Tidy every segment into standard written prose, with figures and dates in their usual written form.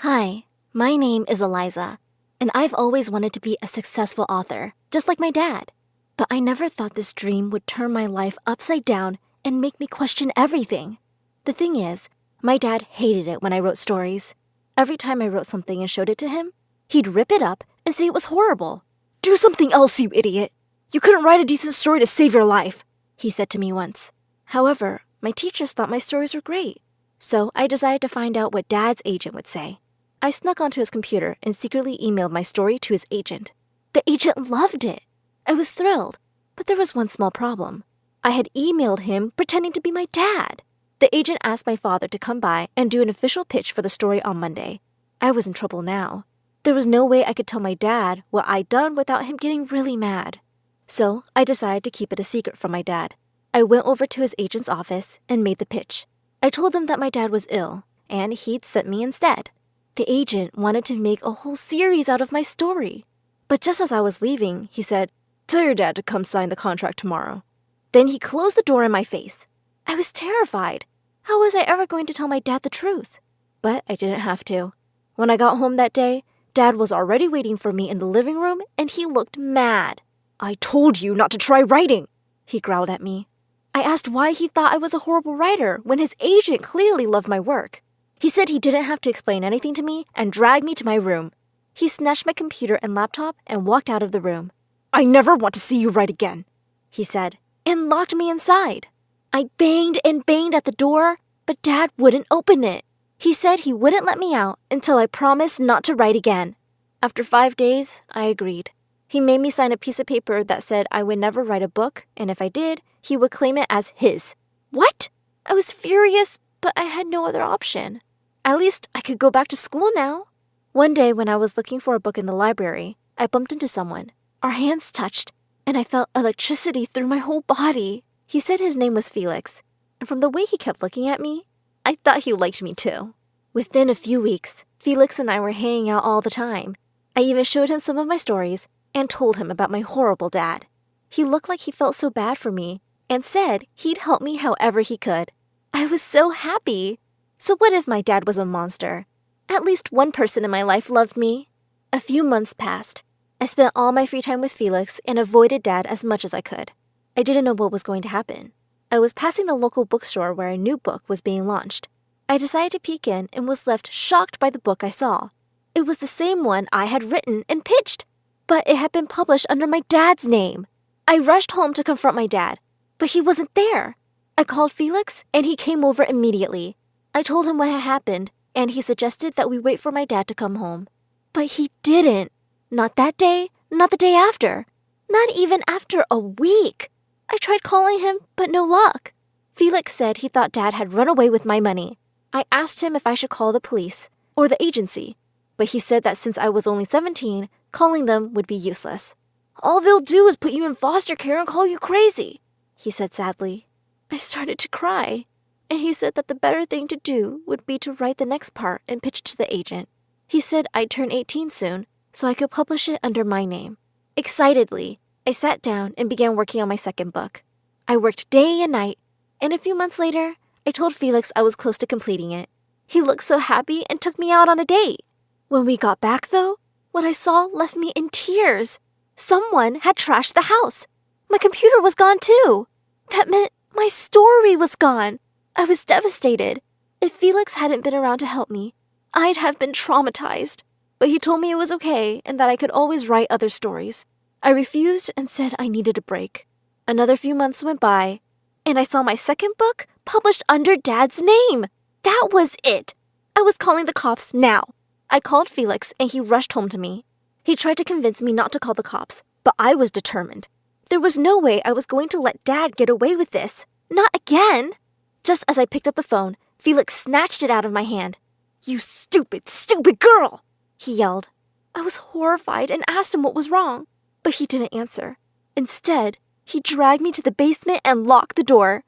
Hi, my name is Eliza, and I've always wanted to be a successful author, just like my dad. But I never thought this dream would turn my life upside down and make me question everything. The thing is, my dad hated it when I wrote stories. Every time I wrote something and showed it to him, he'd rip it up and say it was horrible. "Do something else, you idiot! You couldn't write a decent story to save your life," he said to me once. However, my teachers thought my stories were great, so I decided to find out what Dad's agent would say. I snuck onto his computer and secretly emailed my story to his agent. The agent loved it. I was thrilled, but there was one small problem. I had emailed him pretending to be my dad. The agent asked my father to come by and do an official pitch for the story on Monday. I was in trouble now. There was no way I could tell my dad what I'd done without him getting really mad. So I decided to keep it a secret from my dad. I went over to his agent's office and made the pitch. I told him that my dad was ill, and he'd sent me instead. The agent wanted to make a whole series out of my story. But just as I was leaving, he said, "Tell your dad to come sign the contract tomorrow." Then he closed the door in my face. I was terrified. How was I ever going to tell my dad the truth? But I didn't have to. When I got home that day, Dad was already waiting for me in the living room, and he looked mad. "I told you not to try writing," he growled at me. I asked why he thought I was a horrible writer when his agent clearly loved my work. He said he didn't have to explain anything to me and dragged me to my room. He snatched my computer and laptop and walked out of the room. "I never want to see you write again," he said, and locked me inside. I banged and banged at the door, but Dad wouldn't open it. He said he wouldn't let me out until I promised not to write again. After 5 days, I agreed. He made me sign a piece of paper that said I would never write a book, and if I did, he would claim it as his. What? I was furious, but I had no other option. At least I could go back to school now. One day when I was looking for a book in the library, I bumped into someone. Our hands touched, and I felt electricity through my whole body. He said his name was Felix, and from the way he kept looking at me, I thought he liked me too. Within a few weeks, Felix and I were hanging out all the time. I even showed him some of my stories and told him about my horrible dad. He looked like he felt so bad for me and said he'd help me however he could. I was so happy. So what if my dad was a monster? At least one person in my life loved me. A few months passed. I spent all my free time with Felix and avoided Dad as much as I could. I didn't know what was going to happen. I was passing the local bookstore where a new book was being launched. I decided to peek in and was left shocked by the book I saw. It was the same one I had written and pitched, but it had been published under my dad's name. I rushed home to confront my dad, but he wasn't there. I called Felix, and he came over immediately. I told him what had happened, and he suggested that we wait for my dad to come home. But he didn't. Not that day, not the day after. Not even after a week. I tried calling him, but no luck. Felix said he thought Dad had run away with my money. I asked him if I should call the police or the agency, but he said that since I was only 17, calling them would be useless. "All they'll do is put you in foster care and call you crazy," he said sadly. I started to cry, and he said that the better thing to do would be to write the next part and pitch to the agent. He said I'd turn 18 soon, so I could publish it under my name. Excitedly, I sat down and began working on my second book. I worked day and night, and a few months later, I told Felix I was close to completing it. He looked so happy and took me out on a date. When we got back, though, what I saw left me in tears. Someone had trashed the house. My computer was gone too. That meant my story was gone. I was devastated. If Felix hadn't been around to help me, I'd have been traumatized. But he told me it was okay and that I could always write other stories. I refused and said I needed a break. Another few months went by, and I saw my second book published under Dad's name. That was it. I was calling the cops now. I called Felix, and he rushed home to me. He tried to convince me not to call the cops, but I was determined. There was no way I was going to let Dad get away with this. Not again. Just as I picked up the phone, Felix snatched it out of my hand. "You stupid, stupid girl!" he yelled. I was horrified and asked him what was wrong, but he didn't answer. Instead, he dragged me to the basement and locked the door.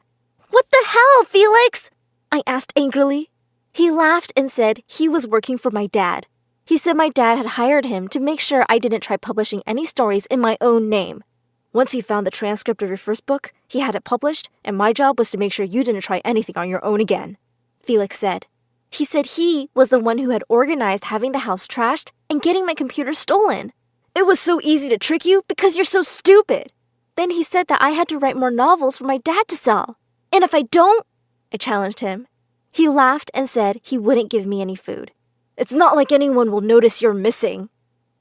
"What the hell, Felix?" I asked angrily. He laughed and said he was working for my dad. He said my dad had hired him to make sure I didn't try publishing any stories in my own name. Once he found the transcript of your first book, he had it published, and my job was to make sure you didn't try anything on your own again, Felix said. He said he was the one who had organized having the house trashed and getting my computer stolen. It was so easy to trick you because you're so stupid. Then he said that I had to write more novels for my dad to sell. And if I don't, I challenged him. He laughed and said he wouldn't give me any food. It's not like anyone will notice you're missing.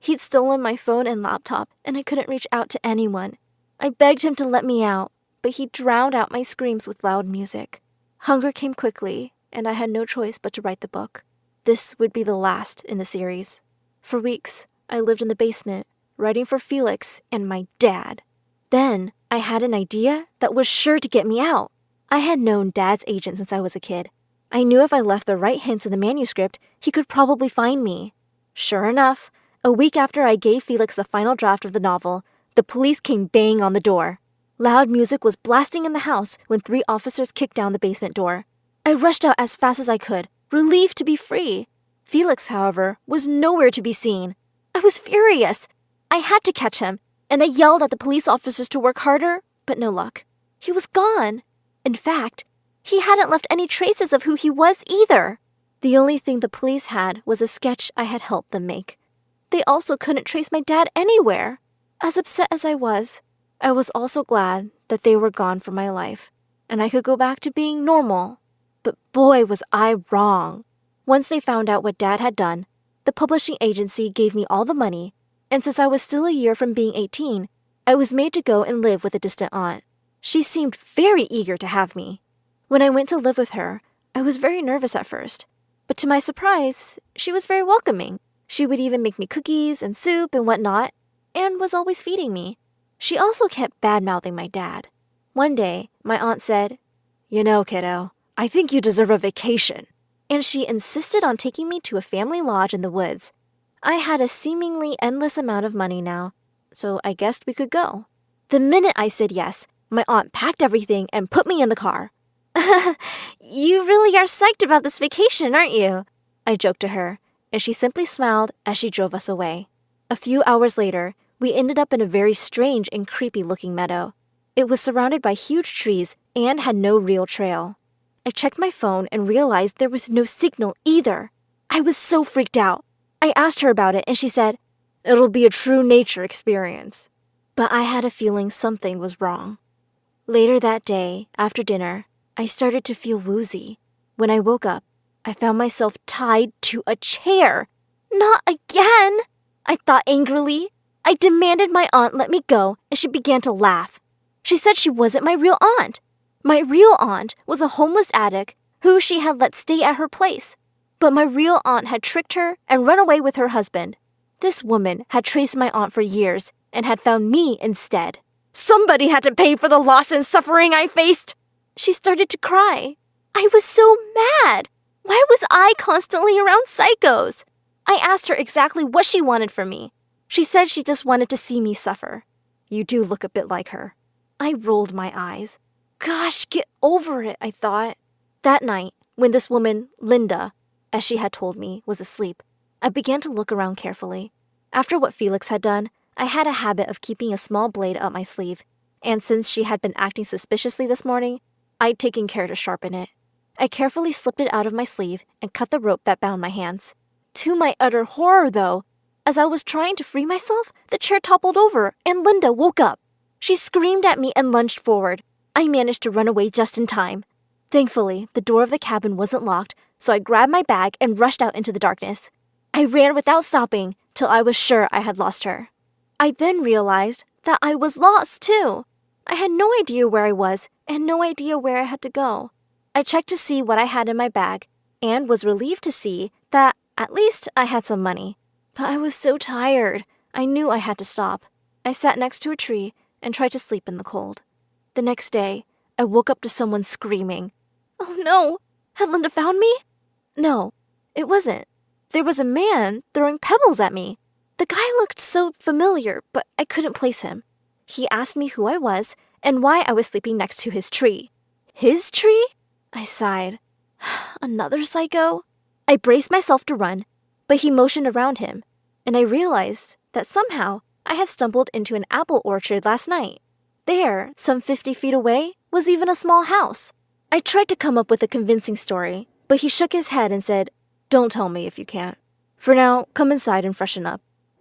He'd stolen my phone and laptop, and I couldn't reach out to anyone. I begged him to let me out, but he drowned out my screams with loud music. Hunger came quickly, and I had no choice but to write the book. This would be the last in the series. For weeks, I lived in the basement, writing for Felix and my dad. Then, I had an idea that was sure to get me out. I had known Dad's agent since I was a kid. I knew if I left the right hints in the manuscript, he could probably find me. Sure enough, a week after I gave Felix the final draft of the novel, the police came banging on the door. Loud music was blasting in the house when 3 officers kicked down the basement door. I rushed out as fast as I could, relieved to be free. Felix, however, was nowhere to be seen. I was furious. I had to catch him, and I yelled at the police officers to work harder, but no luck. He was gone. In fact, he hadn't left any traces of who he was either. The only thing the police had was a sketch I had helped them make. They also couldn't trace my dad anywhere. As upset as I was also glad that they were gone from my life, and I could go back to being normal. But boy, was I wrong. Once they found out what Dad had done, the publishing agency gave me all the money, and since I was still a year from being 18, I was made to go and live with a distant aunt. She seemed very eager to have me. When I went to live with her, I was very nervous at first, but to my surprise, she was very welcoming. She would even make me cookies and soup and whatnot, and was always feeding me. She also kept bad-mouthing my dad. One day, my aunt said, "You know, kiddo, I think you deserve a vacation." And she insisted on taking me to a family lodge in the woods. I had a seemingly endless amount of money now, so I guessed we could go. The minute I said yes, my aunt packed everything and put me in the car. "You really are psyched about this vacation, aren't you?" I joked to her, and she simply smiled as she drove us away. A few hours later, we ended up in a very strange and creepy-looking meadow. It was surrounded by huge trees and had no real trail. I checked my phone and realized there was no signal either. I was so freaked out. I asked her about it, and she said, "It'll be a true nature experience." But I had a feeling something was wrong. Later that day, after dinner, I started to feel woozy. When I woke up, I found myself tied to a chair. "Not again!" I thought angrily. I demanded my aunt let me go, and she began to laugh. She said she wasn't my real aunt. My real aunt was a homeless addict who she had let stay at her place. But my real aunt had tricked her and run away with her husband. This woman had traced my aunt for years and had found me instead. Somebody had to pay for the loss and suffering I faced. She started to cry. I was so mad. Why was I constantly around psychos? I asked her exactly what she wanted from me. She said she just wanted to see me suffer. You do look a bit like her. I rolled my eyes. Gosh, get over it, I thought. That night, when this woman, Linda, as she had told me, was asleep, I began to look around carefully. After what Felix had done, I had a habit of keeping a small blade up my sleeve, and since she had been acting suspiciously this morning, I'd taken care to sharpen it. I carefully slipped it out of my sleeve and cut the rope that bound my hands. To my utter horror, though, as I was trying to free myself, the chair toppled over and Linda woke up. She screamed at me and lunged forward. I managed to run away just in time. Thankfully, the door of the cabin wasn't locked, so I grabbed my bag and rushed out into the darkness. I ran without stopping till I was sure I had lost her. I then realized that I was lost, too. I had no idea where I was and no idea where I had to go. I checked to see what I had in my bag and was relieved to see that at least I had some money. But I was so tired, I knew I had to stop. I sat next to a tree and tried to sleep in the cold. The next day, I woke up to someone screaming. Oh no! Had Linda found me? No, it wasn't. There was a man throwing pebbles at me. The guy looked so familiar, but I couldn't place him. He asked me who I was and why I was sleeping next to his tree. His tree? I sighed. Another psycho? I braced myself to run, but he motioned around him, and I realized that somehow I had stumbled into an apple orchard last night. There, some 50 feet away, was even a small house. I tried to come up with a convincing story, But he shook his head and said, "Don't tell me if you can't. For now, come inside and freshen up.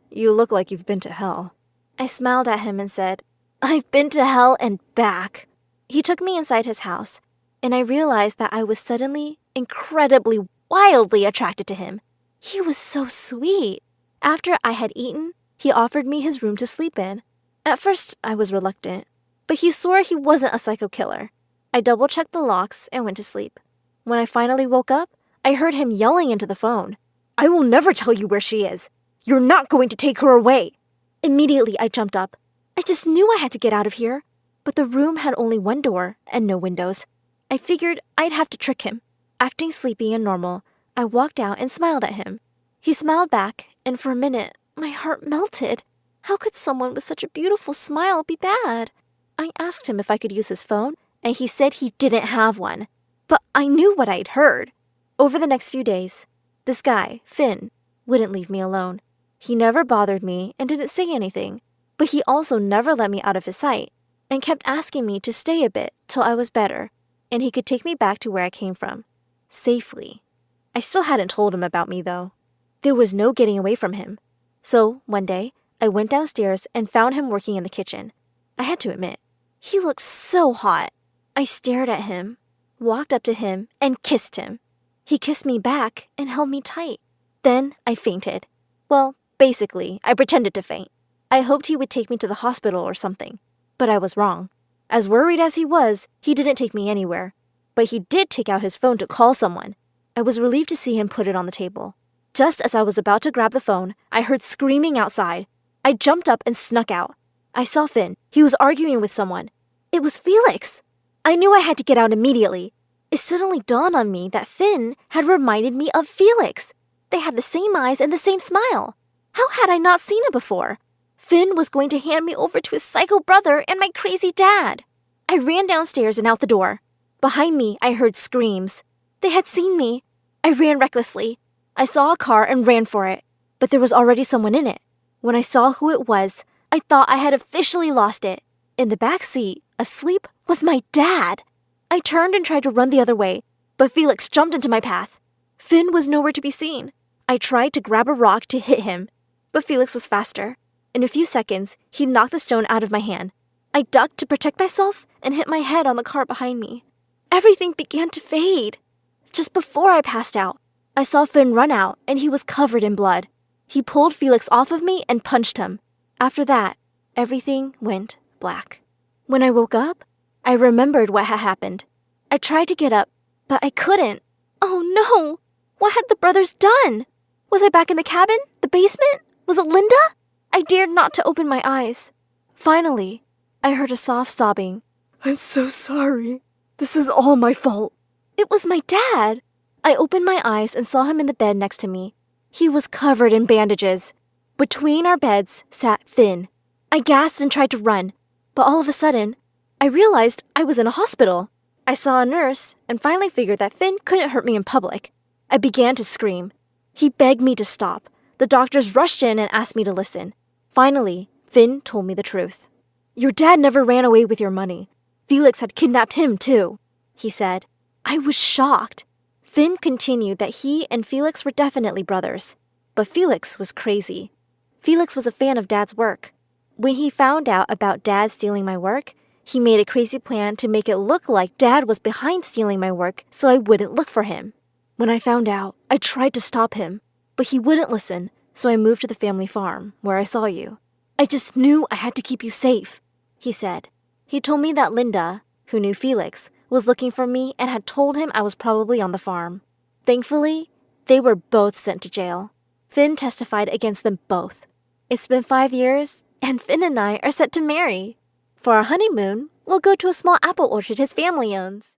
You look like you've been to hell." I smiled at him and said, "I've been to hell and back." He took me inside his house, and I realized that I was suddenly, incredibly, wildly attracted to him. He was so sweet. After I had eaten, he offered me his room to sleep in. At first, I was reluctant, but he swore he wasn't a psycho killer. I double-checked the locks and went to sleep. When I finally woke up, I heard him yelling into the phone, "I will never tell you where she is. You're not going to take her away." Immediately, I jumped up. I just knew I had to get out of here. But the room had only one door and no windows. I figured I'd have to trick him. Acting sleepy and normal, I walked out and smiled at him. He smiled back, and for a minute, my heart melted. How could someone with such a beautiful smile be bad? I asked him if I could use his phone, and he said he didn't have one. But I knew what I'd heard. Over the next few days, this guy, Finn, wouldn't leave me alone. He never bothered me and didn't say anything, but he also never let me out of his sight and kept asking me to stay a bit till I was better and he could take me back to where I came from, safely. I still hadn't told him about me, though. There was no getting away from him. So, one day, I went downstairs and found him working in the kitchen. I had to admit, he looked so hot. I stared at him, walked up to him, and kissed him. He kissed me back and held me tight. Then I fainted. Well, basically, I pretended to faint. I hoped he would take me to the hospital or something, but I was wrong. As worried as he was, he didn't take me anywhere. But he did take out his phone to call someone. I was relieved to see him put it on the table. Just as I was about to grab the phone, I heard screaming outside. I jumped up and snuck out. I saw Finn. He was arguing with someone. It was Felix. I knew I had to get out immediately. It suddenly dawned on me that Finn had reminded me of Felix. They had the same eyes and the same smile. How had I not seen it before? Finn was going to hand me over to his psycho brother and my crazy dad. I ran downstairs and out the door. Behind me, I heard screams. They had seen me. I ran recklessly. I saw a car and ran for it, but there was already someone in it. When I saw who it was, I thought I had officially lost it. In the back seat, asleep, was my dad. I turned and tried to run the other way, but Felix jumped into my path. Finn was nowhere to be seen. I tried to grab a rock to hit him, but Felix was faster. In a few seconds, he knocked the stone out of my hand. I ducked to protect myself and hit my head on the car behind me. Everything began to fade. Just before I passed out, I saw Finn run out and he was covered in blood. He pulled Felix off of me and punched him. After that, everything went black. When I woke up, I remembered what had happened. I tried to get up, but I couldn't. Oh no! What had the brothers done? Was I back in the cabin? The basement? Was it Linda? I dared not to open my eyes. Finally, I heard a soft sobbing. "I'm so sorry. This is all my fault." It was my dad. I opened my eyes and saw him in the bed next to me. He was covered in bandages. Between our beds sat Finn. I gasped and tried to run, but all of a sudden, I realized I was in a hospital. I saw a nurse and finally figured that Finn couldn't hurt me in public. I began to scream. He begged me to stop. The doctors rushed in and asked me to listen. Finally, Finn told me the truth. "Your dad never ran away with your money. Felix had kidnapped him too," he said. I was shocked. Finn continued that he and Felix were definitely brothers, but Felix was crazy. Felix was a fan of Dad's work. When he found out about Dad stealing my work, he made a crazy plan to make it look like Dad was behind stealing my work so I wouldn't look for him. When I found out, I tried to stop him, but he wouldn't listen, so I moved to the family farm, where I saw you. "I just knew I had to keep you safe," he said. He told me that Linda, who knew Felix, was looking for me and had told him I was probably on the farm. Thankfully, they were both sent to jail. Finn testified against them both. It's been 5 years, and Finn and I are set to marry. For our honeymoon, we'll go to a small apple orchard his family owns.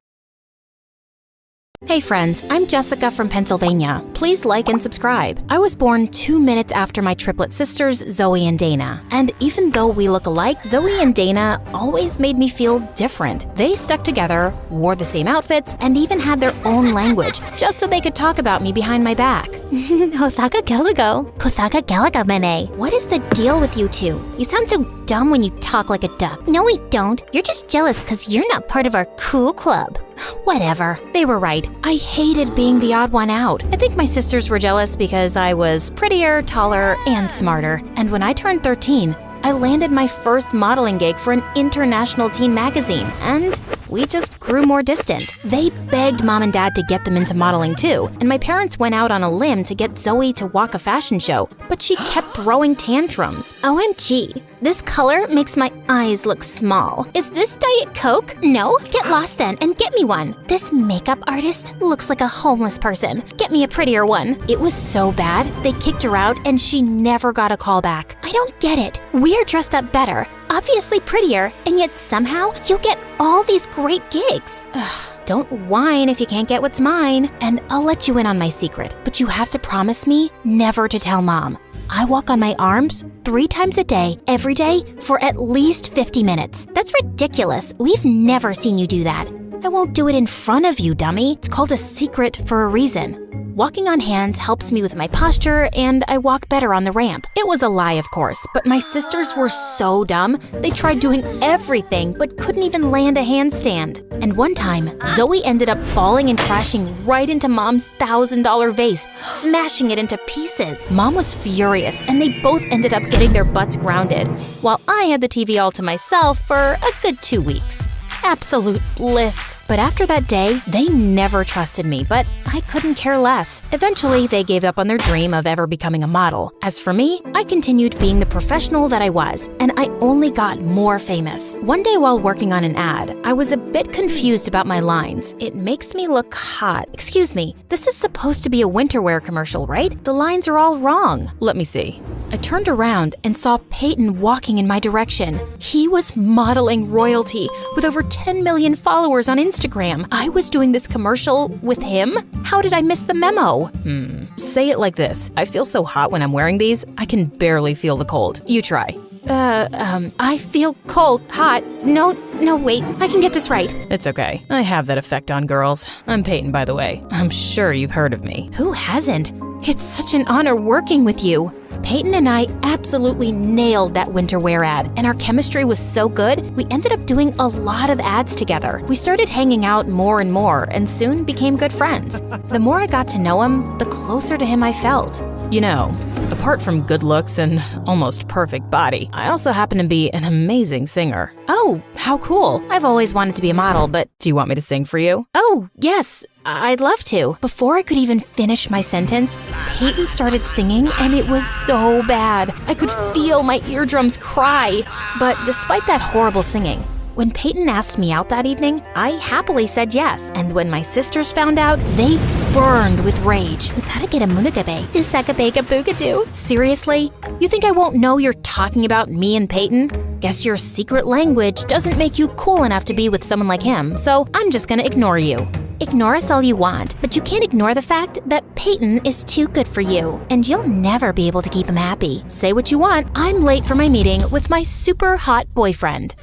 Hey friends, I'm Jessica from Pennsylvania. Please like and subscribe. I was born 2 minutes after my triplet sisters, Zoe and Dana. And even though we look alike, Zoe and Dana always made me feel different. They stuck together, wore the same outfits, and even had their own language, just so they could talk about me behind my back. Hosaka Gelago. Kosaka Gelago Mene. What is the deal with you two? You sound so dumb when you talk like a duck. No, we don't. You're just jealous because you're not part of our cool club. Whatever. They were right. I hated being the odd one out. I think my sisters were jealous because I was prettier, taller, and smarter. And when I turned 13, I landed my first modeling gig for an international teen magazine, and we just grew more distant. They begged mom and dad to get them into modeling too, and my parents went out on a limb to get Zoe to walk a fashion show, but she kept throwing tantrums. OMG, this color makes my eyes look small. Is this Diet Coke? No? Get lost then and get me one. This makeup artist looks like a homeless person. Get me a prettier one. It was so bad, they kicked her out and she never got a call back. I don't get it. We're dressed up better, obviously prettier, and yet somehow you get all these great gigs. Ugh, don't whine if you can't get what's mine. And I'll let you in on my secret, but you have to promise me never to tell mom. I walk on my arms 3 times a day, every day, for at least 50 minutes. That's ridiculous. We've never seen you do that. I won't do it in front of you, dummy. It's called a secret for a reason. Walking on hands helps me with my posture, and I walk better on the ramp. It was a lie, of course, but my sisters were so dumb. They tried doing everything, but couldn't even land a handstand. And one time, Zoe ended up falling and crashing right into Mom's $1,000 vase, smashing it into pieces. Mom was furious, and they both ended up getting their butts grounded, while I had the TV all to myself for a good 2 weeks. Absolute bliss. But after that day, they never trusted me, but I couldn't care less. Eventually, they gave up on their dream of ever becoming a model. As for me, I continued being the professional that I was, and I only got more famous. One day while working on an ad, I was a bit confused about my lines. It makes me look hot. Excuse me, this is supposed to be a winter wear commercial, right? The lines are all wrong. Let me see. I turned around and saw Peyton walking in my direction. He was modeling royalty with over 10 million followers on Instagram. I was doing this commercial with him? How did I miss the memo? Say it like this. I feel so hot when I'm wearing these, I can barely feel the cold. You try. I feel cold, hot. No, wait, I can get this right. It's okay. I have that effect on girls. I'm Peyton, by the way. I'm sure you've heard of me. Who hasn't? It's such an honor working with you. Peyton and I absolutely nailed that winter wear ad, and our chemistry was so good, we ended up doing a lot of ads together. We started hanging out more and more, and soon became good friends. The more I got to know him, the closer to him I felt. You know, apart from good looks and almost perfect body, I also happen to be an amazing singer. Oh, how cool. I've always wanted to be a model, but do you want me to sing for you? Oh, yes. I'd love to. Before I could even finish my sentence, Peyton started singing, and it was so bad. I could feel my eardrums cry. But despite that horrible singing, when Peyton asked me out that evening, I happily said yes. And when my sisters found out, they burned with rage. Seriously? You think I won't know you're talking about me and Peyton? Guess your secret language doesn't make you cool enough to be with someone like him, so I'm just gonna ignore you. Ignore us all you want, but you can't ignore the fact that Peyton is too good for you, and you'll never be able to keep him happy. Say what you want, I'm late for my meeting with my super hot boyfriend.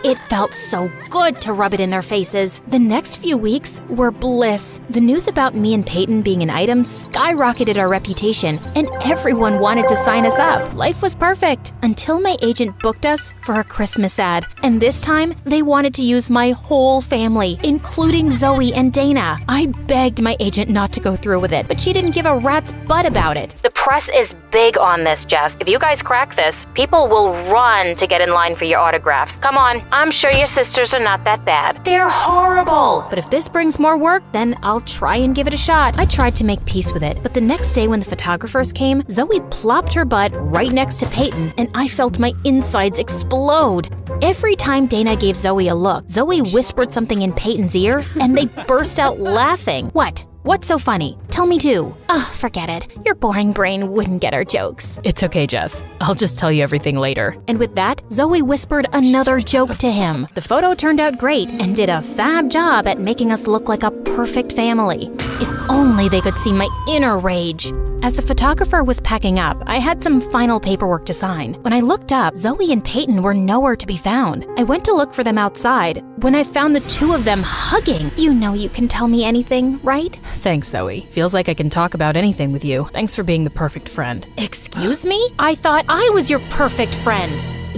It felt so good to rub it in their faces. The next few weeks were bliss. The news about me and Peyton being an item skyrocketed our reputation, and everyone wanted to sign us up. Life was perfect until my agent booked us for a Christmas ad, and this time they wanted to use my whole family, including Zoe and Dana. I begged my agent not to go through with it, but she didn't give a rat's butt about it. The press is big on this, Jess. If you guys crack this, people will run to get in line for your autographs. Come on, I'm sure your sisters are not that bad. They're horrible. But if this brings more work, then I'll try and give it a shot. I tried to make peace with it, but the next day when the photographers came, Zoe plopped her butt right next to Peyton, and I felt my insides explode. Every time Dana gave Zoe a look, Zoe whispered something in Peyton's ear, and they burst out laughing. What? What's so funny? Tell me too. Forget it. Your boring brain wouldn't get our jokes. It's okay, Jess. I'll just tell you everything later. And with that, Zoe whispered another joke to him. The photo turned out great and did a fab job at making us look like a perfect family. If only they could see my inner rage. As the photographer was packing up, I had some final paperwork to sign. When I looked up, Zoe and Peyton were nowhere to be found. I went to look for them outside when I found the two of them hugging. You know you can tell me anything, right? Thanks, Zoe. Feels like I can talk about anything with you. Thanks for being the perfect friend. Excuse me? I thought I was your perfect friend.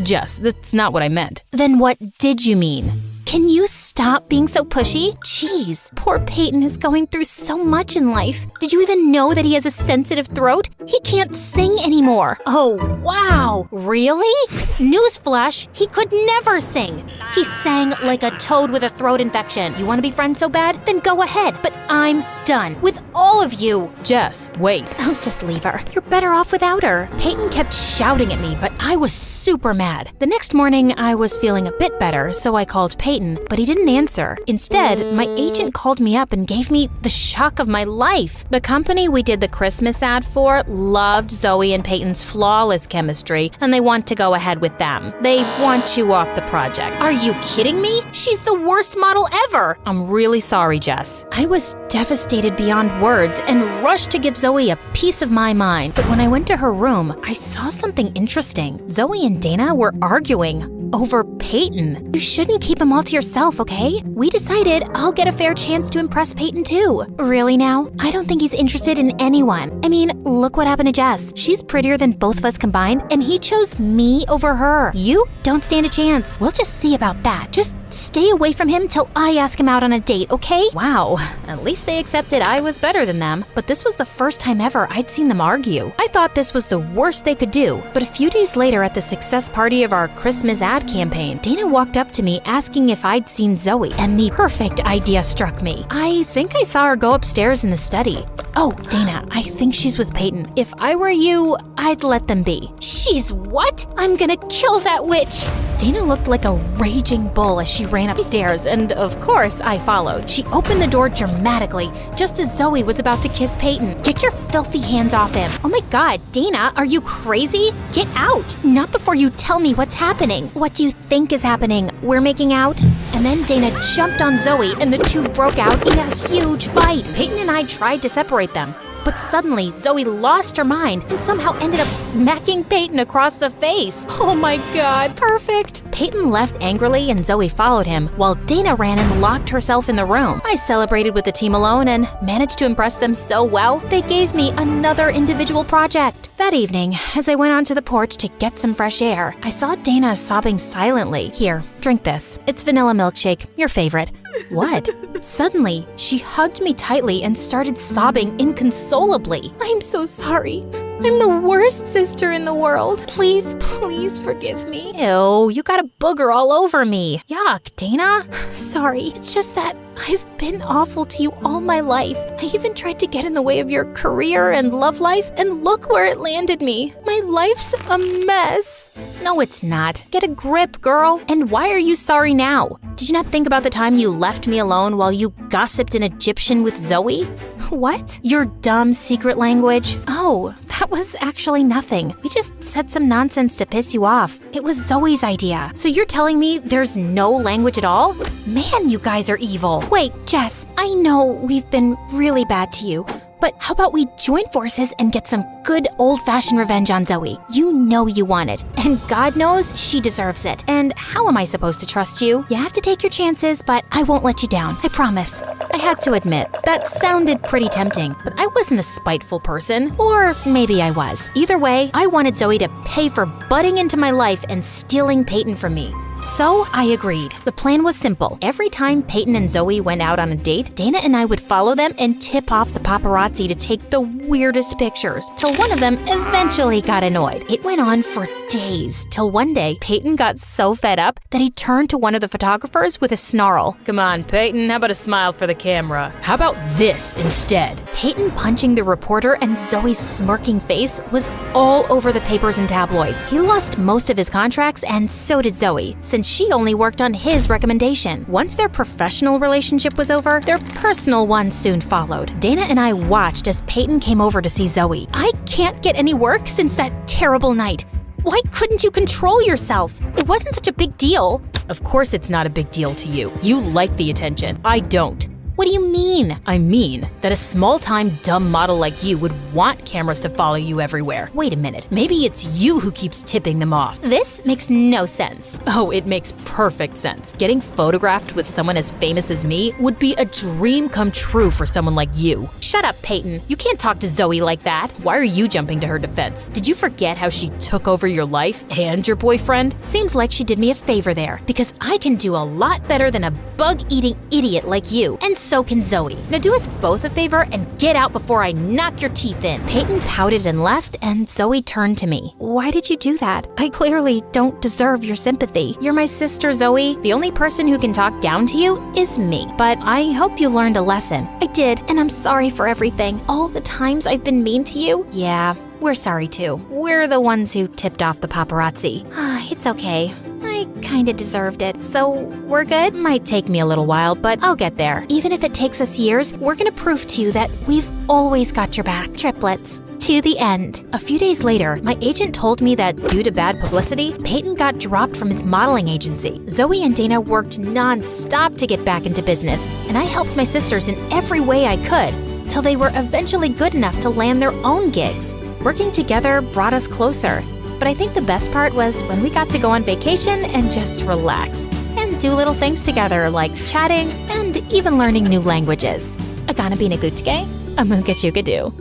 Jess, that's not what I meant. Then what did you mean? Can you stop being so pushy? Jeez, poor Peyton is going through so much in life. Did you even know that he has a sensitive throat? He can't sing anymore. Oh, wow. Really? Newsflash, he could never sing. He sang like a toad with a throat infection. You want to be friends so bad? Then go ahead. But I'm done with all of you. Jess, wait. Oh, just leave her. You're better off without her. Peyton kept shouting at me, but I was super mad. The next morning, I was feeling a bit better, so I called Peyton, but he didn't answer. Instead, my agent called me up and gave me the shock of my life. The company we did the Christmas ad for loved Zoe and Peyton's flawless chemistry, and they want to go ahead with them. They want you off the project. Are you kidding me? She's the worst model ever. I'm really sorry, Jess. I was devastated beyond words and rushed to give Zoe a piece of my mind. But when I went to her room, I saw something interesting. Zoe and Dana were arguing over Peyton. You shouldn't keep him all to yourself, okay? We decided I'll get a fair chance to impress Peyton too. Really now? I don't think he's interested in anyone. I mean, look what happened to Jess. She's prettier than both of us combined, and he chose me over her. You don't stand a chance. We'll just see about that. Just stay away from him till I ask him out on a date, okay? Wow, at least they accepted I was better than them. But this was the first time ever I'd seen them argue. I thought this was the worst they could do. But a few days later at the success party of our Christmas ad campaign, Dana walked up to me asking if I'd seen Zoe, and the perfect idea struck me. I think I saw her go upstairs in the study. Oh, Dana, I think she's with Peyton. If I were you, I'd let them be. She's what? I'm gonna kill that witch. Dana looked like a raging bull as she ran upstairs, and of course, I followed. She opened the door dramatically, just as Zoe was about to kiss Peyton. Get your filthy hands off him. Oh my God, Dana, are you crazy? Get out. Not before you tell me what's happening. What do you think is happening? We're making out? And then Dana jumped on Zoe, and the two broke out in a huge fight. Peyton and I tried to separate them. But suddenly, Zoe lost her mind and somehow ended up smacking Peyton across the face. Oh my God, perfect. Peyton left angrily and Zoe followed him, while Dana ran and locked herself in the room. I celebrated with the team alone and managed to impress them so well, they gave me another individual project. That evening, as I went onto the porch to get some fresh air, I saw Dana sobbing silently. Here, drink this. It's vanilla milkshake, your favorite. What? Suddenly, she hugged me tightly and started sobbing inconsolably. I'm so sorry. I'm the worst sister in the world. Please, please forgive me. Ew, you got a booger all over me. Yuck, Dana. Sorry, it's just that I've been awful to you all my life. I even tried to get in the way of your career and love life, and look where it landed me. My life's a mess. No, it's not. Get a grip, girl. And why are you sorry now? Did you not think about the time you left me alone while you gossiped in Egyptian with Zoe? What? Your dumb secret language? Oh, that was actually nothing. We just said some nonsense to piss you off. It was Zoe's idea. So you're telling me there's no language at all? Man, you guys are evil. Wait, Jess, I know we've been really bad to you, but how about we join forces and get some good old-fashioned revenge on Zoe? You know you want it, and God knows she deserves it. And how am I supposed to trust you? You have to take your chances, but I won't let you down, I promise. I had to admit, that sounded pretty tempting, but I wasn't a spiteful person. Or maybe I was. Either way, I wanted Zoe to pay for butting into my life and stealing Peyton from me. So I agreed. The plan was simple. Every time Peyton and Zoe went out on a date, Dana and I would follow them and tip off the paparazzi to take the weirdest pictures, till one of them eventually got annoyed. It went on for days, till one day, Peyton got so fed up that he turned to one of the photographers with a snarl. Come on, Peyton, how about a smile for the camera? How about this instead? Peyton punching the reporter and Zoe's smirking face was all over the papers and tabloids. He lost most of his contracts, and so did Zoe, since she only worked on his recommendation. Once their professional relationship was over, their personal one soon followed. Dana and I watched as Peyton came over to see Zoe. I can't get any work since that terrible night. Why couldn't you control yourself? It wasn't such a big deal. Of course it's not a big deal to you. You like the attention. I don't. What do you mean? I mean that a small-time dumb model like you would want cameras to follow you everywhere. Wait a minute, maybe it's you who keeps tipping them off. This makes no sense. Oh, it makes perfect sense. Getting photographed with someone as famous as me would be a dream come true for someone like you. Shut up, Peyton. You can't talk to Zoe like that. Why are you jumping to her defense? Did you forget how she took over your life and your boyfriend? Seems like she did me a favor there, because I can do a lot better than a bug-eating idiot like you, and so can Zoe. Now do us both a favor and get out before I knock your teeth in. Peyton pouted and left, and Zoe turned to me. Why did you do that? I clearly don't deserve your sympathy. You're my sister, Zoe. The only person who can talk down to you is me. But I hope you learned a lesson. I did, and I'm sorry for everything. All the times I've been mean to you. Yeah, we're sorry too. We're the ones who tipped off the paparazzi. It's okay. I kinda deserved it, so we're good? Might take me a little while, but I'll get there. Even if it takes us years, we're gonna prove to you that we've always got your back. Triplets. To the end. A few days later, my agent told me that due to bad publicity, Peyton got dropped from his modeling agency. Zoe and Dana worked non-stop to get back into business, and I helped my sisters in every way I could, till they were eventually good enough to land their own gigs. Working together brought us closer. But I think the best part was when we got to go on vacation and just relax and do little things together like chatting and even learning new languages. Agana bina gutke, amuka chukadu.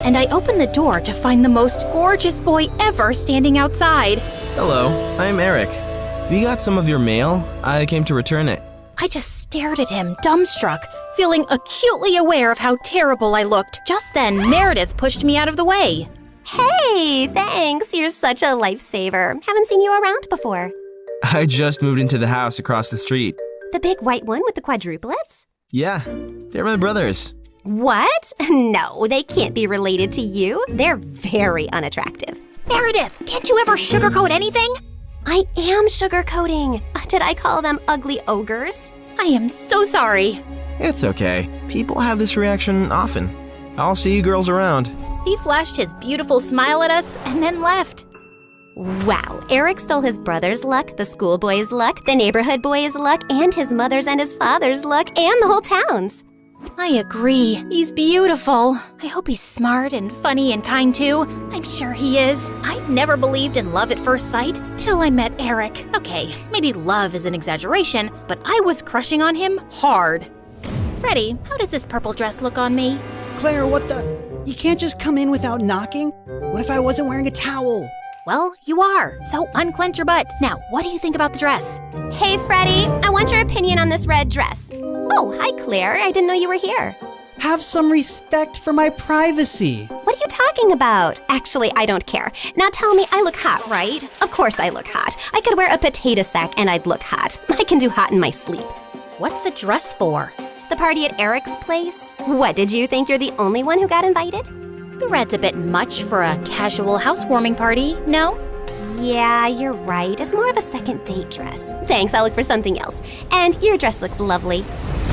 And I opened the door to find the most gorgeous boy ever standing outside. Hello, I'm Eric. We got some of your mail. I came to return it. I just stared at him, dumbstruck, feeling acutely aware of how terrible I looked. Just then, Meredith pushed me out of the way. Hey, thanks. You're such a lifesaver. Haven't seen you around before. I just moved into the house across the street. The big white one with the quadruplets? Yeah, they're my brothers. What? No, they can't be related to you. They're very unattractive. Meredith, can't you ever sugarcoat anything? I am sugarcoating. Did I call them ugly ogres? I am so sorry. It's okay. People have this reaction often. I'll see you girls around. He flashed his beautiful smile at us and then left. Wow, Eric stole his brother's luck, the schoolboy's luck, the neighborhood boy's luck, and his mother's and his father's luck, and the whole town's. I agree. He's beautiful. I hope he's smart and funny and kind too. I'm sure he is. I'd never believed in love at first sight till I met Eric. Okay, maybe love is an exaggeration, but I was crushing on him hard. Freddie, how does this purple dress look on me? Claire, what the? You can't just come in without knocking? What if I wasn't wearing a towel? Well, you are, so unclench your butt. Now, what do you think about the dress? Hey, Freddie, I want your opinion on this red dress. Oh, hi, Claire. I didn't know you were here. Have some respect for my privacy. What are you talking about? Actually, I don't care. Now tell me, I look hot, right? Of course I look hot. I could wear a potato sack and I'd look hot. I can do hot in my sleep. What's the dress for? The party at Eric's place? What, did you think you're the only one who got invited? The red's a bit much for a casual housewarming party, no? Yeah, you're right. It's more of a second date dress. Thanks, I'll look for something else. And your dress looks lovely.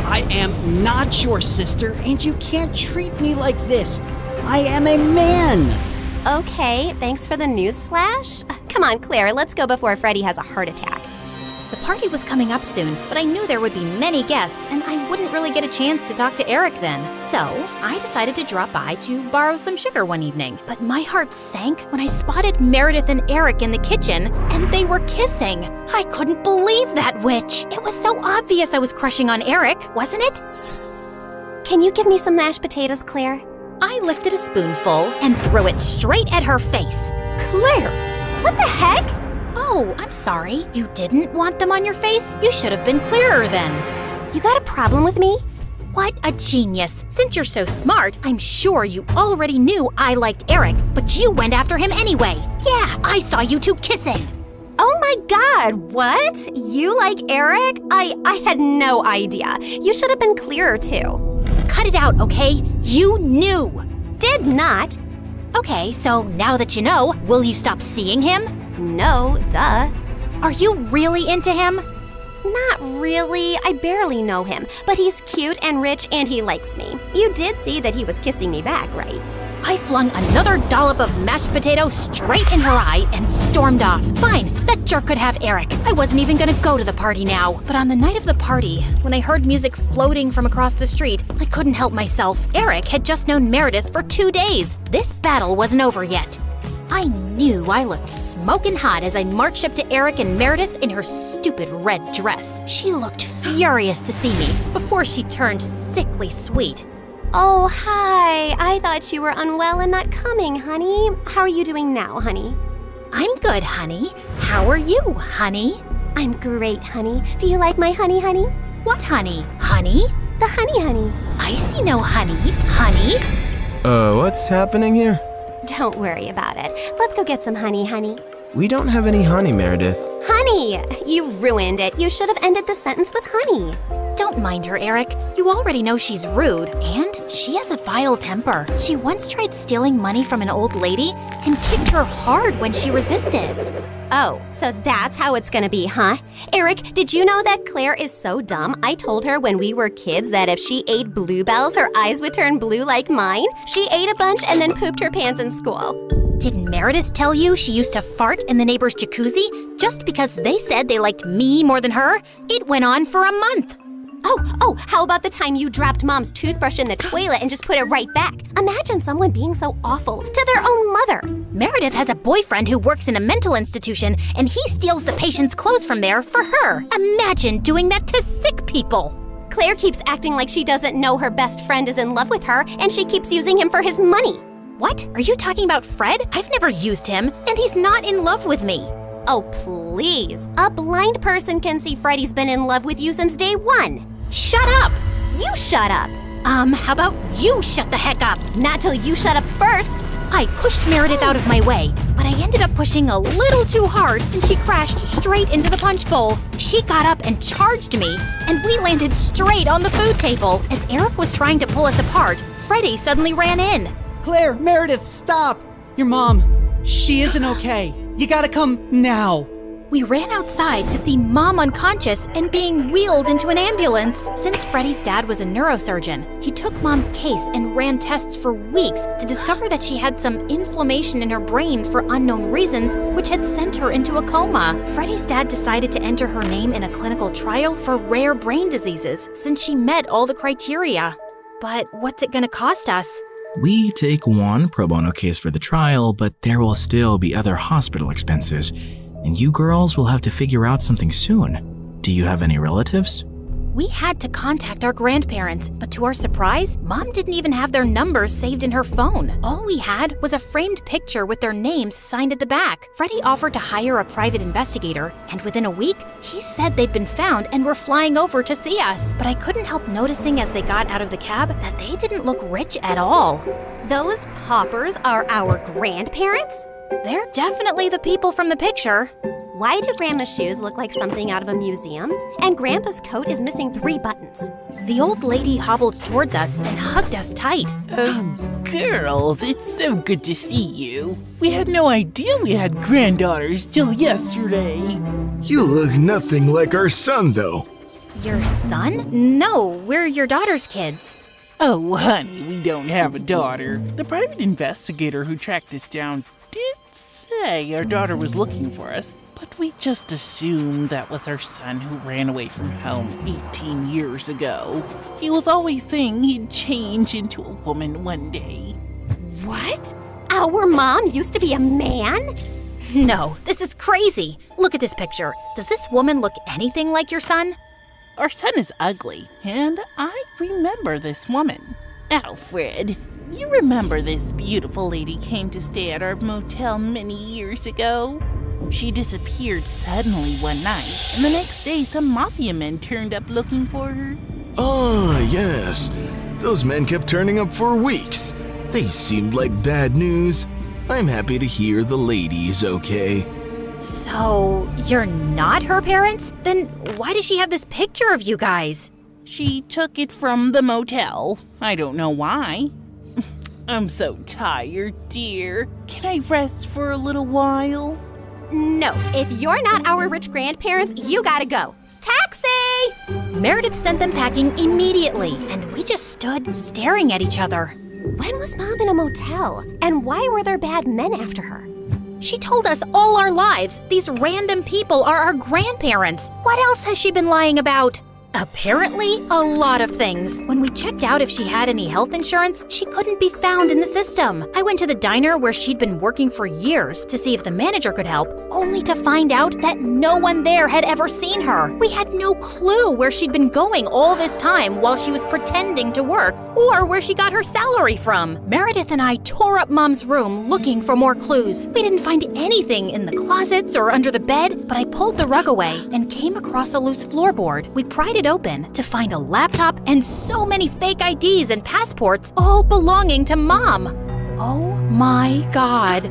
I am not your sister, and you can't treat me like this. I am a man. Okay, thanks for the news flash. Come on, Claire, let's go before Freddie has a heart attack. The party was coming up soon, but I knew there would be many guests, and I wouldn't really get a chance to talk to Eric then. So, I decided to drop by to borrow some sugar one evening. But my heart sank when I spotted Meredith and Eric in the kitchen, and they were kissing. I couldn't believe that witch. It was so obvious I was crushing on Eric, wasn't it? Can you give me some mashed potatoes, Claire? I lifted a spoonful and threw it straight at her face. Claire, what the heck? Oh, I'm sorry. You didn't want them on your face? You should have been clearer then. You got a problem with me? What a genius. Since you're so smart, I'm sure you already knew I liked Eric, but you went after him anyway. Yeah, I saw you two kissing. Oh my God, what? You like Eric? I had no idea. You should have been clearer too. Cut it out, okay? You knew. Did not. Okay, so now that you know, will you stop seeing him? No, duh. Are you really into him? Not really. I barely know him, but he's cute and rich and he likes me. You did see that he was kissing me back, right? I flung another dollop of mashed potato straight in her eye and stormed off. Fine, that jerk could have Eric. I wasn't even gonna go to the party now. But on the night of the party, when I heard music floating from across the street, I couldn't help myself. Eric had just known Meredith for 2 days. This battle wasn't over yet. I knew I looked smoking hot as I marched up to Eric and Meredith in her stupid red dress. She looked furious to see me before she turned sickly sweet. Oh, hi. I thought you were unwell and not coming, honey. How are you doing now, honey? I'm good, honey. How are you, honey? I'm great, honey. Do you like my honey, honey? What honey? Honey? The honey, honey. I see no honey. Honey? What's happening here? Don't worry about it. Let's go get some honey, honey. We don't have any honey, Meredith. Honey! You ruined it. You should have ended the sentence with honey. Don't mind her, Eric. You already know she's rude, and she has a vile temper. She once tried stealing money from an old lady and kicked her hard when she resisted. Oh, so that's how it's gonna be, huh? Eric, did you know that Claire is so dumb? I told her when we were kids that if she ate bluebells, her eyes would turn blue like mine. She ate a bunch and then pooped her pants in school. Didn't Meredith tell you she used to fart in the neighbor's jacuzzi just because they said they liked me more than her? It went on for a month. Oh, how about the time you dropped Mom's toothbrush in the toilet and just put it right back? Imagine someone being so awful to their own mother. Meredith has a boyfriend who works in a mental institution, and he steals the patient's clothes from there for her. Imagine doing that to sick people. Claire keeps acting like she doesn't know her best friend is in love with her, and she keeps using him for his money. What? Are you talking about Fred? I've never used him, and he's not in love with me. Oh, please. A blind person can see Freddie's been in love with you since day one. Shut up! You shut up. How about you shut the heck up? Not till you shut up first. I pushed Meredith out of my way, but I ended up pushing a little too hard and she crashed straight into the punch bowl. She got up and charged me, and we landed straight on the food table. As Eric was trying to pull us apart, Freddie suddenly ran in. Claire, Meredith, stop! Your mom, she isn't okay. You gotta come now. We ran outside to see Mom unconscious and being wheeled into an ambulance. Since Freddie's dad was a neurosurgeon, he took Mom's case and ran tests for weeks to discover that she had some inflammation in her brain for unknown reasons, which had sent her into a coma. Freddie's dad decided to enter her name in a clinical trial for rare brain diseases since she met all the criteria. But what's it gonna cost us? We take one pro bono case for the trial, but there will still be other hospital expenses. And you girls will have to figure out something soon. Do you have any relatives? We had to contact our grandparents, but to our surprise, Mom didn't even have their numbers saved in her phone. All we had was a framed picture with their names signed at the back. Freddie offered to hire a private investigator, and within a week, he said they'd been found and were flying over to see us. But I couldn't help noticing as they got out of the cab that they didn't look rich at all. Those paupers are our grandparents? They're definitely the people from the picture. Why do Grandma's shoes look like something out of a museum? And Grandpa's coat is missing 3 buttons. The old lady hobbled towards us and hugged us tight. Oh, girls, it's so good to see you. We had no idea we had granddaughters till yesterday. You look nothing like our son, though. Your son? No, we're your daughter's kids. Oh, honey, we don't have a daughter. The private investigator who tracked us down did say our daughter was looking for us, but we just assumed that was our son who ran away from home 18 years ago. He was always saying he'd change into a woman one day. What? Our mom used to be a man? No, this is crazy. Look at this picture. Does this woman look anything like your son? Our son is ugly, and I remember this woman. Alfred, you remember this beautiful lady came to stay at our motel many years ago? She disappeared suddenly one night, and the next day some mafia men turned up looking for her. Ah, yes. Those men kept turning up for weeks. They seemed like bad news. I'm happy to hear the lady is okay. So, you're not her parents? Then why does she have this picture of you guys? She took it from the motel. I don't know why. I'm so tired, dear. Can I rest for a little while? No, if you're not our rich grandparents, you gotta go. Taxi! Meredith sent them packing immediately, and we just stood staring at each other. When was Mom in a motel? And why were there bad men after her? She told us all our lives these random people are our grandparents. What else has she been lying about? Apparently, a lot of things. When we checked out if she had any health insurance, she couldn't be found in the system. I went to the diner where she'd been working for years to see if the manager could help, only to find out that no one there had ever seen her. We had no clue where she'd been going all this time while she was pretending to work, or where she got her salary from. Meredith and I tore up Mom's room looking for more clues. We didn't find anything in the closets or under the bed, but I pulled the rug away and came across a loose floorboard. We pried it open to find a laptop and so many fake IDs and passports, all belonging to Mom. Oh my God.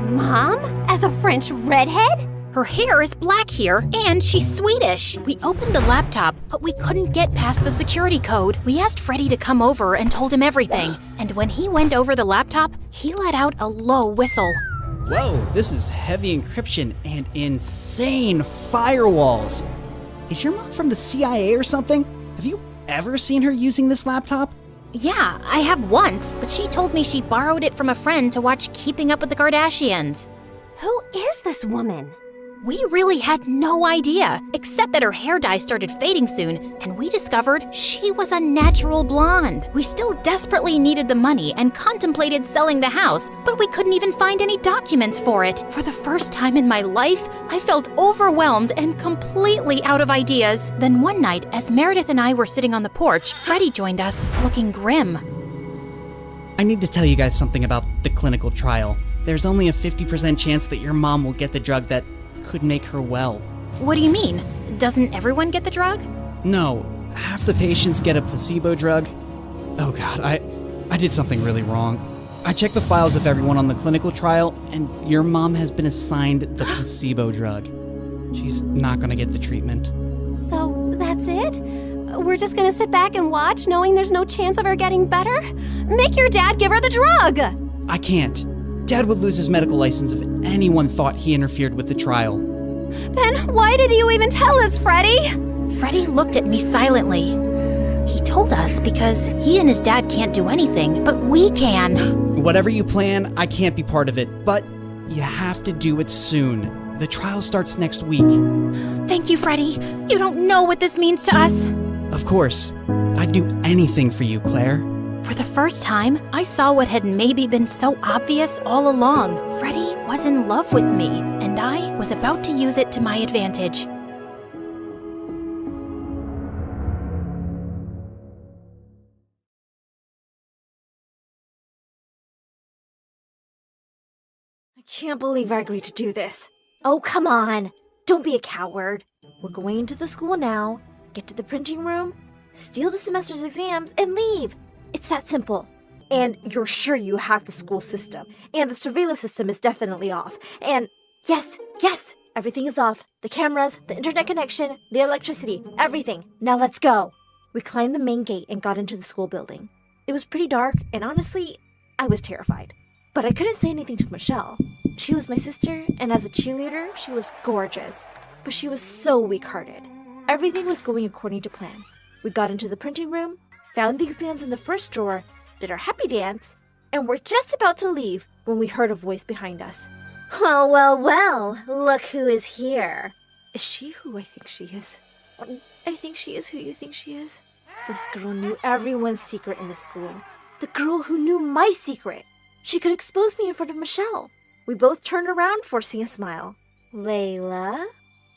Mom? As a French redhead? Her hair is black here, and she's Swedish. We opened the laptop, but we couldn't get past the security code. We asked Freddie to come over and told him everything. And when he went over the laptop, he let out a low whistle. Whoa, this is heavy encryption and insane firewalls. Is your mom from the CIA or something? Have you ever seen her using this laptop? Yeah, I have once, but she told me she borrowed it from a friend to watch Keeping Up with the Kardashians. Who is this woman? We really had no idea, except that her hair dye started fading soon, and we discovered she was a natural blonde. We still desperately needed the money and contemplated selling the house, but we couldn't even find any documents for it. For the first time in my life, I felt overwhelmed and completely out of ideas. Then one night, as Meredith and I were sitting on the porch, Freddie joined us, looking grim. I need to tell you guys something about the clinical trial. There's only a 50% chance that your mom will get the drug that could make her well. What do you mean? Doesn't everyone get the drug? No, half the patients get a placebo drug. Oh God, I did something really wrong. I checked the files of everyone on the clinical trial, and your mom has been assigned the placebo drug. She's not gonna get the treatment. So that's it? We're just gonna sit back and watch, knowing there's no chance of her getting better? Make your dad give her the drug! I can't. Dad would lose his medical license if anyone thought he interfered with the trial. Then why did you even tell us, Freddie? Freddie looked at me silently. He told us because he and his dad can't do anything, but we can. Whatever you plan, I can't be part of it, but you have to do it soon. The trial starts next week. Thank you, Freddie. You don't know what this means to us. Of course. I'd do anything for you, Claire. For the first time, I saw what had maybe been so obvious all along. Freddie was in love with me, and I was about to use it to my advantage. I can't believe I agreed to do this. Oh, come on. Don't be a coward. We're going into the school now, get to the printing room, steal the semester's exams, and leave. It's that simple. And you're sure you hacked the school system. And the surveillance system is definitely off. And yes, everything is off. The cameras, the internet connection, the electricity, everything. Now let's go. We climbed the main gate and got into the school building. It was pretty dark, and honestly, I was terrified. But I couldn't say anything to Michelle. She was my sister, and as a cheerleader, she was gorgeous. But she was so weak-hearted. Everything was going according to plan. We got into the printing room, found the exams in the first drawer, did our happy dance, and were just about to leave when we heard a voice behind us. Well, look who is here. Is she who I think she is? I think she is who you think she is. This girl knew everyone's secret in the school. The girl who knew my secret. She could expose me in front of Michelle. We both turned around, forcing a smile. Layla?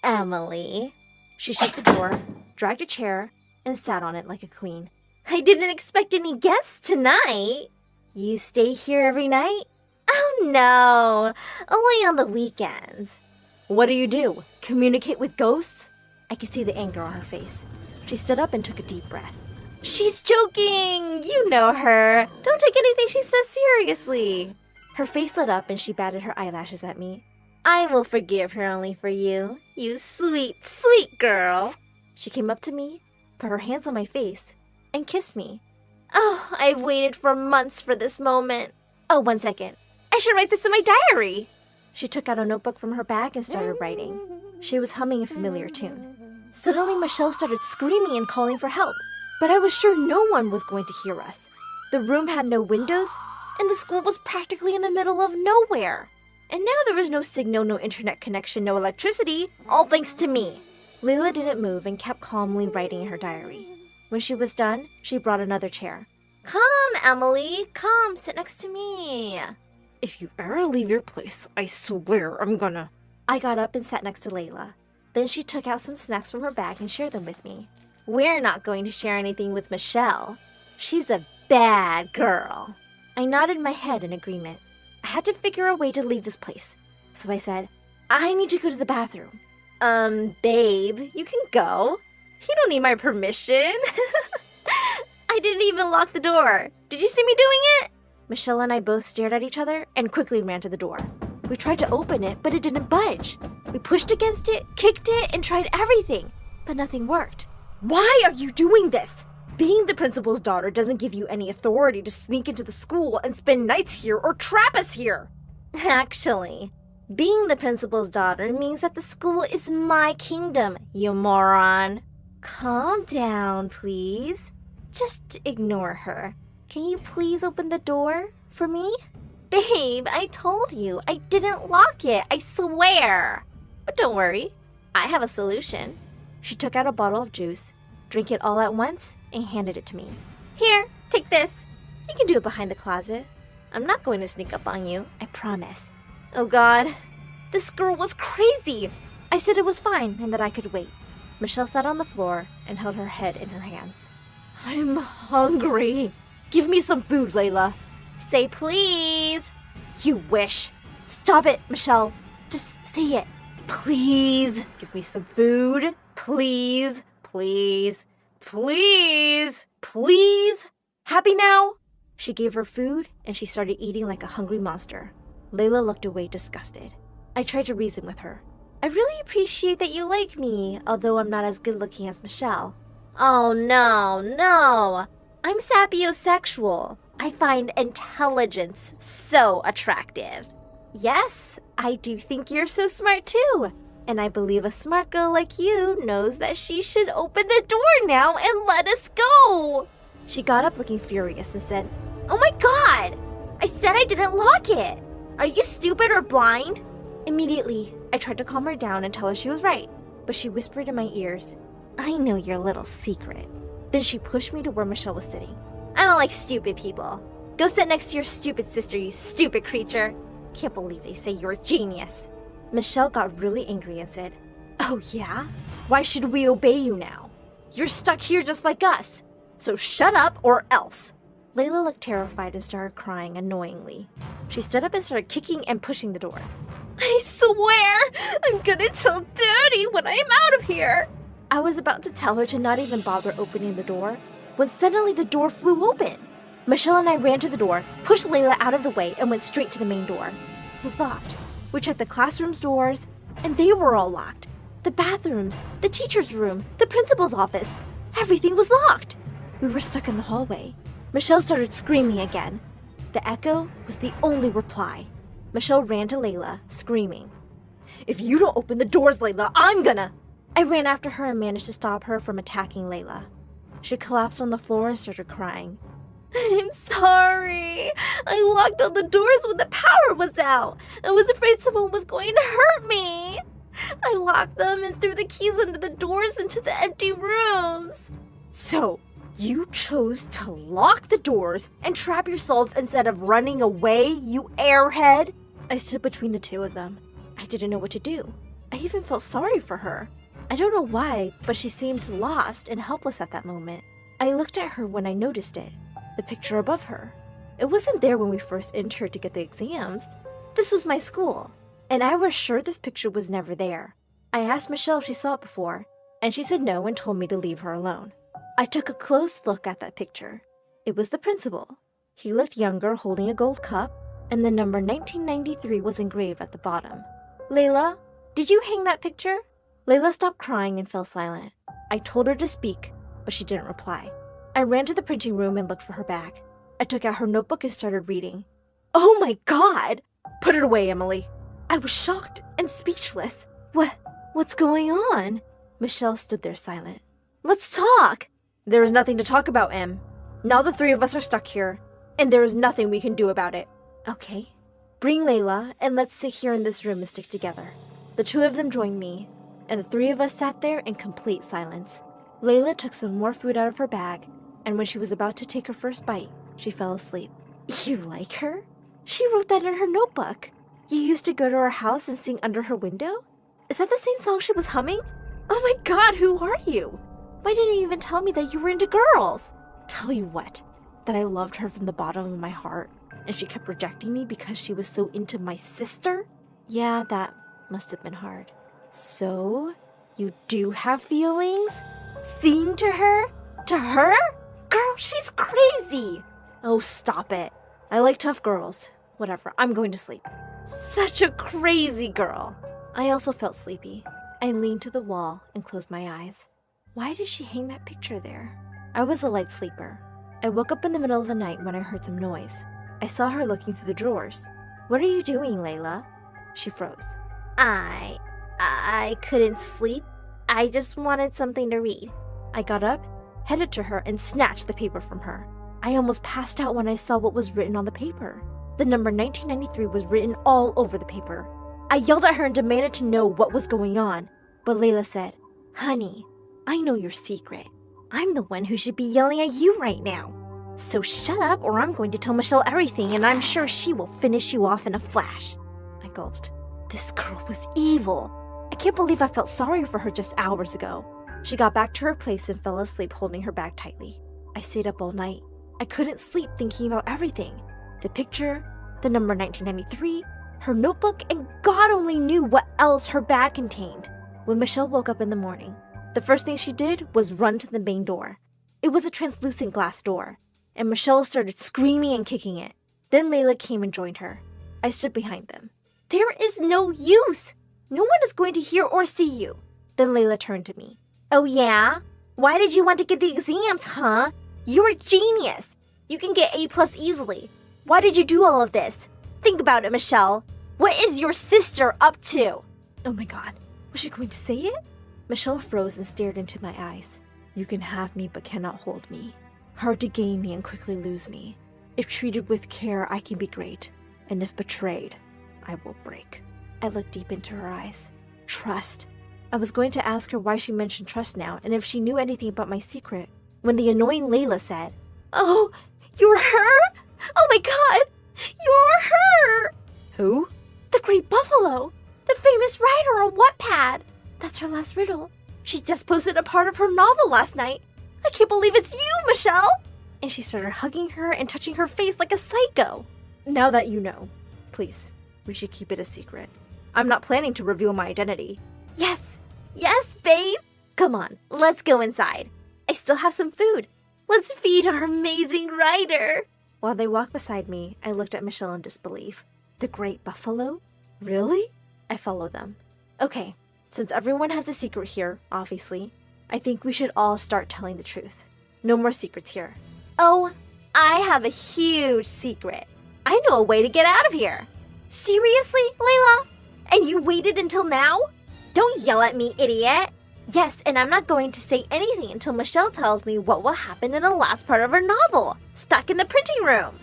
Emily? She shut the door, dragged a chair, and sat on it like a queen. I didn't expect any guests tonight. You stay here every night? Oh no, only on the weekends. What do? Communicate with ghosts? I could see the anger on her face. She stood up and took a deep breath. She's joking! You know her. Don't take anything she says seriously. Her face lit up and she batted her eyelashes at me. I will forgive her only for you. You sweet, sweet girl. She came up to me, put her hands on my face, and kissed me. Oh, I've waited for months for this moment. Oh, 1 second. I should write this in my diary. She took out a notebook from her bag and started writing. She was humming a familiar tune. Suddenly, Michelle started screaming and calling for help, but I was sure no one was going to hear us. The room had no windows, and the school was practically in the middle of nowhere. And now there was no signal, no internet connection, no electricity, all thanks to me. Layla didn't move and kept calmly writing in her diary. When she was done, she brought another chair. Come, Emily, come, sit next to me. If you ever leave your place, I swear I'm gonna. I got up and sat next to Layla. Then she took out some snacks from her bag and shared them with me. We're not going to share anything with Michelle. She's a bad girl. I nodded my head in agreement. I had to figure a way to leave this place. So I said, I need to go to the bathroom. Babe, you can go. You don't need my permission. I didn't even lock the door. Did you see me doing it? Michelle and I both stared at each other and quickly ran to the door. We tried to open it, but it didn't budge. We pushed against it, kicked it, and tried everything, but nothing worked. Why are you doing this? Being the principal's daughter doesn't give you any authority to sneak into the school and spend nights here or trap us here. Actually, being the principal's daughter means that the school is my kingdom, you moron. Calm down, please. Just ignore her. Can you please open the door for me? Babe, I told you, I didn't lock it, I swear. But don't worry, I have a solution. She took out a bottle of juice, drank it all at once, and handed it to me. Here, take this. You can do it behind the closet. I'm not going to sneak up on you, I promise. Oh God, this girl was crazy. I said it was fine and that I could wait. Michelle sat on the floor and held her head in her hands. I'm hungry. Give me some food, Layla. Say please. You wish. Stop it, Michelle. Just say it. Please. Give me some food. Please. Please. Please. Please. Happy now? She gave her food and she started eating like a hungry monster. Layla looked away disgusted. I tried to reason with her. I really appreciate that you like me, although I'm not as good looking as Michelle. Oh no. I'm sapiosexual. I find intelligence so attractive. Yes, I do think you're so smart too. And I believe a smart girl like you knows that she should open the door now and let us go. She got up looking furious and said, Oh my God! I said I didn't lock it! Are you stupid or blind? Immediately, I tried to calm her down and tell her she was right, but she whispered in my ears, I know your little secret. Then she pushed me to where Michelle was sitting. I don't like stupid people. Go sit next to your stupid sister, you stupid creature. Can't believe they say you're a genius. Michelle got really angry and said, Oh yeah? Why should we obey you now? You're stuck here just like us. So shut up or else. Layla looked terrified and started crying annoyingly. She stood up and started kicking and pushing the door. I swear, I'm gonna tell Daddy when I'm out of here. I was about to tell her to not even bother opening the door when suddenly the door flew open. Michelle and I ran to the door, pushed Layla out of the way, and went straight to the main door. It was locked. We checked the classroom's doors, and they were all locked. The bathrooms, the teacher's room, the principal's office, everything was locked. We were stuck in the hallway. Michelle started screaming again. The echo was the only reply. Michelle ran to Layla, screaming, If you don't open the doors, Layla, I'm gonna... I ran after her and managed to stop her from attacking Layla. She collapsed on the floor and started crying. I'm sorry. I locked all the doors when the power was out. I was afraid someone was going to hurt me. I locked them and threw the keys under the doors into the empty rooms. So, you chose to lock the doors and trap yourself instead of running away, you airhead? I stood between the two of them. I didn't know what to do. I even felt sorry for her. I don't know why, but she seemed lost and helpless at that moment. I looked at her when I noticed it, the picture above her. It wasn't there when we first entered to get the exams. This was my school, and I was sure this picture was never there. I asked Michelle if she saw it before, and she said no and told me to leave her alone. I took a close look at that picture. It was the principal. He looked younger, holding a gold cup, and the number 1993 was engraved at the bottom. Layla, did you hang that picture? Layla stopped crying and fell silent. I told her to speak, but she didn't reply. I ran to the printing room and looked for her bag. I took out her notebook and started reading. Oh my God! Put it away, Emily. I was shocked and speechless. What's going on? Michelle stood there silent. Let's talk. There is nothing to talk about, Em. Now the three of us are stuck here, and there is nothing we can do about it. Okay. Bring Layla, and let's sit here in this room and stick together. The two of them joined me, and the three of us sat there in complete silence. Layla took some more food out of her bag, and when she was about to take her first bite, she fell asleep. You like her? She wrote that in her notebook. You used to go to her house and sing under her window? Is that the same song she was humming? Oh my god, who are you? Why didn't you even tell me that you were into girls? Tell you what, that I loved her from the bottom of my heart, and she kept rejecting me because she was so into my sister? Yeah, that must have been hard. So, you do have feelings? Sing to her? To her? Girl, she's crazy! Oh, stop it. I like tough girls. Whatever, I'm going to sleep. Such a crazy girl. I also felt sleepy. I leaned to the wall and closed my eyes. Why did she hang that picture there? I was a light sleeper. I woke up in the middle of the night when I heard some noise. I saw her looking through the drawers. What are you doing, Layla? She froze. I couldn't sleep. I just wanted something to read. I got up, headed to her, and snatched the paper from her. I almost passed out when I saw what was written on the paper. The number 1993 was written all over the paper. I yelled at her and demanded to know what was going on. But Layla said, Honey, I know your secret. I'm the one who should be yelling at you right now. So shut up or I'm going to tell Michelle everything and I'm sure she will finish you off in a flash. I gulped. This girl was evil. I can't believe I felt sorry for her just hours ago. She got back to her place and fell asleep holding her bag tightly. I stayed up all night. I couldn't sleep thinking about everything. The picture, the number 1993, her notebook, and God only knew what else her bag contained. When Michelle woke up in the morning, the first thing she did was run to the main door. It was a translucent glass door, and Michelle started screaming and kicking it. Then Layla came and joined her. I stood behind them. There is no use! No one is going to hear or see you. Then Layla turned to me. Oh yeah? Why did you want to get the exams, huh? You're a genius. You can get A+ easily. Why did you do all of this? Think about it, Michelle. What is your sister up to? Oh my god, was she going to say it? Michelle froze and stared into my eyes. You can have me but cannot hold me. Hard to gain me and quickly lose me. If treated with care, I can be great. And if betrayed, I will break. I looked deep into her eyes. Trust. I was going to ask her why she mentioned trust now and if she knew anything about my secret, when the annoying Layla said, Oh, you're her? Oh my god, you're her! Who? The Great Buffalo, the famous writer on Wattpad. That's her last riddle. She just posted a part of her novel last night. I can't believe it's you, Michelle! And she started hugging her and touching her face like a psycho. Now that you know, please, we should keep it a secret. I'm not planning to reveal my identity. Yes, babe! Come on, let's go inside. I still have some food. Let's feed our amazing writer. While they walked beside me, I looked at Michelle in disbelief. The Great Buffalo? Really? I followed them. Okay, since everyone has a secret here, obviously, I think we should all start telling the truth. No more secrets here. Oh, I have a huge secret. I know a way to get out of here. Seriously, Layla? And you waited until now? Don't yell at me, idiot. Yes, and I'm not going to say anything until Michelle tells me what will happen in the last part of her novel, Stuck in the Printing Room.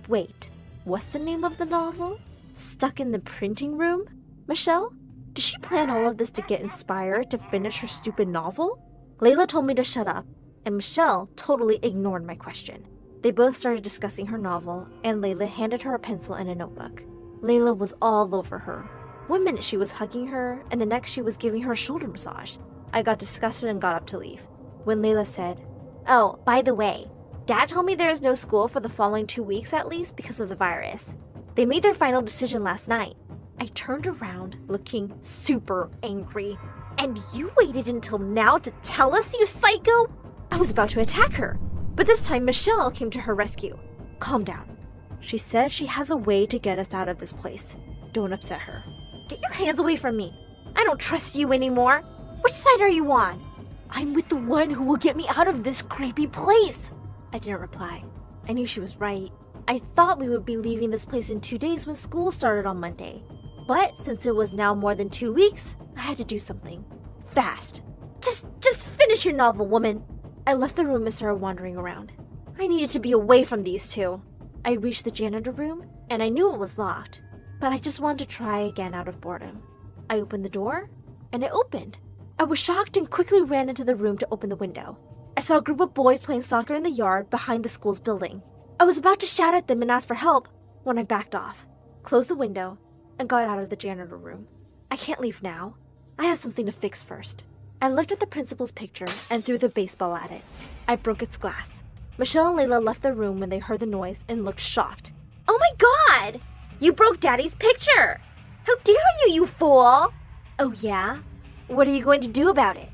Wait, what's the name of the novel? Stuck in the Printing Room? Michelle? Did she plan all of this to get inspired to finish her stupid novel? Layla told me to shut up, and Michelle totally ignored my question. They both started discussing her novel, and Layla handed her a pencil and a notebook. Layla was all over her. One minute she was hugging her, and the next she was giving her a shoulder massage. I got disgusted and got up to leave. When Layla said, Oh, by the way, Dad told me there is no school for the following 2 weeks at least because of the virus. They made their final decision last night. I turned around looking super angry. And you waited until now to tell us, you psycho? I was about to attack her, but this time Michelle came to her rescue. Calm down. She said she has a way to get us out of this place. Don't upset her. Get your hands away from me. I don't trust you anymore. Which side are you on? I'm with the one who will get me out of this creepy place. I didn't reply. I knew she was right. I thought we would be leaving this place in 2 days when school started on Monday. But since it was now more than 2 weeks, I had to do something. Fast. Just finish your novel, woman. I left the room and started wandering around. I needed to be away from these two. I reached the janitor room, and I knew it was locked, but I just wanted to try again out of boredom. I opened the door, and it opened. I was shocked and quickly ran into the room to open the window. I saw a group of boys playing soccer in the yard behind the school's building. I was about to shout at them and ask for help when I backed off, closed the window, and got out of the janitor room. I can't leave now. I have something to fix first. I looked at the principal's picture and threw the baseball at it. I broke its glass. Michelle and Layla left the room when they heard the noise and looked shocked. Oh my God! You broke Daddy's picture! How dare you, you fool! Oh yeah? What are you going to do about it?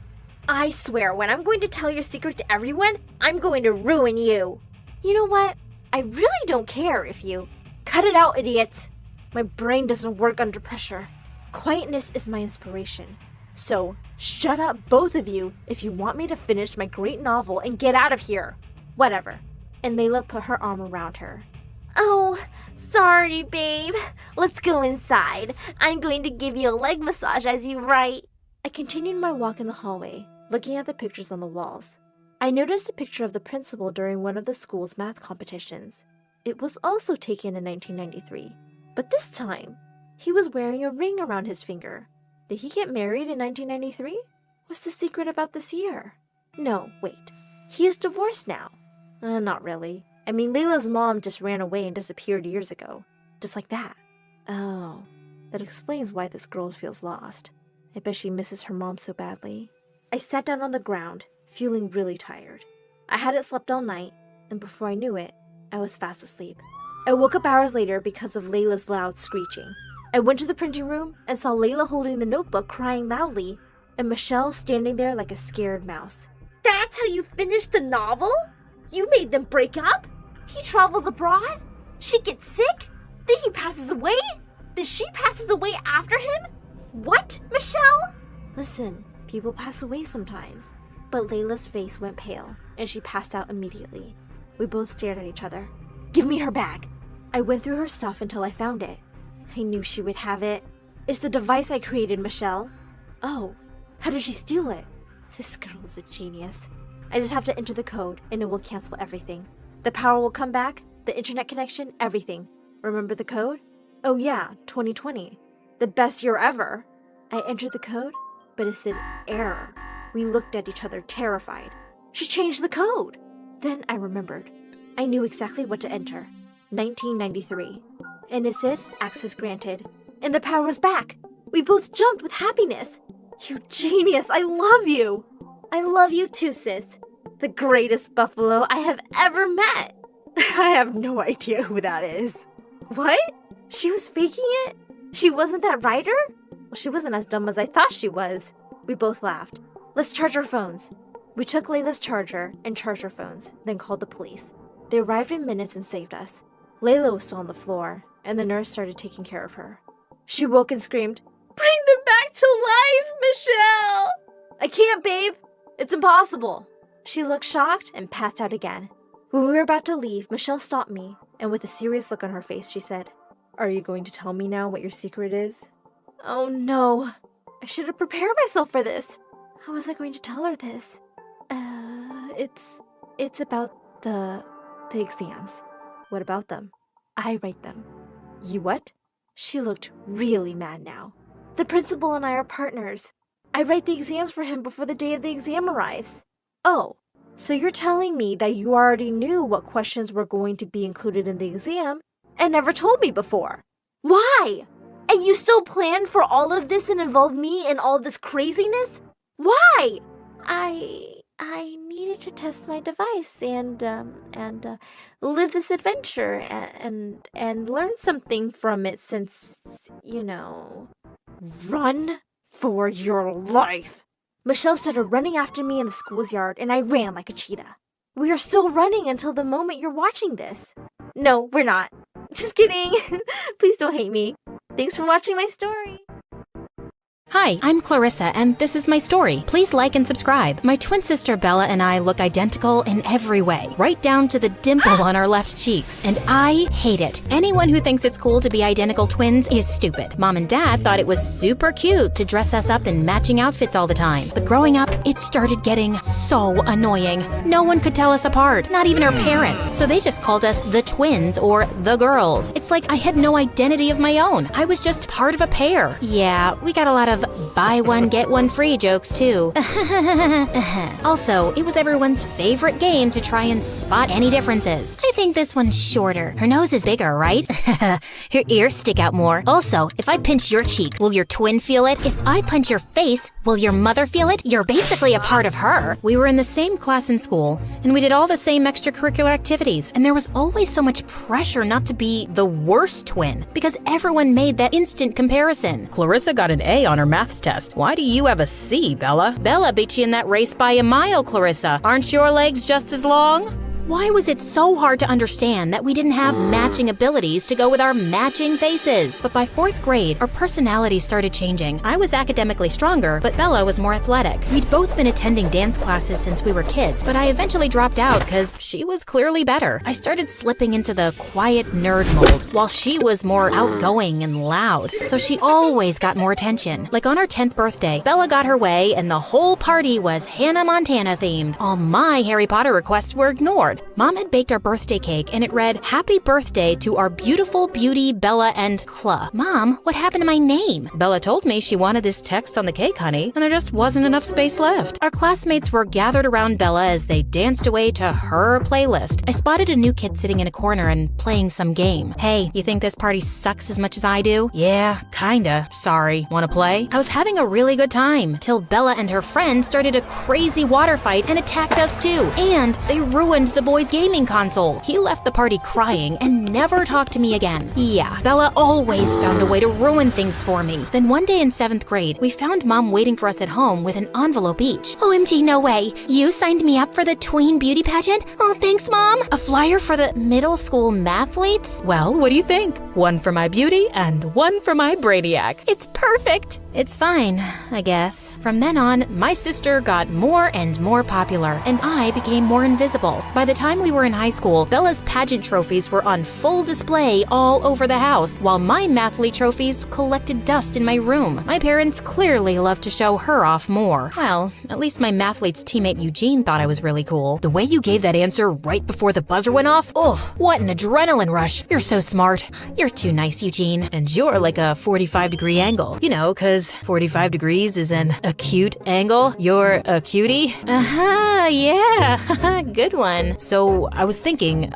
I swear, when I'm going to tell your secret to everyone, I'm going to ruin you. You know what? I really don't care if you... Cut it out, idiots! My brain doesn't work under pressure. Quietness is my inspiration. So, shut up, both of you, if you want me to finish my great novel and get out of here. Whatever. And Layla put her arm around her. Oh, sorry, babe. Let's go inside. I'm going to give you a leg massage as you write. I continued my walk in the hallway, looking at the pictures on the walls. I noticed a picture of the principal during one of the school's math competitions. It was also taken in 1993, but this time, he was wearing a ring around his finger. Did he get married in 1993? What's the secret about this year? No, wait. He is divorced now. Not really. I mean, Layla's mom just ran away and disappeared years ago. Just like that. Oh, that explains why this girl feels lost. I bet she misses her mom so badly. I sat down on the ground, feeling really tired. I hadn't slept all night, and before I knew it, I was fast asleep. I woke up hours later because of Layla's loud screeching. I went to the printing room and saw Layla holding the notebook crying loudly, and Michelle standing there like a scared mouse. That's how you finished the novel? You made them break up? He travels abroad? She gets sick? Then he passes away? Then she passes away after him? What, Michelle? Listen, people pass away sometimes. But Layla's face went pale, and she passed out immediately. We both stared at each other. Give me her bag. I went through her stuff until I found it. I knew she would have it. It's the device I created, Michelle. Oh, how did she steal it? This girl is a genius. I just have to enter the code, and it will cancel everything. The power will come back, the internet connection, everything. Remember the code? Oh yeah, 2020. The best year ever. I entered the code, but it said error. We looked at each other terrified. She changed the code. Then I remembered. I knew exactly what to enter. 1993. And it said access granted. And the power was back. We both jumped with happiness. You genius, I love you. I love you too, sis. The greatest buffalo I have ever met. I have no idea who that is. What? She was faking it? She wasn't that writer? Well, she wasn't as dumb as I thought she was. We both laughed. Let's charge our phones. We took Layla's charger and charged our phones, then called the police. They arrived in minutes and saved us. Layla was still on the floor, and the nurse started taking care of her. She woke and screamed, "Bring them back to life, Michelle!" I can't, babe. It's impossible. She looked shocked and passed out again. When we were about to leave, Michelle stopped me, and with a serious look on her face, she said, "Are you going to tell me now what your secret is?" Oh no. I should have prepared myself for this. How was I going to tell her this? It's about the exams. What about them? I write them. You what? She looked really mad now. The principal and I are partners. I write the exams for him before the day of the exam arrives. Oh, so you're telling me that you already knew what questions were going to be included in the exam and never told me before? Why? And you still planned for all of this and involved me in all this craziness? Why? I needed to test my device and live this adventure and learn something from it since, Run for your life. Michelle started running after me in the school's yard, and I ran like a cheetah. We are still running until the moment you're watching this. No, we're not. Just kidding. Please don't hate me. Thanks for watching my story. Hi, I'm Clarissa, and this is my story. Please like and subscribe. My twin sister Bella and I look identical in every way, right down to the dimple on our left cheeks, and I hate it. Anyone who thinks it's cool to be identical twins is stupid. Mom and Dad thought it was super cute to dress us up in matching outfits all the time, but growing up, it started getting so annoying. No one could tell us apart, not even our parents, so they just called us the twins or the girls. It's like I had no identity of my own. I was just part of a pair. Yeah, we got a lot of buy one, get one free jokes too. Also, it was everyone's favorite game to try and spot any differences. I think this one's shorter. Her nose is bigger, right? Her ears stick out more. Also, if I pinch your cheek, will your twin feel it? If I punch your face, will your mother feel it? You're basically a part of her. We were in the same class in school, and we did all the same extracurricular activities, and there was always so much pressure not to be the worst twin, because everyone made that instant comparison. Clarissa got an A on her maths test. Why do you have a C, Bella? Bella beat you in that race by a mile, Clarissa. Aren't your legs just as long? Why was it so hard to understand that we didn't have matching abilities to go with our matching faces? But by 4th grade, our personalities started changing. I was academically stronger, but Bella was more athletic. We'd both been attending dance classes since we were kids, but I eventually dropped out because she was clearly better. I started slipping into the quiet nerd mold, while she was more outgoing and loud, so she always got more attention. Like on our 10th birthday, Bella got her way, and the whole party was Hannah Montana themed. All my Harry Potter requests were ignored. Mom had baked our birthday cake, and it read, "Happy birthday to our beautiful beauty Bella and Cla." Mom, what happened to my name? Bella told me she wanted this text on the cake, honey, and there just wasn't enough space left. Our classmates were gathered around Bella as they danced away to her playlist. I spotted a new kid sitting in a corner and playing some game. Hey, you think this party sucks as much as I do? Yeah, kinda. Sorry. Wanna play? I was having a really good time, till Bella and her friend started a crazy water fight and attacked us too. And they ruined the boy's gaming console. He left the party crying and never talked to me again. Yeah, Bella always found a way to ruin things for me. Then one day in 7th grade, we found Mom waiting for us at home with an envelope each. OMG, no way. You signed me up for the tween beauty pageant? Oh, thanks, Mom. A flyer for the middle school mathletes? Well, what do you think? One for my beauty and one for my brainiac. It's perfect. It's fine, I guess. From then on, my sister got more and more popular, and I became more invisible. By the time we were in high school, Bella's pageant trophies were on full display all over the house, while my mathlete trophies collected dust in my room. My parents clearly loved to show her off more. Well, at least my mathlete's teammate Eugene thought I was really cool. The way you gave that answer right before the buzzer went off, what an adrenaline rush. You're so smart. You're too nice, Eugene. And you're like a 45-degree angle. You know, 'cause 45 degrees is an acute angle. You're a cutie. Yeah. Good one. So I was thinking,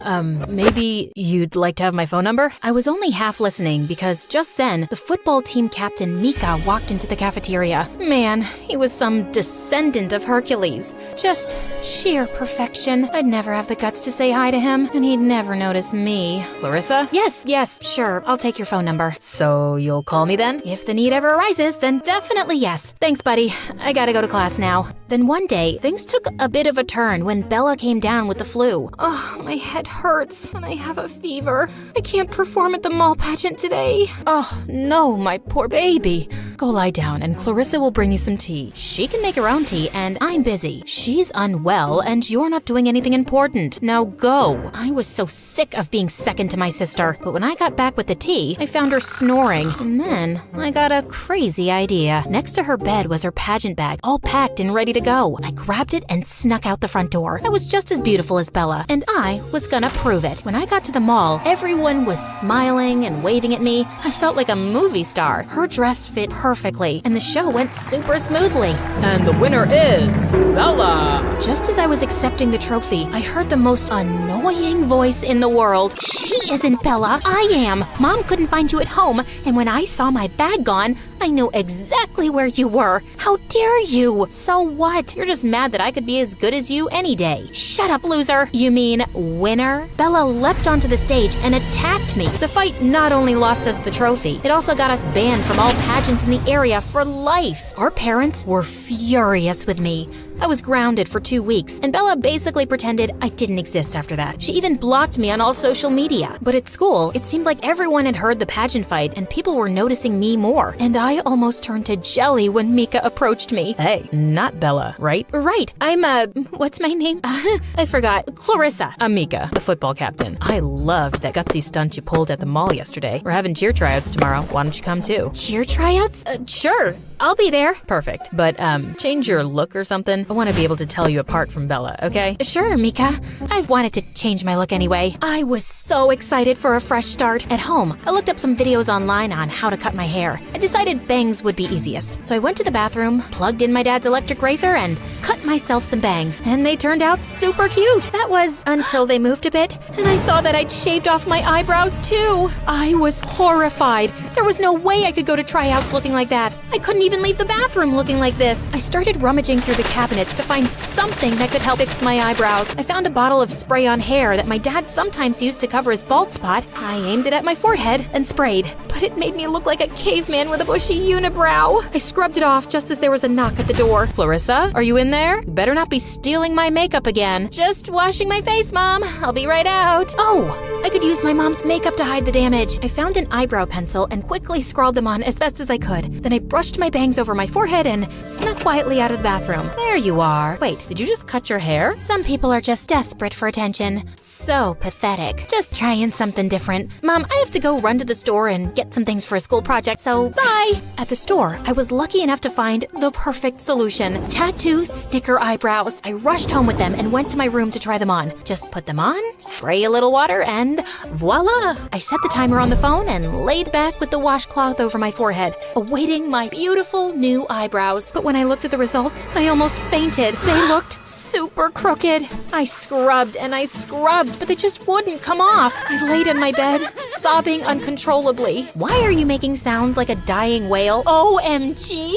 maybe you'd like to have my phone number? I was only half listening because just then, the football team captain Mika walked into the cafeteria. Man, he was some descendant of Hercules. Just sheer perfection. I'd never have the guts to say hi to him, and he'd never notice me. Clarissa? Yes, sure. I'll take your phone number. So you'll call me then? If the need ever arises, then definitely yes. Thanks, buddy. I gotta go to class now. Then one day, things took a bit of a turn when Bella came down with the flu. Oh, my head hurts, and I have a fever. I can't perform at the mall pageant today. Oh, no, my poor baby. Go lie down, and Clarissa will bring you some tea. She can make her own tea, and I'm busy. She's unwell, and you're not doing anything important. Now go. I was so sick of being second to my sister, but when I got back with the tea, I found her snoring, and then I got a crazy idea. Next to her bed was her pageant bag, all packed and ready to go. I grabbed it and snuck out the front door. I was just as beautiful as Bella, and I was gonna prove it. When I got to the mall, everyone was smiling and waving at me. I felt like a movie star. Her dress fit perfectly, and the show went super smoothly. And the winner is Bella. Just as I was accepting the trophy, I heard the most annoying voice in the world. She isn't Bella, I am. Mom couldn't find you at home, and when I saw my bag gone, I knew exactly where you were. How dare you? So what? You're just mad that I could be as good as you any day. Shut up, loser. You mean winner? Bella leapt onto the stage and attacked me. The fight not only lost us the trophy, it also got us banned from all pageants in the area for life. Our parents were furious with me. I was grounded for 2 weeks, and Bella basically pretended I didn't exist after that. She even blocked me on all social media. But at school, it seemed like everyone had heard the pageant fight and people were noticing me more. And I almost turned to jelly when Mika approached me. Hey, not Bella, right? Right. I'm, what's my name? I forgot. Clarissa. I'm Mika, the football captain. I loved that gutsy stunt you pulled at the mall yesterday. We're having cheer tryouts tomorrow. Why don't you come too? Cheer tryouts? Sure. I'll be there. Perfect. But, change your look or something. I want to be able to tell you apart from Bella, okay? Sure, Mika. I've wanted to change my look anyway. I was so excited for a fresh start. At home, I looked up some videos online on how to cut my hair. I decided bangs would be easiest. So I went to the bathroom, plugged in my dad's electric razor, and cut myself some bangs. And they turned out super cute. That was until they moved a bit, and I saw that I'd shaved off my eyebrows too. I was horrified. There was no way I could go to tryouts looking like that. I couldn't even leave the bathroom looking like this. I started rummaging through the cabinets to find something that could help fix my eyebrows. I found a bottle of spray on hair that my dad sometimes used to cover his bald spot. I aimed it at my forehead and sprayed, but it made me look like a caveman with a bushy unibrow. I scrubbed it off just as there was a knock at the door. Clarissa, are you in there? You better not be stealing my makeup again. Just washing my face, Mom. I'll be right out. Oh, I could use my mom's makeup to hide the damage. I found an eyebrow pencil and quickly scrawled them on as best as I could. Then I brushed my bangs over my forehead and snuck quietly out of the bathroom. There you are. Wait, did you just cut your hair? Some people are just desperate for attention. So pathetic. Just trying something different. Mom, I have to go run to the store and get some things for a school project, so bye. At the store, I was lucky enough to find the perfect solution. Tattoo sticker eyebrows. I rushed home with them and went to my room to try them on. Just put them on, spray a little water, and voila! I set the timer on the phone and laid back with the washcloth over my forehead, awaiting my beautiful new eyebrows. But when I looked at the results, I almost fainted. They looked super crooked. I scrubbed and I scrubbed, but they just wouldn't come off. I laid in my bed, sobbing uncontrollably. Why are you making sounds like a dying whale? OMG!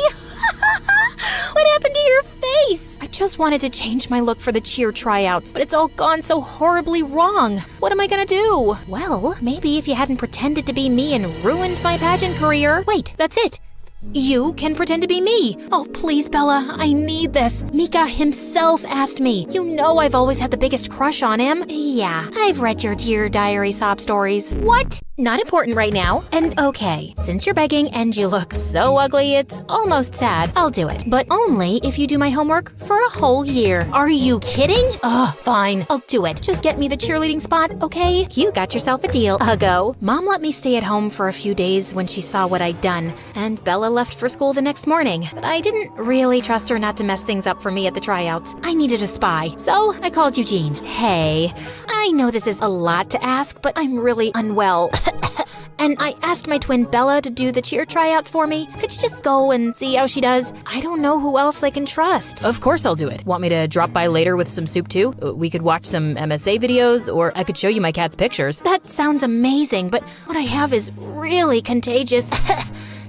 What happened to your face? I just wanted to change my look for the cheer tryouts, but it's all gone so horribly wrong. What am I gonna do? Well, maybe if you hadn't pretended to be me and ruined my pageant career. Wait, that's it. You can pretend to be me. Oh, please, Bella, I need this. Mika himself asked me. You know I've always had the biggest crush on him. Yeah, I've read your Dear Diary sob stories. What? Not important right now. And okay, since you're begging and you look so ugly, it's almost sad. I'll do it, but only if you do my homework for a whole year. Are you kidding? Ugh, fine, I'll do it. Just get me the cheerleading spot, okay? You got yourself a deal, Uggo. Mom let me stay at home for a few days when she saw what I'd done, and Bella left for school the next morning. But I didn't really trust her not to mess things up for me at the tryouts. I needed a spy, so I called Eugene. Hey, I know this is a lot to ask, but I'm really unwell. And I asked my twin Bella to do the cheer tryouts for me. Could you just go and see how she does? I don't know who else I can trust. Of course I'll do it. Want me to drop by later with some soup too? We could watch some MSA videos, or I could show you my cat's pictures. That sounds amazing, but what I have is really contagious.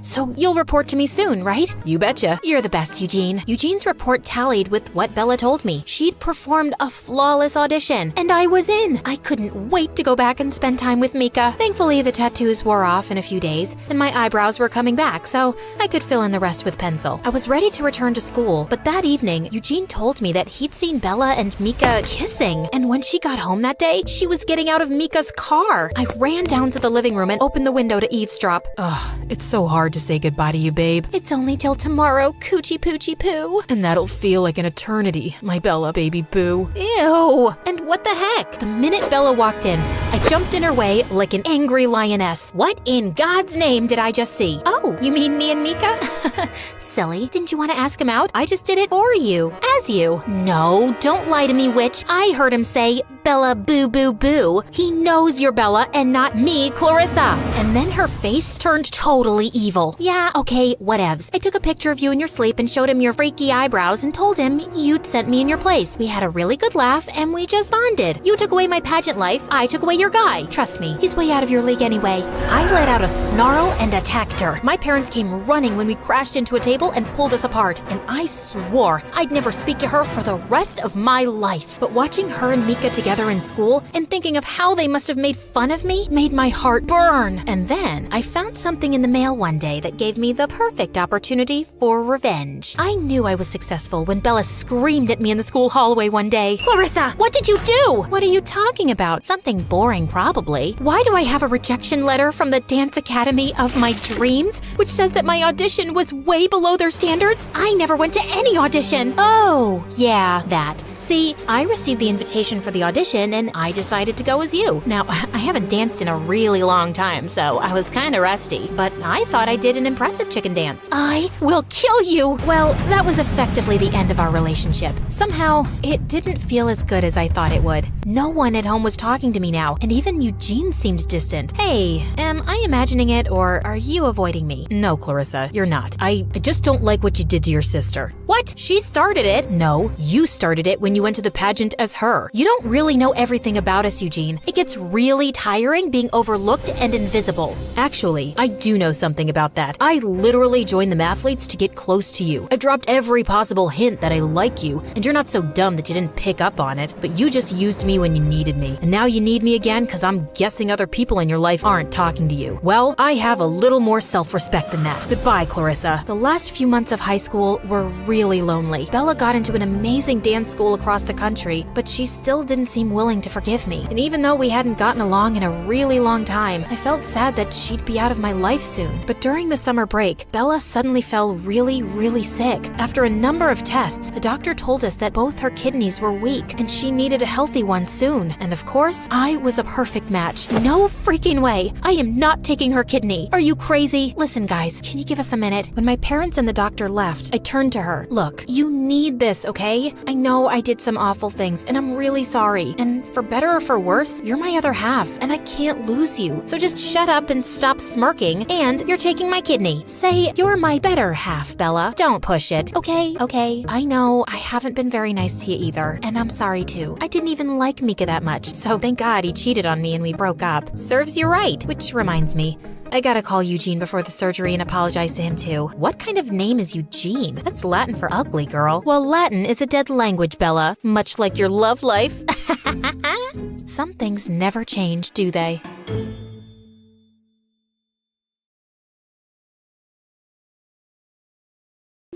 So you'll report to me soon, right? You betcha. You're the best, Eugene. Eugene's report tallied with what Bella told me. She'd performed a flawless audition, and I was in. I couldn't wait to go back and spend time with Mika. Thankfully, the tattoos wore off in a few days, and my eyebrows were coming back, so I could fill in the rest with pencil. I was ready to return to school, but that evening, Eugene told me that he'd seen Bella and Mika kissing, and when she got home that day, she was getting out of Mika's car. I ran down to the living room and opened the window to eavesdrop. Ugh, it's so hard to say goodbye to you, babe. It's only till tomorrow, coochie poochie poo. And that'll feel like an eternity, my Bella baby boo. Ew. And what the heck? The minute Bella walked in, I jumped in her way like an angry lioness. What in God's name did I just see? Oh, you mean me and Mika? Silly. Didn't you want to ask him out? I just did it for you. As you. No, don't lie to me, witch. I heard him say, Bella boo boo boo. He knows you're Bella and not me, Clarissa. And then her face turned totally evil. Yeah, okay, whatevs. I took a picture of you in your sleep and showed him your freaky eyebrows and told him you'd sent me in your place. We had a really good laugh and we just bonded. You took away my pageant life, I took away your your guy. Trust me, he's way out of your league anyway. I let out a snarl and attacked her. My parents came running when we crashed into a table and pulled us apart, and I swore I'd never speak to her for the rest of my life. But watching her and Mika together in school and thinking of how they must have made fun of me made my heart burn. And then I found something in the mail one day that gave me the perfect opportunity for revenge. I knew I was successful when Bella screamed at me in the school hallway one day. Clarissa, what did you do? What are you talking about? Something boring, probably. Why do I have a rejection letter from the dance academy of my dreams, which says that my audition was way below their standards? I never went to any audition. Oh, yeah, that. See, I received the invitation for the audition and I decided to go as you. Now, I haven't danced in a really long time, so I was kinda rusty, but I thought I did an impressive chicken dance. I will kill you! Well, that was effectively the end of our relationship. Somehow, it didn't feel as good as I thought it would. No one at home was talking to me now, and even Eugene seemed distant. Hey, am I imagining it, or are you avoiding me? No, Clarissa, you're not. I just don't like what you did to your sister. What? She started it? No, you started it when you went to the pageant as her. You don't really know everything about us, Eugene. It gets really tiring being overlooked and invisible. Actually, I do know something about that. I literally joined the mathletes to get close to you. I dropped every possible hint that I like you, and you're not so dumb that you didn't pick up on it, but you just used me when you needed me. And now you need me again because I'm guessing other people in your life aren't talking to you. Well, I have a little more self-respect than that. Goodbye, Clarissa. The last few months of high school were really lonely. Bella got into an amazing dance school across the country, but she still didn't seem willing to forgive me. And even though we hadn't gotten along in a really long time, I felt sad that she'd be out of my life soon. But during the summer break, Bella suddenly fell really sick. After a number of tests, the doctor told us that both her kidneys were weak and she needed a healthy one soon. And of course, I was a perfect match. No freaking way. I am not taking her kidney. Are you crazy? Listen, guys, can you give us a minute? When my parents and the doctor left, I turned to her. Look, you need this, okay? I know I did some awful things, and I'm really sorry. And for better or for worse, you're my other half, and I can't lose you. So just shut up and stop smirking, and you're taking my kidney. Say, you're my better half, Bella. Don't push it, okay? Okay, I know I haven't been very nice to you either, and I'm sorry too. I didn't even like Mika that much, so thank God he cheated on me and we broke up. Serves you right, which reminds me, I gotta call Eugene before the surgery and apologize to him too. What kind of name is Eugene? That's Latin for ugly, girl. Well, Latin is a dead language, Bella, much like your love life. Some things never change, do they?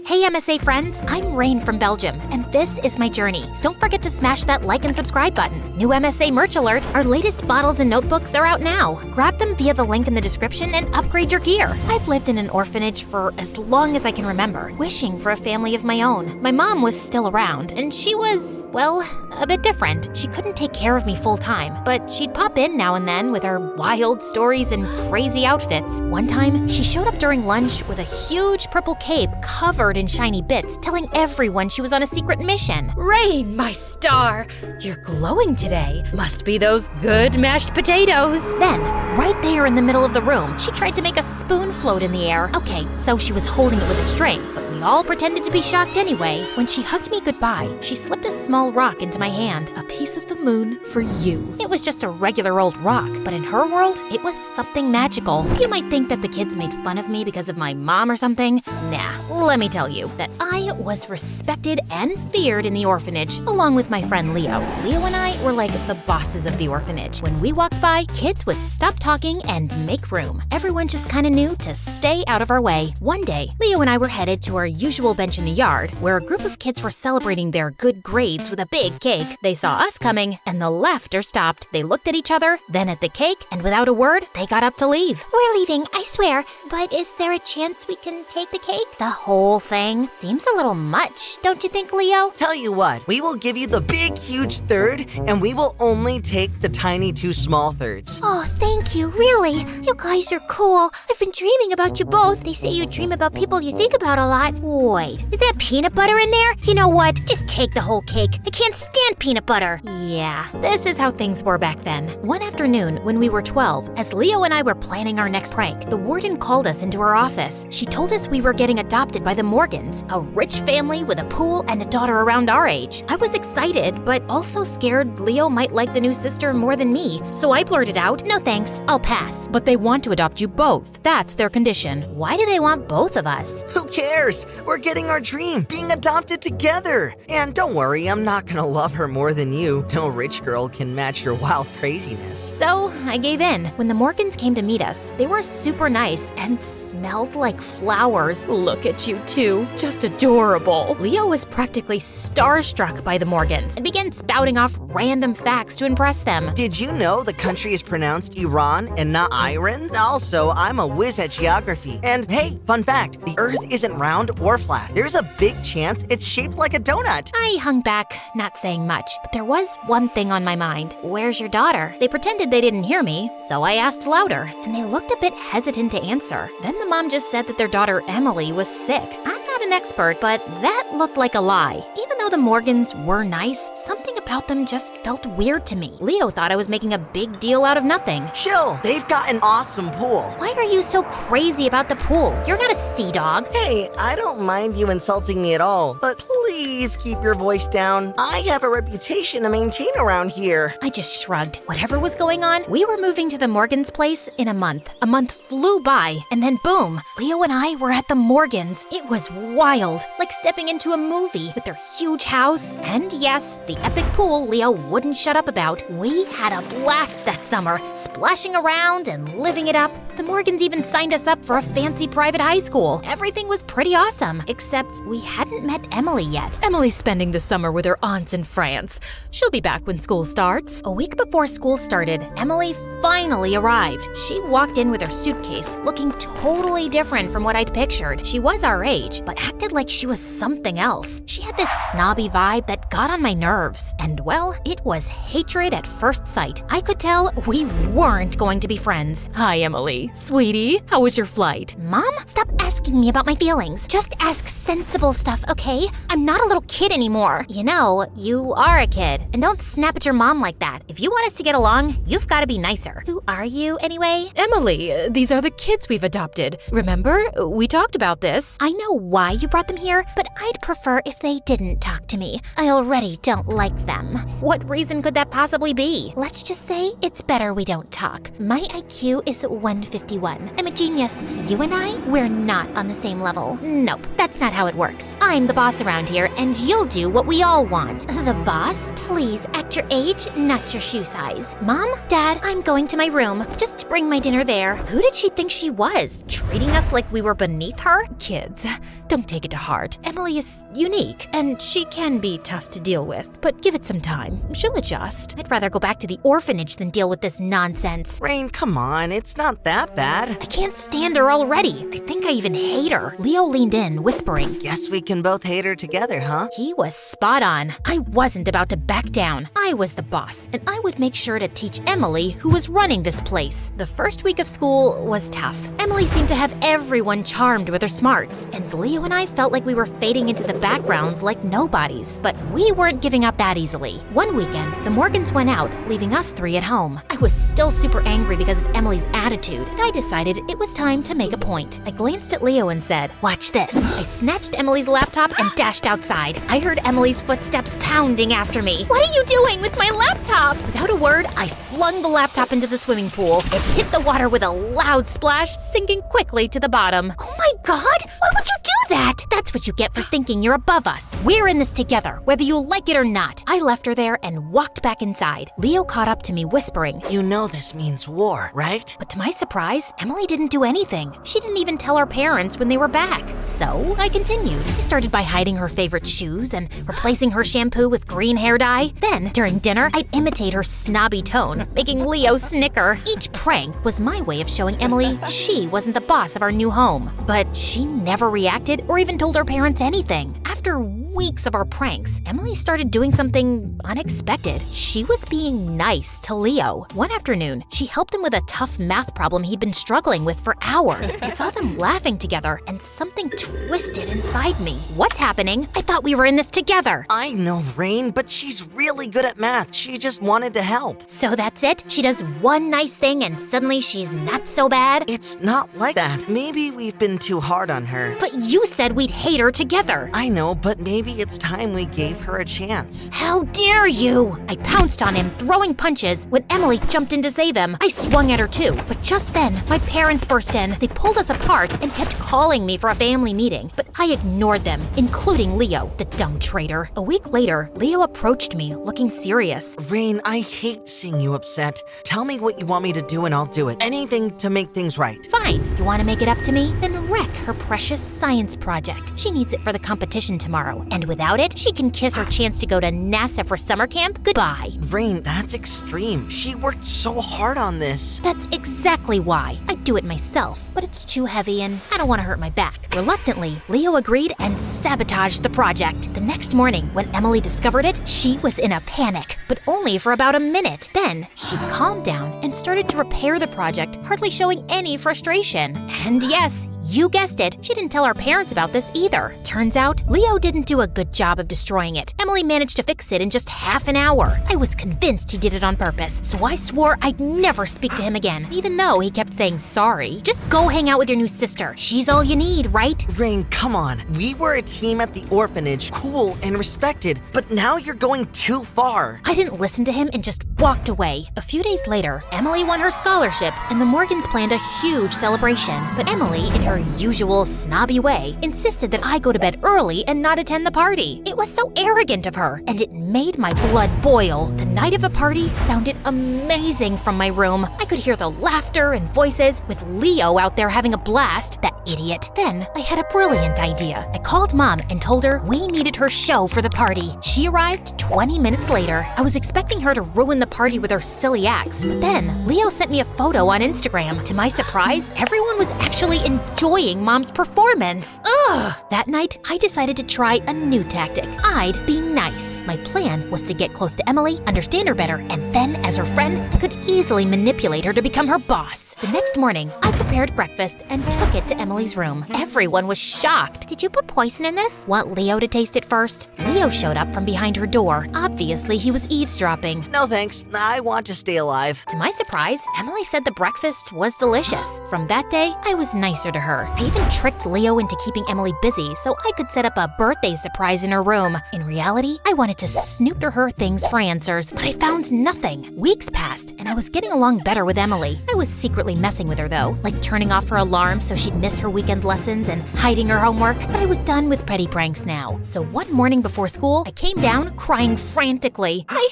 Hey MSA friends, I'm Rain from Belgium, and this is my journey. Don't forget to smash that like and subscribe button. New MSA merch alert, our latest bottles and notebooks are out now. Grab them via the link in the description and upgrade your gear. I've lived in an orphanage for as long as I can remember, wishing for a family of my own. My mom was still around, and she was, well, a bit different. She couldn't take care of me full time, but she'd pop in now and then with her wild stories and crazy outfits. One time, she showed up during lunch with a huge purple cape covered in shiny bits, telling everyone she was on a secret mission. Rain, my star! You're glowing today. Must be those good mashed potatoes. Then, right there in the middle of the room, she tried to make a spoon float in the air. Okay, so she was holding it with a string, but we all pretended to be shocked anyway. When she hugged me goodbye, she slipped a small rock into my hand. A piece of the moon for you. It was just a regular old rock, but in her world, it was something magical. You might think that the kids made fun of me because of my mom or something. Nah, let me tell you that I was respected and feared in the orphanage, along with my friend Leo. Leo and I were like the bosses of the orphanage. When we walked by, kids would stop talking and make room. Everyone just kinda knew to stay out of our way. One day, Leo and I were headed to our usual bench in the yard, where a group of kids were celebrating their good grades with a big cake. They saw us coming, and the laughter stopped. They looked at each other, then at the cake, and without a word, they got up to leave. We're leaving, I swear, but is there a chance we can take the cake? The whole thing seems a little much, don't you think, Leo? Tell you what, we will give you the big, huge third, and we will only take the tiny 2 small thirds. Oh, thank Thank you, really. You guys are cool. I've been dreaming about you both. They say you dream about people you think about a lot. Wait, is that peanut butter in there? You know what? Just take the whole cake. I can't stand peanut butter. Yeah, this is how things were back then. One afternoon, when we were 12, as Leo and I were planning our next prank, the warden called us into her office. She told us we were getting adopted by the Morgans, a rich family with a pool and a daughter around our age. I was excited, but also scared Leo might like the new sister more than me, so I blurted out, "No thanks, I'll pass." But they want to adopt you both. That's their condition. Why do they want both of us? Who cares? We're getting our dream, being adopted together. And don't worry, I'm not gonna love her more than you. No rich girl can match your wild craziness. So I gave in. When the Morgans came to meet us, they were super nice and smelled like flowers. Look at you two, just adorable. Leo was practically starstruck by the Morgans and began spouting off random facts to impress them. Did you know the country is pronounced Iran and not Iran? Also, I'm a whiz at geography. And hey, fun fact, the Earth isn't round or flat. There's a big chance it's shaped like a donut. I hung back, not saying much, but there was one thing on my mind. Where's your daughter? They pretended they didn't hear me, so I asked louder, and they looked a bit hesitant to answer. Then the mom just said that their daughter Emily was sick. I'm not an expert, but that looked like a lie. Even though the Morgans were nice, something about them just felt weird to me. Leo thought I was making a big deal out of nothing. Chill, they've got an awesome pool. Why are you so crazy about the pool? You're not a sea dog. Hey, I don't mind you insulting me at all, but please keep your voice down. I have a reputation to maintain around here. I just shrugged. Whatever was going on, we were moving to the Morgans' place in a month. A month flew by, and then boom, Leo and I were at the Morgans. It was wild, like stepping into a movie with their huge house and, yes, the epic pool Leo wouldn't shut up about. We had a blast that summer, splashing around and living it up. The Morgans even signed us up for a fancy private high school. Everything was pretty awesome, except we hadn't met Emily yet. Emily's spending the summer with her aunts in France. She'll be back when school starts. A week before school started, Emily finally arrived. She walked in with her suitcase, looking totally different from what I'd pictured. She was our age, but acted like she was something else. She had this snobby vibe that got on my nerves. And well, it was hatred at first sight. I could tell we weren't going to be friends. Hi, Emily. Sweetie, how was your flight? Mom, stop asking me about my feelings. Just ask sensible stuff, okay? I'm not a little kid anymore. You know, you are a kid, and don't snap at your mom like that. If you want us to get along, you've got to be nicer. Who are you, anyway? Emily, these are the kids we've adopted. Remember? We talked about this. I know why you brought them here, but I'd prefer if they didn't talk to me. I already don't like them. What reason could that possibly be? Let's just say it's better we don't talk. My IQ is 151. I'm a genius. You and I, we're not on the same level. Nope, that's not how it works. I'm the boss around here, and you'll do what we all want. The boss? Please act your age, not your shoe size. Mom, Dad, I'm going to my room. Just bring my dinner there. Who did she think she was? Treating us like we were beneath her? Kids, don't take it to heart. Emily is unique, and she can be tough to deal with, but give it some time. She'll adjust. I'd rather go back to the orphanage than deal with this nonsense. Rain, come on, it's not that bad. I can't stand her already. I think I even hate her. Leo leaned in, whispering. Guess we can both hate her together, huh? He was spot on. I wasn't about to back down. I was the boss, and I would make sure to teach Emily who was running this place. The first week of school was tough. Emily seemed to have everyone charmed with her smarts, and Leo and I felt like we were fading into the backgrounds like nobodies. But we weren't giving up that easily. One weekend, the Morgans went out, leaving us three at home. I was still super angry because of Emily's attitude, and I decided it was time to make a point. I glanced at Leo and said, "Watch this." I snatched Emily's laptop and dashed outside. I heard Emily's footsteps pounding after me. What are you doing with my laptop? Without a word, I flung the laptop into the swimming pool. It hit the water with a loud splash, sinking quickly to the bottom. Oh my God, why would you do that? That's what you get for thinking you're above us. We're in this together, whether you like it or not. I left her there and walked back inside. Leo caught up to me, whispering, You know this means war, right? But to my surprise, Emily didn't do anything. She didn't even tell her parents when they were back. So I continued. I started by hiding her favorite shoes and replacing her shampoo with green hair dye. Then, during dinner, I'd imitate her snobby tone, making Leo snicker. Each prank was my way of showing Emily she wasn't the boss of our new home. But she never reacted or even told her parents anything. After weeks of our pranks, Emily started doing something unexpected. She was being nice to Leo. One afternoon, she helped him with a tough math problem he'd been struggling with for hours. I saw them laughing together, and something twisted inside me. What's happening? I thought we were in this together. I know, Rain, but she's really good at math. She just wanted to help. So that's it? She does one nice thing and suddenly she's not so bad? It's not like that. Maybe we've been too hard on her. But you said we'd hate her together. I know, but maybe it's time we gave her a chance. How dare you! I pounced on him, throwing punches. When Emily jumped in to save him, I swung at her too. But just then, my parents burst in. They pulled us apart and kept calling me for a family meeting. But I ignored them, including Leo, the dumb traitor. A week later, Leo approached me, looking serious. Rain, I hate seeing you upset. Tell me what you want me to do and I'll do it. Anything to make things right. Fine. You want to make it up to me? Then wreck her precious science project. She needs it for the competition tomorrow. And without it, she can kiss her chance to go to NASA for summer camp goodbye. Rain, that's extreme. She worked so hard on this. That's exactly why. I'd do it myself, but it's too heavy and I don't want to hurt my back. Reluctantly, Leo agreed and sabotaged the project. The next morning, when Emily discovered it, she was in a panic, but only for about a minute. Then, she calmed down and started to repair the project, hardly showing any frustration. And yes, you guessed it, she didn't tell our parents about this either. Turns out, Leo didn't do a good job of destroying it. Emily managed to fix it in just half an hour. I was convinced he did it on purpose, so I swore I'd never speak to him again, even though he kept saying sorry. Just go hang out with your new sister. She's all you need, right? Rain, come on. We were a team at the orphanage, cool and respected, but now you're going too far. I didn't listen to him and just walked away. A few days later, Emily won her scholarship, and the Morgans planned a huge celebration. But Emily, in her usual snobby way, insisted that I go to bed early and not attend the party. It was so arrogant of her, and it made my blood boil. The night of the party sounded amazing from my room. I could hear the laughter and voices, with Leo out there having a blast, that idiot. Then I had a brilliant idea. I called Mom and told her we needed her show for the party. She arrived 20 minutes later. I was expecting her to ruin the party with her silly acts, but then Leo sent me a photo on Instagram. To my surprise, everyone was actually enjoying Mom's performance. Ugh! That night, I decided to try a new tactic. I'd be nice. My plan was to get close to Emily, understand her better, and then, as her friend, I could easily manipulate her to become her boss. The next morning, I prepared breakfast and took it to Emily's room. Everyone was shocked. Did you put poison in this? Want Leo to taste it first? Leo showed up from behind her door. Obviously, he was eavesdropping. No thanks. I want to stay alive. To my surprise, Emily said the breakfast was delicious. From that day, I was nicer to her. I even tricked Leo into keeping Emily busy so I could set up a birthday surprise in her room. In reality, I wanted to snoop through her things for answers, but I found nothing. Weeks passed, and I was getting along better with Emily. I was secretly messing with her though, like turning off her alarm so she'd miss her weekend lessons and hiding her homework, but I was done with petty pranks now. So one morning before school, I came down crying frantically. I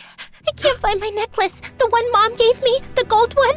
can't find my necklace, the one Mom gave me, the gold one.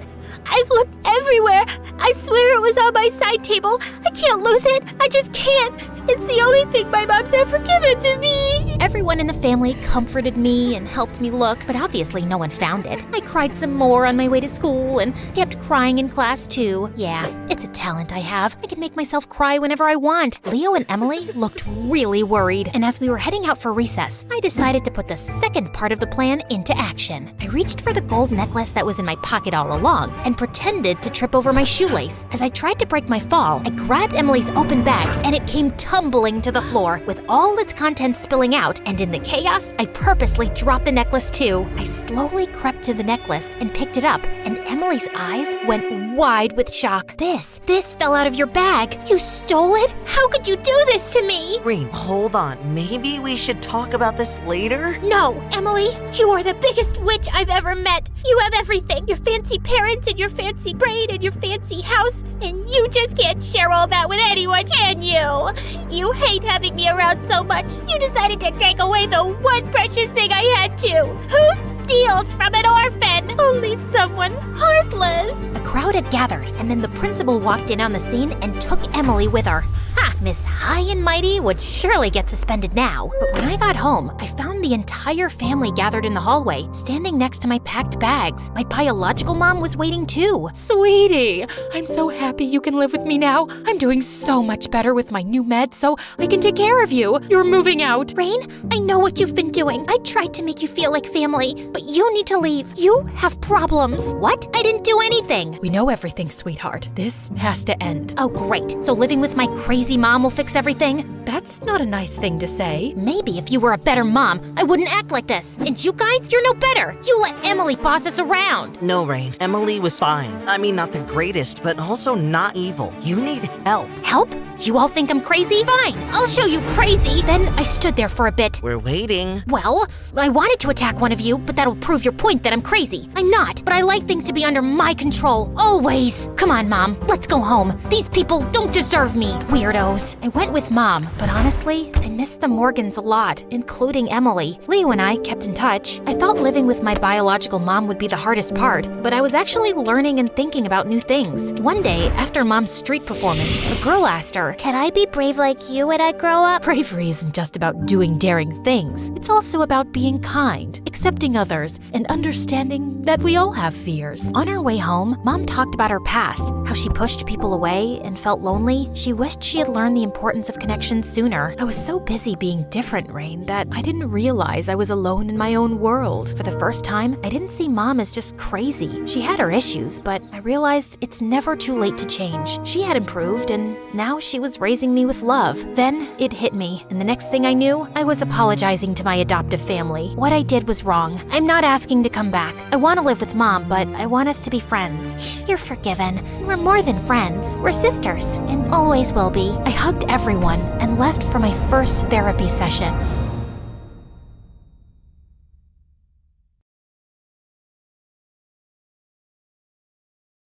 I've looked everywhere. I swear it was on my side table. I can't lose it. I just can't. It's the only thing my mom's ever given to me. Everyone in the family comforted me and helped me look, but obviously no one found it. I cried some more on my way to school and kept crying in class too. Yeah, it's a talent I have. I can make myself cry whenever I want. Leo and Emily looked really worried, and as we were heading out for recess, I decided to put the second part of the plan into action. I reached for the gold necklace that was in my pocket all along and pretended to trip over my shoelace. As I tried to break my fall, I grabbed Emily's open bag and it came tumbling to the floor with all its contents spilling out, and in the chaos, I purposely dropped the necklace too. I slowly crept to the necklace and picked it up, and Emily's eyes went wide with shock. This fell out of your bag. You stole it? How could you do this to me? Rain, hold on. Maybe we should talk about this later? No, Emily, you are the biggest witch I've ever met. You have everything. Your fancy parents and your fancy braid and your fancy house, and you just can't share all that with anyone, can you? You hate having me around so much, you decided to take away the one precious thing I had too. Who steals from an orphan? Only someone heartless. A crowd had gathered, and then the principal walked in on the scene and took Emily with her. Ha! Miss High and Mighty would surely get suspended now. But when I got home, I found the entire family gathered in the hallway, standing next to my packed bags. My biological mom was waiting too. Sweetie, I'm so happy you can live with me now. I'm doing so much better with my new meds, so I can take care of you. You're moving out. Rain, I know what you've been doing. I tried to make you feel like family, but you need to leave. You have problems. What? I didn't do anything. We know everything, sweetheart. This has to end. Oh, great. So living with my crazy mom will fix everything? That's not a nice thing to say. Maybe if you were a better mom, I wouldn't act like this. And you guys, you're no better. You let Emily boss us around. No, Rain. Emily was fine. I mean, not the greatest, but also not evil. You need help. Help? You all think I'm crazy? Fine, I'll show you crazy. Then I stood there for a bit. We're waiting. Well, I wanted to attack one of you, but that'll prove your point that I'm crazy. I'm not, but I like things to be under my control, always. Come on, Mom, let's go home. These people don't deserve me, weirdos. I went with Mom, but honestly, I missed the Morgans a lot, including Emily. Leo and I kept in touch. I thought living with my biological mom would be the hardest part, but I was actually learning and thinking about new things. One day, after Mom's street performance, a girl asked her, "Can I be brave like you when I grow up?" bravery isn't just about doing daring things. It's also about being kind, accepting others, and understanding that we all have fears. On our way home, Mom talked about her past, how she pushed people away and felt lonely. She wished she had learned the importance of connection sooner. I was so busy being different, Rain, that I didn't realize I was alone in my own world. For the first time, I didn't see Mom as just crazy. She had her issues, but I realized it's never too late to change. She had improved, and now she was raising me with love. Then it hit me, and the next thing I knew, I was apologizing to my adoptive family. What I did was wrong. I'm not asking to come back. I want to live with Mom, but I want us to be friends. You're forgiven. We're more than friends. We're sisters, and always will be. I hugged everyone and left for my first therapy session.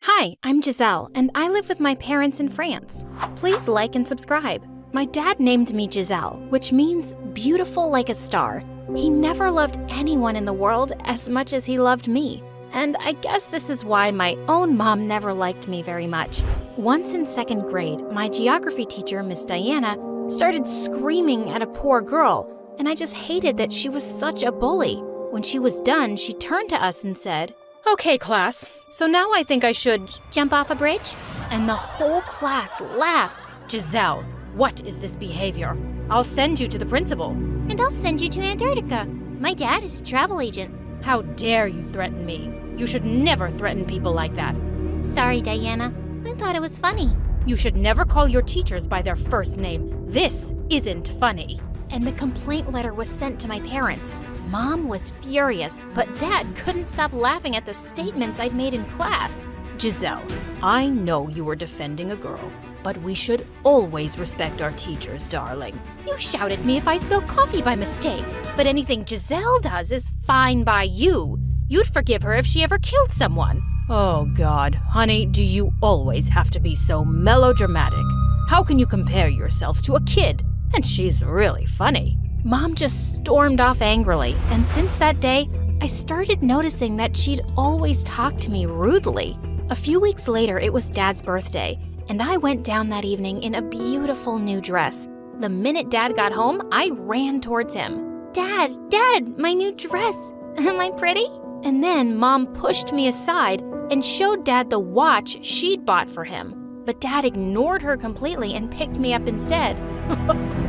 Hi, I'm Giselle, and I live with my parents in France. Please like and subscribe. My dad named me Giselle, which means beautiful like a star. He never loved anyone in the world as much as he loved me. And I guess this is why my own mom never liked me very much. Once in second grade, my geography teacher, Miss Diana, started screaming at a poor girl, and I just hated that she was such a bully. When she was done, she turned to us and said, "Okay, class, so now I think I should jump off a bridge?" And the whole class laughed. "Giselle, what is this behavior? I'll send you to the principal." "And I'll send you to Antarctica. My dad is a travel agent." "How dare you threaten me? You should never threaten people like that." "Sorry, Diana. I thought it was funny." "You should never call your teachers by their first name. This isn't funny." And the complaint letter was sent to my parents. Mom was furious, but Dad couldn't stop laughing at the statements I'd made in class. "Giselle, I know you were defending a girl, but we should always respect our teachers, darling. You shout at me if I spill coffee by mistake, but anything Giselle does is fine by you. You'd forgive her if she ever killed someone." Oh God, honey, do you always have to be so melodramatic? How can you compare yourself to a kid? And she's really funny. Mom just stormed off angrily, and since that day, I started noticing that she'd always talk to me rudely. A few weeks later, it was Dad's birthday, and I went down that evening in a beautiful new dress. The minute Dad got home, I ran towards him. Dad, my new dress. Am I pretty?" And then Mom pushed me aside and showed Dad the watch she'd bought for him. But Dad ignored her completely and picked me up instead.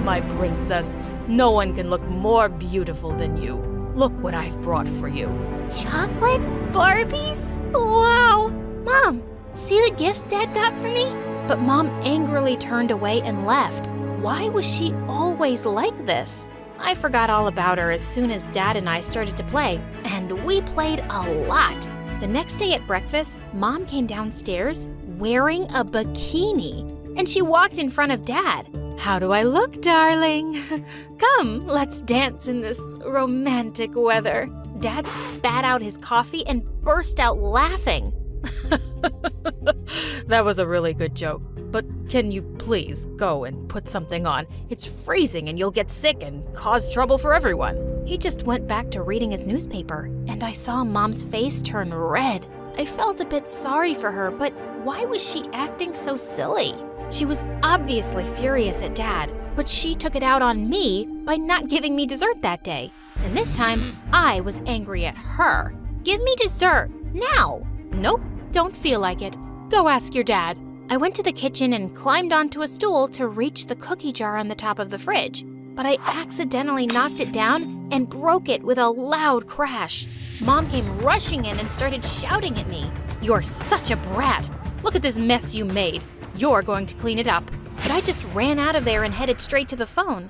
"My princess, no one can look more beautiful than you. Look what I've brought for you." "Chocolate? Barbies? Wow! Mom, see the gifts Dad got for me?" But Mom angrily turned away and left. Why was she always like this? I forgot all about her as soon as Dad and I started to play, and we played a lot. The next day at breakfast, Mom came downstairs wearing a bikini, and she walked in front of Dad. "How do I look, darling? Come, let's dance in this romantic weather." Dad spat out his coffee and burst out laughing. That was a really good joke, but can you please go and put something on? It's freezing and you'll get sick and cause trouble for everyone. He just went back to reading his newspaper, and I saw Mom's face turn red. I felt a bit sorry for her, but why was she acting so silly? She was obviously furious at Dad, but she took it out on me by not giving me dessert that day. And this time, I was angry at her. Give me dessert, now! Nope, don't feel like it. Go ask your dad. I went to the kitchen and climbed onto a stool to reach the cookie jar on the top of the fridge, but I accidentally knocked it down and broke it with a loud crash. Mom came rushing in and started shouting at me. You're such a brat. Look at this mess you made. You're going to clean it up. But I just ran out of there and headed straight to the phone.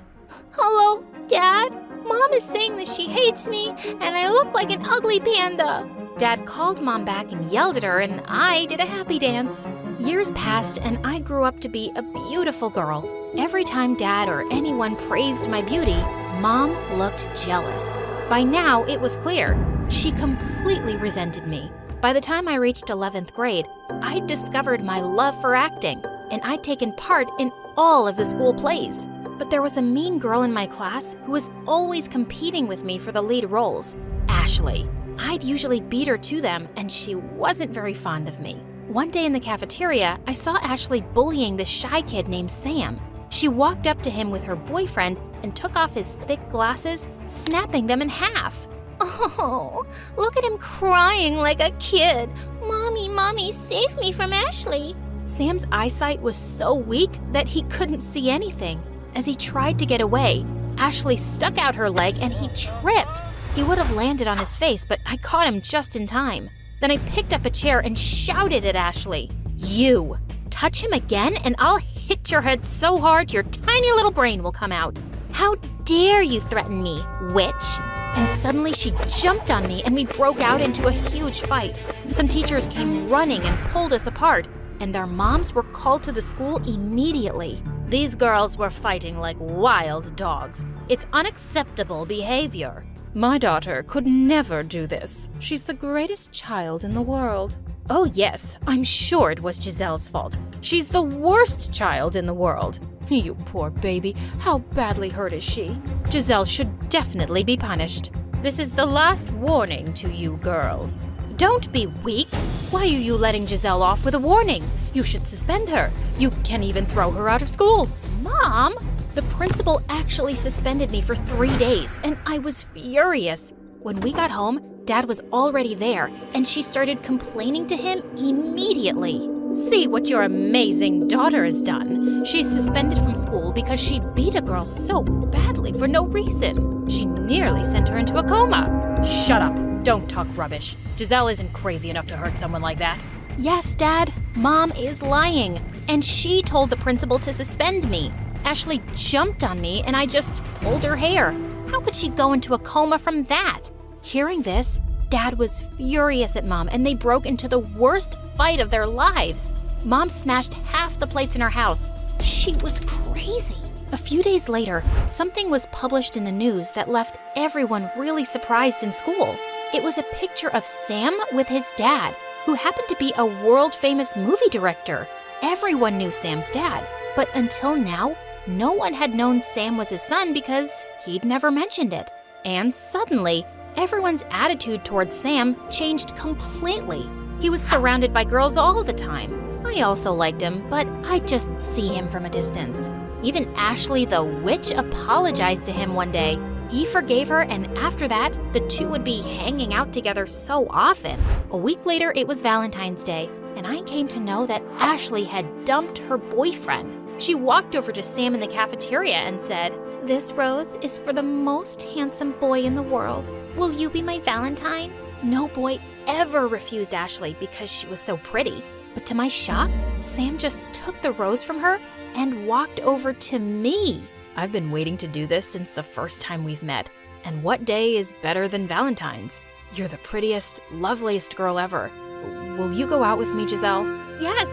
Hello, Dad? Mom is saying that she hates me and I look like an ugly panda. Dad called Mom back and yelled at her, and I did a happy dance. Years passed and I grew up to be a beautiful girl. Every time Dad or anyone praised my beauty, Mom looked jealous. By now, it was clear. She completely resented me. By the time I reached 11th grade, I'd discovered my love for acting, and I'd taken part in all of the school plays. But there was a mean girl in my class who was always competing with me for the lead roles, Ashley. I'd usually beat her to them, and she wasn't very fond of me. One day in the cafeteria, I saw Ashley bullying this shy kid named Sam. She walked up to him with her boyfriend and took off his thick glasses, snapping them in half. Oh, look at him crying like a kid. Mommy, save me from Ashley. Sam's eyesight was so weak that he couldn't see anything. As he tried to get away, Ashley stuck out her leg and he tripped. He would have landed on his face, but I caught him just in time. Then I picked up a chair and shouted at Ashley, You, touch him again and I'll hit your head so hard your tiny little brain will come out. How dare you threaten me, witch? And suddenly she jumped on me and we broke out into a huge fight. Some teachers came running and pulled us apart, and their moms were called to the school immediately. These girls were fighting like wild dogs. It's unacceptable behavior. My daughter could never do this. She's the greatest child in the world. Oh yes, I'm sure it was Giselle's fault. She's the worst child in the world. You poor baby, how badly hurt is she? Giselle should definitely be punished. This is the last warning to you girls. Don't be weak. Why are you letting Giselle off with a warning? You should suspend her. You can even throw her out of school. Mom! The principal actually suspended me for 3 days, and I was furious. When we got home, Dad was already there, and she started complaining to him immediately. See what your amazing daughter has done. She's suspended from school because she beat a girl so badly for no reason. She nearly sent her into a coma. Shut up. Don't talk rubbish. Giselle isn't crazy enough to hurt someone like that. Yes, Dad. Mom is lying. And she told the principal to suspend me. Ashley jumped on me and I just pulled her hair. How could she go into a coma from that? Hearing this, Dad was furious at Mom and they broke into the worst fight of their lives. Mom smashed half the plates in her house. She was crazy. A few days later, something was published in the news that left everyone really surprised in school. It was a picture of Sam with his dad, who happened to be a world-famous movie director. Everyone knew Sam's dad, but until now, no one had known Sam was his son because he'd never mentioned it. And suddenly, everyone's attitude towards Sam changed completely. He was surrounded by girls all the time. I also liked him, but I'd just see him from a distance. Even Ashley the witch apologized to him one day. He forgave her, and after that, the two would be hanging out together so often. A week later, it was Valentine's Day, and I came to know that Ashley had dumped her boyfriend. She walked over to Sam in the cafeteria and said, "This rose is for the most handsome boy in the world. Will you be my Valentine?" No boy ever refused Ashley because she was so pretty. But to my shock, Sam just took the rose from her and walked over to me. I've been waiting to do this since the first time we've met. And what day is better than Valentine's? You're the prettiest, loveliest girl ever. Will you go out with me, Giselle? Yes,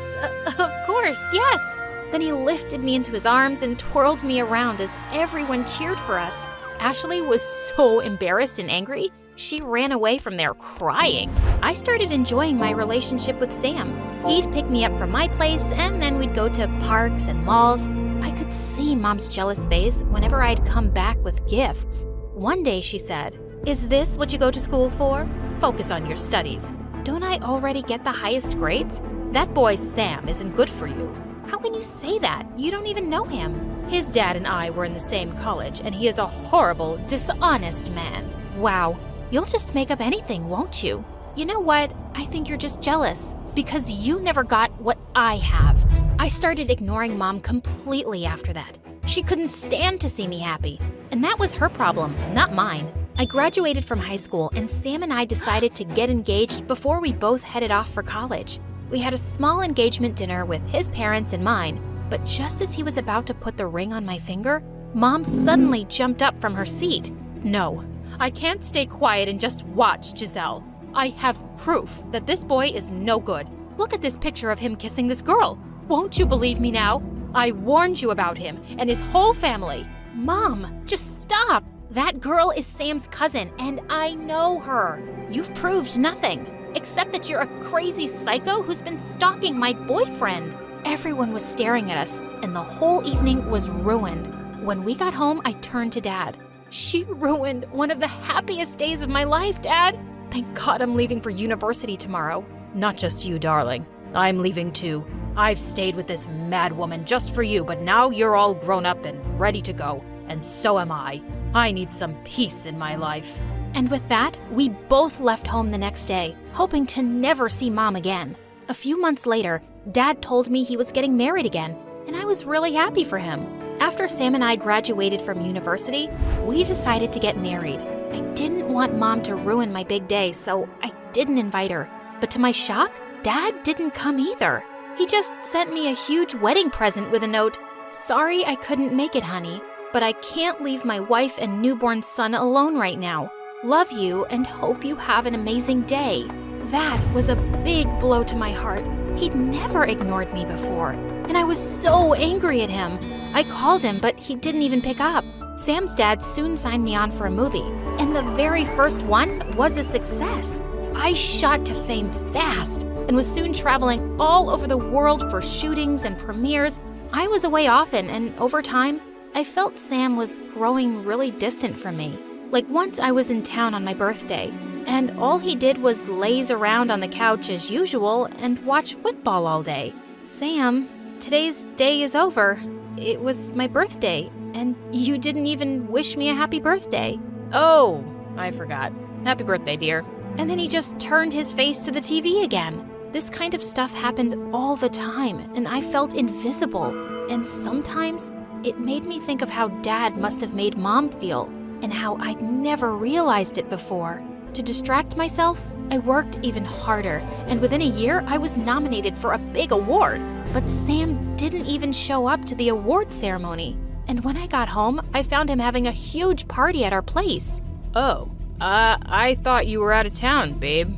of course, yes. Then he lifted me into his arms and twirled me around as everyone cheered for us. Ashley was so embarrassed and angry, she ran away from there crying. I started enjoying my relationship with Sam. He'd pick me up from my place, and then we'd go to parks and malls. I could see Mom's jealous face whenever I'd come back with gifts. One day she said, "Is this what you go to school for? Focus on your studies." Don't I already get the highest grades? That boy Sam isn't good for you. How can you say that? You don't even know him. His dad and I were in the same college, and he is a horrible, dishonest man. Wow, you'll just make up anything, won't you? You know what? I think you're just jealous, because you never got what I have. I started ignoring Mom completely after that. She couldn't stand to see me happy, and that was her problem, not mine. I graduated from high school, and Sam and I decided to get engaged before we both headed off for college. We had a small engagement dinner with his parents and mine, but just as he was about to put the ring on my finger, Mom suddenly jumped up from her seat. No, I can't stay quiet and just watch, Giselle. I have proof that this boy is no good. Look at this picture of him kissing this girl. Won't you believe me now? I warned you about him and his whole family. Mom, just stop. That girl is Sam's cousin, and I know her. You've proved nothing, except that you're a crazy psycho who's been stalking my boyfriend. Everyone was staring at us, and the whole evening was ruined. When we got home, I turned to Dad. She ruined one of the happiest days of my life, Dad. Thank God I'm leaving for university tomorrow. Not just you, darling. I'm leaving too. I've stayed with this mad woman just for you, but now you're all grown up and ready to go, and so am I. I need some peace in my life. And with that, we both left home the next day, hoping to never see Mom again. A few months later, Dad told me he was getting married again, and I was really happy for him. After Sam and I graduated from university, we decided to get married. I didn't want Mom to ruin my big day, so I didn't invite her. But to my shock, Dad didn't come either. He just sent me a huge wedding present with a note, "Sorry I couldn't make it, honey, but I can't leave my wife and newborn son alone right now. Love you and hope you have an amazing day." That was a big blow to my heart. He'd never ignored me before, and I was so angry at him. I called him, but he didn't even pick up. Sam's dad soon signed me on for a movie, and the very first one was a success. I shot to fame fast and was soon traveling all over the world for shootings and premieres. I was away often, and over time, I felt Sam was growing really distant from me. Like once I was in town on my birthday, and all he did was laze around on the couch as usual and watch football all day. Sam, today's day is over. It was my birthday, and you didn't even wish me a happy birthday. Oh, I forgot. Happy birthday, dear. And then he just turned his face to the TV again. This kind of stuff happened all the time, and I felt invisible. And sometimes it made me think of how Dad must have made Mom feel, and how I'd never realized it before. To distract myself, I worked even harder, and within a year, I was nominated for a big award. But Sam didn't even show up to the award ceremony. And when I got home, I found him having a huge party at our place. Oh, I thought you were out of town, babe.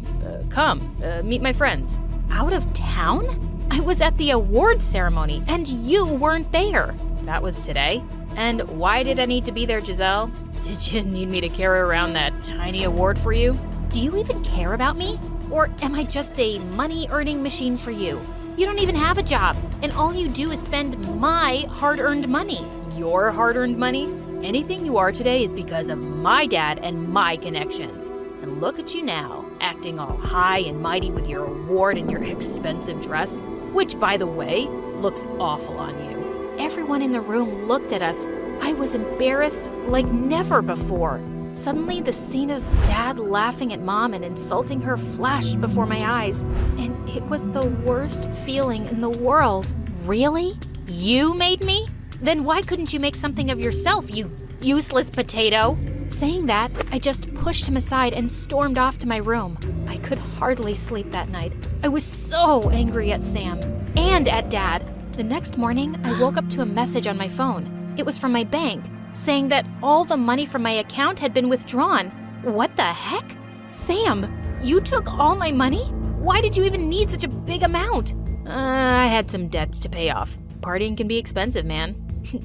Come, meet my friends. Out of town? I was at the award ceremony, and you weren't there. That was today. And why did I need to be there, Giselle? Did you need me to carry around that tiny award for you? Do you even care about me? Or am I just a money-earning machine for you? You don't even have a job, and all you do is spend my hard-earned money. Your hard-earned money? Anything you are today is because of my dad and my connections. And look at you now, acting all high and mighty with your award and your expensive dress, which, by the way, looks awful on you. Everyone in the room looked at us. I was embarrassed like never before. Suddenly, the scene of Dad laughing at Mom and insulting her flashed before my eyes, and it was the worst feeling in the world. Really? You made me? Then why couldn't you make something of yourself, you useless potato? Saying that, I just pushed him aside and stormed off to my room. I could hardly sleep that night. I was so angry at Sam and at Dad. The next morning, I woke up to a message on my phone. It was from my bank, saying that all the money from my account had been withdrawn. What the heck? Sam, you took all my money? Why did you even need such a big amount? I had some debts to pay off. Partying can be expensive, man.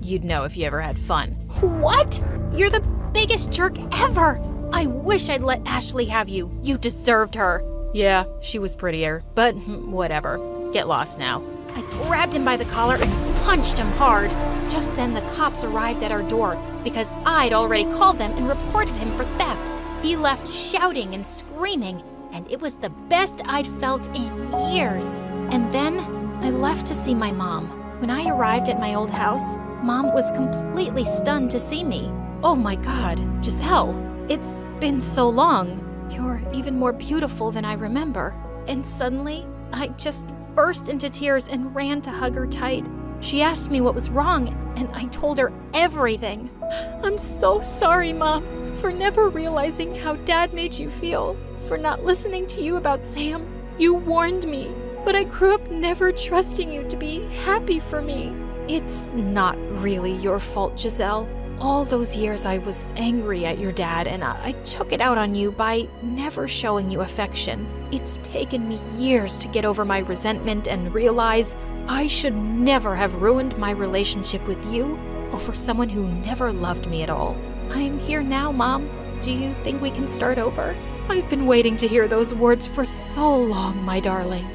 You'd know if you ever had fun. What? You're the biggest jerk ever! I wish I'd let Ashley have you. You deserved her. Yeah, she was prettier, but whatever. Get lost now. I grabbed him by the collar and punched him hard. Just then the cops arrived at our door because I'd already called them and reported him for theft. He left shouting and screaming, and it was the best I'd felt in years. And then I left to see my mom. When I arrived at my old house, Mom was completely stunned to see me. Oh my God, Giselle, it's been so long. You're even more beautiful than I remember. And suddenly, I just burst into tears and ran to hug her tight. She asked me what was wrong, and I told her everything. I'm so sorry, Mom, for never realizing how Dad made you feel, for not listening to you about Sam. You warned me, but I grew up never trusting you to be happy for me. It's not really your fault, Giselle. All those years I was angry at your dad, and I took it out on you by never showing you affection. It's taken me years to get over my resentment and realize I should never have ruined my relationship with you over someone who never loved me at all. I'm here now, Mom. Do you think we can start over? I've been waiting to hear those words for so long, my darling.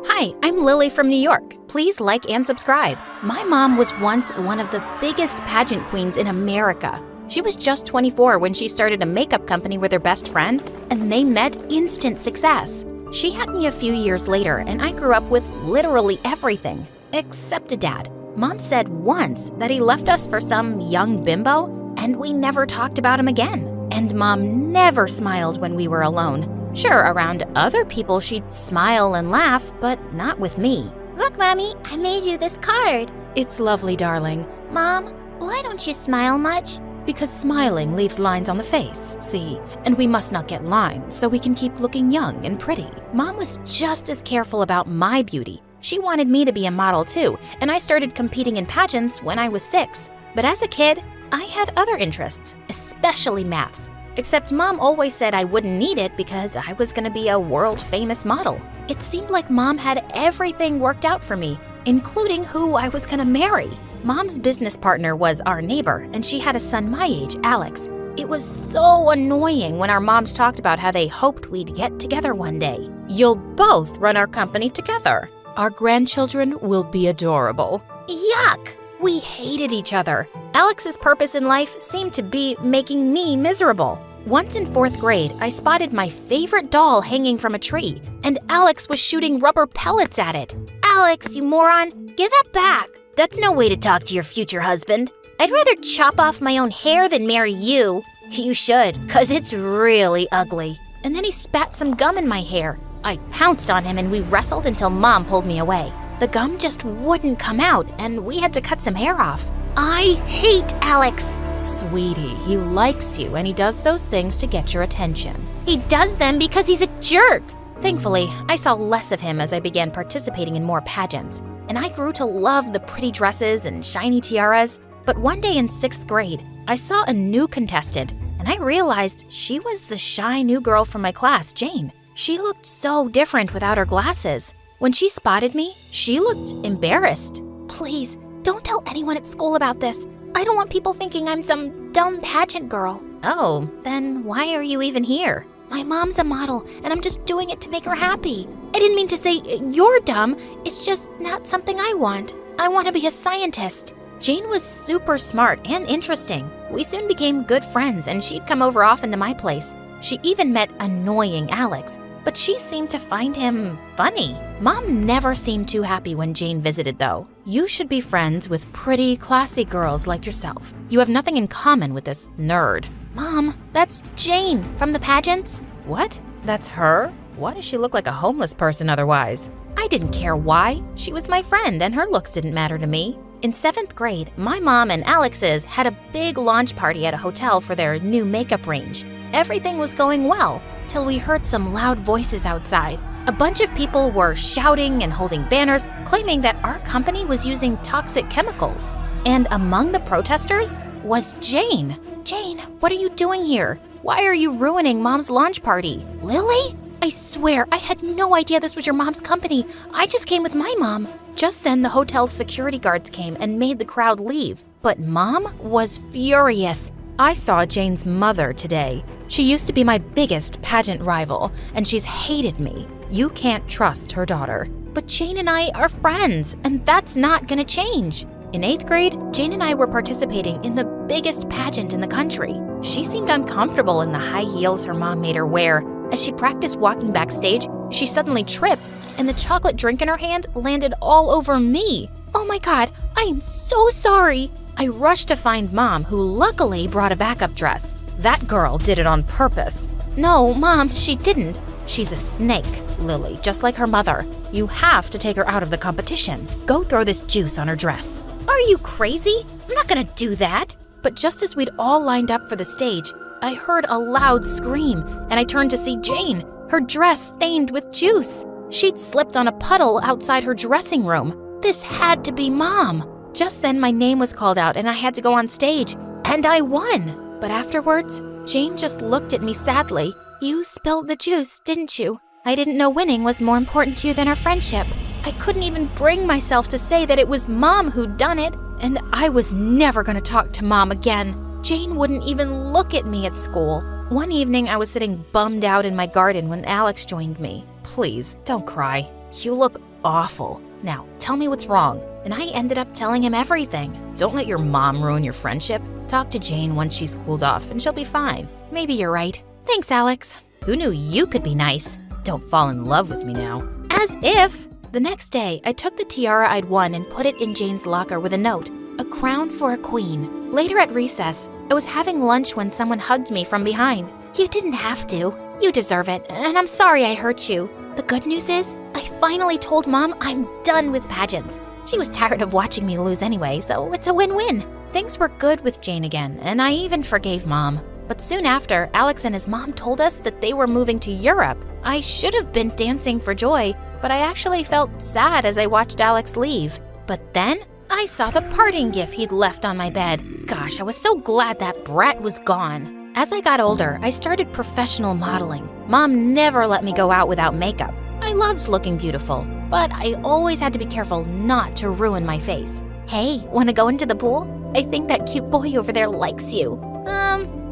Hi, I'm Lily from New York. Please like and subscribe. My mom was once one of the biggest pageant queens in America. She was just 24 when she started a makeup company with her best friend, and they met instant success. She had me a few years later, and I grew up with literally everything, except a dad. Mom said once that he left us for some young bimbo, and we never talked about him again. And Mom never smiled when we were alone. Sure, around other people she'd smile and laugh, but not with me. Look, Mommy, I made you this card. It's lovely, darling. Mom, why don't you smile much? Because smiling leaves lines on the face, see? And we must not get lines so we can keep looking young and pretty. Mom was just as careful about my beauty. She wanted me to be a model too, and I started competing in pageants when I was 6. But as a kid, I had other interests, especially maths. Except Mom always said I wouldn't need it because I was gonna be a world-famous model. It seemed like Mom had everything worked out for me, including who I was gonna marry. Mom's business partner was our neighbor, and she had a son my age, Alex. It was so annoying when our moms talked about how they hoped we'd get together one day. You'll both run our company together. Our grandchildren will be adorable. Yuck! We hated each other. Alex's purpose in life seemed to be making me miserable. Once in 4th grade, I spotted my favorite doll hanging from a tree, and Alex was shooting rubber pellets at it. Alex, you moron, give that back. That's no way to talk to your future husband. I'd rather chop off my own hair than marry you. You should, 'cause it's really ugly. And then he spat some gum in my hair. I pounced on him and we wrestled until Mom pulled me away. The gum just wouldn't come out, and we had to cut some hair off. I hate Alex. Sweetie, he likes you, and he does those things to get your attention. He does them because he's a jerk. Thankfully, I saw less of him as I began participating in more pageants, and I grew to love the pretty dresses and shiny tiaras. But one day in 6th grade, I saw a new contestant, and I realized she was the shy new girl from my class, Jane. She looked so different without her glasses. When she spotted me, she looked embarrassed. Please, don't tell anyone at school about this. I don't want people thinking I'm some dumb pageant girl. Oh, then why are you even here? My mom's a model, and I'm just doing it to make her happy. I didn't mean to say you're dumb. It's just not something I want. I want to be a scientist. Jane was super smart and interesting. We soon became good friends, and she'd come over often to my place. She even met annoying Alex, but she seemed to find him funny. Mom never seemed too happy when Jane visited, though. You should be friends with pretty, classy girls like yourself. You have nothing in common with this nerd. Mom, that's Jane from the pageants. What? That's her? Why does she look like a homeless person otherwise? I didn't care why. She was my friend, and her looks didn't matter to me. In 7th grade, my mom and Alex's had a big launch party at a hotel for their new makeup range. Everything was going well, till we heard some loud voices outside. A bunch of people were shouting and holding banners, claiming that our company was using toxic chemicals. And among the protesters was Jane. Jane, what are you doing here? Why are you ruining Mom's launch party? Lily? I swear, I had no idea this was your mom's company. I just came with my mom. Just then, the hotel's security guards came and made the crowd leave. But Mom was furious. I saw Jane's mother today. She used to be my biggest pageant rival, and she's hated me. You can't trust her daughter. But Jane and I are friends, and that's not gonna change. In 8th grade, Jane and I were participating in the biggest pageant in the country. She seemed uncomfortable in the high heels her mom made her wear. As she practiced walking backstage, she suddenly tripped, and the chocolate drink in her hand landed all over me. Oh my God, I am so sorry. I rushed to find Mom, who luckily brought a backup dress. That girl did it on purpose. No, Mom, she didn't. She's a snake, Lily, just like her mother. You have to take her out of the competition. Go throw this juice on her dress. Are you crazy? I'm not gonna do that. But just as we'd all lined up for the stage, I heard a loud scream, and I turned to see Jane, her dress stained with juice. She'd slipped on a puddle outside her dressing room. This had to be Mom. Just then my name was called out and I had to go on stage, and I won. But afterwards, Jane just looked at me sadly. You spilled the juice, didn't you? I didn't know winning was more important to you than our friendship. I couldn't even bring myself to say that it was Mom who'd done it, and I was never gonna talk to Mom again. Jane wouldn't even look at me at school. One evening, I was sitting bummed out in my garden when Alex joined me. Please, don't cry. You look awful. Now, tell me what's wrong. And I ended up telling him everything. Don't let your mom ruin your friendship. Talk to Jane once she's cooled off, and she'll be fine. Maybe you're right. Thanks, Alex. Who knew you could be nice? Don't fall in love with me now. As if! The next day, I took the tiara I'd won and put it in Jane's locker with a note. A crown for a queen. Later at recess, I was having lunch when someone hugged me from behind. You didn't have to. You deserve it, and I'm sorry I hurt you. The good news is, I finally told Mom I'm done with pageants. She was tired of watching me lose anyway, so it's a win-win. Things were good with Jane again, and I even forgave Mom. But soon after, Alex and his mom told us that they were moving to Europe. I should have been dancing for joy, but I actually felt sad as I watched Alex leave. But then, I saw the parting gift he'd left on my bed. Gosh, I was so glad that brat was gone. As I got older, I started professional modeling. Mom never let me go out without makeup. I loved looking beautiful, but I always had to be careful not to ruin my face. Hey, wanna go into the pool? I think that cute boy over there likes you.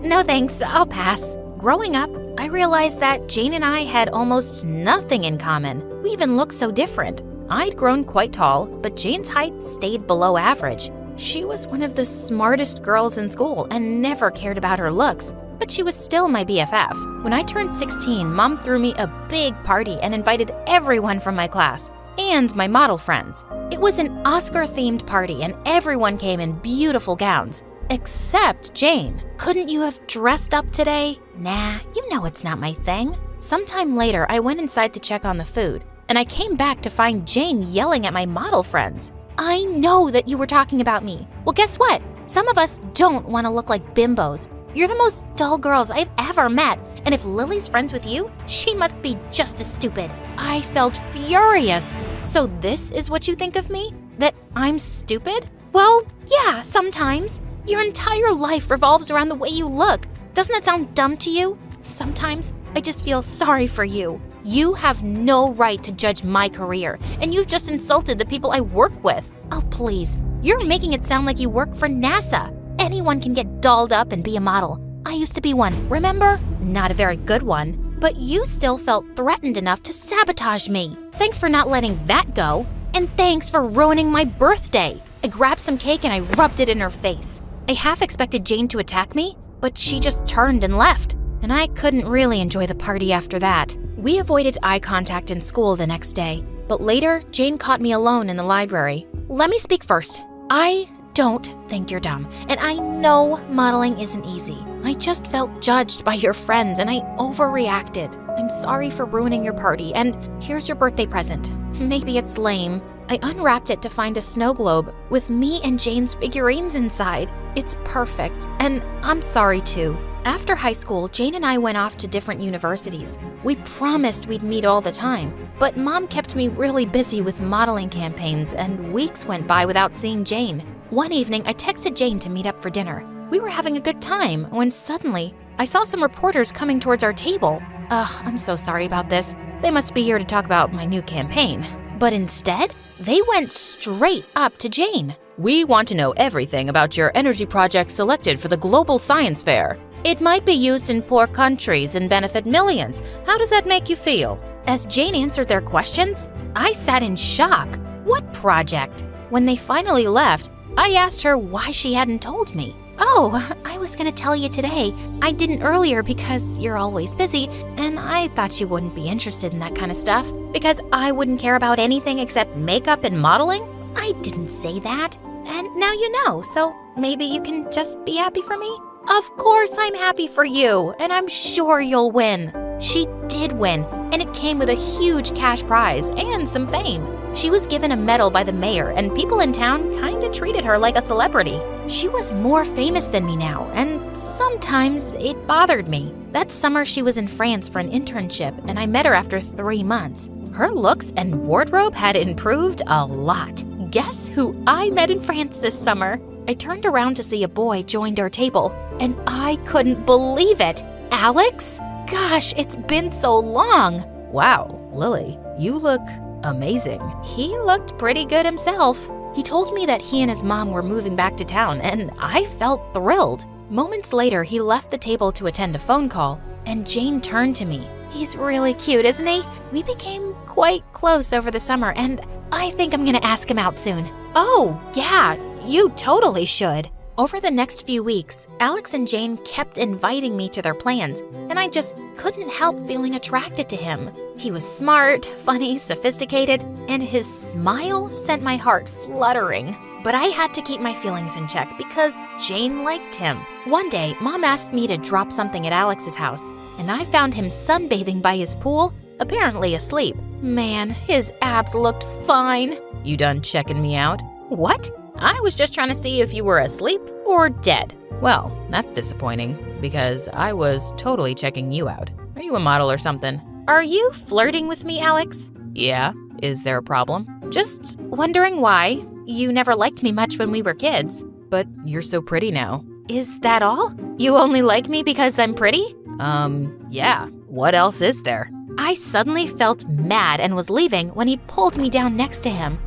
No thanks, I'll pass. Growing up, I realized that Jane and I had almost nothing in common. We even looked so different. I'd grown quite tall, but Jane's height stayed below average. She was one of the smartest girls in school and never cared about her looks, but she was still my BFF. When I turned 16, Mom threw me a big party and invited everyone from my class and my model friends. It was an Oscar-themed party and everyone came in beautiful gowns. Except Jane. Couldn't you have dressed up today? Nah, you know it's not my thing. Sometime later, I went inside to check on the food, and I came back to find Jane yelling at my model friends. I know that you were talking about me. Well, guess what? Some of us don't want to look like bimbos. You're the most dull girls I've ever met, and if Lily's friends with you, she must be just as stupid. I felt furious. So this is what you think of me? That I'm stupid? Well, yeah, sometimes. Your entire life revolves around the way you look. Doesn't that sound dumb to you? Sometimes I just feel sorry for you. You have no right to judge my career, and you've just insulted the people I work with. Oh, please. You're making it sound like you work for NASA. Anyone can get dolled up and be a model. I used to be one, remember? Not a very good one. But you still felt threatened enough to sabotage me. Thanks for not letting that go. And thanks for ruining my birthday. I grabbed some cake and I rubbed it in her face. I half expected Jane to attack me, but she just turned and left. And I couldn't really enjoy the party after that. We avoided eye contact in school the next day. But later, Jane caught me alone in the library. Let me speak first. I don't think you're dumb, and I know modeling isn't easy. I just felt judged by your friends, and I overreacted. I'm sorry for ruining your party, and here's your birthday present. Maybe it's lame. I unwrapped it to find a snow globe with me and Jane's figurines inside. It's perfect, and I'm sorry too. After high school, Jane and I went off to different universities. We promised we'd meet all the time, but Mom kept me really busy with modeling campaigns, and weeks went by without seeing Jane. One evening, I texted Jane to meet up for dinner. We were having a good time when suddenly, I saw some reporters coming towards our table. I'm so sorry about this. They must be here to talk about my new campaign. But instead, they went straight up to Jane. We want to know everything about your energy project selected for the Global Science Fair. It might be used in poor countries and benefit millions. How does that make you feel? As Jane answered their questions, I sat in shock. What project? When they finally left, I asked her why she hadn't told me. Oh, I was gonna tell you today. I didn't earlier because you're always busy, and I thought you wouldn't be interested in that kind of stuff. Because I wouldn't care about anything except makeup and modeling? I didn't say that. And now you know, so maybe you can just be happy for me? Of course I'm happy for you, and I'm sure you'll win. She did win, and it came with a huge cash prize and some fame. She was given a medal by the mayor, and people in town kinda treated her like a celebrity. She was more famous than me now, and sometimes it bothered me. That summer she was in France for an internship, and I met her after 3 months. Her looks and wardrobe had improved a lot. Guess who I met in France this summer? I turned around to see a boy joined our table, and I couldn't believe it. Alex? Gosh, it's been so long. Wow, Lily, you look amazing. He looked pretty good himself. He told me that he and his mom were moving back to town, and I felt thrilled. Moments later, he left the table to attend a phone call, and Jane turned to me. He's really cute, isn't he? We became quite close over the summer, and I think I'm gonna ask him out soon. Oh, yeah, you totally should. Over the next few weeks, Alex and Jane kept inviting me to their plans, and I just couldn't help feeling attracted to him. He was smart, funny, sophisticated, and his smile sent my heart fluttering. But I had to keep my feelings in check because Jane liked him. One day, Mom asked me to drop something at Alex's house, and I found him sunbathing by his pool, apparently asleep. Man, his abs looked fine. You done checking me out? What? I was just trying to see if you were asleep or dead. Well, that's disappointing because I was totally checking you out. Are you a model or something? Are you flirting with me, Alex? Yeah. Is there a problem? Just wondering why. You never liked me much when we were kids. But you're so pretty now. Is that all? You only like me because I'm pretty? Yeah. What else is there? I suddenly felt mad and was leaving when he pulled me down next to him.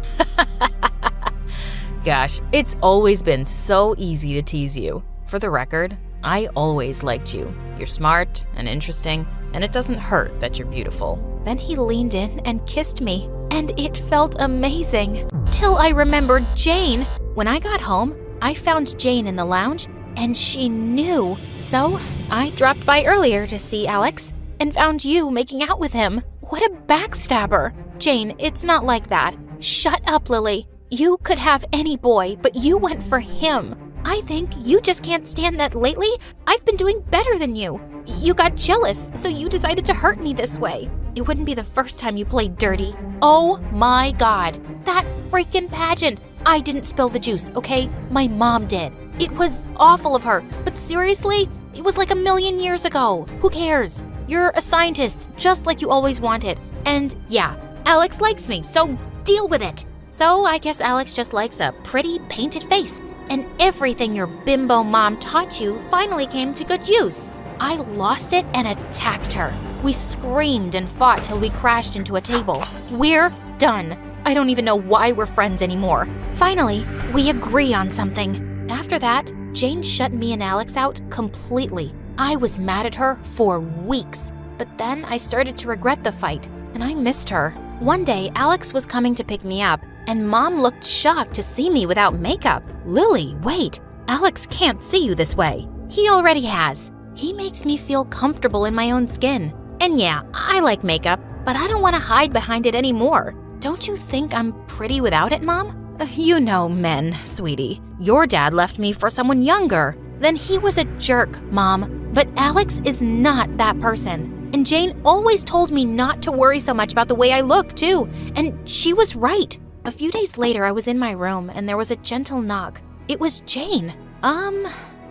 Gosh, it's always been so easy to tease you. For the record, I always liked you. You're smart and interesting, and it doesn't hurt that you're beautiful. Then he leaned in and kissed me, and it felt amazing. Till I remembered Jane. When I got home, I found Jane in the lounge, and she knew. So I dropped by earlier to see Alex and found you making out with him. What a backstabber. Jane, it's not like that. Shut up, Lily. You could have any boy, but you went for him. I think you just can't stand that lately I've been doing better than you. You got jealous, so you decided to hurt me this way. It wouldn't be the first time you played dirty. Oh my God, that freaking pageant. I didn't spill the juice, okay? My mom did. It was awful of her, but seriously, it was like 1,000,000 years ago. Who cares? You're a scientist, just like you always wanted. And yeah, Alex likes me, so deal with it. So I guess Alex just likes a pretty painted face, and everything your bimbo mom taught you finally came to good use. I lost it and attacked her. We screamed and fought till we crashed into a table. We're done. I don't even know why we're friends anymore. Finally, we agree on something. After that, Jane shut me and Alex out completely. I was mad at her for weeks, but then I started to regret the fight, and I missed her. One day, Alex was coming to pick me up, and Mom looked shocked to see me without makeup. Lily, wait. Alex can't see you this way. He already has. He makes me feel comfortable in my own skin. And yeah, I like makeup, but I don't want to hide behind it anymore. Don't you think I'm pretty without it, Mom? You know men, sweetie. Your dad left me for someone younger. Then he was a jerk, Mom. But Alex is not that person. And Jane always told me not to worry so much about the way I look, too. And she was right. A few days later, I was in my room and there was a gentle knock. It was Jane.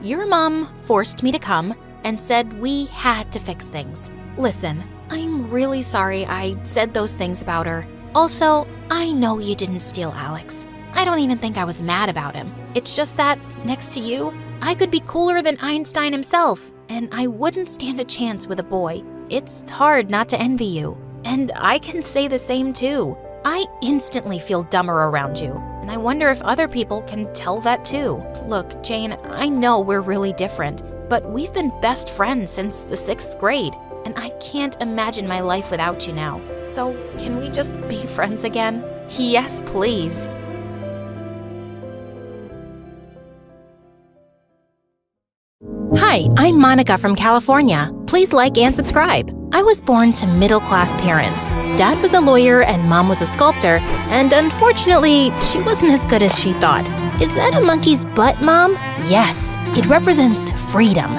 Your mom forced me to come and said we had to fix things. Listen, I'm really sorry I said those things about her. Also, I know you didn't steal Alex. I don't even think I was mad about him. It's just that, next to you, I could be cooler than Einstein himself, and I wouldn't stand a chance with a boy. It's hard not to envy you. And I can say the same too. I instantly feel dumber around you, and I wonder if other people can tell that too. Look, Jane, I know we're really different, but we've been best friends since the 6th grade, and I can't imagine my life without you now. So, can we just be friends again? Yes, please. Hi, I'm Monica from California. Please like and subscribe. I was born to middle-class parents. Dad was a lawyer and Mom was a sculptor, and unfortunately, she wasn't as good as she thought. Is that a monkey's butt, Mom? Yes, it represents freedom.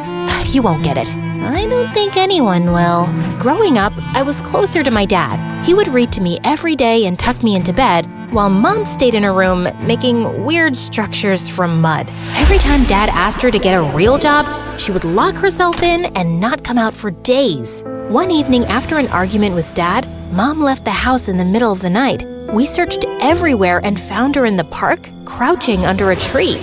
You won't get it. I don't think anyone will. Growing up, I was closer to my dad. He would read to me every day and tuck me into bed, while Mom stayed in her room making weird structures from mud. Every time Dad asked her to get a real job, she would lock herself in and not come out for days. One evening after an argument with Dad, Mom left the house in the middle of the night. We searched everywhere and found her in the park, crouching under a tree.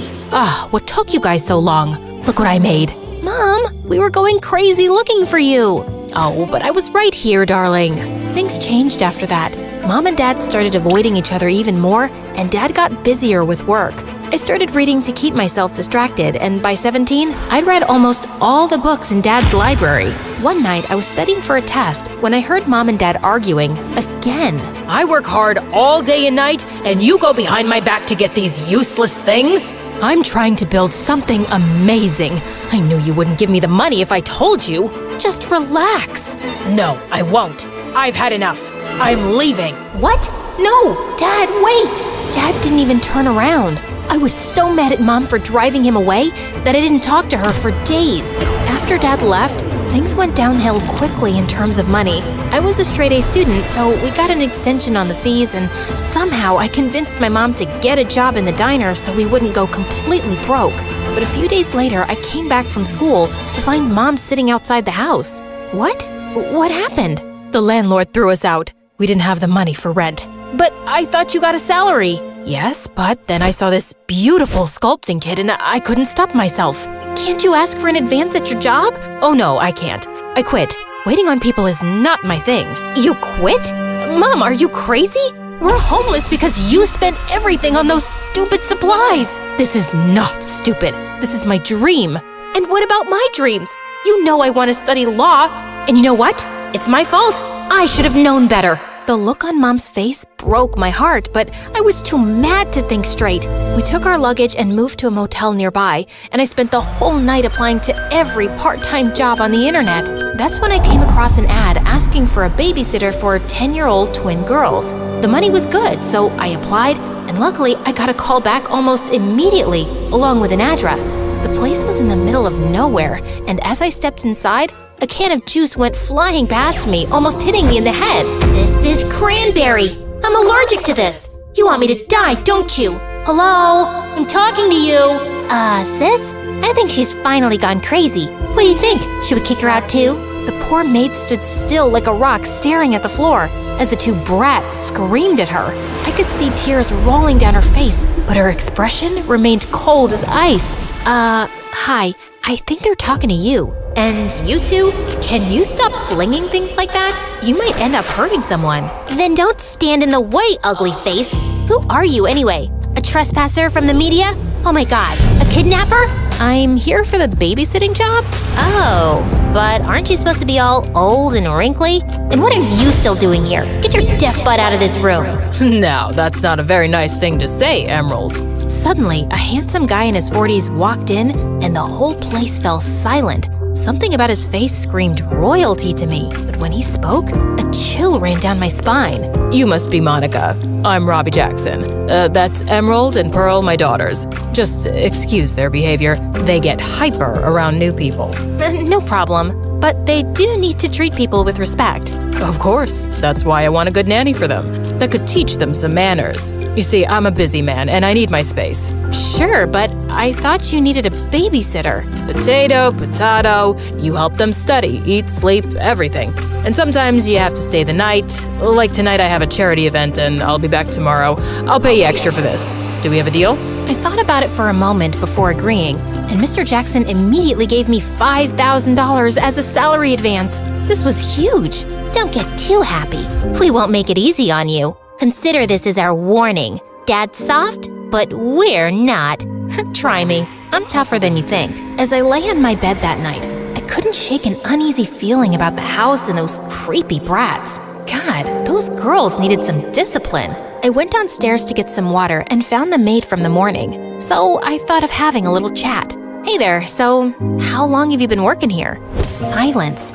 What took you guys so long? Look what I made. Mom, we were going crazy looking for you. Oh, but I was right here, darling. Things changed after that. Mom and Dad started avoiding each other even more, and Dad got busier with work. I started reading to keep myself distracted, and by 17, I'd read almost all the books in Dad's library. One night, I was studying for a test when I heard Mom and Dad arguing again. I work hard all day and night, and you go behind my back to get these useless things? I'm trying to build something amazing. I knew you wouldn't give me the money if I told you. Just relax. No, I won't. I've had enough. I'm leaving. What? No! Dad, wait! Dad didn't even turn around. I was so mad at Mom for driving him away that I didn't talk to her for days. After Dad left, things went downhill quickly in terms of money. I was a straight-A student, so we got an extension on the fees, and somehow I convinced my mom to get a job in the diner so we wouldn't go completely broke. But a few days later, I came back from school to find Mom sitting outside the house. What? What happened? The landlord threw us out. We didn't have the money for rent. But I thought you got a salary. Yes, but then I saw this beautiful sculpting kit and I couldn't stop myself. Can't you ask for an advance at your job? Oh no, I can't. I quit. Waiting on people is not my thing. You quit? Mom, are you crazy? We're homeless because you spent everything on those stupid supplies. This is not stupid. This is my dream. And what about my dreams? You know I want to study law. And you know what? It's my fault. I should have known better. The look on Mom's face broke my heart, but I was too mad to think straight. We took our luggage and moved to a motel nearby, and I spent the whole night applying to every part-time job on the internet. That's when I came across an ad asking for a babysitter for 10-year-old twin girls. The money was good, so I applied, and luckily I got a call back almost immediately, along with an address. The place was in the middle of nowhere, and as I stepped inside, a can of juice went flying past me, almost hitting me in the head. This is cranberry. I'm allergic to this. You want me to die, don't you? Hello? I'm talking to you. Sis? I think she's finally gone crazy. What do you think? Should we kick her out too? The poor maid stood still like a rock, staring at the floor as the two brats screamed at her. I could see tears rolling down her face, but her expression remained cold as ice. Hi. I think they're talking to you. And you two, can you stop flinging things like that? You might end up hurting someone. Then don't stand in the way, ugly face. Who are you anyway? A trespasser from the media? Oh my god, a kidnapper? I'm here for the babysitting job? Oh, but aren't you supposed to be all old and wrinkly? And what are you still doing here? Get your deaf butt out of this room. Now, that's not a very nice thing to say, Emerald. Suddenly, a handsome guy in his 40s walked in, and the whole place fell silent. Something about his face screamed royalty to me, but when he spoke, a chill ran down my spine. You must be Monica. I'm Robbie Jackson. That's Emerald and Pearl, my daughters. Just excuse their behavior. They get hyper around new people. No problem, but they do need to treat people with respect. Of course. That's why I want a good nanny for them that could teach them some manners. You see, I'm a busy man and I need my space. Sure, but I thought you needed a babysitter. Potato. You help them study, eat, sleep, everything. And sometimes you have to stay the night. Like tonight I have a charity event and I'll be back tomorrow. I'll pay you extra for this. Do we have a deal? I thought about it for a moment before agreeing, and Mr. Jackson immediately gave me $5,000 as a salary advance. This was huge. Don't get too happy. We won't make it easy on you. Consider this as our warning. Dad's soft, but we're not. Try me. I'm tougher than you think. As I lay on my bed that night, I couldn't shake an uneasy feeling about the house and those creepy brats. God, those girls needed some discipline. I went downstairs to get some water and found the maid from the morning. So I thought of having a little chat. Hey there, so how long have you been working here? Silence.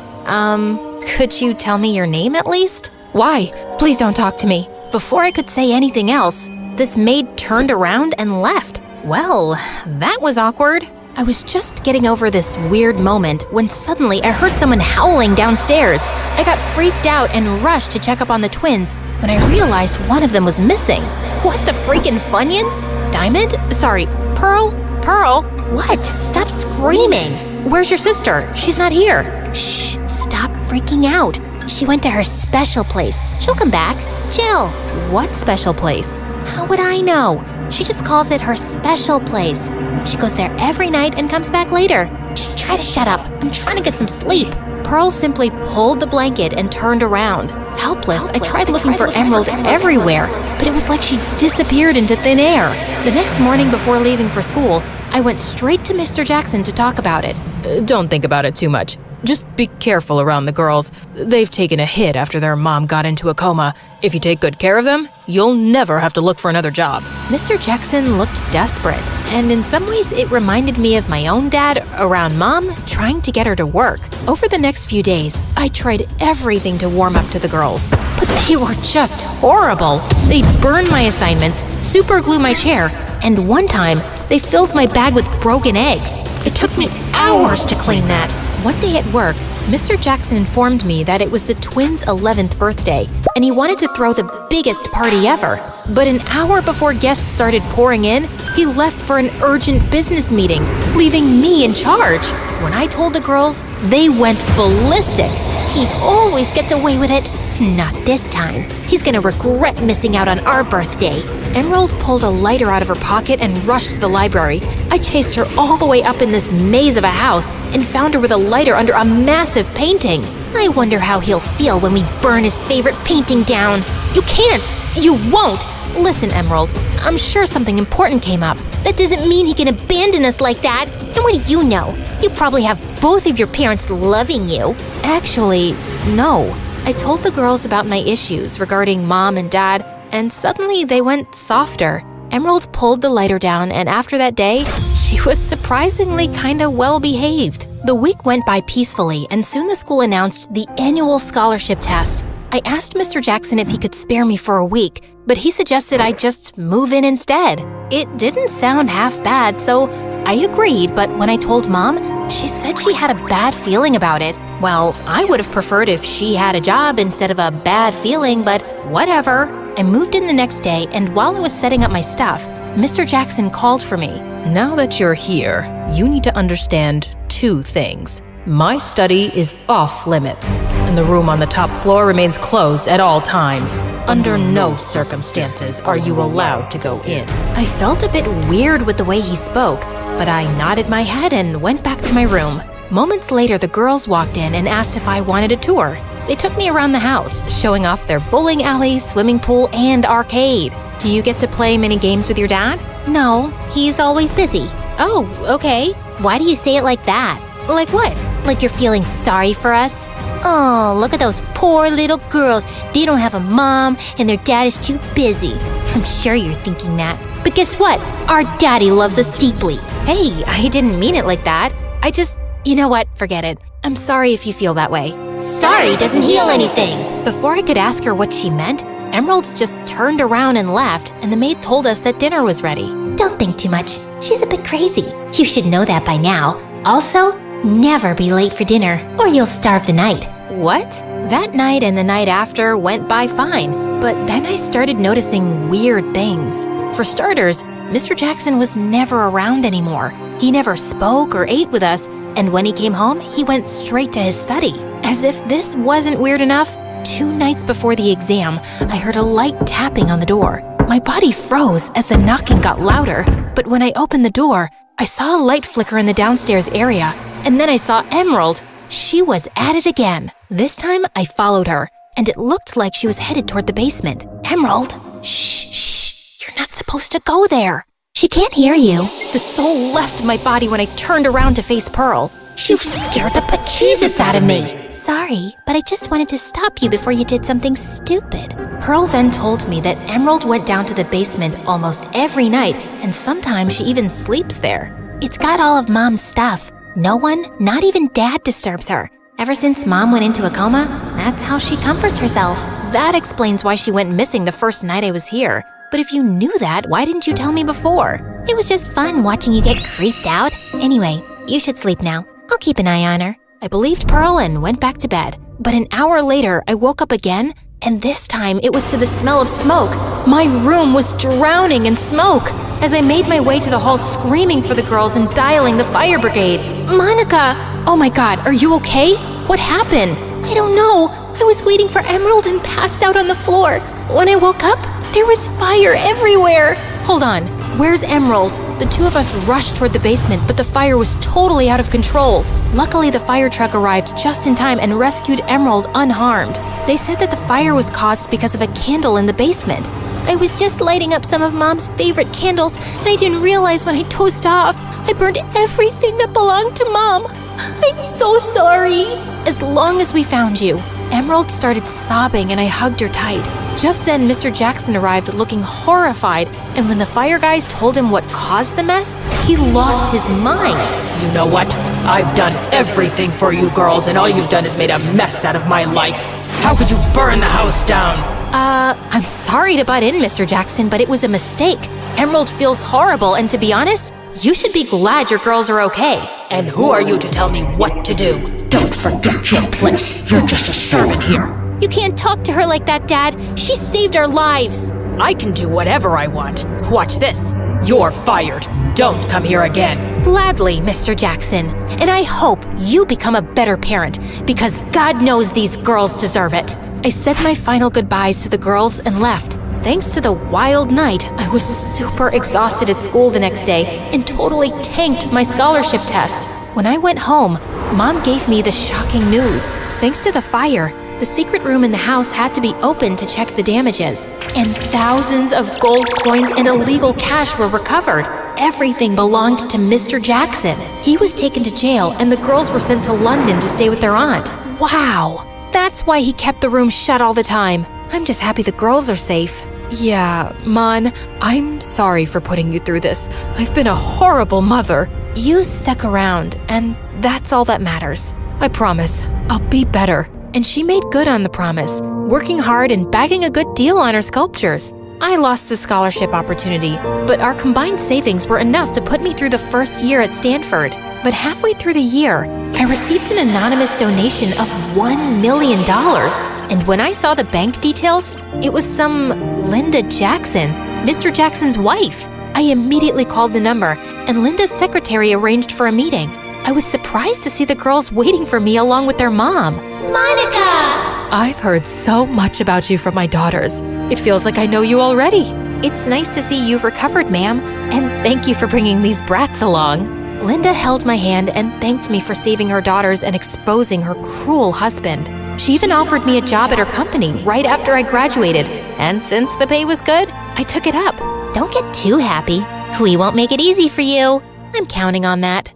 Could you tell me your name at least? Why? Please don't talk to me. Before I could say anything else, this maid turned around and left. Well, that was awkward. I was just getting over this weird moment when suddenly I heard someone howling downstairs. I got freaked out and rushed to check up on the twins when I realized one of them was missing. What the freaking Funyuns? Diamond? Sorry, Pearl? Pearl? What? Stop screaming. Where's your sister? She's not here. Shh, stop freaking out. She went to her special place. She'll come back. Chill. What special place? How would I know? She just calls it her special place. She goes there every night and comes back later. Just try to shut up. I'm trying to get some sleep. Pearl simply pulled the blanket and turned around. Helpless, I tried looking for Emerald everywhere, but it was like she disappeared into thin air. The next morning before leaving for school, I went straight to Mr. Jackson to talk about it. Don't think about it too much. Just be careful around the girls. They've taken a hit after their mom got into a coma. If you take good care of them, you'll never have to look for another job. Mr. Jackson looked desperate, and in some ways it reminded me of my own dad around Mom trying to get her to work. Over the next few days, I tried everything to warm up to the girls, but they were just horrible. They'd burn my assignments, super glue my chair, and one time, they filled my bag with broken eggs. It took me hours to clean that. One day at work, Mr. Jackson informed me that it was the twins' 11th birthday, and he wanted to throw the biggest party ever. But an hour before guests started pouring in, he left for an urgent business meeting, leaving me in charge. When I told the girls, they went ballistic. He always gets away with it. Not this time. He's gonna regret missing out on our birthday. Emerald pulled a lighter out of her pocket and rushed to the library. I chased her all the way up in this maze of a house and found her with a lighter under a massive painting. I wonder how he'll feel when we burn his favorite painting down. You can't! You won't! Listen, Emerald, I'm sure something important came up. That doesn't mean he can abandon us like that. And what do you know? You probably have both of your parents loving you. Actually, no. I told the girls about my issues regarding Mom and Dad, and suddenly they went softer. Emerald pulled the lighter down, and after that day, she was surprisingly kinda well-behaved. The week went by peacefully, and soon the school announced the annual scholarship test. I asked Mr. Jackson if he could spare me for a week, but he suggested I just move in instead. It didn't sound half bad, so I agreed, but when I told Mom, she said she had a bad feeling about it. Well, I would have preferred if she had a job instead of a bad feeling, but whatever. I moved in the next day, and while I was setting up my stuff, Mr. Jackson called for me. Now that you're here, you need to understand two things. My study is off limits, and the room on the top floor remains closed at all times. Under no circumstances are you allowed to go in. I felt a bit weird with the way he spoke, but I nodded my head and went back to my room. Moments later, the girls walked in and asked if I wanted a tour. They took me around the house, showing off their bowling alley, swimming pool, and arcade. Do you get to play many games with your dad? No, he's always busy. Oh, okay. Why do you say it like that? Like what? Like you're feeling sorry for us? Oh, look at those poor little girls. They don't have a mom, and their dad is too busy. I'm sure you're thinking that. But guess what? Our daddy loves us deeply. Hey, I didn't mean it like that. You know what? Forget it. I'm sorry if you feel that way. Sorry doesn't heal anything. Before I could ask her what she meant, Emerald just turned around and left, and the maid told us that dinner was ready. Don't think too much. She's a bit crazy. You should know that by now. Also, never be late for dinner, or you'll starve the night. What? That night and the night after went by fine, but then I started noticing weird things. For starters, Mr. Jackson was never around anymore. He never spoke or ate with us, and when he came home, he went straight to his study. As if this wasn't weird enough, 2 nights before the exam, I heard a light tapping on the door. My body froze as the knocking got louder, but when I opened the door, I saw a light flicker in the downstairs area, and then I saw Emerald. She was at it again. This time, I followed her, and it looked like she was headed toward the basement. Emerald, shh, you're not supposed to go there. She can't hear you. The soul left my body when I turned around to face Pearl. You scared the bejesus out of me. Sorry, but I just wanted to stop you before you did something stupid. Pearl then told me that Emerald went down to the basement almost every night, and sometimes she even sleeps there. It's got all of Mom's stuff. No one, not even Dad, disturbs her. Ever since Mom went into a coma, that's how she comforts herself. That explains why she went missing the first night I was here. But if you knew that, why didn't you tell me before? It was just fun watching you get creeped out. Anyway, you should sleep now. I'll keep an eye on her. I believed Pearl and went back to bed. But an hour later, I woke up again, and this time it was to the smell of smoke. My room was drowning in smoke. As I made my way to the hall screaming for the girls and dialing the fire brigade. Monica! Oh my God, are you okay? What happened? I don't know. I was waiting for Emerald and passed out on the floor. When I woke up, there was fire everywhere. Hold on, where's Emerald? The two of us rushed toward the basement, but the fire was totally out of control. Luckily, the fire truck arrived just in time and rescued Emerald unharmed. They said that the fire was caused because of a candle in the basement. I was just lighting up some of Mom's favorite candles, and I didn't realize when I dozed off, I burned everything that belonged to Mom. I'm so sorry. As long as we found you. Emerald started sobbing and I hugged her tight. Just then, Mr. Jackson arrived looking horrified, and when the fire guys told him what caused the mess, he lost his mind. You know what? I've done everything for you girls, and all you've done is made a mess out of my life. How could you burn the house down? I'm sorry to butt in, Mr. Jackson, but it was a mistake. Emerald feels horrible, and to be honest, you should be glad your girls are okay. And who are you to tell me what to do? Don't forget your place. You're just a servant here. You can't talk to her like that, Dad. She saved our lives. I can do whatever I want. Watch this. You're fired. Don't come here again. Gladly, Mr. Jackson. And I hope you become a better parent, because God knows these girls deserve it. I said my final goodbyes to the girls and left. Thanks to the wild night, I was super exhausted at school the next day and totally tanked my scholarship test. When I went home, Mom gave me the shocking news. Thanks to the fire, the secret room in the house had to be opened to check the damages, and thousands of gold coins and illegal cash were recovered. Everything belonged to Mr. Jackson. He was taken to jail, and the girls were sent to London to stay with their aunt. Wow, that's why he kept the room shut all the time. I'm just happy the girls are safe. Yeah, Mon, I'm sorry for putting you through this. I've been a horrible mother. You stuck around, and that's all that matters. I promise, I'll be better. And she made good on the promise, working hard and bagging a good deal on her sculptures. I lost the scholarship opportunity, but our combined savings were enough to put me through the first year at Stanford. But halfway through the year, I received an anonymous donation of $1 million. And when I saw the bank details, it was some Linda Jackson, Mr. Jackson's wife. I immediately called the number, and Linda's secretary arranged for a meeting. I was surprised to see the girls waiting for me along with their mom. Monica! I've heard so much about you from my daughters. It feels like I know you already. It's nice to see you've recovered, ma'am, and thank you for bringing these brats along. Linda held my hand and thanked me for saving her daughters and exposing her cruel husband. She even offered me a job at her company right after I graduated, and since the pay was good, I took it up. Don't get too happy. We won't make it easy for you. I'm counting on that.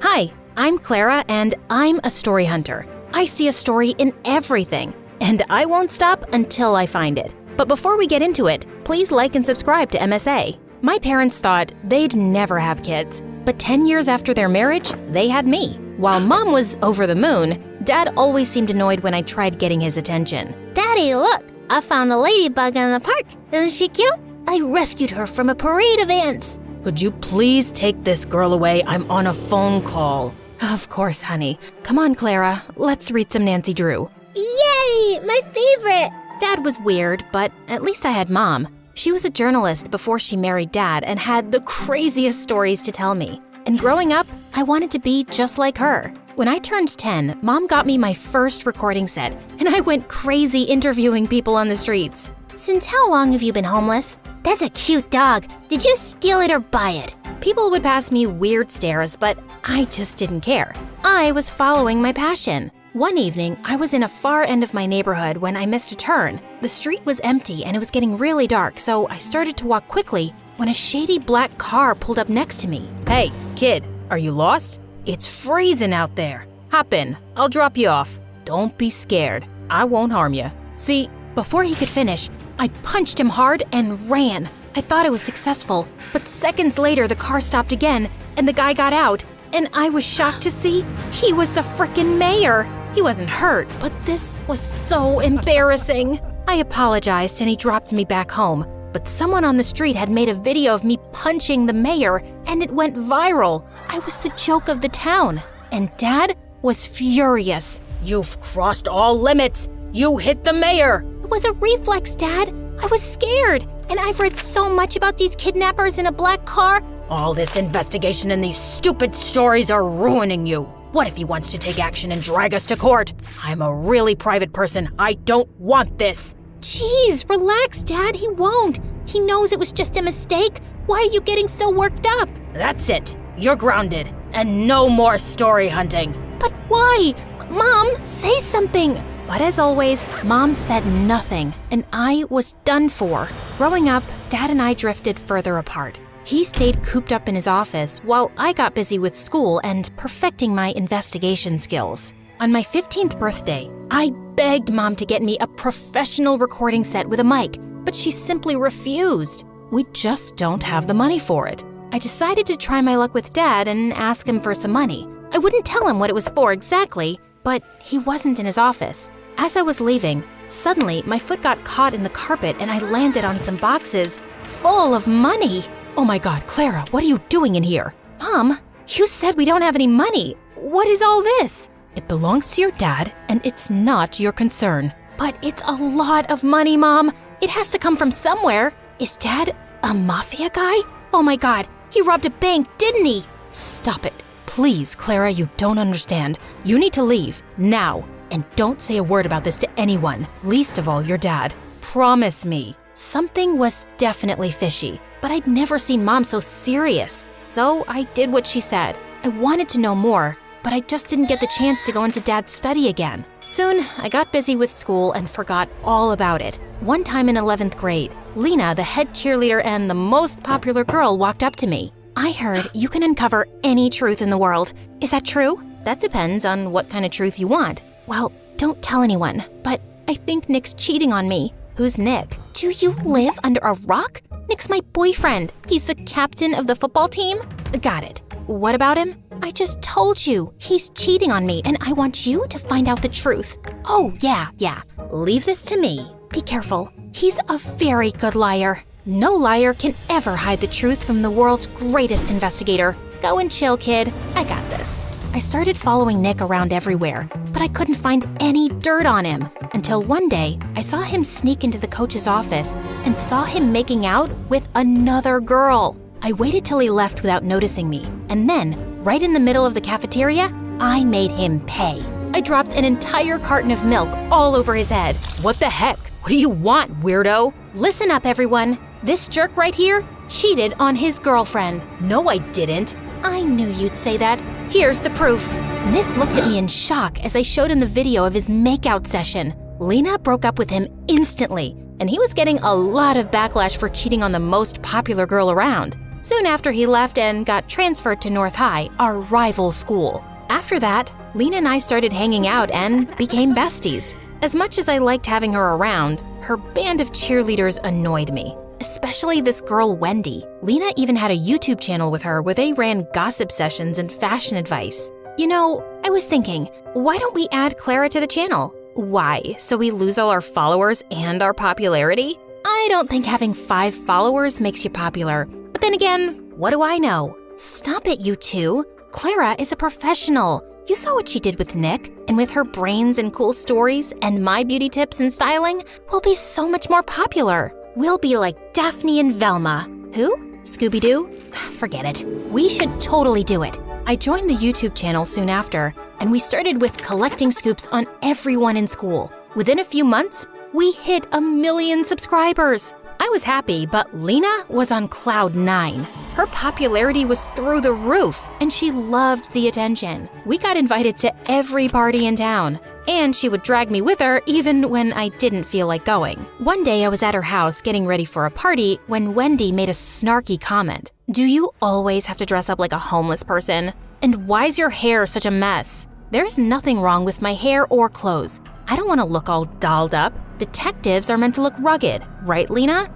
Hi, I'm Clara, and I'm a story hunter. I see a story in everything, and I won't stop until I find it. But before we get into it, please like and subscribe to MSA. My parents thought they'd never have kids, but 10 years after their marriage, they had me. While Mom was over the moon, Dad always seemed annoyed when I tried getting his attention. Daddy, look! I found a ladybug in the park. Isn't she cute? I rescued her from a parade of ants. Could you please take this girl away? I'm on a phone call. Of course, honey. Come on, Clara. Let's read some Nancy Drew. Yay! My favorite! Dad was weird, but at least I had Mom. She was a journalist before she married Dad and had the craziest stories to tell me. And growing up, I wanted to be just like her. When I turned 10, Mom got me my first recording set, and I went crazy interviewing people on the streets. Since how long have you been homeless? That's a cute dog. Did you steal it or buy it? People would pass me weird stares, but I just didn't care. I was following my passion. One evening, I was in a far end of my neighborhood when I missed a turn. The street was empty and it was getting really dark, so I started to walk quickly when a shady black car pulled up next to me. Hey, kid, are you lost? It's freezing out there. Hop in. I'll drop you off. Don't be scared. I won't harm you. See, before he could finish, I punched him hard and ran. I thought I was successful, but seconds later the car stopped again and the guy got out, and I was shocked to see he was the frickin' mayor. He wasn't hurt, but this was so embarrassing. I apologized and he dropped me back home, but someone on the street had made a video of me punching the mayor and it went viral. I was the joke of the town, and Dad was furious. You've crossed all limits. You hit the mayor. It was a reflex, Dad. I was scared, and I've read so much about these kidnappers in a black car. All this investigation and these stupid stories are ruining you. What if he wants to take action and drag us to court? I'm a really private person. I don't want this. Jeez, relax, Dad. He won't. He knows it was just a mistake. Why are you getting so worked up? That's it. You're grounded. And no more story hunting. But why? Mom, say something. But as always, Mom said nothing, and I was done for. Growing up, Dad and I drifted further apart. He stayed cooped up in his office while I got busy with school and perfecting my investigation skills. On my 15th birthday, I begged Mom to get me a professional recording set with a mic, but she simply refused. We just don't have the money for it. I decided to try my luck with Dad and ask him for some money. I wouldn't tell him what it was for exactly, but he wasn't in his office. As I was leaving, suddenly my foot got caught in the carpet and I landed on some boxes full of money. Oh my God, Clara, what are you doing in here? Mom, you said we don't have any money. What is all this? It belongs to your dad, and it's not your concern. But it's a lot of money, Mom. It has to come from somewhere. Is Dad a mafia guy? Oh my God, he robbed a bank, didn't he? Stop it. Please, Clara, you don't understand. You need to leave, now. And don't say a word about this to anyone, least of all your dad. Promise me. Something was definitely fishy, but I'd never seen Mom so serious. So I did what she said. I wanted to know more, but I just didn't get the chance to go into Dad's study again. Soon, I got busy with school and forgot all about it. One time in 11th grade, Lena, the head cheerleader and the most popular girl, walked up to me. I heard you can uncover any truth in the world. Is that true? That depends on what kind of truth you want. Well, don't tell anyone, but I think Nick's cheating on me. Who's Nick? Do you live under a rock? Nick's my boyfriend. He's the captain of the football team. Got it. What about him? I just told you. He's cheating on me, and I want you to find out the truth. Oh, yeah. Leave this to me. Be careful. He's a very good liar. No liar can ever hide the truth from the world's greatest investigator. Go and chill, kid. I got this. I started following Nick around everywhere, but I couldn't find any dirt on him. Until one day, I saw him sneak into the coach's office and saw him making out with another girl. I waited till he left without noticing me, and then, right in the middle of the cafeteria, I made him pay. I dropped an entire carton of milk all over his head. What the heck? What do you want, weirdo? Listen up, everyone. This jerk right here cheated on his girlfriend. No, I didn't. I knew you'd say that. Here's the proof. Nick looked at me in shock as I showed him the video of his makeout session. Lena broke up with him instantly, and he was getting a lot of backlash for cheating on the most popular girl around. Soon after, he left and got transferred to North High, our rival school. After that, Lena and I started hanging out and became besties. As much as I liked having her around, her band of cheerleaders annoyed me. Especially this girl, Wendy. Lena even had a YouTube channel with her where they ran gossip sessions and fashion advice. You know, I was thinking, why don't we add Clara to the channel? Why? So we lose all our followers and our popularity? I don't think having 5 followers makes you popular. But then again, what do I know? Stop it, you two. Clara is a professional. You saw what she did with Nick, and with her brains and cool stories and my beauty tips and styling, we'll be so much more popular. We'll be like Daphne and Velma. Who? Scooby-Doo? Forget it. We should totally do it. I joined the YouTube channel soon after, and we started with collecting scoops on everyone in school. Within a few months, we hit 1 million subscribers. I was happy, but Lena was on cloud 9. Her popularity was through the roof, and she loved the attention. We got invited to every party in town, and she would drag me with her even when I didn't feel like going. One day I was at her house getting ready for a party when Wendy made a snarky comment. Do you always have to dress up like a homeless person? And why's your hair such a mess? There's nothing wrong with my hair or clothes. I don't want to look all dolled up. Detectives are meant to look rugged, right, Lena?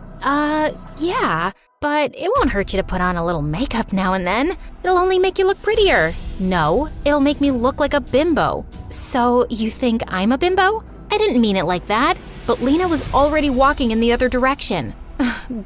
Yeah, but it won't hurt you to put on a little makeup now and then. It'll only make you look prettier. No, it'll make me look like a bimbo. So you think I'm a bimbo? I didn't mean it like that, but Lena was already walking in the other direction.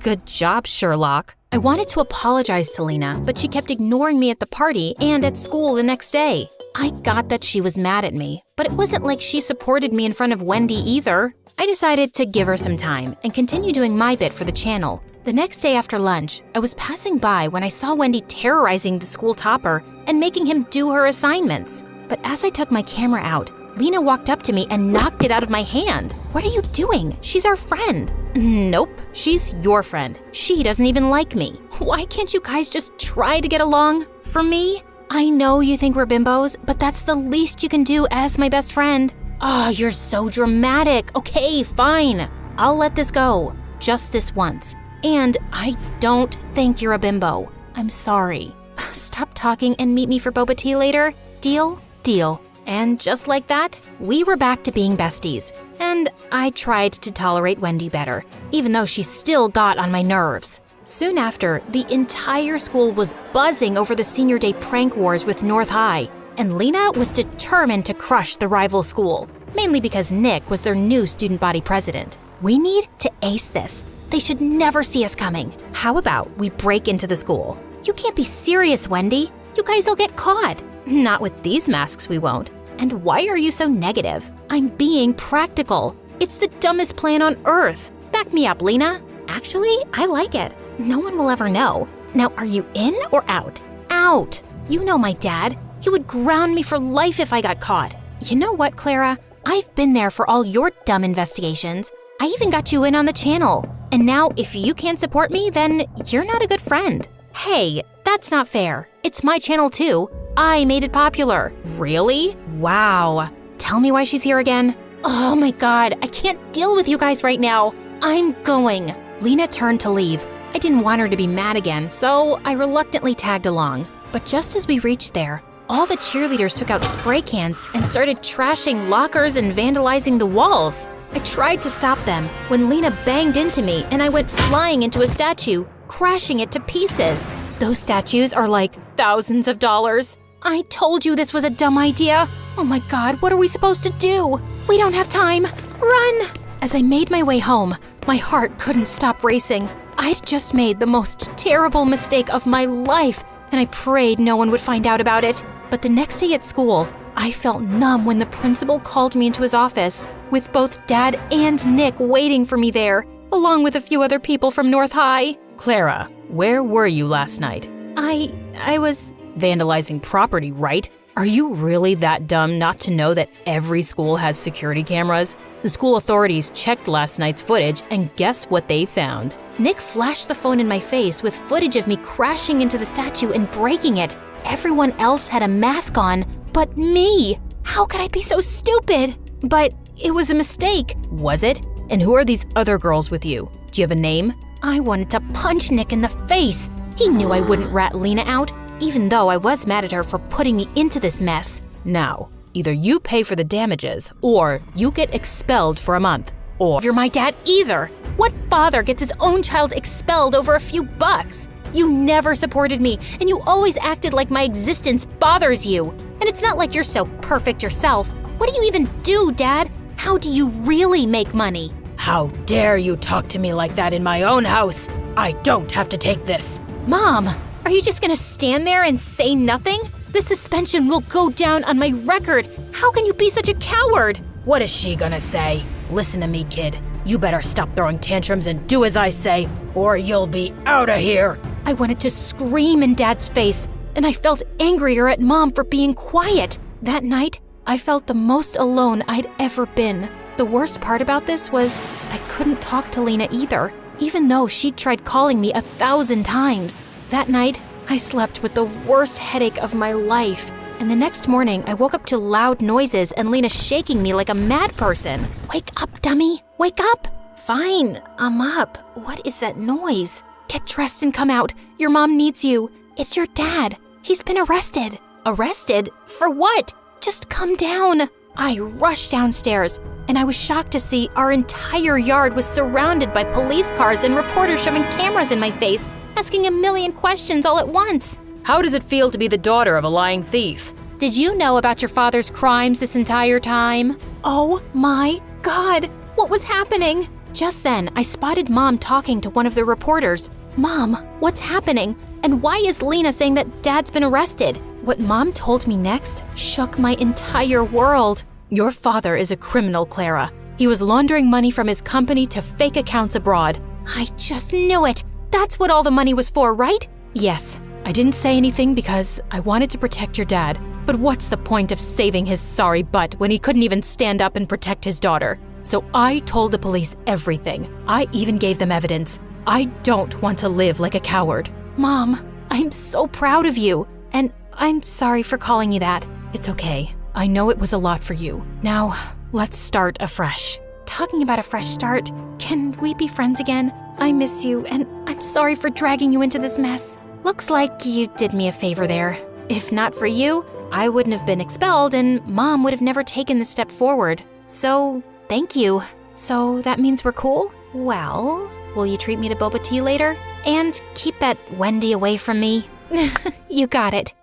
Good job, Sherlock. I wanted to apologize to Lena, but she kept ignoring me at the party and at school the next day. I got that she was mad at me, but it wasn't like she supported me in front of Wendy either. I decided to give her some time and continue doing my bit for the channel. The next day after lunch, I was passing by when I saw Wendy terrorizing the school topper and making him do her assignments. But as I took my camera out, Lena walked up to me and knocked it out of my hand. What are you doing? She's our friend. Nope, she's your friend. She doesn't even like me. Why can't you guys just try to get along? For me? I know you think we're bimbos, but that's the least you can do as my best friend. Oh, you're so dramatic. Okay, fine. I'll let this go. Just this once. And I don't think you're a bimbo. I'm sorry. Stop talking and meet me for boba tea later. Deal? Deal. And just like that, we were back to being besties. And I tried to tolerate Wendy better, even though she still got on my nerves. Soon after, the entire school was buzzing over the senior day prank wars with North High, and Lena was determined to crush the rival school, mainly because Nick was their new student body president. We need to ace this. They should never see us coming. How about we break into the school? You can't be serious, Wendy. You guys will get caught. Not with these masks, we won't. And why are you so negative? I'm being practical. It's the dumbest plan on earth. Back me up, Lena. Actually, I like it. No one will ever know. Now, are you in or out? Out. You know my dad. He would ground me for life if I got caught. You know what, Clara? I've been there for all your dumb investigations. I even got you in on the channel. And now, if you can't support me, then you're not a good friend. Hey, that's not fair. It's my channel too. I made it popular. Really? Wow. Tell me why she's here again. Oh my God, I can't deal with you guys right now. I'm going. Lena turned to leave. I didn't want her to be mad again, so I reluctantly tagged along. But just as we reached there, all the cheerleaders took out spray cans and started trashing lockers and vandalizing the walls. I tried to stop them when Lena banged into me and I went flying into a statue, crashing it to pieces. Those statues are like thousands of dollars. I told you this was a dumb idea. Oh my God, what are we supposed to do? We don't have time. Run! As I made my way home, my heart couldn't stop racing. I'd just made the most terrible mistake of my life, and I prayed no one would find out about it. But the next day at school, I felt numb when the principal called me into his office, with both Dad and Nick waiting for me there, along with a few other people from North High. Clara, where were you last night? I was... Vandalizing property, right? Are you really that dumb not to know that every school has security cameras? The school authorities checked last night's footage, and guess what they found? Nick flashed the phone in my face with footage of me crashing into the statue and breaking it. Everyone else had a mask on, but me. How could I be so stupid? But it was a mistake. Was it? And who are these other girls with you? Do you have a name? I wanted to punch Nick in the face. He knew I wouldn't rat Lena out, even though I was mad at her for putting me into this mess. Now, either you pay for the damages, or you get expelled for a month, or you're my dad either. What father gets his own child expelled over a few bucks? You never supported me, and you always acted like my existence bothers you. And it's not like you're so perfect yourself. What do you even do, Dad? How do you really make money? How dare you talk to me like that in my own house? I don't have to take this. Mom, are you just gonna stand there and say nothing? The suspension will go down on my record. How can you be such a coward? What is she gonna say? Listen to me, kid. You better stop throwing tantrums and do as I say, or you'll be out of here. I wanted to scream in Dad's face, and I felt angrier at Mom for being quiet. That night, I felt the most alone I'd ever been. The worst part about this was I couldn't talk to Lena either, even though she'd tried calling me 1,000 times. That night, I slept with the worst headache of my life. And the next morning, I woke up to loud noises and Lena shaking me like a mad person. Wake up, dummy! Wake up! Fine, I'm up. What is that noise? Get dressed and come out. Your mom needs you. It's your dad. He's been arrested. Arrested? For what? Just come down. I rushed downstairs, and I was shocked to see our entire yard was surrounded by police cars and reporters shoving cameras in my face, asking a million questions all at once. How does it feel to be the daughter of a lying thief? Did you know about your father's crimes this entire time? Oh my God, what was happening? Just then, I spotted Mom talking to one of the reporters. Mom, what's happening? And why is Lena saying that Dad's been arrested? What Mom told me next shook my entire world. Your father is a criminal, Clara. He was laundering money from his company to fake accounts abroad. I just knew it. That's what all the money was for, right? Yes, I didn't say anything because I wanted to protect your dad. But what's the point of saving his sorry butt when he couldn't even stand up and protect his daughter? So I told the police everything. I even gave them evidence. I don't want to live like a coward. Mom, I'm so proud of you. And I'm sorry for calling you that. It's okay. I know it was a lot for you. Now, let's start afresh. Talking about a fresh start, can we be friends again? I miss you, and I'm sorry for dragging you into this mess. Looks like you did me a favor there. If not for you, I wouldn't have been expelled and Mom would have never taken the step forward. So, thank you. So that means we're cool? Well, will you treat me to boba tea later? And keep that Wendy away from me? You got it.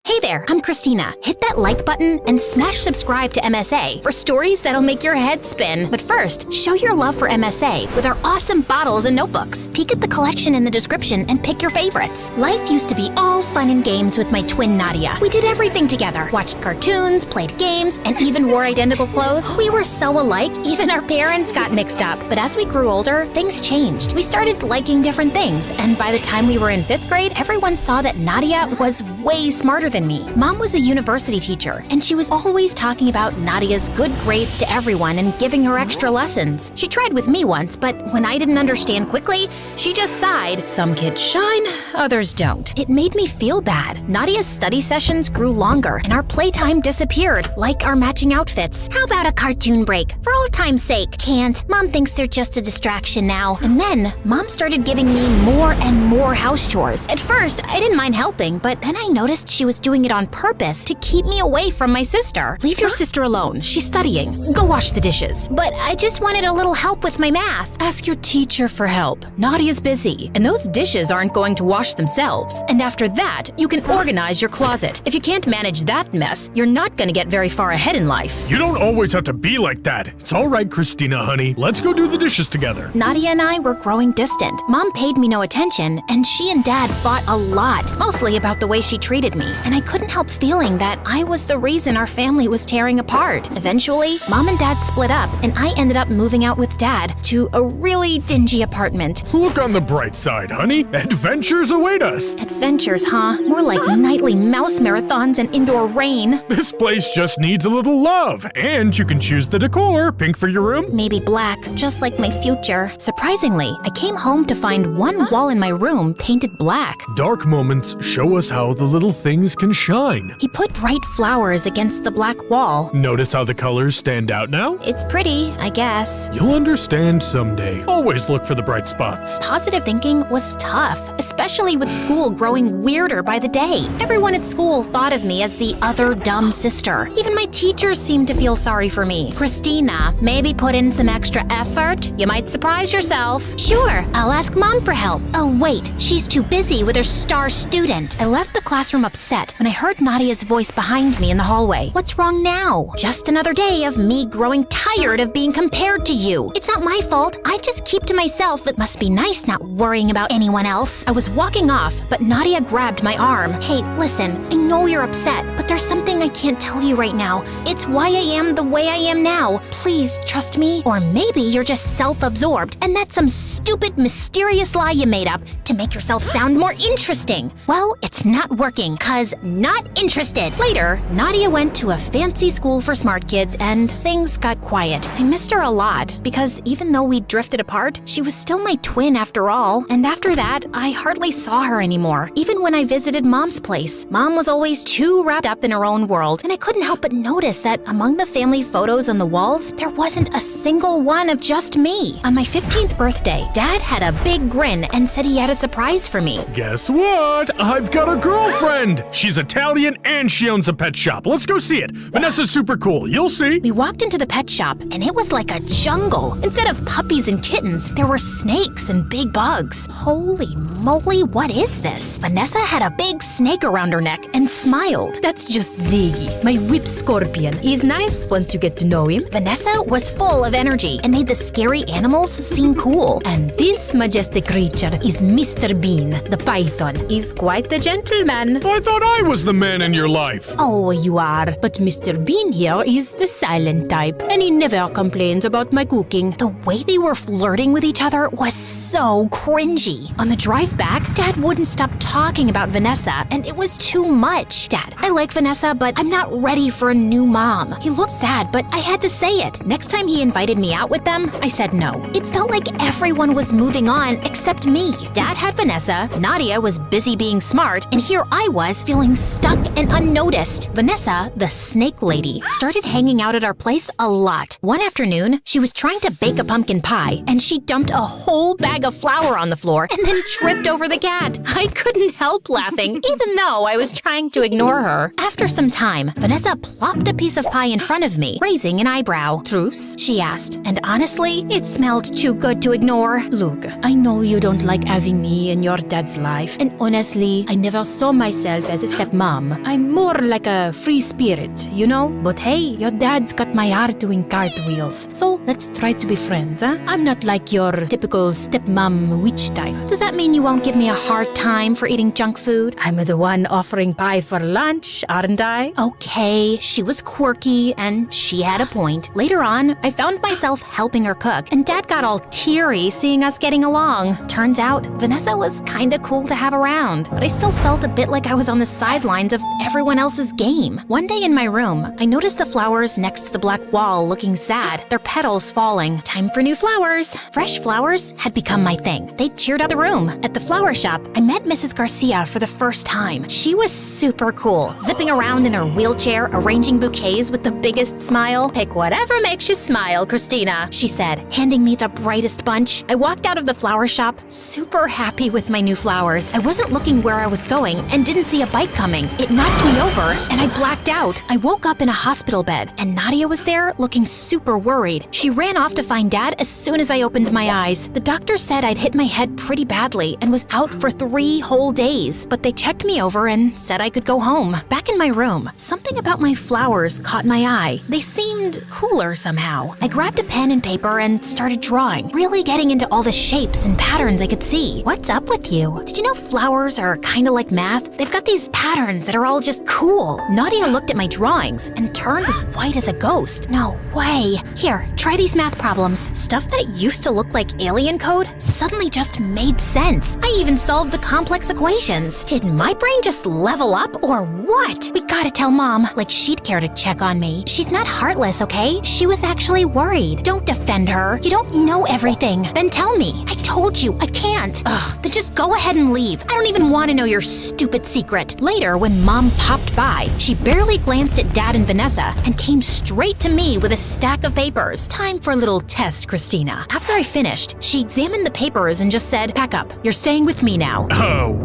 Hey there, I'm Christina. Hit that like button and smash subscribe to MSA for stories that'll make your head spin. But first, show your love for MSA with our awesome bottles and notebooks. Peek at the collection in the description and pick your favorites. Life used to be all fun and games with my twin Nadia. We did everything together. Watched cartoons, played games, and even wore identical clothes. We were so alike, even our parents got mixed up. But as we grew older, things changed. We started liking different things, and by the time we were in 5th grade, everyone saw that Nadia was way smarter than me. Mom was a university teacher, and she was always talking about Nadia's good grades to everyone and giving her extra lessons. She tried with me once, but when I didn't understand quickly, she just sighed. Some kids shine, others don't. It made me feel bad. Nadia's study sessions grew longer, and our playtime disappeared, like our matching outfits. How about a cartoon break? For old time's sake. Can't. Mom thinks they're just a distraction now. And then, Mom started giving me more and more house chores. At first, I didn't mind helping, but then I noticed she was doing it on purpose to keep me away from my sister. Leave your sister alone. She's studying. Go wash the dishes. But I just wanted a little help with my math. Ask your teacher for help. Nadia's busy, and those dishes aren't going to wash themselves. And after that, you can organize your closet. If you can't manage that mess, you're not going to get very far ahead in life. You don't always have to be like that. It's all right, Christina, honey. Let's go do the dishes together. Nadia and I were growing distant. Mom paid me no attention, and she and Dad fought a lot, mostly about the way she treated me. And I couldn't help feeling that I was the reason our family was tearing apart. Eventually, Mom and Dad split up, and I ended up moving out with Dad to a really dingy apartment. Look on the bright side, honey. Adventures await us. Adventures, huh? More like nightly mouse marathons and indoor rain. This place just needs a little love, and you can choose the decor. Pink for your room? Maybe black, just like my future. Surprisingly, I came home to find one wall in my room painted black. Dark moments show us how the little things can shine. He put bright flowers against the black wall. Notice how the colors stand out now? It's pretty, I guess. You'll understand someday. Always look for the bright spots. Positive thinking was tough, especially with school growing weirder by the day. Everyone at school thought of me as the other dumb sister. Even my teachers seemed to feel sorry for me. Christina, maybe put in some extra effort? You might surprise yourself. Sure, I'll ask Mom for help. Oh wait, she's too busy with her star student. I left the classroom upset when I heard Nadia's voice behind me in the hallway. What's wrong now? Just another day of me growing tired of being compared to you. It's not my fault. I just keep to myself. It must be nice not worrying about anyone else. I was walking off, but Nadia grabbed my arm. Hey, listen, I know you're upset, but there's something I can't tell you right now. It's why I am the way I am now. Please trust me. Or maybe you're just self-absorbed, and that's some stupid, mysterious lie you made up to make yourself sound more interesting. Well, it's not working, 'cause not interested. Later, Nadia went to a fancy school for smart kids, and things got quiet. I missed her a lot, because even though we drifted apart, she was still my twin after all. And after that, I hardly saw her anymore. Even when I visited Mom's place, Mom was always too wrapped up in her own world, and I couldn't help but notice that among the family photos on the walls, there wasn't a single one of just me. On my 15th birthday, Dad had a big grin and said he had a surprise for me. Guess what? I've got a girlfriend! She's She's Italian and she owns a pet shop. Let's go see it. Vanessa's super cool. You'll see. We walked into the pet shop, and it was like a jungle. Instead of puppies and kittens, there were snakes and big bugs. Holy moly, what is this? Vanessa had a big snake around her neck and smiled. That's just Ziggy, my whip scorpion. He's nice once you get to know him. Vanessa was full of energy and made the scary animals seem cool. And this majestic creature is Mr. Bean, the python. He's quite the gentleman. I thought I was the man in your life. Oh, you are. But Mr. Bean here is the silent type, and he never complains about my cooking. The way they were flirting with each other was so cringy. On the drive back, Dad wouldn't stop talking about Vanessa, and it was too much. Dad, I like Vanessa, but I'm not ready for a new mom. He looked sad, but I had to say it. Next time he invited me out with them, I said no. It felt like everyone was moving on except me. Dad had Vanessa, Nadia was busy being smart, and here I was feeling stuck and unnoticed. Vanessa, the snake lady, started hanging out at our place a lot. One afternoon, she was trying to bake a pumpkin pie, and she dumped a whole bag of flour on the floor and then tripped over the cat. I couldn't help laughing, even though I was trying to ignore her. After some time, Vanessa plopped a piece of pie in front of me, raising an eyebrow. Truce? She asked, and honestly, it smelled too good to ignore. Look, I know you don't like having me in your dad's life, and honestly, I never saw myself as a stepmom. I'm more like a free spirit, you know? But hey, your dad's got my heart doing cartwheels, so let's try to be friends, huh? I'm not like your typical stepmom witch type. Does that mean you won't give me a hard time for eating junk food? I'm the one offering pie for lunch, aren't I? Okay, she was quirky, and she had a point. Later on, I found myself helping her cook, and Dad got all teary seeing us getting along. Turns out, Vanessa was kinda cool to have around, but I still felt a bit like I was on the sidelines of everyone else's game. One day in my room, I noticed the flowers next to the black wall looking sad, their petals falling. Time for new flowers. Fresh flowers had become my thing. They cheered up the room. At the flower shop, I met Mrs. Garcia for the first time. She was super cool, zipping around in her wheelchair, arranging bouquets with the biggest smile. Pick whatever makes you smile, Christina, she said, handing me the brightest bunch. I walked out of the flower shop, super happy with my new flowers. I wasn't looking where I was going and didn't see a bike coming. It knocked me over, and I blacked out. I woke up in a hospital bed, and Nadia was there looking super worried. She ran off to find Dad as soon as I opened my eyes. The doctor said I'd hit my head pretty badly and was out for 3 whole days, but they checked me over and said I could go home. Back in my room, something about my flowers caught my eye. They seemed cooler somehow. I grabbed a pen and paper and started drawing, really getting into all the shapes and patterns I could see. What's up with you? Did you know flowers are kinda like math? They've got these patterns that are all just cool. Nadia looked at my drawings and turned white as a ghost. No way. Here, try these math problems. Stuff that used to look like alien code suddenly just made sense. I even solved the complex equations. Did my brain just level up or what? We gotta tell Mom, like she'd care to check on me. She's not heartless, okay? She was actually worried. Don't defend her. You don't know everything. Then tell me. I told you, I can't. Ugh, then just go ahead and leave. I don't even want to know your stupid secret. Later, when Mom popped by, she barely glanced at Dad and Vanessa and came straight to me with a stack of papers. Time for a little test, Christina. After I finished, she examined the papers and just said, "Pack up. You're staying with me now."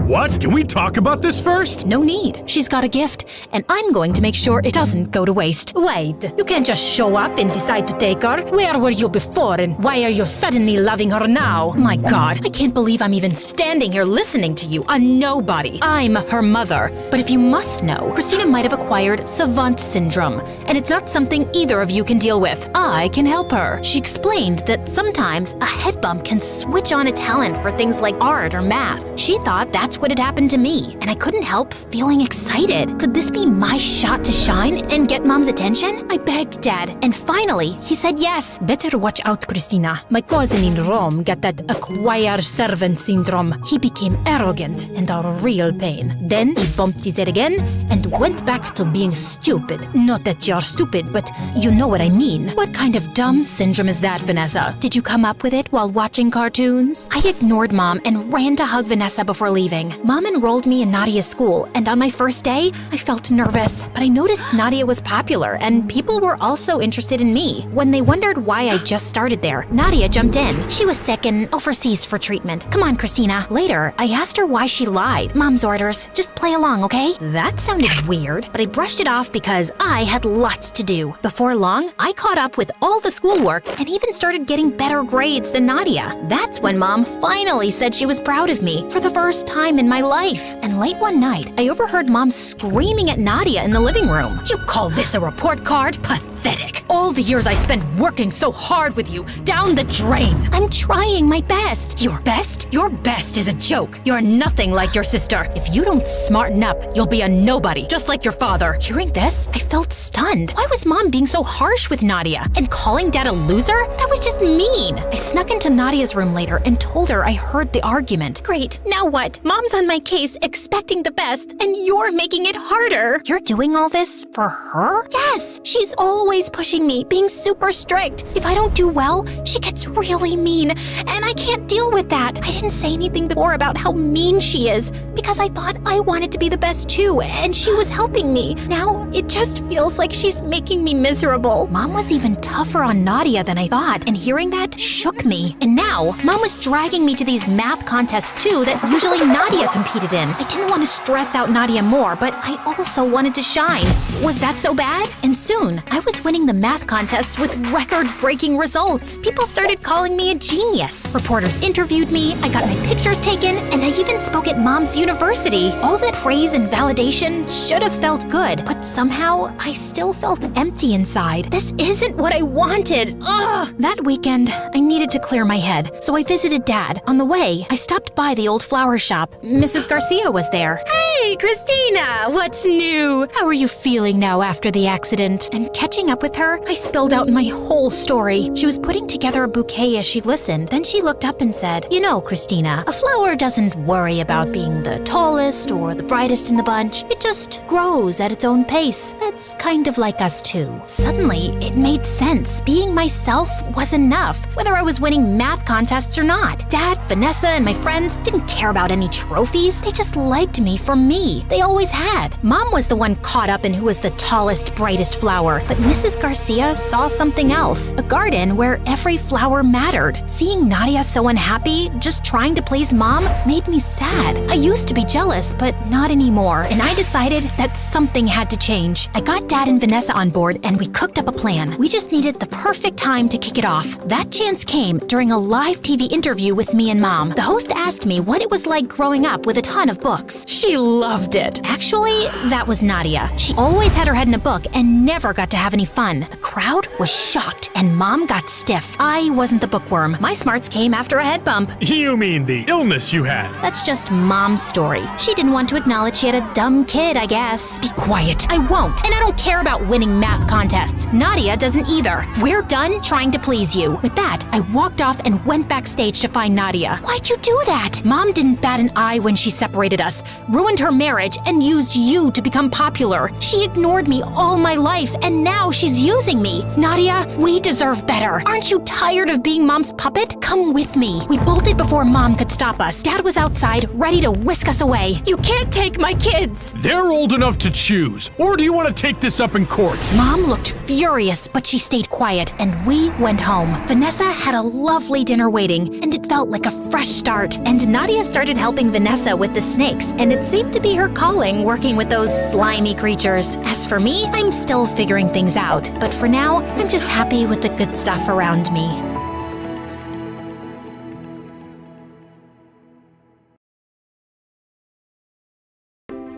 What? Can we talk about this first? No need. She's got a gift, and I'm going to make sure it doesn't go to waste. Wait, you can't just show up and decide to take her. Where were you before, and why are you suddenly loving her now? My God, I can't believe I'm even standing here listening to you, a nobody. I'm her mother. But if you must know, Christina might have acquired savant syndrome, and it's not something either of you can deal with. I can help her. She explained that sometimes a head bump can switch on a talent for things like art or math. She thought that's what had happened to me, and I couldn't help feeling excited. Could this be my shot to shine and get Mom's attention? I begged Dad, and finally, he said yes. Better watch out, Christina. My cousin in Rome got that acquire servant syndrome. He became arrogant and a real pain. Then he bumped his head again and went back to being stupid. Not that you're stupid, but you know what I mean. What kind of dumb syndrome is that, Vanessa? Did you come up with it while watching cartoons? I ignored Mom and ran to hug Vanessa before leaving. Mom enrolled me in Nadia's school, and on my first day, I felt nervous. But I noticed Nadia was popular, and people were also interested in me. When they wondered why I just started there, Nadia jumped in. She was sick and overseas for treatment. Come on, Christina. Later, I asked her why she lied. Mom's orders. Just play along, okay? That sounded weird, but I brushed it off because I had lots to do. Before long, I caught up with all the schoolwork and even started getting better grades than Nadia. That's when Mom finally said she was proud of me for the first time in my life. And late one night, I overheard Mom screaming at Nadia in the living room. You call this a report card? Pathetic. All the years I spent working so hard with you, down the drain. I'm trying my best. Your best? Your best is a joke. You're nothing like your sister. If you don't smarten up, you'll be a nobody, just like your father. Hearing this, I felt stunned. Why was Mom being so harsh with Nadia? And calling Dad a loser? That was just mean. I snuck into Nadia's room later and told her I heard the argument. Great, now what? Mom's on my case expecting the best, and you're making it harder. You're doing all this for her? Yes, she's always pushing me, being super strict. If I don't do well, she gets really mean, and I can't deal with that. I didn't say anything before about how mean she is, because I thought I wanted to be the best too, and she was helping me. Now, it just feels like she's making me miserable. Mom was even tougher on Nadia than I thought, and hearing that shook me. And now, Mom was dragging me to these math contests too that usually Nadia competed in. I didn't want to stress out Nadia more, but I also wanted to shine. Was that so bad? And soon, I was winning the math contests with record-breaking results. People started calling me a genius. Reporters interviewed me, I got my pictures taken, and I even spoke at Mom's university. All that praise and validation should have felt good, but somehow I still felt empty inside. This isn't what I wanted. Ugh! That weekend, I needed to clear my head, so I visited Dad. On the way, I stopped by the old flower shop. Mrs. Garcia was there. Hey, Christina! What's new? How are you feeling now after the accident? And catching up with her, I spilled out my whole story. She was putting together a bouquet as she listened. Then she looked up and said, You know, Christina, a flower doesn't worry about being the tallest or the brightest in the bunch. It just grows at its own pace. That's kind of like us too. Suddenly, it made sense. Being myself was enough, whether I was winning math contests or not. Dad, Vanessa, and my friends didn't care about any trophies. They just liked me for me. They always had. Mom was the one caught up in who was the tallest, brightest flower. But Mrs. Garcia saw something else. A garden where every flower mattered. Seeing Nadia so unhappy, just trying to please Mom, made me sad. I used to be jealous, but not anymore. And I decided that something had to change. I got Dad and Vanessa on board and we cooked up a plan. We just needed the perfect time to kick it off. That chance came during a live TV interview with me and Mom. The host asked me what it was like growing up with a ton of books. She loved it. Actually, that was Nadia. She always had her head in a book and never got to have any fun. The crowd was shocked and Mom got stiff. I wasn't the bookworm. My smarts came after a head bump. You mean the illness you had? That's just Mom's story. She didn't want to acknowledge she had a dumb kid, I guess. Be quiet. I won't. And I don't care about winning math contests. Nadia doesn't either. We're done trying to please you. With that, I walked off and went backstage to find Nadia. Why'd you do that? Mom didn't bat an eye when she separated us, ruined her marriage, and used you to become popular. She ignored me all my life, and now she's using me. Nadia, we deserve better. Aren't you tired of being Mom's puppet? Come with me. We bolted before Mom could stop us. Dad was outside, ready to whisk us away. You can't take my kids. They're old enough to choose. Or do you want to take this up in court? Mom looked furious, but she stayed quiet, and we went home. Vanessa had a lovely dinner waiting, and it felt like a fresh start. And Nadia started helping Vanessa with the snakes, and it seemed to be her calling working with those slimy creatures. As for me, I'm still figuring things out, but for now, I'm just happy with the good stuff around me.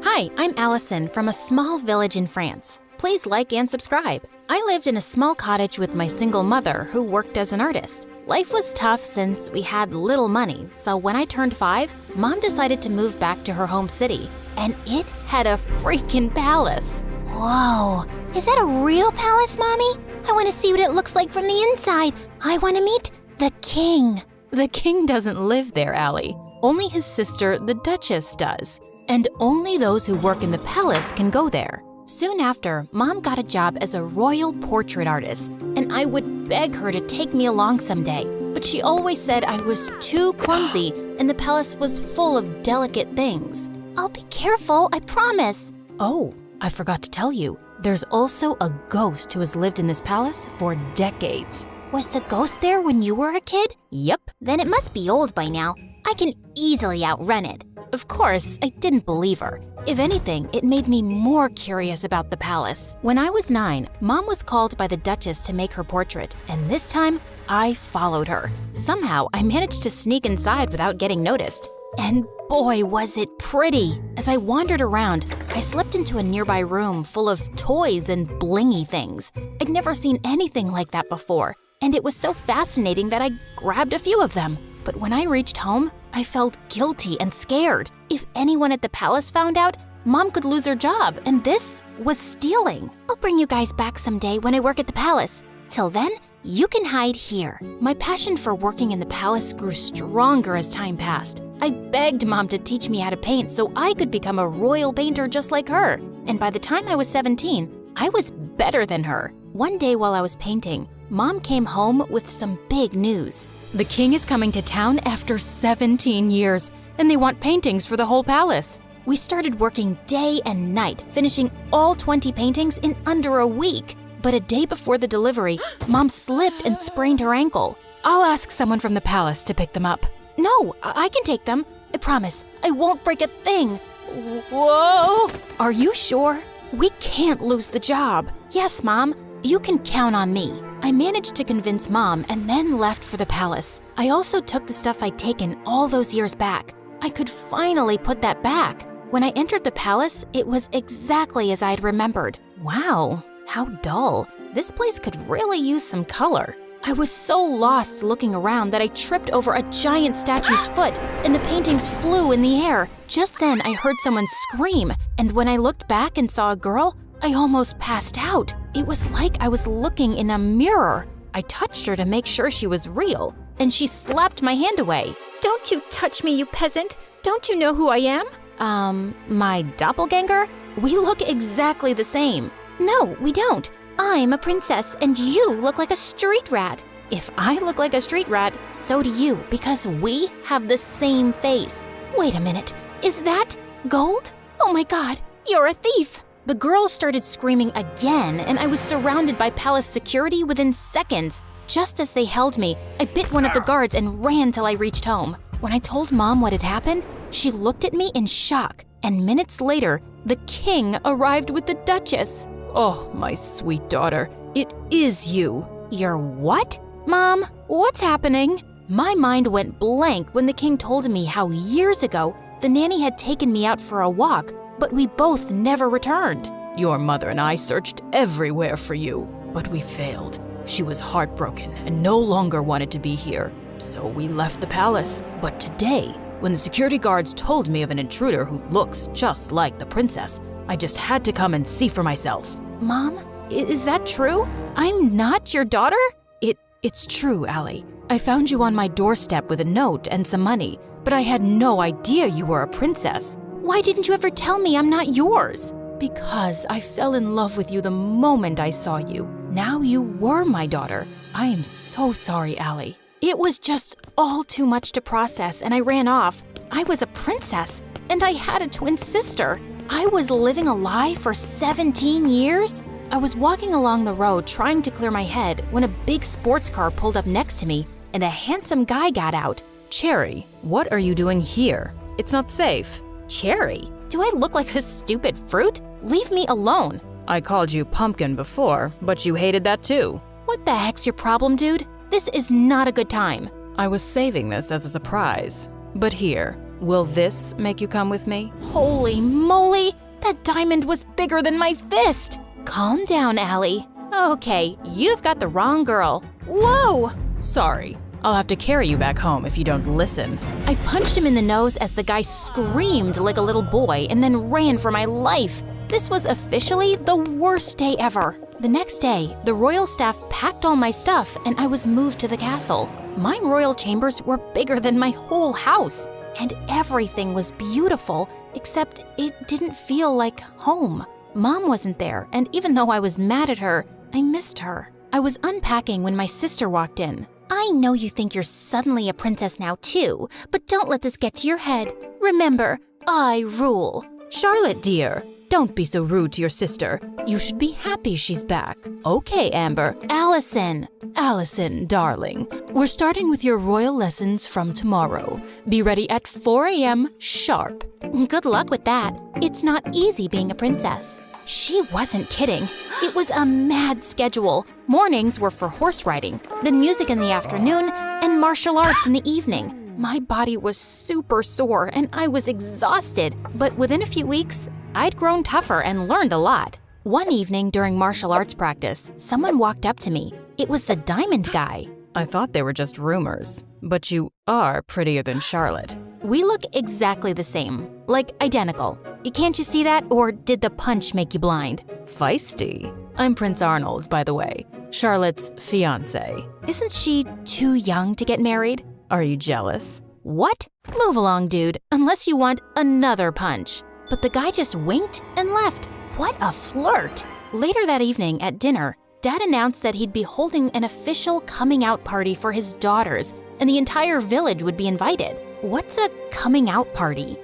Hi, I'm Allison from a small village in France. Please like and subscribe. I lived in a small cottage with my single mother who worked as an artist. Life was tough since we had little money, so when I turned 5, Mom decided to move back to her home city, and it had a freaking palace. Whoa, is that a real palace, Mommy? I want to see what it looks like from the inside. I want to meet the king. The king doesn't live there, Allie. Only his sister, the Duchess, does. And only those who work in the palace can go there. Soon after, Mom got a job as a royal portrait artist, and I would beg her to take me along someday. But she always said I was too clumsy and the palace was full of delicate things. I'll be careful, I promise. Oh, I forgot to tell you, there's also a ghost who has lived in this palace for decades. Was the ghost there when you were a kid? Yep. Then it must be old by now. I can easily outrun it. Of course, I didn't believe her. If anything, it made me more curious about the palace. When I was 9, Mom was called by the Duchess to make her portrait, and this time, I followed her. Somehow, I managed to sneak inside without getting noticed. And boy, was it pretty! As I wandered around, I slipped into a nearby room full of toys and blingy things. I'd never seen anything like that before, and it was so fascinating that I grabbed a few of them. But when I reached home, I felt guilty and scared. If anyone at the palace found out, Mom could lose her job, and this was stealing. I'll bring you guys back someday when I work at the palace. Till then, you can hide here. My passion for working in the palace grew stronger as time passed. I begged Mom to teach me how to paint so I could become a royal painter just like her. And by the time I was 17, I was better than her. One day while I was painting, Mom came home with some big news. The king is coming to town after 17 years, and they want paintings for the whole palace. We started working day and night, finishing all 20 paintings in under a week. But a day before the delivery, Mom slipped and sprained her ankle. I'll ask someone from the palace to pick them up. No, I can take them. I promise, I won't break a thing. Whoa! Are you sure? We can't lose the job. Yes, Mom, you can count on me. I managed to convince Mom and then left for the palace. I also took the stuff I'd taken all those years back. I could finally put that back. When I entered the palace, it was exactly as I'd remembered. Wow, how dull. This place could really use some color. I was so lost looking around that I tripped over a giant statue's foot and the paintings flew in the air. Just then, I heard someone scream, and when I looked back and saw a girl, I almost passed out. It was like I was looking in a mirror. I touched her to make sure she was real, and she slapped my hand away. Don't you touch me, you peasant! Don't you know who I am? My doppelganger? We look exactly the same. No, we don't. I'm a princess, and you look like a street rat. If I look like a street rat, so do you, because we have the same face. Wait a minute. Is that gold? Oh my god, you're a thief! The girl started screaming again, and I was surrounded by palace security within seconds. Just as they held me, I bit one of the guards and ran till I reached home. When I told Mom what had happened, she looked at me in shock, and minutes later, the king arrived with the Duchess. Oh, my sweet daughter, it is you. You're what? Mom, what's happening? My mind went blank when the king told me how years ago the nanny had taken me out for a walk, but we both never returned. Your mother and I searched everywhere for you, but we failed. She was heartbroken and no longer wanted to be here, so we left the palace. But today, when the security guards told me of an intruder who looks just like the princess, I just had to come and see for myself. Mom, is that true? I'm not your daughter? It's true, Allie. I found you on my doorstep with a note and some money, but I had no idea you were a princess. Why didn't you ever tell me I'm not yours? Because I fell in love with you the moment I saw you. Now you were my daughter. I am so sorry, Allie. It was just all too much to process, and I ran off. I was a princess, and I had a twin sister. I was living a lie for 17 years? I was walking along the road trying to clear my head when a big sports car pulled up next to me, and a handsome guy got out. Cherry, what are you doing here? It's not safe. Cherry? Do I look like a stupid fruit? Leave me alone. I called you pumpkin before, but you hated that too. What the heck's your problem, dude? This is not a good time. I was saving this as a surprise. But here, will this make you come with me? Holy moly! That diamond was bigger than my fist! Calm down, Allie. Okay, you've got the wrong girl. Whoa! Sorry. I'll have to carry you back home if you don't listen. I punched him in the nose as the guy screamed like a little boy and then ran for my life. This was officially the worst day ever. The next day, the royal staff packed all my stuff and I was moved to the castle. My royal chambers were bigger than my whole house, and everything was beautiful, except it didn't feel like home. Mom wasn't there, and even though I was mad at her, I missed her. I was unpacking when my sister walked in. I know you think you're suddenly a princess now too, but don't let this get to your head. Remember, I rule. Charlotte, dear, don't be so rude to your sister. You should be happy she's back. Okay, Amber. Allison. Allison, darling, we're starting with your royal lessons from tomorrow. Be ready at 4 a.m. sharp. Good luck with that. It's not easy being a princess. She wasn't kidding. It was a mad schedule. Mornings were for horse riding, then music in the afternoon, and martial arts in the evening. My body was super sore and I was exhausted, but within a few weeks, I'd grown tougher and learned a lot. One evening during martial arts practice, someone walked up to me. It was the diamond guy. I thought they were just rumors, but you are prettier than Charlotte. We look exactly the same, like identical. Can't you see that, or did the punch make you blind? Feisty. I'm Prince Arnold, by the way, Charlotte's fiancé. Isn't she too young to get married? Are you jealous? What? Move along, dude, unless you want another punch. But the guy just winked and left. What a flirt! Later that evening at dinner, Dad announced that he'd be holding an official coming out party for his daughters, and the entire village would be invited. What's a coming out party?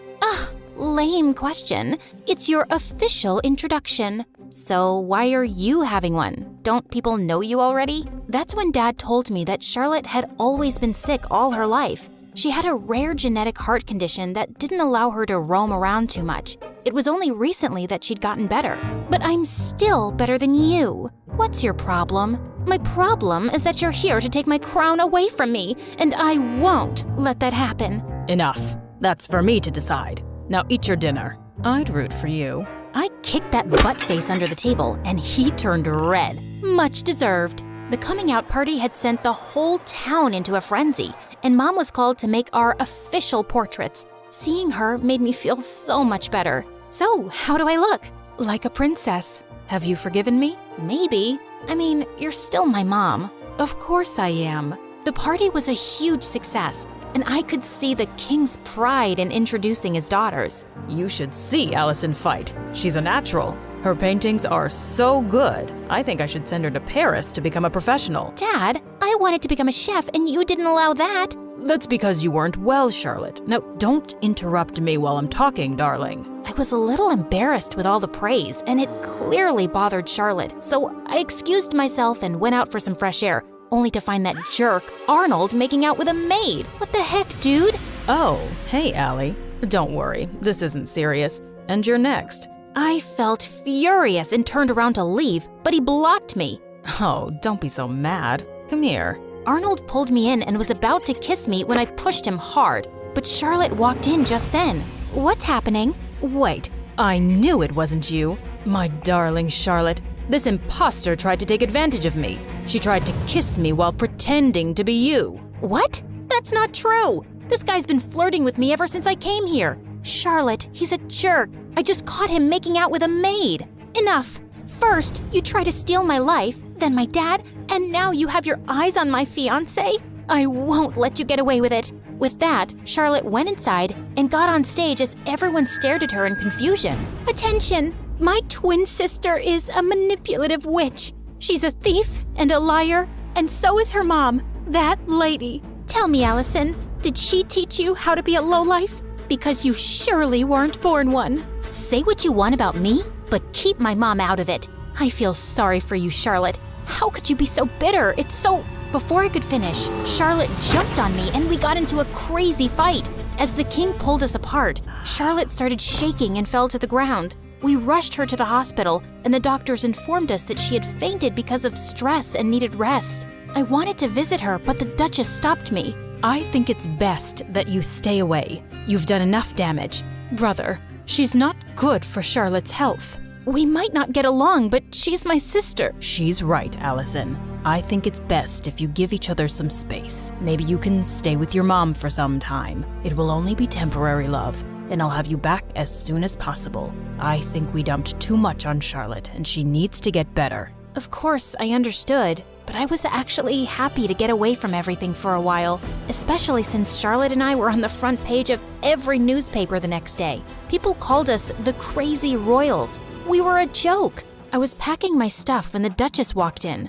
Lame question. It's your official introduction. So why are you having one? Don't people know you already? That's when Dad told me that Charlotte had always been sick all her life. She had a rare genetic heart condition that didn't allow her to roam around too much. It was only recently that she'd gotten better. But I'm still better than you. What's your problem? My problem is that you're here to take my crown away from me, and I won't let that happen. Enough. That's for me to decide. Now eat your dinner. I'd root for you. I kicked that butt face under the table, and he turned red. Much deserved. The coming out party had sent the whole town into a frenzy, and Mom was called to make our official portraits. Seeing her made me feel so much better. So, how do I look? Like a princess. Have you forgiven me? Maybe. I mean, you're still my mom. Of course I am. The party was a huge success, and I could see the king's pride in introducing his daughters. You should see Allison fight. She's a natural. Her paintings are so good. I think I should send her to Paris to become a professional. Dad, I wanted to become a chef and you didn't allow that. That's because you weren't well, Charlotte. Now, don't interrupt me while I'm talking, darling. I was a little embarrassed with all the praise, and it clearly bothered Charlotte. So I excused myself and went out for some fresh air, only to find that jerk, Arnold, making out with a maid. What the heck, dude? Oh, hey, Allie. Don't worry, this isn't serious. And you're next. I felt furious and turned around to leave, but he blocked me. Oh, don't be so mad. Come here. Arnold pulled me in and was about to kiss me when I pushed him hard, but Charlotte walked in just then. What's happening? Wait, I knew it wasn't you. My darling Charlotte, this imposter tried to take advantage of me. She tried to kiss me while pretending to be you. What? That's not true. This guy's been flirting with me ever since I came here. Charlotte, he's a jerk. I just caught him making out with a maid. Enough. First, you try to steal my life, then my dad, and now you have your eyes on my fiancé? I won't let you get away with it. With that, Charlotte went inside and got on stage as everyone stared at her in confusion. Attention! My twin sister is a manipulative witch. She's a thief and a liar, and so is her mom, that lady. Tell me, Allison, did she teach you how to be a lowlife? Because you surely weren't born one. Say what you want about me, but keep my mom out of it. I feel sorry for you, Charlotte. How could you be so bitter? It's so... Before I could finish, Charlotte jumped on me and we got into a crazy fight. As the king pulled us apart, Charlotte started shaking and fell to the ground. We rushed her to the hospital, and the doctors informed us that she had fainted because of stress and needed rest. I wanted to visit her, but the Duchess stopped me. I think it's best that you stay away. You've done enough damage. Brother, she's not good for Charlotte's health. We might not get along, but she's my sister. She's right, Allison. I think it's best if you give each other some space. Maybe you can stay with your mom for some time. It will only be temporary, love, and I'll have you back as soon as possible. I think we dumped too much on Charlotte, and she needs to get better. Of course, I understood. but I was actually happy to get away from everything for a while, especially since Charlotte and I were on the front page of every newspaper the next day. People called us the Crazy Royals. We were a joke. I was packing my stuff when the Duchess walked in.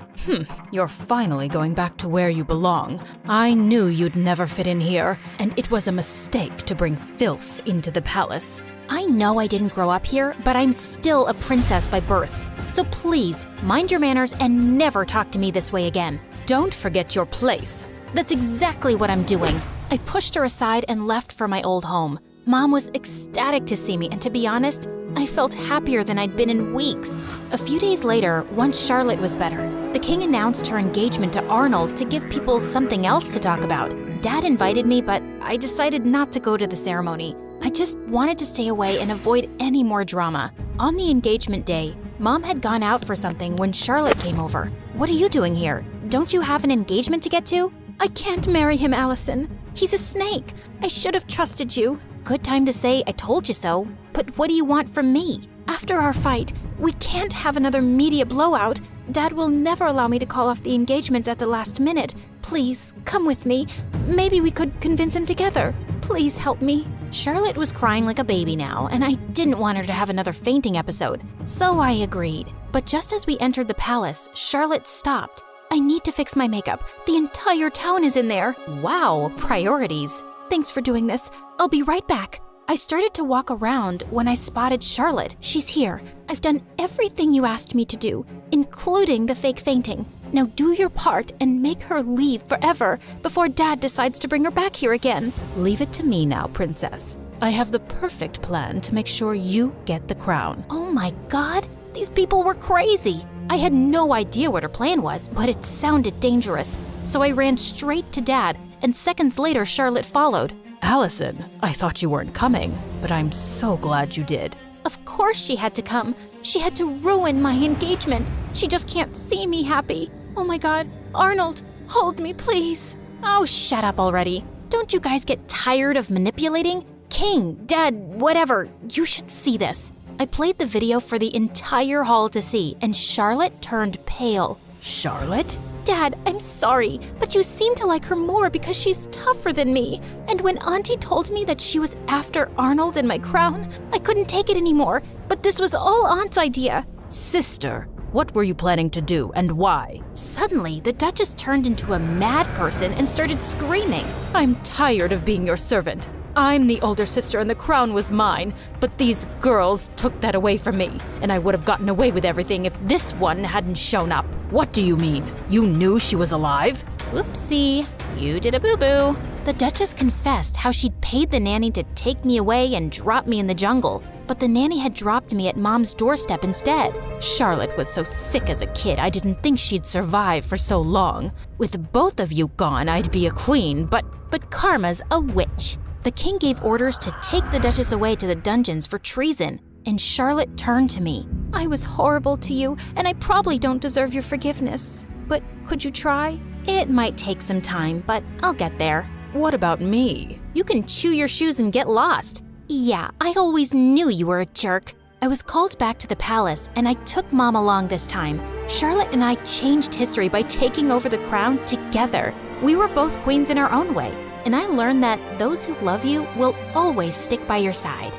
You're finally going back to where you belong. I knew you'd never fit in here, and it was a mistake to bring filth into the palace. I know I didn't grow up here, but I'm still a princess by birth. So please, mind your manners and never talk to me this way again. Don't forget your place. That's exactly what I'm doing. I pushed her aside and left for my old home. Mom was ecstatic to see me, and to be honest, I felt happier than I'd been in weeks. A few days later, once Charlotte was better, the king announced her engagement to Arnold to give people something else to talk about. Dad invited me, but I decided not to go to the ceremony. I just wanted to stay away and avoid any more drama. On the engagement day, Mom had gone out for something when Charlotte came over. What are you doing here? Don't you have an engagement to get to? I can't marry him, Allison. He's a snake. I should have trusted you. Good time to say I told you so. But what do you want from me? After our fight, we can't have another media blowout. Dad will never allow me to call off the engagements at the last minute. Please, come with me. Maybe we could convince him together. Please help me. Charlotte was crying like a baby now, and I didn't want her to have another fainting episode. So I agreed. But just as we entered the palace, Charlotte stopped. I need to fix my makeup. The entire town is in there. Wow, priorities. Thanks for doing this. I'll be right back. I started to walk around when I spotted Charlotte. She's here. I've done everything you asked me to do, including the fake fainting. Now do your part and make her leave forever before Dad decides to bring her back here again. Leave it to me now, princess. I have the perfect plan to make sure you get the crown. Oh my God, these people were crazy. I had no idea what her plan was, but it sounded dangerous. So I ran straight to Dad, and seconds later Charlotte followed. Allison, I thought you weren't coming, but I'm so glad you did. Of course she had to come. She had to ruin my engagement. She just can't see me happy. Oh my God, Arnold, hold me, please. Oh, shut up already. Don't you guys get tired of manipulating? King, Dad, whatever, you should see this. I played the video for the entire hall to see, and Charlotte turned pale. Charlotte? Dad, I'm sorry, but you seem to like her more because she's tougher than me. And when Auntie told me that she was after Arnold and my crown, I couldn't take it anymore. But this was all Aunt's idea. Sister, what were you planning to do and why? Suddenly, the Duchess turned into a mad person and started screaming. I'm tired of being your servant. I'm the older sister and the crown was mine, but these girls took that away from me, and I would have gotten away with everything if this one hadn't shown up. What do you mean? You knew she was alive? Whoopsie, you did a boo-boo. The Duchess confessed how she'd paid the nanny to take me away and drop me in the jungle, but the nanny had dropped me at Mom's doorstep instead. Charlotte was so sick as a kid, I didn't think she'd survive for so long. With both of you gone, I'd be a queen, but Karma's a witch. The king gave orders to take the Duchess away to the dungeons for treason, and Charlotte turned to me. I was horrible to you, and I probably don't deserve your forgiveness. But could you try? It might take some time, but I'll get there. What about me? You can chew your shoes and get lost. Yeah, I always knew you were a jerk. I was called back to the palace, and I took Mom along this time. Charlotte and I changed history by taking over the crown together. We were both queens in our own way. And I learned that those who love you will always stick by your side.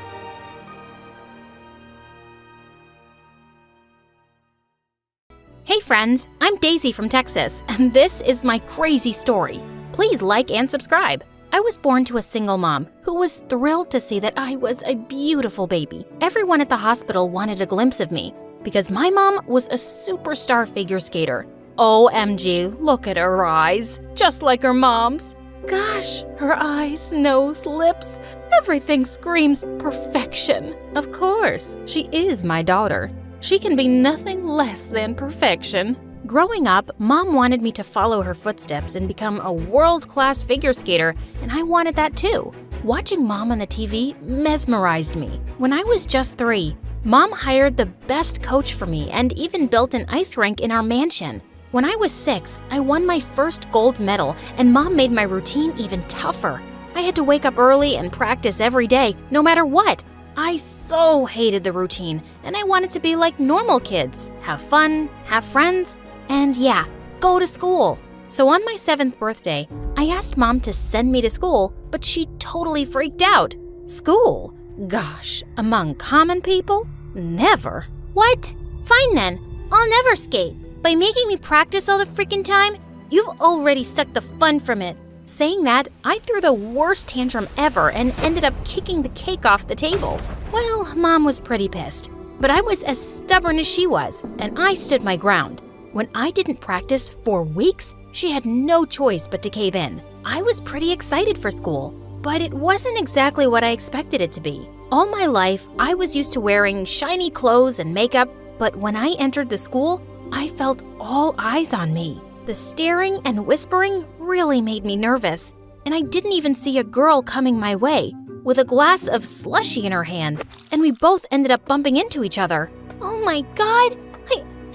Hey friends, I'm Daisy from Texas, and this is my crazy story. Please like and subscribe. I was born to a single mom who was thrilled to see that I was a beautiful baby. Everyone at the hospital wanted a glimpse of me because my mom was a superstar figure skater. OMG, look at her eyes, just like her mom's. Gosh, her eyes, nose, lips, everything screams perfection. Of course, she is my daughter. She can be nothing less than perfection. Growing up, Mom wanted me to follow her footsteps and become a world-class figure skater, and I wanted that too. Watching Mom on the TV mesmerized me. When I was just 3, Mom hired the best coach for me and even built an ice rink in our mansion. When I was 6, I won my first gold medal, and Mom made my routine even tougher. I had to wake up early and practice every day, no matter what. I so hated the routine, and I wanted to be like normal kids. Have fun, have friends, and yeah, go to school. So on my 7th birthday, I asked Mom to send me to school, but she totally freaked out. School? Gosh, among common people? Never. What? Fine then. I'll never skate. By making me practice all the freaking time, you've already sucked the fun from it. Saying that, I threw the worst tantrum ever and ended up kicking the cake off the table. Well, Mom was pretty pissed, but I was as stubborn as she was, and I stood my ground. When I didn't practice for weeks, she had no choice but to cave in. I was pretty excited for school, but it wasn't exactly what I expected it to be. All my life, I was used to wearing shiny clothes and makeup, but when I entered the school, I felt all eyes on me. The staring and whispering really made me nervous, and I didn't even see a girl coming my way with a glass of slushy in her hand, and we both ended up bumping into each other. Oh my God,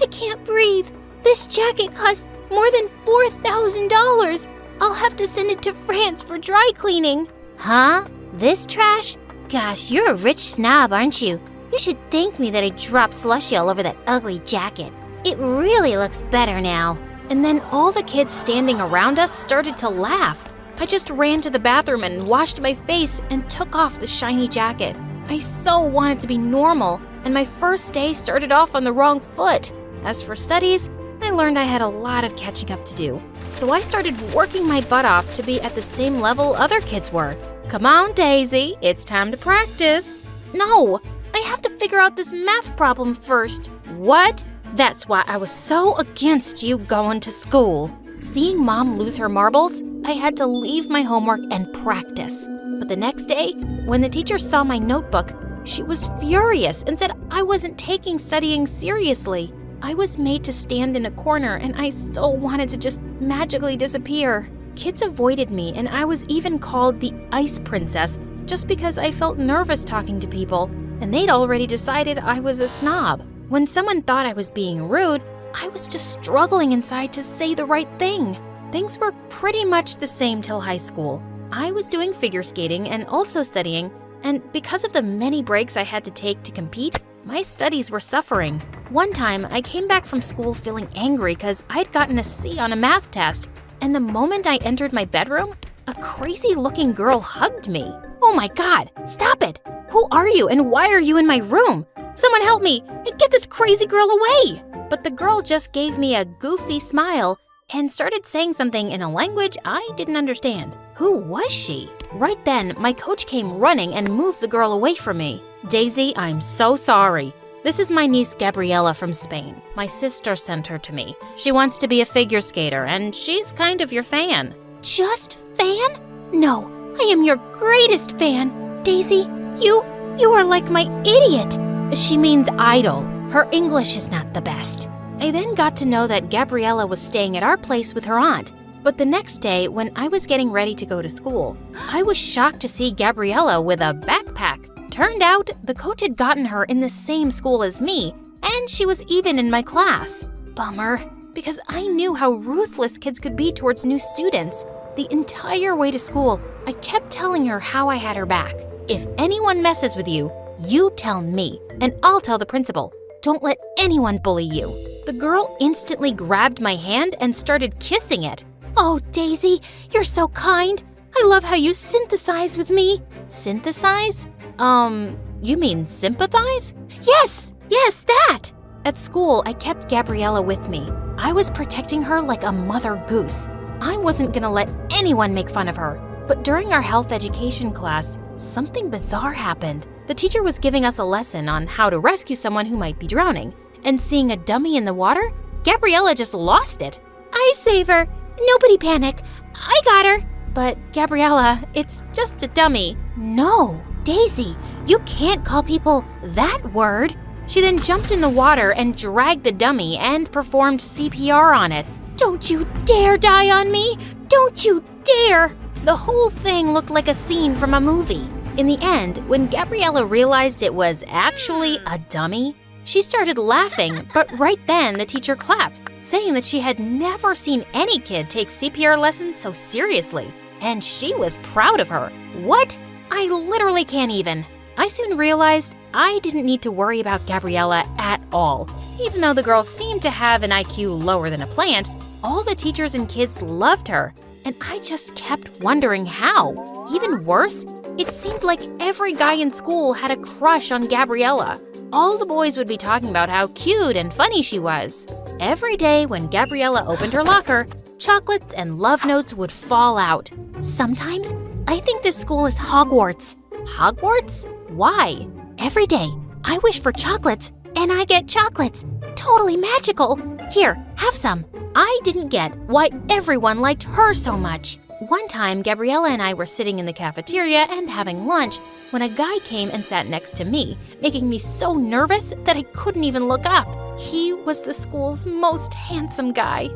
I can't breathe. This jacket costs more than $4,000. I'll have to send it to France for dry cleaning. Huh? This trash? Gosh, you're a rich snob, aren't you? You should thank me that I dropped slushy all over that ugly jacket. It really looks better now. And then all the kids standing around us started to laugh. I just ran to the bathroom and washed my face and took off the shiny jacket. I so wanted to be normal, and my first day started off on the wrong foot. As for studies, I learned I had a lot of catching up to do. So I started working my butt off to be at the same level other kids were. Come on, Daisy, it's time to practice. No, I have to figure out this math problem first. What? That's why I was so against you going to school. Seeing Mom lose her marbles, I had to leave my homework and practice. But the next day, when the teacher saw my notebook, she was furious and said I wasn't taking studying seriously. I was made to stand in a corner, and I so wanted to just magically disappear. Kids avoided me, and I was even called the Ice Princess just because I felt nervous talking to people, and they'd already decided I was a snob. When someone thought I was being rude, I was just struggling inside to say the right thing. Things were pretty much the same till high school. I was doing figure skating and also studying, and because of the many breaks I had to take to compete, my studies were suffering. One time, I came back from school feeling angry because I'd gotten a C on a math test, and the moment I entered my bedroom, a crazy-looking girl hugged me. Oh my God, stop it! Who are you and why are you in my room? Someone help me and get this crazy girl away! But the girl just gave me a goofy smile and started saying something in a language I didn't understand. Who was she? Right then, my coach came running and moved the girl away from me. Daisy, I'm so sorry. This is my niece Gabriella from Spain. My sister sent her to me. She wants to be a figure skater, and she's kind of your fan. Just fan? No, I am your greatest fan. Daisy, you are like my idiot. She means idol. Her English is not the best. I then got to know that Gabriella was staying at our place with her aunt. But the next day, when I was getting ready to go to school, I was shocked to see Gabriella with a backpack. Turned out, the coach had gotten her in the same school as me, and she was even in my class. Bummer, because I knew how ruthless kids could be towards new students. The entire way to school, I kept telling her how I had her back. If anyone messes with you, you tell me, and I'll tell the principal. Don't let anyone bully you. The girl instantly grabbed my hand and started kissing it. Oh, Daisy, you're so kind. I love how you synthesize with me. Synthesize? You mean sympathize? Yes, that! At school, I kept Gabriella with me. I was protecting her like a mother goose. I wasn't gonna let anyone make fun of her. But during our health education class, something bizarre happened. The teacher was giving us a lesson on how to rescue someone who might be drowning. And seeing a dummy in the water, Gabriella just lost it. I save her. Nobody panic. I got her. But Gabriella, it's just a dummy. No, Daisy, you can't call people that word. She then jumped in the water and dragged the dummy and performed CPR on it. Don't you dare die on me! Don't you dare! The whole thing looked like a scene from a movie. In the end, when Gabriella realized it was actually a dummy, she started laughing, but right then the teacher clapped, saying that she had never seen any kid take CPR lessons so seriously, and she was proud of her. What? I literally can't even. I soon realized I didn't need to worry about Gabriella at all. Even though the girl seemed to have an IQ lower than a plant, All the teachers and kids loved her, and I just kept wondering how. Even worse, it seemed like every guy in school had a crush on Gabriella. All the boys would be talking about how cute and funny she was. Every day when Gabriella opened her locker, chocolates and love notes would fall out. Sometimes, I think this school is Hogwarts. Hogwarts? Why? Every day, I wish for chocolates, and I get chocolates. Totally magical. Here, have some. I didn't get why everyone liked her so much. One time, Gabriella and I were sitting in the cafeteria and having lunch when a guy came and sat next to me, making me so nervous that I couldn't even look up. He was the school's most handsome guy.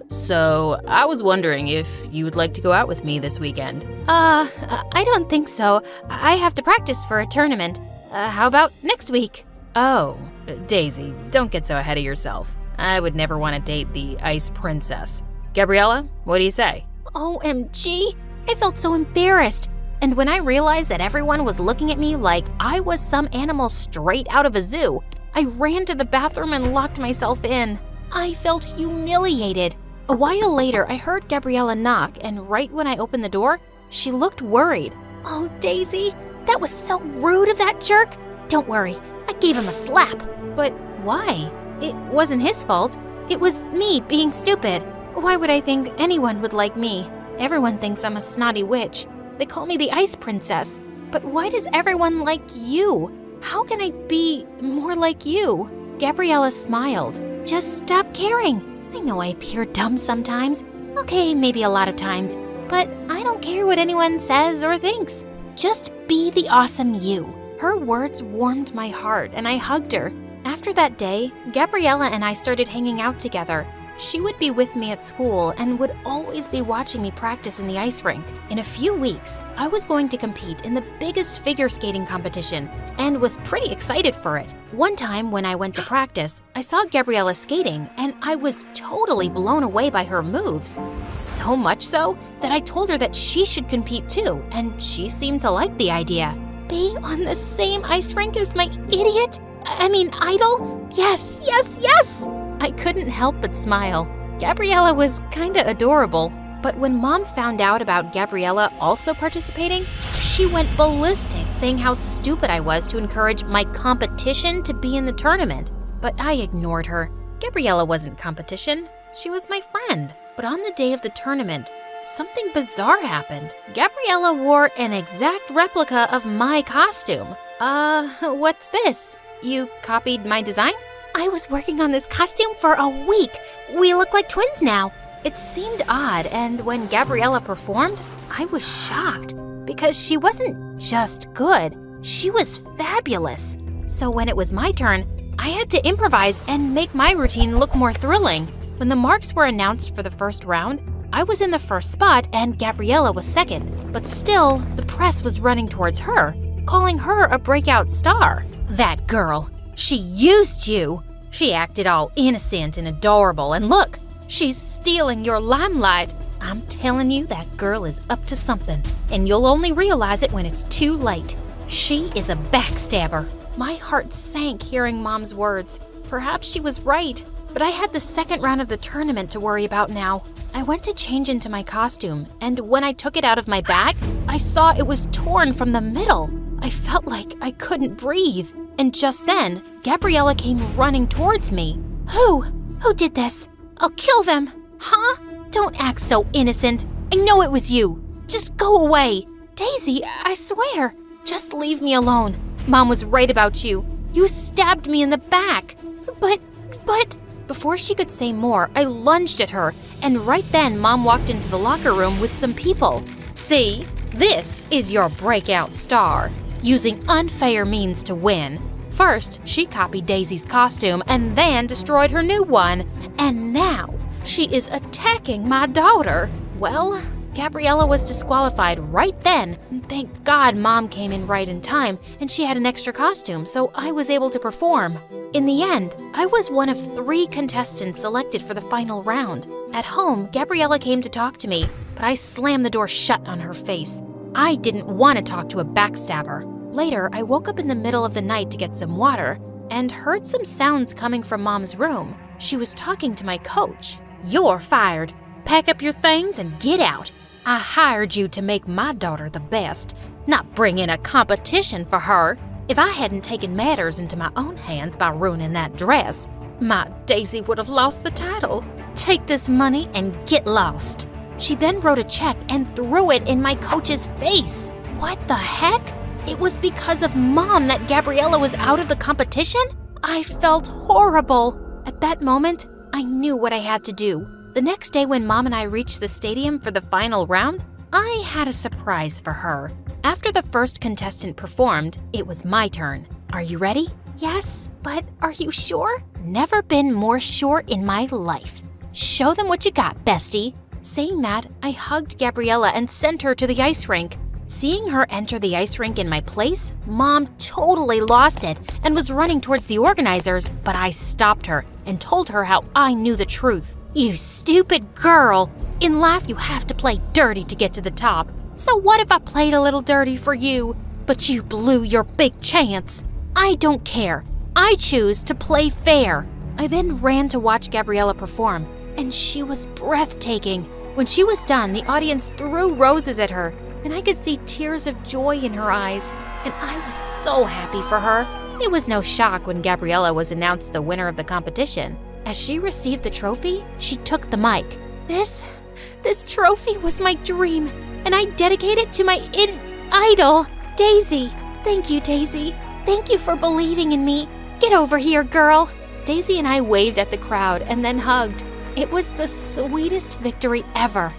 So I was wondering if you would like to go out with me this weekend. I don't think so. I have to practice for a tournament. How about next week? Oh, Daisy, don't get so ahead of yourself. I would never want to date the Ice Princess. Gabriella, what do you say? OMG, I felt so embarrassed. And when I realized that everyone was looking at me like I was some animal straight out of a zoo, I ran to the bathroom and locked myself in. I felt humiliated. A while later, I heard Gabriella knock, and right when I opened the door, she looked worried. Oh, Daisy, that was so rude of that jerk. Don't worry, I gave him a slap. But why? It wasn't his fault. It was me being stupid. Why would I think anyone would like me? Everyone thinks I'm a snotty witch. They call me the Ice Princess. But why does everyone like you? How can I be more like you? Gabriella smiled. Just stop caring. I know I appear dumb sometimes. Okay, maybe a lot of times. But I don't care what anyone says or thinks. Just be the awesome you. Her words warmed my heart, and I hugged her. After that day, Gabriella and I started hanging out together. She would be with me at school and would always be watching me practice in the ice rink. In a few weeks, I was going to compete in the biggest figure skating competition and was pretty excited for it. One time when I went to practice, I saw Gabriella skating and I was totally blown away by her moves. So much so that I told her that she should compete too, and she seemed to like the idea. Be on the same ice rink as my idol? Yes, yes, yes! I couldn't help but smile. Gabriella was kinda adorable. But when Mom found out about Gabriella also participating, she went ballistic, saying how stupid I was to encourage my competition to be in the tournament. But I ignored her. Gabriella wasn't competition. She was my friend. But on the day of the tournament, something bizarre happened. Gabriella wore an exact replica of my costume. What's this? You copied my design? I was working on this costume for a week. We look like twins now. It seemed odd, and when Gabriella performed, I was shocked because she wasn't just good, she was fabulous. So when it was my turn, I had to improvise and make my routine look more thrilling. When the marks were announced for the first round, I was in the first spot and Gabriella was second. But still, the press was running towards her, calling her a breakout star. That girl, she used you. She acted all innocent and adorable, and look, she's stealing your limelight. I'm telling you, that girl is up to something, and you'll only realize it when it's too late. She is a backstabber. My heart sank hearing Mom's words. Perhaps she was right, but I had the second round of the tournament to worry about now. I went to change into my costume, and when I took it out of my bag, I saw it was torn from the middle. I felt like I couldn't breathe. And just then, Gabriella came running towards me. Who did this? I'll kill them. Huh? Don't act so innocent. I know it was you. Just go away. Daisy, I swear. Just leave me alone. Mom was right about you. You stabbed me in the back. But... Before she could say more, I lunged at her, and right then Mom walked into the locker room with some people. See, this is your breakout star, using unfair means to win. First, she copied Daisy's costume and then destroyed her new one. And now, she is attacking my daughter. Well, Gabriella was disqualified right then. Thank God Mom came in right in time and she had an extra costume, so I was able to perform. In the end, I was one of 3 contestants selected for the final round. At home, Gabriella came to talk to me, but I slammed the door shut on her face. I didn't want to talk to a backstabber. Later, I woke up in the middle of the night to get some water and heard some sounds coming from Mom's room. She was talking to my coach. You're fired. Pack up your things and get out. I hired you to make my daughter the best, not bring in a competition for her. If I hadn't taken matters into my own hands by ruining that dress, my Daisy would have lost the title. Take this money and get lost." She then wrote a check and threw it in my coach's face. What the heck? It was because of Mom that Gabriella was out of the competition? I felt horrible. At that moment, I knew what I had to do. The next day when Mom and I reached the stadium for the final round, I had a surprise for her. After the first contestant performed, it was my turn. Are you ready? Yes, but are you sure? Never been more sure in my life. Show them what you got, bestie. Saying that, I hugged Gabriella and sent her to the ice rink. Seeing her enter the ice rink in my place, Mom totally lost it and was running towards the organizers, but I stopped her and told her how I knew the truth. "You stupid girl! In life you have to play dirty to get to the top. So what if I played a little dirty for you? But you blew your big chance. I don't care. I choose to play fair." I then ran to watch Gabriella perform, and she was breathtaking. When she was done, the audience threw roses at her, and I could see tears of joy in her eyes, and I was so happy for her. It was no shock when Gabriella was announced the winner of the competition. As she received the trophy, she took the mic. This trophy was my dream, and I dedicate it to my idol, Daisy. Thank you, Daisy. Thank you for believing in me. Get over here, girl. Daisy and I waved at the crowd and then hugged. It was the sweetest victory ever.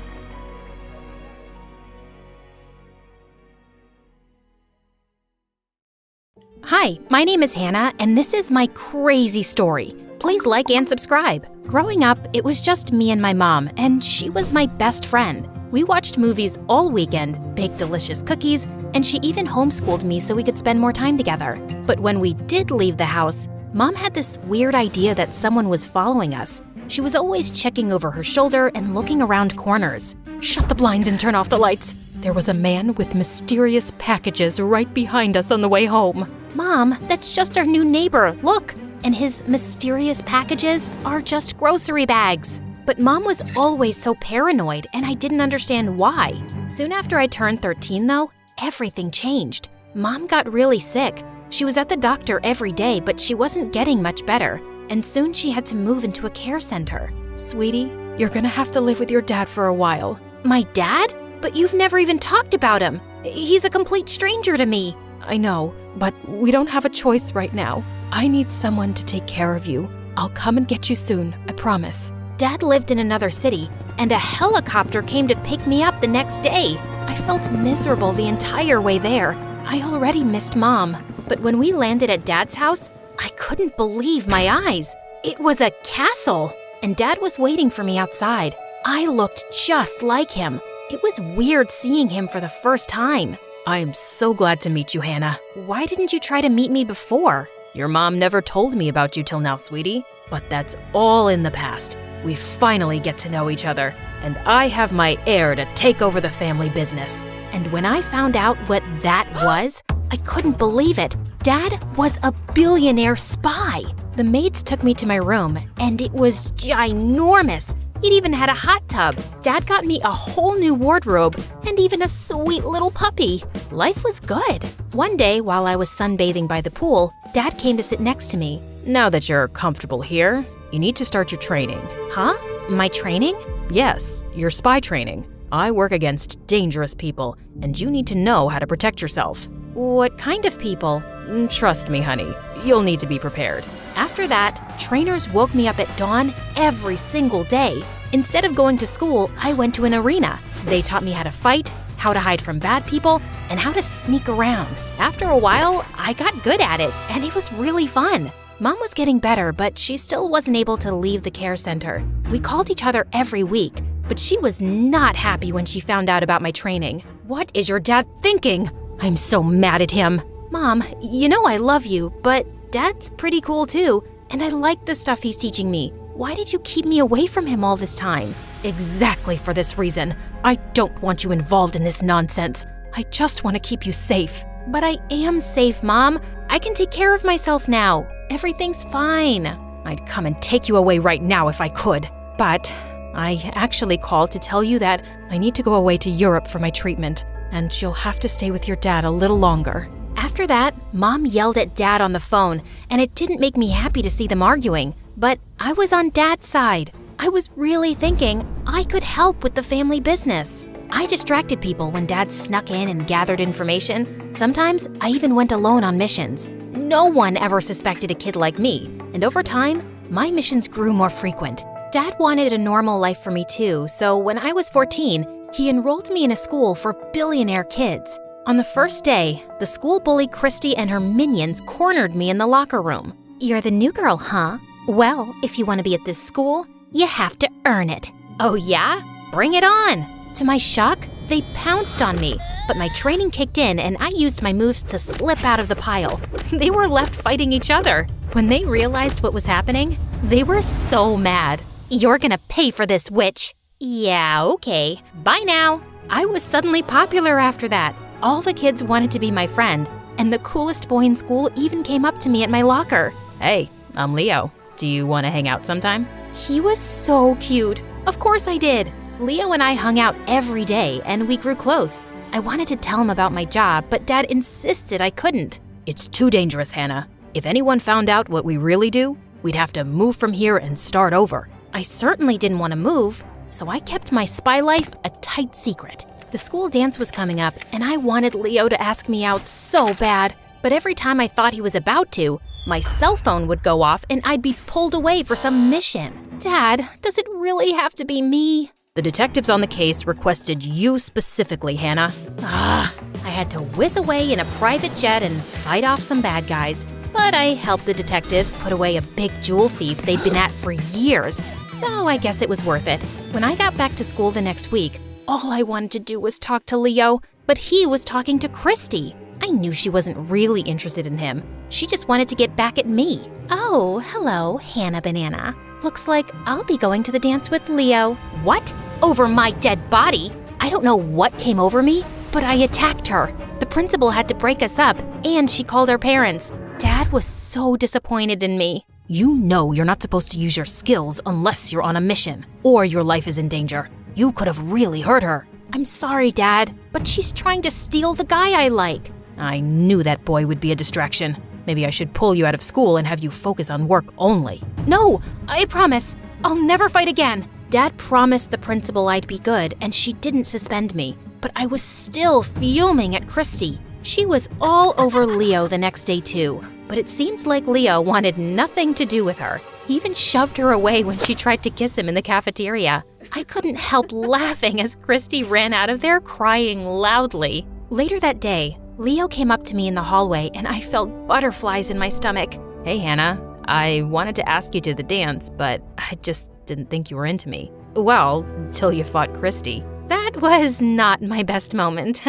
Hi, my name is Hannah, and this is my crazy story. Please like and subscribe. Growing up, it was just me and my mom, and she was my best friend. We watched movies all weekend, baked delicious cookies, and she even homeschooled me so we could spend more time together. But when we did leave the house, Mom had this weird idea that someone was following us. She was always checking over her shoulder and looking around corners. "Shut the blinds and turn off the lights. There was a man with mysterious packages right behind us on the way home." "Mom, that's just our new neighbor, look. And his mysterious packages are just grocery bags." But Mom was always so paranoid, and I didn't understand why. Soon after I turned 13, though, everything changed. Mom got really sick. She was at the doctor every day, but she wasn't getting much better. And soon she had to move into a care center. "Sweetie, you're gonna have to live with your dad for a while." "My dad? But you've never even talked about him. He's a complete stranger to me." "I know, but we don't have a choice right now. I need someone to take care of you. I'll come and get you soon, I promise." Dad lived in another city, and a helicopter came to pick me up the next day. I felt miserable the entire way there. I already missed Mom. But when we landed at Dad's house, I couldn't believe my eyes. It was a castle, and Dad was waiting for me outside. I looked just like him. It was weird seeing him for the first time. "I am so glad to meet you, Hannah. Why didn't you try to meet me before?" "Your mom never told me about you till now, sweetie. But that's all in the past. We finally get to know each other, and I have my heir to take over the family business." And when I found out what that was, I couldn't believe it. Dad was a billionaire spy. The maids took me to my room, and it was ginormous. It even had a hot tub. Dad got me a whole new wardrobe and even a sweet little puppy. Life was good. One day, while I was sunbathing by the pool, Dad came to sit next to me. "Now that you're comfortable here, you need to start your training." "Huh? My training?" "Yes, your spy training. I work against dangerous people, and you need to know how to protect yourself." "What kind of people?" "Trust me, honey. You'll need to be prepared." After that, trainers woke me up at dawn every single day. Instead of going to school, I went to an arena. They taught me how to fight, how to hide from bad people, and how to sneak around. After a while, I got good at it, and it was really fun. Mom was getting better, but she still wasn't able to leave the care center. We called each other every week, but she was not happy when she found out about my training. "What is your dad thinking? I'm so mad at him." "Mom, you know I love you, but Dad's pretty cool too, and I like the stuff he's teaching me. Why did you keep me away from him all this time?" "Exactly for this reason. I don't want you involved in this nonsense. I just want to keep you safe." "But I am safe, Mom. I can take care of myself now. Everything's fine." "I'd come and take you away right now if I could, but I actually called to tell you that I need to go away to Europe for my treatment, and you'll have to stay with your dad a little longer. After that, Mom yelled at Dad on the phone, and it didn't make me happy to see them arguing. But I was on Dad's side. I was really thinking I could help with the family business. I distracted people when Dad snuck in and gathered information. Sometimes I even went alone on missions. No one ever suspected a kid like me, and over time, my missions grew more frequent. Dad wanted a normal life for me too, so when I was 14, he enrolled me in a school for billionaire kids. On the first day, the school bully Christy and her minions cornered me in the locker room. "You're the new girl, huh? Well, if you want to be at this school, you have to earn it." "Oh yeah? Bring it on!" To my shock, they pounced on me, but my training kicked in and I used my moves to slip out of the pile. They were left fighting each other. When they realized what was happening, they were so mad. "You're gonna pay for this, witch." "Yeah, okay. Bye now." I was suddenly popular after that. All the kids wanted to be my friend, and the coolest boy in school even came up to me at my locker. "Hey, I'm Leo. Do you want to hang out sometime?" He was so cute. Of course I did. Leo and I hung out every day, and we grew close. I wanted to tell him about my job, but Dad insisted I couldn't. "It's too dangerous, Hannah. If anyone found out what we really do, we'd have to move from here and start over." I certainly didn't want to move, so I kept my spy life a tight secret. The school dance was coming up, and I wanted Leo to ask me out so bad. But every time I thought he was about to, my cell phone would go off and I'd be pulled away for some mission. Dad, does it really have to be me? "The detectives on the case requested you specifically, Hannah." I had to whiz away in a private jet and fight off some bad guys. But I helped the detectives put away a big jewel thief they'd been at for years. So I guess it was worth it. When I got back to school the next week, all I wanted to do was talk to Leo, but he was talking to Christy. I knew she wasn't really interested in him. She just wanted to get back at me. "Oh, hello, Hannah Banana. Looks like I'll be going to the dance with Leo." "What? Over my dead body?" I don't know what came over me, but I attacked her. The principal had to break us up, and she called our parents. Dad was so disappointed in me. "You know you're not supposed to use your skills unless you're on a mission, or your life is in danger. You could have really hurt her." "I'm sorry, Dad, but she's trying to steal the guy I like." "I knew that boy would be a distraction. Maybe I should pull you out of school and have you focus on work only." "No, I promise. I'll never fight again." Dad promised the principal I'd be good, and she didn't suspend me. But I was still fuming at Christy. She was all over Leo the next day too. But it seems like Leo wanted nothing to do with her. He even shoved her away when she tried to kiss him in the cafeteria. I couldn't help laughing as Christy ran out of there crying loudly. Later that day, Leo came up to me in the hallway and I felt butterflies in my stomach. "Hey, Hannah, I wanted to ask you to the dance, but I just didn't think you were into me. Well, till you fought Christy." That was not my best moment.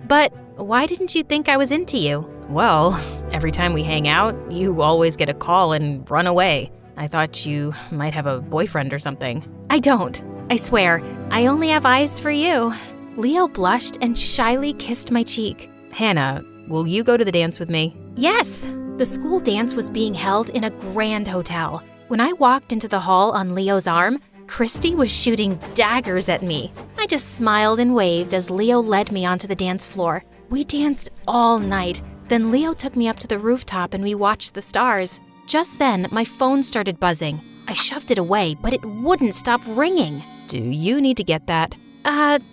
But why didn't you think I was into you? "Well, every time we hang out, you always get a call and run away. I thought you might have a boyfriend or something." I don't. I swear, I only have eyes for you. Leo blushed and shyly kissed my cheek. "Hannah, will you go to the dance with me?" Yes! The school dance was being held in a grand hotel. When I walked into the hall on Leo's arm, Christy was shooting daggers at me. I just smiled and waved as Leo led me onto the dance floor. We danced all night. Then Leo took me up to the rooftop and we watched the stars. Just then, my phone started buzzing. I shoved it away, but it wouldn't stop ringing. "Do you need to get that?"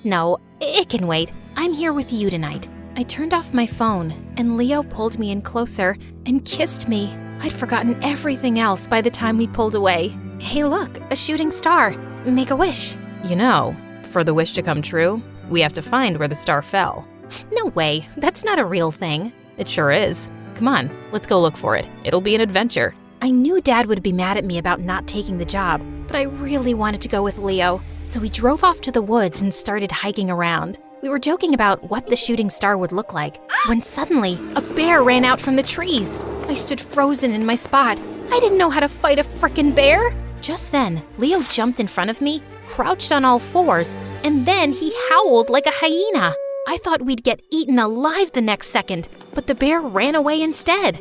No, it can wait. I'm here with you tonight." I turned off my phone, and Leo pulled me in closer and kissed me. I'd forgotten everything else by the time we pulled away. Hey look, a shooting star. Make a wish. "You know, for the wish to come true, we have to find where the star fell." No way, that's not a real thing. "It sure is. Come on, let's go look for it. It'll be an adventure." I knew Dad would be mad at me about not taking the job, but I really wanted to go with Leo. So we drove off to the woods and started hiking around. We were joking about what the shooting star would look like, when suddenly, a bear ran out from the trees. I stood frozen in my spot. I didn't know how to fight a frickin' bear. Just then, Leo jumped in front of me, crouched on all fours, and then he howled like a hyena. I thought we'd get eaten alive the next second, but the bear ran away instead.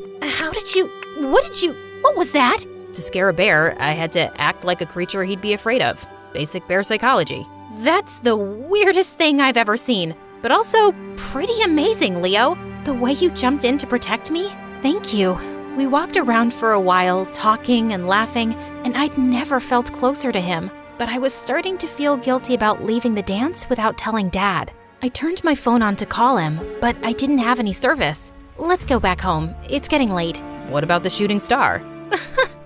What was that? To scare a bear, I had to act like a creature he'd be afraid of. basic bear psychology. That's the weirdest thing I've ever seen, but also pretty amazing, Leo. The way you jumped in to protect me? Thank you. We walked around for a while, talking and laughing, and I'd never felt closer to him. But I was starting to feel guilty about leaving the dance without telling Dad. I turned my phone on to call him, but I didn't have any service. Let's go back home. It's getting late. What about the shooting star?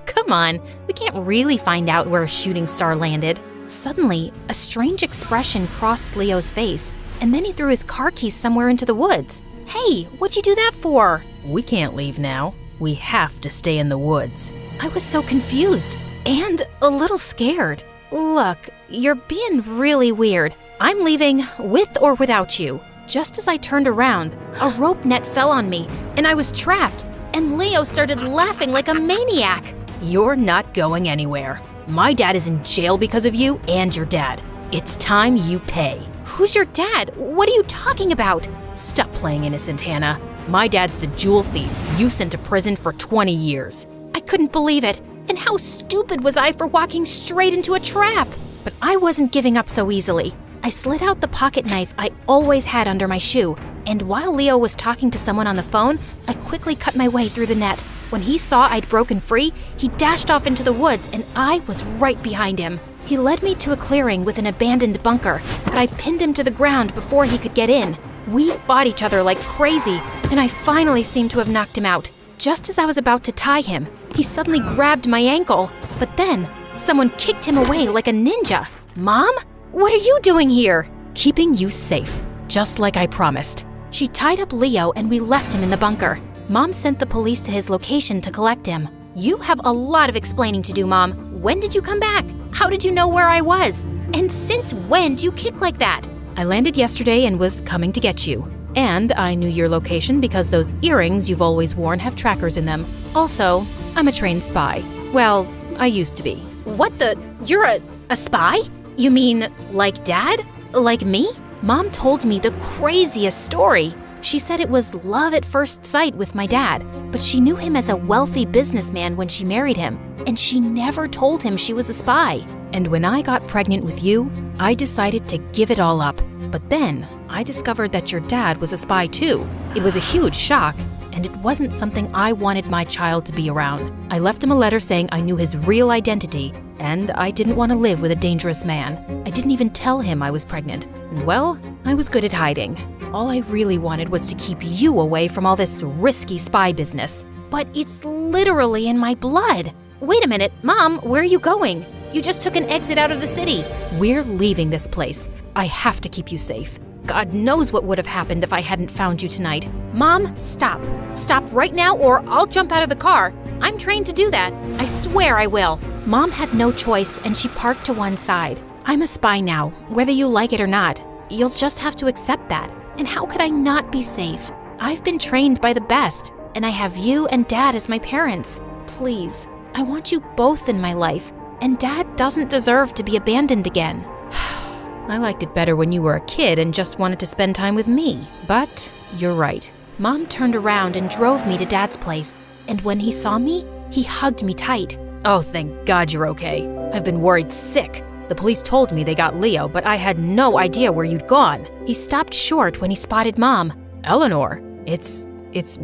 Come on, we can't really find out where a shooting star landed. Suddenly, a strange expression crossed Leo's face, and then he threw his car keys somewhere into the woods. Hey, what'd you do that for? We can't leave now. We have to stay in the woods. I was so confused and a little scared. Look, you're being really weird. I'm leaving with or without you. Just as I turned around, a rope net fell on me, and I was trapped, and Leo started laughing like a maniac. You're not going anywhere. My dad is in jail because of you and your dad. It's time you pay. Who's your dad? What are you talking about? Stop playing innocent, Hannah. My dad's the jewel thief you sent to prison for 20 years. I couldn't believe it. And how stupid was I for walking straight into a trap? But I wasn't giving up so easily. I slid out the pocket knife I always had under my shoe, and while Leo was talking to someone on the phone, I quickly cut my way through the net. When he saw I'd broken free, he dashed off into the woods, and I was right behind him. He led me to a clearing with an abandoned bunker, but I pinned him to the ground before he could get in. We fought each other like crazy, and I finally seemed to have knocked him out. Just as I was about to tie him, he suddenly grabbed my ankle. But then, someone kicked him away like a ninja. Mom? What are you doing here? Keeping you safe, just like I promised. She tied up Leo and we left him in the bunker. Mom sent the police to his location to collect him. You have a lot of explaining to do, Mom. When did you come back? How did you know where I was? And since when do you kick like that? I landed yesterday and was coming to get you. And I knew your location because those earrings you've always worn have trackers in them. Also, I'm a trained spy. Well, I used to be. What the? You're a spy? You mean like Dad? Like me? Mom told me the craziest story. She said it was love at first sight with my dad, but she knew him as a wealthy businessman when she married him, and she never told him she was a spy. And when I got pregnant with you, I decided to give it all up. But then I discovered that your dad was a spy too. It was a huge shock, and it wasn't something I wanted my child to be around. I left him a letter saying I knew his real identity, and I didn't want to live with a dangerous man. I didn't even tell him I was pregnant. And well, I was good at hiding. All I really wanted was to keep you away from all this risky spy business. But it's literally in my blood. Wait a minute, Mom, where are you going? You just took an exit out of the city. We're leaving this place. I have to keep you safe. God knows what would have happened if I hadn't found you tonight. Mom, stop. Stop right now or I'll jump out of the car. I'm trained to do that. I swear I will. Mom had no choice and she parked to one side. I'm a spy now, whether you like it or not. You'll just have to accept that. And how could I not be safe? I've been trained by the best, and I have you and Dad as my parents. Please, I want you both in my life, and Dad doesn't deserve to be abandoned again. I liked it better when you were a kid and just wanted to spend time with me, but you're right. Mom turned around and drove me to Dad's place, and when he saw me, he hugged me tight. Oh, thank God you're okay. I've been worried sick. The police told me they got Leo, but I had no idea where you'd gone. He stopped short when he spotted Mom. Eleanor, it's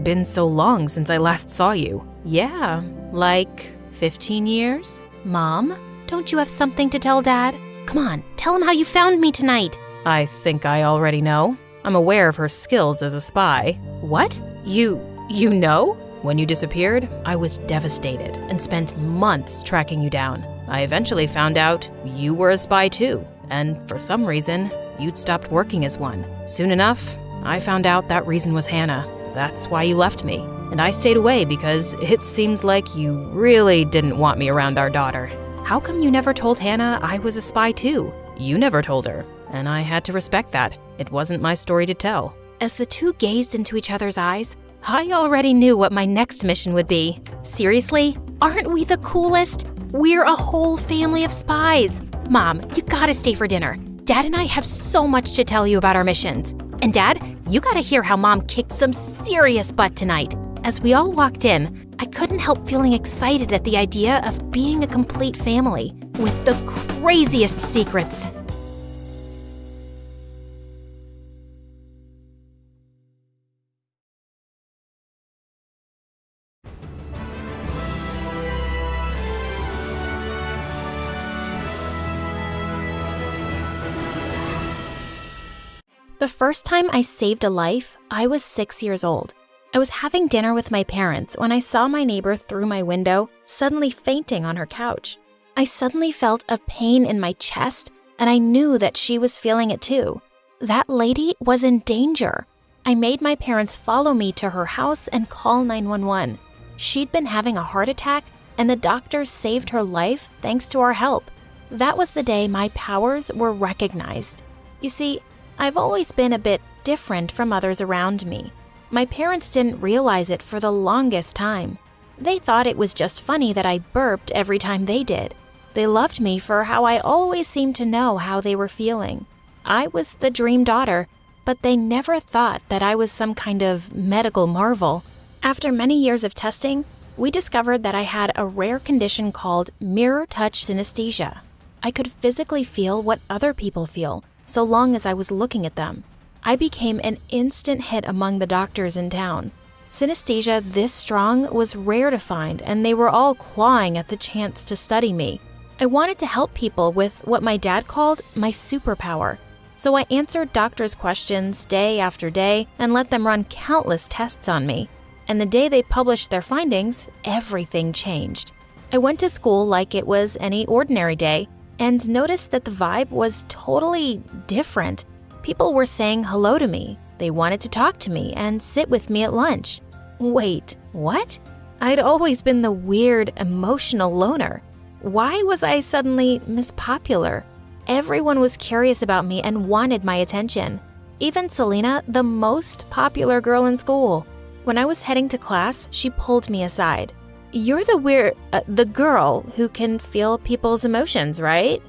been so long since I last saw you. Yeah, like 15 years? Mom, don't you have something to tell Dad? Come on, tell him how you found me tonight. I think I already know. I'm aware of her skills as a spy. What? You know? When you disappeared, I was devastated and spent months tracking you down. I eventually found out you were a spy too, and for some reason, you'd stopped working as one. Soon enough, I found out that reason was Hannah. That's why you left me. And I stayed away because it seems like you really didn't want me around our daughter. How come you never told Hannah I was a spy too? You never told her, and I had to respect that. It wasn't my story to tell. As the two gazed into each other's eyes, I already knew what my next mission would be. Seriously, aren't we the coolest? We're a whole family of spies. Mom, you gotta stay for dinner. Dad and I have so much to tell you about our missions. And Dad, you gotta hear how Mom kicked some serious butt tonight. As we all walked in, I couldn't help feeling excited at the idea of being a complete family with the craziest secrets. The first time I saved a life, I was 6 years old. I was having dinner with my parents when I saw my neighbor through my window suddenly fainting on her couch. I suddenly felt a pain in my chest, and I knew that she was feeling it too. That lady was in danger. I made my parents follow me to her house and call 911. She'd been having a heart attack, and the doctors saved her life thanks to our help. That was the day my powers were recognized. You see, I've always been a bit different from others around me. My parents didn't realize it for the longest time. They thought it was just funny that I burped every time they did. They loved me for how I always seemed to know how they were feeling. I was the dream daughter, but they never thought that I was some kind of medical marvel. After many years of testing, we discovered that I had a rare condition called mirror touch synesthesia. I could physically feel what other people feel, so long as I was looking at them. I became an instant hit among the doctors in town. Synesthesia this strong was rare to find, and they were all clawing at the chance to study me. I wanted to help people with what my dad called my superpower. So I answered doctors' questions day after day and let them run countless tests on me. And the day they published their findings, everything changed. I went to school like it was any ordinary day, and noticed that the vibe was totally different. People were saying hello to me. They wanted to talk to me and sit with me at lunch. Wait, what? I'd always been the weird, emotional loner. Why was I suddenly Miss Popular? Everyone was curious about me and wanted my attention. Even Selena, the most popular girl in school. When I was heading to class, she pulled me aside. You're the girl who can feel people's emotions, right?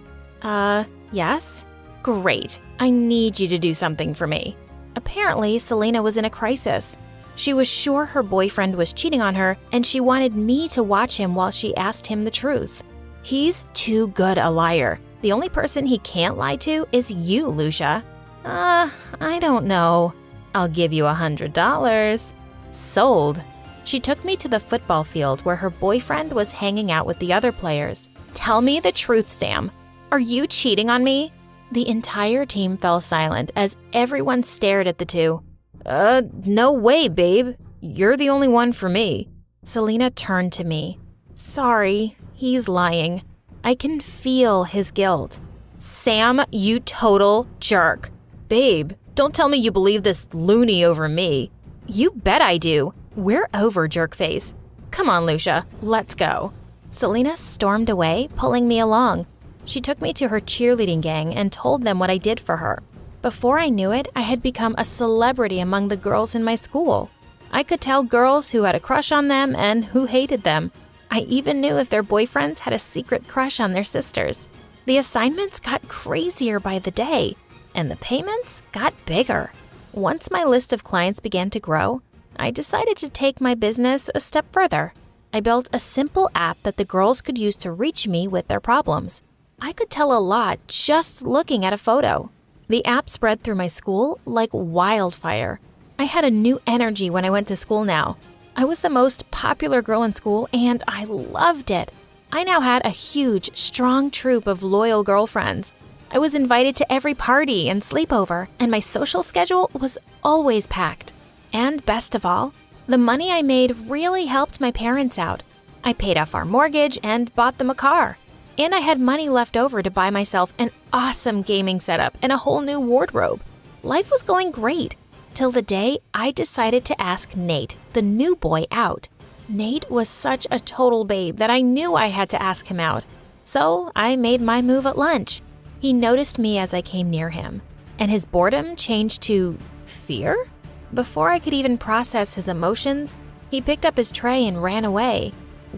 Yes? Great. I need you to do something for me. Apparently, Selena was in a crisis. She was sure her boyfriend was cheating on her, and she wanted me to watch him while she asked him the truth. He's too good a liar. The only person he can't lie to is you, Lucia. I don't know. I'll give you $100. Sold. She took me to the football field where her boyfriend was hanging out with the other players. Tell me the truth, Sam. Are you cheating on me? The entire team fell silent as everyone stared at the two. No way, babe. You're the only one for me. Selena turned to me. Sorry, he's lying. I can feel his guilt. Sam, you total jerk. Babe, don't tell me you believe this loony over me. You bet I do. We're over, jerkface. Come on, Lucia, let's go. Selena stormed away, pulling me along. She took me to her cheerleading gang and told them what I did for her. Before I knew it, I had become a celebrity among the girls in my school. I could tell girls who had a crush on them and who hated them. I even knew if their boyfriends had a secret crush on their sisters. The assignments got crazier by the day, and the payments got bigger. Once my list of clients began to grow, I decided to take my business a step further. I built a simple app that the girls could use to reach me with their problems. I could tell a lot just looking at a photo. The app spread through my school like wildfire. I had a new energy when I went to school now. I was the most popular girl in school, and I loved it. I now had a huge, strong troop of loyal girlfriends. I was invited to every party and sleepover, and my social schedule was always packed. And best of all, the money I made really helped my parents out. I paid off our mortgage and bought them a car. And I had money left over to buy myself an awesome gaming setup and a whole new wardrobe. Life was going great, till the day I decided to ask Nate, the new boy, out. Nate was such a total babe that I knew I had to ask him out. So I made my move at lunch. He noticed me as I came near him, and his boredom changed to fear? Before I could even process his emotions, he picked up his tray and ran away.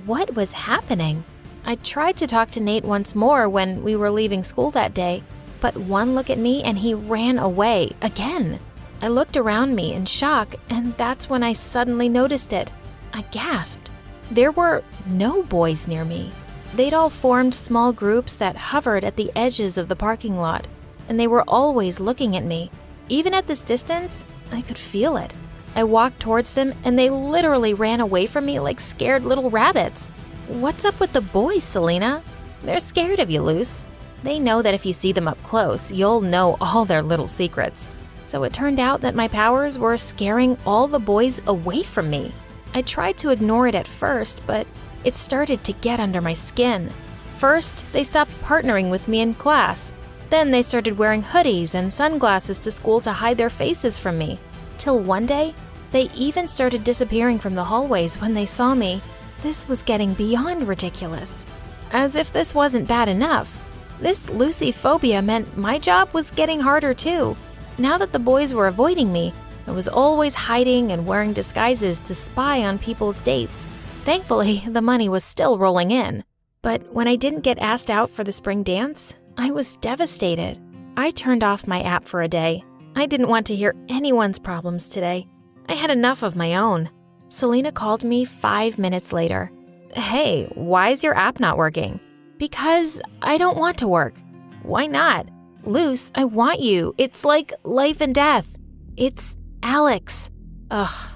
What was happening? I tried to talk to Nate once more when we were leaving school that day, but one look at me and he ran away again. I looked around me in shock, and that's when I suddenly noticed it. I gasped. There were no boys near me. They'd all formed small groups that hovered at the edges of the parking lot, and they were always looking at me. Even at this distance, I could feel it. I walked towards them, and they literally ran away from me like scared little rabbits. What's up with the boys, Selena? They're scared of you, Luce. They know that if you see them up close, you'll know all their little secrets. So it turned out that my powers were scaring all the boys away from me. I tried to ignore it at first, but it started to get under my skin. First, they stopped partnering with me in class. Then they started wearing hoodies and sunglasses to school to hide their faces from me. Till one day, they even started disappearing from the hallways when they saw me. This was getting beyond ridiculous. As if this wasn't bad enough, this Lucy phobia meant my job was getting harder too. Now that the boys were avoiding me, I was always hiding and wearing disguises to spy on people's dates. Thankfully, the money was still rolling in. But when I didn't get asked out for the spring dance, I was devastated. I turned off my app for a day. I didn't want to hear anyone's problems today. I had enough of my own. Selena called me 5 minutes later. Hey, why is your app not working? Because I don't want to work. Why not? Luce, I want you. It's like life and death. It's Alex. Ugh.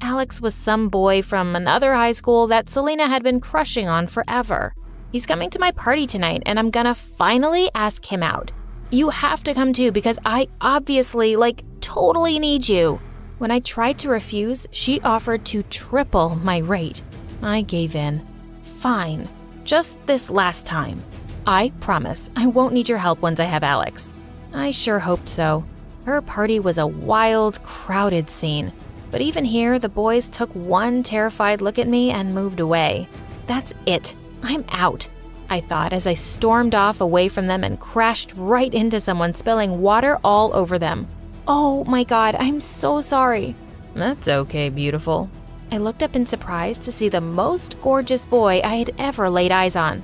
Alex was some boy from another high school that Selena had been crushing on forever. He's coming to my party tonight, and I'm gonna finally ask him out. You have to come too, because I obviously, totally need you. When I tried to refuse, she offered to triple my rate. I gave in. Fine. Just this last time. I promise I won't need your help once I have Alex. I sure hoped so. Her party was a wild, crowded scene. But even here, the boys took one terrified look at me and moved away. That's it. I'm out, I thought as I stormed off away from them and crashed right into someone, spilling water all over them. Oh my God, I'm so sorry. That's okay, beautiful. I looked up in surprise to see the most gorgeous boy I had ever laid eyes on.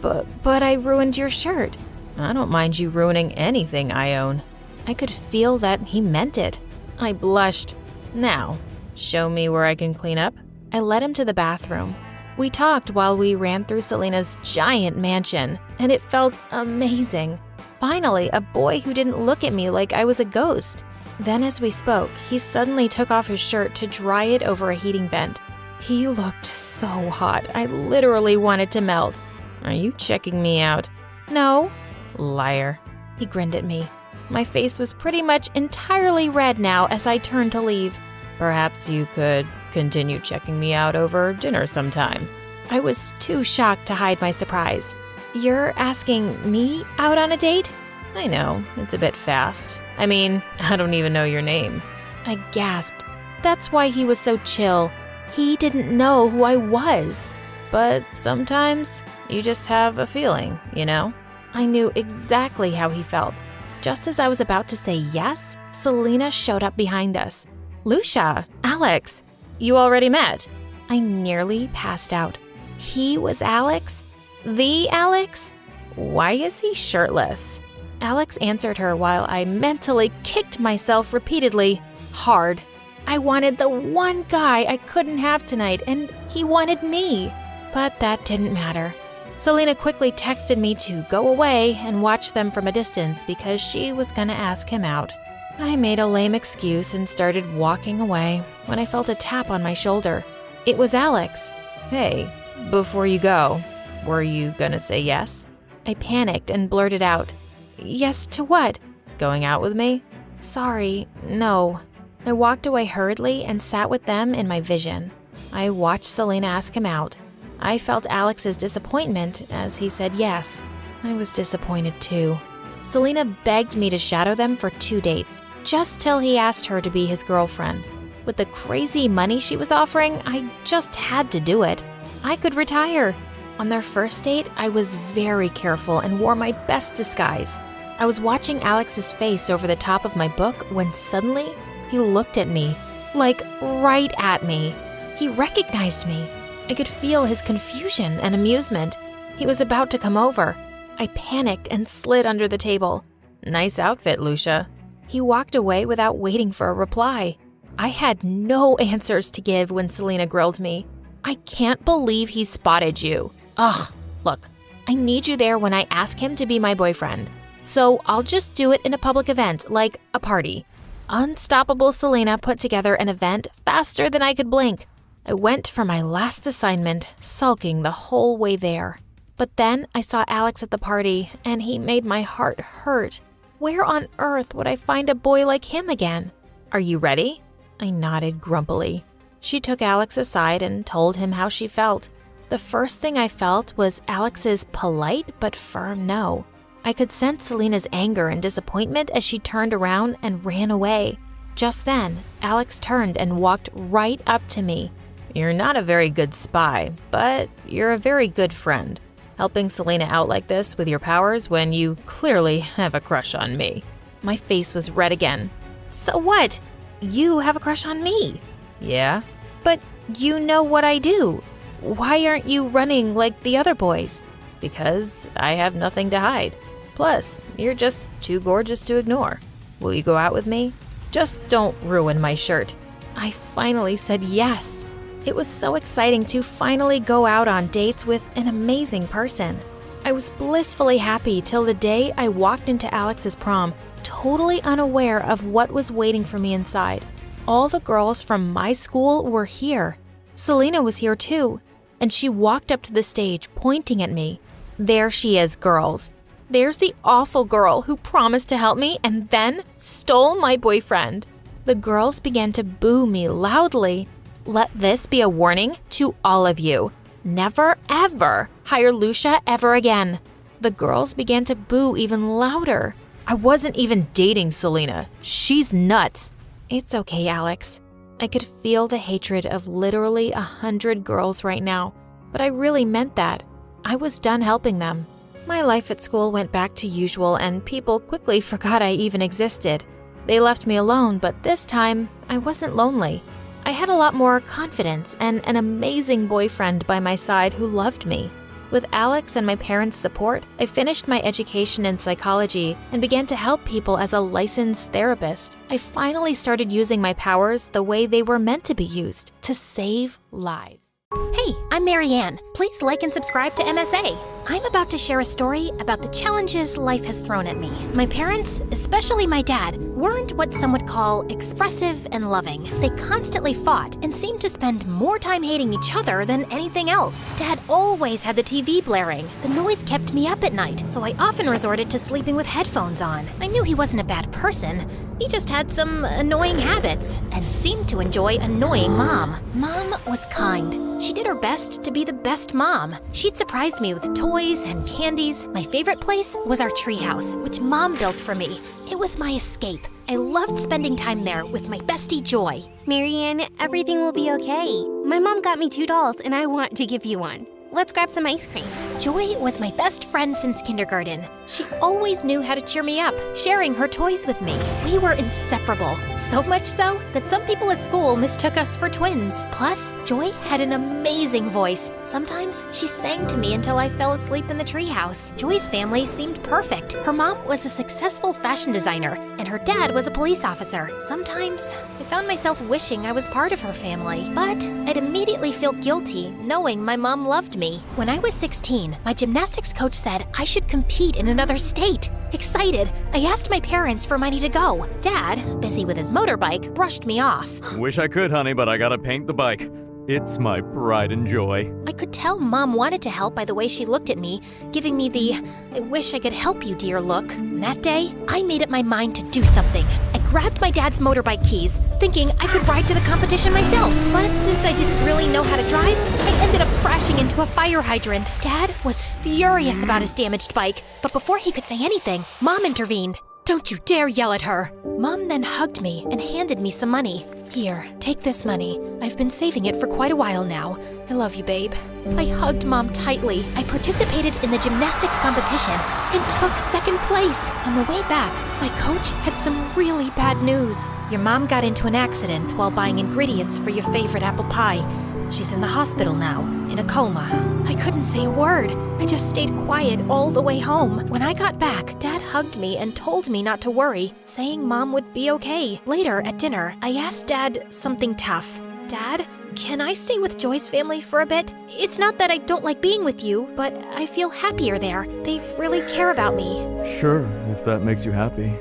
But I ruined your shirt. I don't mind you ruining anything I own. I could feel that he meant it. I blushed. Now, show me where I can clean up. I led him to the bathroom. We talked while we ran through Selena's giant mansion, and it felt amazing. Finally, a boy who didn't look at me like I was a ghost. Then as we spoke, he suddenly took off his shirt to dry it over a heating vent. He looked so hot, I literally wanted to melt. Are you checking me out? No. Liar. He grinned at me. My face was pretty much entirely red now as I turned to leave. Perhaps you could continue checking me out over dinner sometime. I was too shocked to hide my surprise. You're asking me out on a date? I know, it's a bit fast. I mean, I don't even know your name. I gasped. That's why he was so chill. He didn't know who I was. But sometimes you just have a feeling, you know? I knew exactly how he felt. Just as I was about to say yes, Selena showed up behind us. Lucia, Alex, you already met. I nearly passed out. He was Alex? The Alex? Why is he shirtless? Alex answered her while I mentally kicked myself repeatedly, hard. I wanted the one guy I couldn't have tonight, and he wanted me. But that didn't matter. Selena quickly texted me to go away and watch them from a distance because she was gonna ask him out. I made a lame excuse and started walking away when I felt a tap on my shoulder. It was Alex. Hey, before you go, were you gonna say yes? I panicked and blurted out, yes to what? Going out with me? Sorry, no. I walked away hurriedly and sat with them in my vision. I watched Selena ask him out. I felt Alex's disappointment as he said yes. I was disappointed too. Selena begged me to shadow them for 2 dates, just till he asked her to be his girlfriend. With the crazy money she was offering, I just had to do it. I could retire. On their first date, I was very careful and wore my best disguise. I was watching Alex's face over the top of my book when suddenly he looked at me, like right at me. He recognized me. I could feel his confusion and amusement. He was about to come over. I panicked and slid under the table. Nice outfit, Lucia. He walked away without waiting for a reply. I had no answers to give when Selena grilled me. I can't believe he spotted you. Ugh, look, I need you there when I ask him to be my boyfriend. So I'll just do it in a public event, like a party. Unstoppable Selena put together an event faster than I could blink. I went for my last assignment, sulking the whole way there. But then I saw Alex at the party, and he made my heart hurt. Where on earth would I find a boy like him again? Are you ready? I nodded grumpily. She took Alex aside and told him how she felt. The first thing I felt was Alex's polite but firm no. I could sense Selena's anger and disappointment as she turned around and ran away. Just then, Alex turned and walked right up to me. You're not a very good spy, but you're a very good friend. Helping Selena out like this with your powers when you clearly have a crush on me. My face was red again. So what? You have a crush on me. Yeah? But you know what I do. Why aren't you running like the other boys? Because I have nothing to hide. Plus, you're just too gorgeous to ignore. Will you go out with me? Just don't ruin my shirt. I finally said yes. It was so exciting to finally go out on dates with an amazing person. I was blissfully happy till the day I walked into Alex's prom, totally unaware of what was waiting for me inside. All the girls from my school were here. Selena was here too, and she walked up to the stage, pointing at me. There she is, girls. There's the awful girl who promised to help me and then stole my boyfriend. The girls began to boo me loudly. Let this be a warning to all of you. Never, ever hire Lucia ever again. The girls began to boo even louder. I wasn't even dating Selena. She's nuts. It's okay, Alex. I could feel the hatred of literally 100 girls right now, but I really meant that. I was done helping them. My life at school went back to usual and people quickly forgot I even existed. They left me alone, but this time I wasn't lonely. I had a lot more confidence and an amazing boyfriend by my side who loved me. With Alex and my parents' support, I finished my education in psychology and began to help people as a licensed therapist. I finally started using my powers the way they were meant to be used, to save lives. Hey, I'm Marianne. Please like and subscribe to MSA. I'm about to share a story about the challenges life has thrown at me. My parents, especially my dad, weren't what some would call expressive and loving. They constantly fought and seemed to spend more time hating each other than anything else. Dad always had the TV blaring. The noise kept me up at night, so I often resorted to sleeping with headphones on. I knew he wasn't a bad person. He just had some annoying habits and seemed to enjoy annoying Mom. Mom was kind. She did her best to be the best mom. She'd surprise me with toys and candies. My favorite place was our treehouse, which Mom built for me. It was my escape. I loved spending time there with my bestie Joy. Marianne, everything will be okay. My mom got me 2 dolls and I want to give you one. Let's grab some ice cream. Joy was my best friend since kindergarten. She always knew how to cheer me up, sharing her toys with me. We were inseparable, so much so that some people at school mistook us for twins. Plus, Joy had an amazing voice. Sometimes she sang to me until I fell asleep in the treehouse. Joy's family seemed perfect. Her mom was a successful fashion designer, and her dad was a police officer. Sometimes I found myself wishing I was part of her family, but I'd immediately feel guilty knowing my mom loved me. When I was 16, my gymnastics coach said I should compete in another state. Excited, I asked my parents for money to go. Dad, busy with his motorbike, brushed me off. Wish I could, honey, but I gotta paint the bike. It's my pride and joy. I could tell Mom wanted to help by the way she looked at me, giving me the "I wish I could help you, dear" look. And that day, I made up my mind to do something. I grabbed my dad's motorbike keys, thinking I could ride to the competition myself. But since I didn't really know how to drive, I ended up crashing into a fire hydrant. Dad was furious about his damaged bike, but before he could say anything, Mom intervened. "Don't you dare yell at her." Mom then hugged me and handed me some money. "Here, take this money. I've been saving it for quite a while now. I love you, babe." I hugged Mom tightly. I participated in the gymnastics competition and took second place. On the way back, my coach had some really bad news. "Your mom got into an accident while buying ingredients for your favorite apple pie. She's in the hospital now, in a coma. I couldn't say a word. I just stayed quiet all the way home. When I got back, Dad hugged me and told me not to worry, saying Mom would be okay. Later, at dinner, I asked Dad something tough. Dad, can I stay with Joy's family for a bit? It's not that I don't like being with you, but I feel happier there. They really care about me. Sure, if that makes you happy.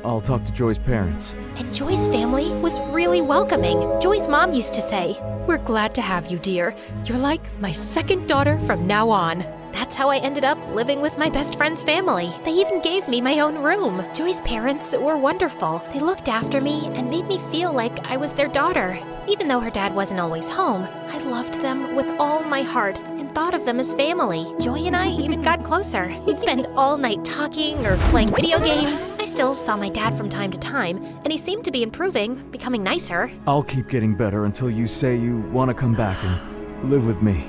I'll talk to Joy's parents. And Joy's family was really welcoming. Joy's mom used to say, "We're glad to have you, dear. You're like my second daughter from now on." That's how I ended up living with my best friend's family. They even gave me my own room. Joy's parents were wonderful. They looked after me and made me feel like I was their daughter. Even though her dad wasn't always home, I loved them with all my heart and thought of them as family. Joy and I even got closer. We'd spend all night talking or playing video games. I still saw my dad from time to time, and he seemed to be improving, becoming nicer. I'll keep getting better until you say you want to come back and live with me.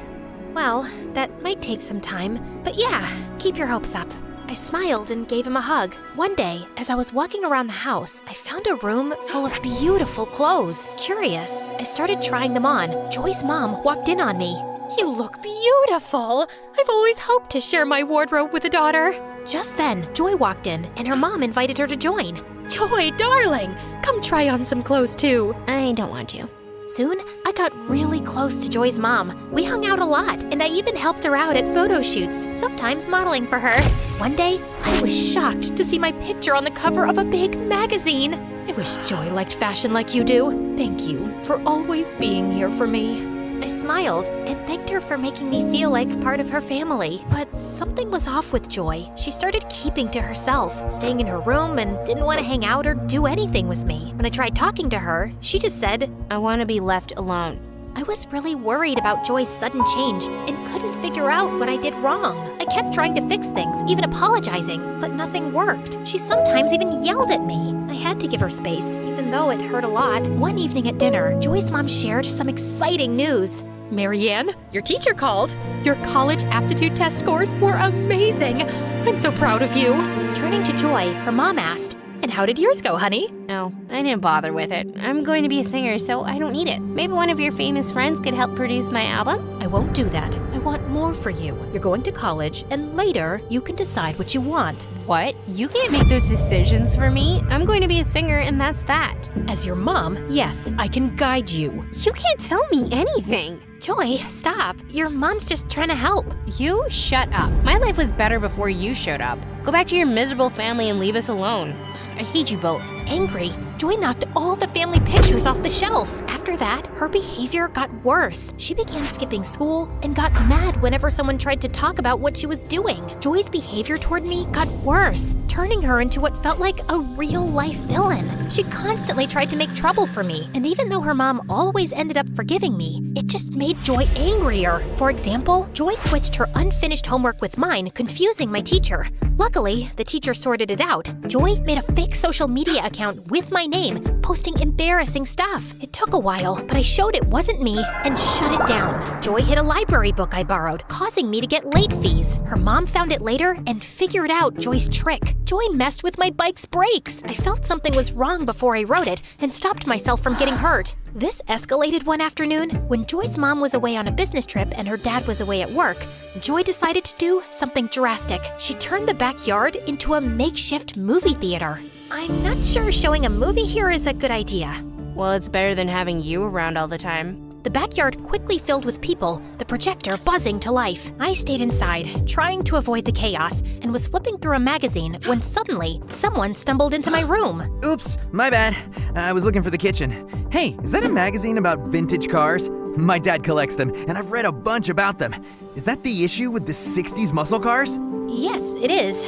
Well, that might take some time, but yeah, keep your hopes up. I smiled and gave him a hug. One day, as I was walking around the house, I found a room full of beautiful clothes. Curious, I started trying them on. Joy's mom walked in on me. "You look beautiful! I've always hoped to share my wardrobe with a daughter." Just then, Joy walked in, and her mom invited her to join. "Joy, darling, come try on some clothes too." I don't want to. Soon, I got really close to Joy's mom. We hung out a lot, and I even helped her out at photo shoots, sometimes modeling for her. One day, I was shocked to see my picture on the cover of a big magazine. I wish Joy liked fashion like you do. Thank you for always being here for me. I smiled and thanked her for making me feel like part of her family. But something was off with Joy. She started keeping to herself, staying in her room and didn't want to hang out or do anything with me. When I tried talking to her, she just said, "I want to be left alone." I was really worried about Joy's sudden change and couldn't figure out what I did wrong. I kept trying to fix things, even apologizing, but nothing worked. She sometimes even yelled at me. I had to give her space, even though it hurt a lot. One evening at dinner, Joy's mom shared some exciting news. "Marianne, your teacher called. Your college aptitude test scores were amazing. I'm so proud of you." Turning to Joy, her mom asked, "And how did yours go, honey?" No, I didn't bother with it. I'm going to be a singer, so I don't need it. Maybe one of your famous friends could help produce my album? I won't do that. I want more for you. You're going to college, and later you can decide what you want. What? You can't make those decisions for me. I'm going to be a singer, and that's that. As your mom, yes, I can guide you. You can't tell me anything. Joy, stop. Your mom's just trying to help. You shut up. My life was better before you showed up. Go back to your miserable family and leave us alone. I hate you both. Angry, Joy knocked all the family pictures off the shelf. After that, her behavior got worse. She began skipping school and got mad whenever someone tried to talk about what she was doing. Joy's behavior toward me got worse, turning her into what felt like a real-life villain. She constantly tried to make trouble for me, and even though her mom always ended up forgiving me, it just made Joy angrier. For example, Joy switched her unfinished homework with mine, confusing my teacher. Luckily, the teacher sorted it out. Joy made a fake social media account with my name, posting embarrassing stuff. It took a while, but I showed it wasn't me and shut it down. Joy hid a library book I borrowed, causing me to get late fees. Her mom found it later and figured out Joy's trick. Joy messed with my bike's brakes. I felt something was wrong before I rode it and stopped myself from getting hurt. This escalated one afternoon when Joy's mom was away on a business trip and her dad was away at work. Joy decided to do something drastic. She turned the backyard into a makeshift movie theater. I'm not sure showing a movie here is a good idea. Well, it's better than having you around all the time. The backyard quickly filled with people, the projector buzzing to life. I stayed inside, trying to avoid the chaos, and was flipping through a magazine when suddenly someone stumbled into my room. Oops, my bad. I was looking for the kitchen. Hey, is that a magazine about vintage cars? My dad collects them, and I've read a bunch about them. Is that the issue with the 60s muscle cars? Yes, it is.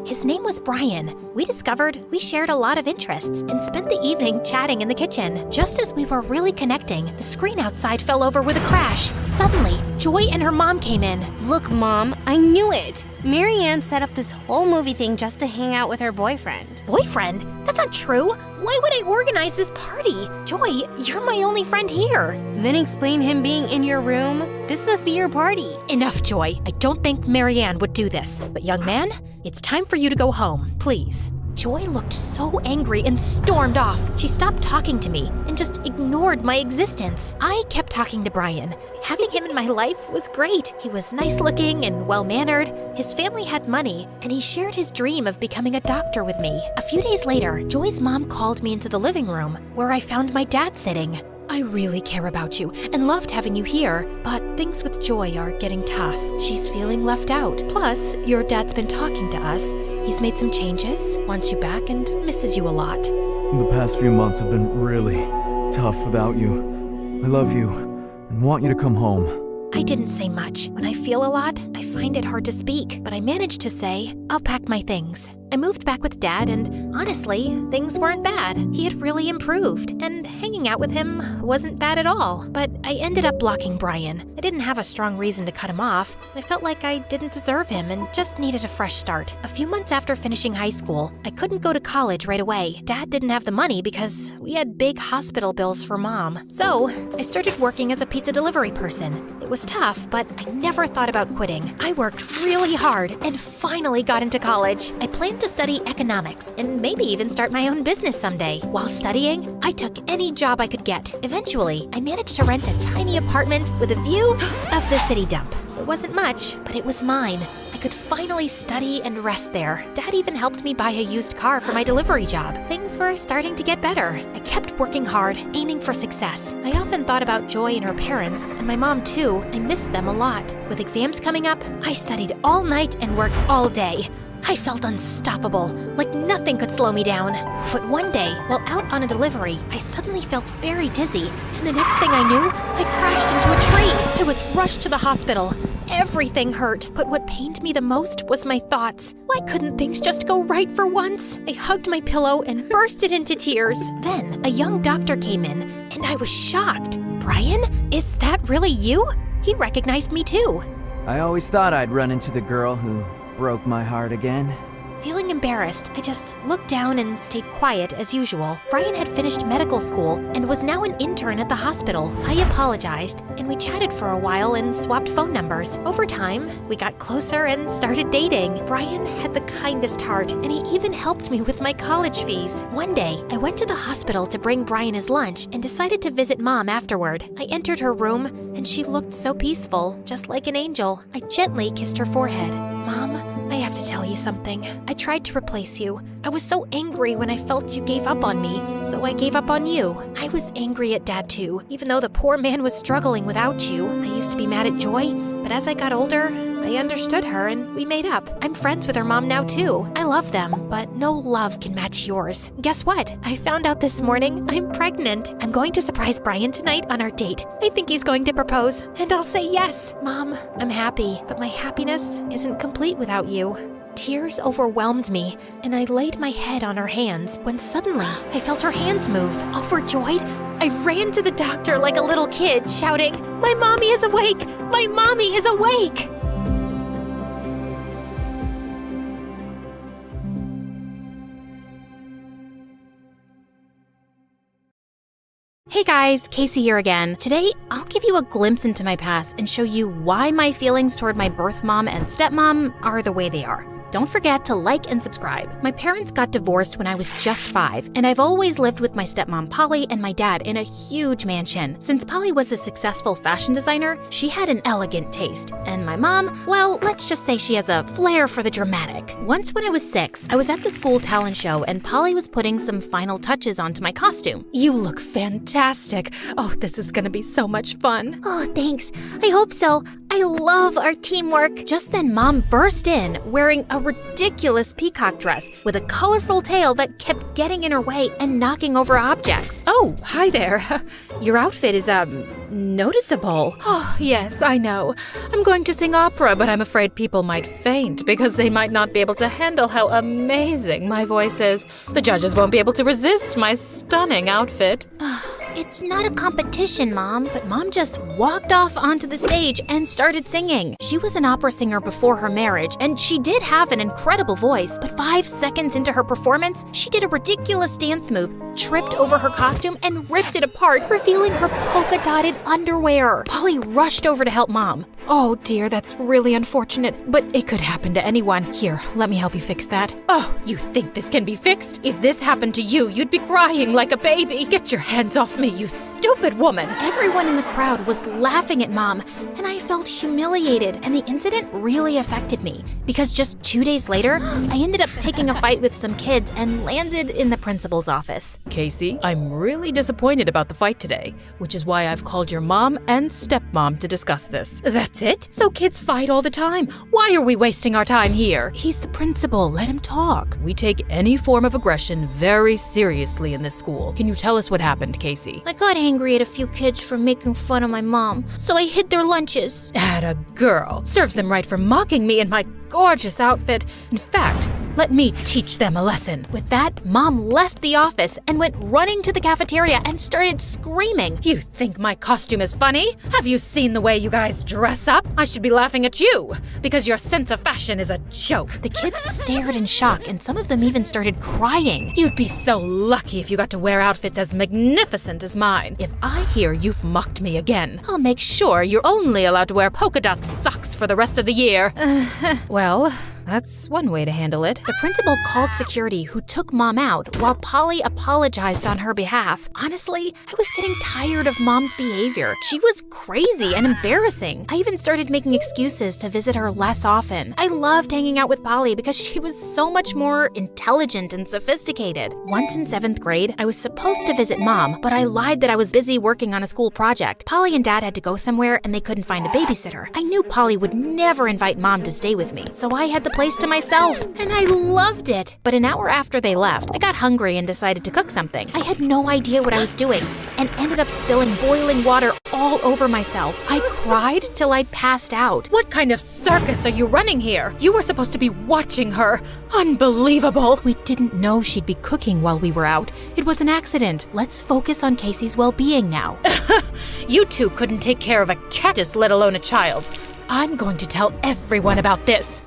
His name was Brian. We discovered we shared a lot of interests and spent the evening chatting in the kitchen. Just as we were really connecting, the screen outside fell over with a crash. Suddenly, Joy and her mom came in. Look, Mom, I knew it. Marianne set up this whole movie thing just to hang out with her boyfriend. Boyfriend? That's not true. Why would I organize this party? Joy, you're my only friend here. Then explain him being in your room. This must be your party. Enough, Joy. I don't think Marianne would do this. But young man, it's time for you to go home, please. Joy looked so angry and stormed off. She stopped talking to me and just ignored my existence. I kept talking to Brian. Having him in my life was great. He was nice-looking and well-mannered. His family had money, and he shared his dream of becoming a doctor with me. A few days later, Joy's mom called me into the living room, where I found my dad sitting. I really care about you and loved having you here, but things with Joy are getting tough. She's feeling left out. Plus, your dad's been talking to us. He's made some changes, wants you back, and misses you a lot. The past few months have been really tough without you. I love you and want you to come home. I didn't say much. When I feel a lot, I find it hard to speak, but I managed to say, I'll pack my things. I moved back with Dad, and honestly, things weren't bad. He had really improved, and hanging out with him wasn't bad at all. But I ended up blocking Brian. I didn't have a strong reason to cut him off. I felt like I didn't deserve him and just needed a fresh start. A few months after finishing high school, I couldn't go to college right away. Dad didn't have the money because we had big hospital bills for Mom. So I started working as a pizza delivery person. It was tough, but I never thought about quitting. I worked really hard and finally got into college. I planned to study economics and maybe even start my own business someday. While studying, I took any job I could get. Eventually, I managed to rent a tiny apartment with a view of the city dump. It wasn't much, but it was mine. I could finally study and rest there. Dad even helped me buy a used car for my delivery job. Things were starting to get better. I kept working hard, aiming for success. I often thought about Joy and her parents, and my mom too. I missed them a lot. With exams coming up, I studied all night and worked all day. I felt unstoppable, like nothing could slow me down. But one day, while out on a delivery, I suddenly felt very dizzy, and the next thing I knew, I crashed into a tree. I was rushed to the hospital. Everything hurt, but what pained me the most was my thoughts. Why couldn't things just go right for once? I hugged my pillow and bursted into tears. Then, a young doctor came in, and I was shocked. Brian, is that really you? He recognized me too. I always thought I'd run into the girl who broke my heart again. Feeling embarrassed, I just looked down and stayed quiet as usual. Brian had finished medical school and was now an intern at the hospital. I apologized, and we chatted for a while and swapped phone numbers. Over time, we got closer and started dating. Brian had the kindest heart, and he even helped me with my college fees. One day, I went to the hospital to bring Brian his lunch and decided to visit Mom afterward. I entered her room, and she looked so peaceful, just like an angel. I gently kissed her forehead. Mom, I have to tell you something. I tried to replace you. I was so angry when I felt you gave up on me, so I gave up on you. I was angry at Dad too, even though the poor man was struggling without you. I used to be mad at Joy, but as I got older, I understood her and we made up. I'm friends with her mom now too. I love them, but no love can match yours. Guess what? I found out this morning I'm pregnant. I'm going to surprise Brian tonight on our date. I think he's going to propose, and I'll say yes. Mom, I'm happy, but my happiness isn't complete without you. Tears overwhelmed me, and I laid my head on her hands when suddenly I felt her hands move. Overjoyed, I ran to the doctor like a little kid, shouting, "My mommy is awake! My mommy is awake!" Hey guys, Casey here again. Today, I'll give you a glimpse into my past and show you why my feelings toward my birth mom and stepmom are the way they are. Don't forget to like and subscribe. My parents got divorced when I was just 5, and I've always lived with my stepmom Polly and my dad in a huge mansion. Since Polly was a successful fashion designer, she had an elegant taste. And my mom, well, let's just say she has a flair for the dramatic. Once when I was 6, I was at the school talent show and Polly was putting some final touches onto my costume. "You look fantastic. Oh, this is gonna be so much fun." Oh, thanks. I hope so. I love our teamwork. Just then, Mom burst in wearing a ridiculous peacock dress with a colorful tail that kept getting in her way and knocking over objects. "Oh, hi there. Your outfit is, noticeable." "Oh, yes, I know. I'm going to sing opera, but I'm afraid people might faint because they might not be able to handle how amazing my voice is. The judges won't be able to resist my stunning outfit." It's not a competition, Mom. But Mom just walked off onto the stage and started singing. She was an opera singer before her marriage, and she did have an incredible voice, but 5 seconds into her performance, she did a ridiculous dance move, tripped over her costume, and ripped it apart, revealing her polka-dotted underwear. Polly rushed over to help Mom. Oh dear, that's really unfortunate, but it could happen to anyone. Here, let me help you fix that. Oh, you think this can be fixed? If this happened to you, you'd be crying like a baby. Get your hands off me, you stupid woman. Everyone in the crowd was laughing at Mom, and I felt humiliated, and the incident really affected me, because just 2 days later, I ended up picking a fight with some kids and landed in the principal's office. Casey, I'm really disappointed about the fight today, which is why I've called your mom and stepmom to discuss this. That's it? So kids fight all the time. Why are we wasting our time here? He's the principal. Let him talk. We take any form of aggression very seriously in this school. Can you tell us what happened, Casey? I got angry at a few kids for making fun of my mom, so I hid their lunches. Atta girl. Serves them right for mocking me in my gorgeous outfit. In fact, let me teach them a lesson. With that, Mom left the office and went running to the cafeteria and started screaming. You think my costume is funny? Have you seen the way you guys dress up? I should be laughing at you, because your sense of fashion is a joke. The kids stared in shock, and some of them even started crying. You'd be so lucky if you got to wear outfits as magnificent as mine. If I hear you've mocked me again, I'll make sure you're only allowed to wear polka dot socks for the rest of the year. Well, that's one way to handle it. The principal called security, who took Mom out, while Polly apologized on her behalf. Honestly, I was getting tired of Mom's behavior. She was crazy and embarrassing. I even started making excuses to visit her less often. I loved hanging out with Polly because she was so much more intelligent and sophisticated. Once in 7th grade, I was supposed to visit Mom, but I lied that I was busy working on a school project. Polly and Dad had to go somewhere and they couldn't find a babysitter. I knew Polly would never invite Mom to stay with me, so I had the place to myself, and I loved it. But an hour after they left, I got hungry and decided to cook something. I had no idea what I was doing and ended up spilling boiling water all over myself. I cried till I passed out. What kind of circus are you running here? You were supposed to be watching her. Unbelievable. We didn't know she'd be cooking while we were out. It was an accident. Let's focus on Casey's well-being now. You two couldn't take care of a cactus, let alone a child. I'm going to tell everyone about this.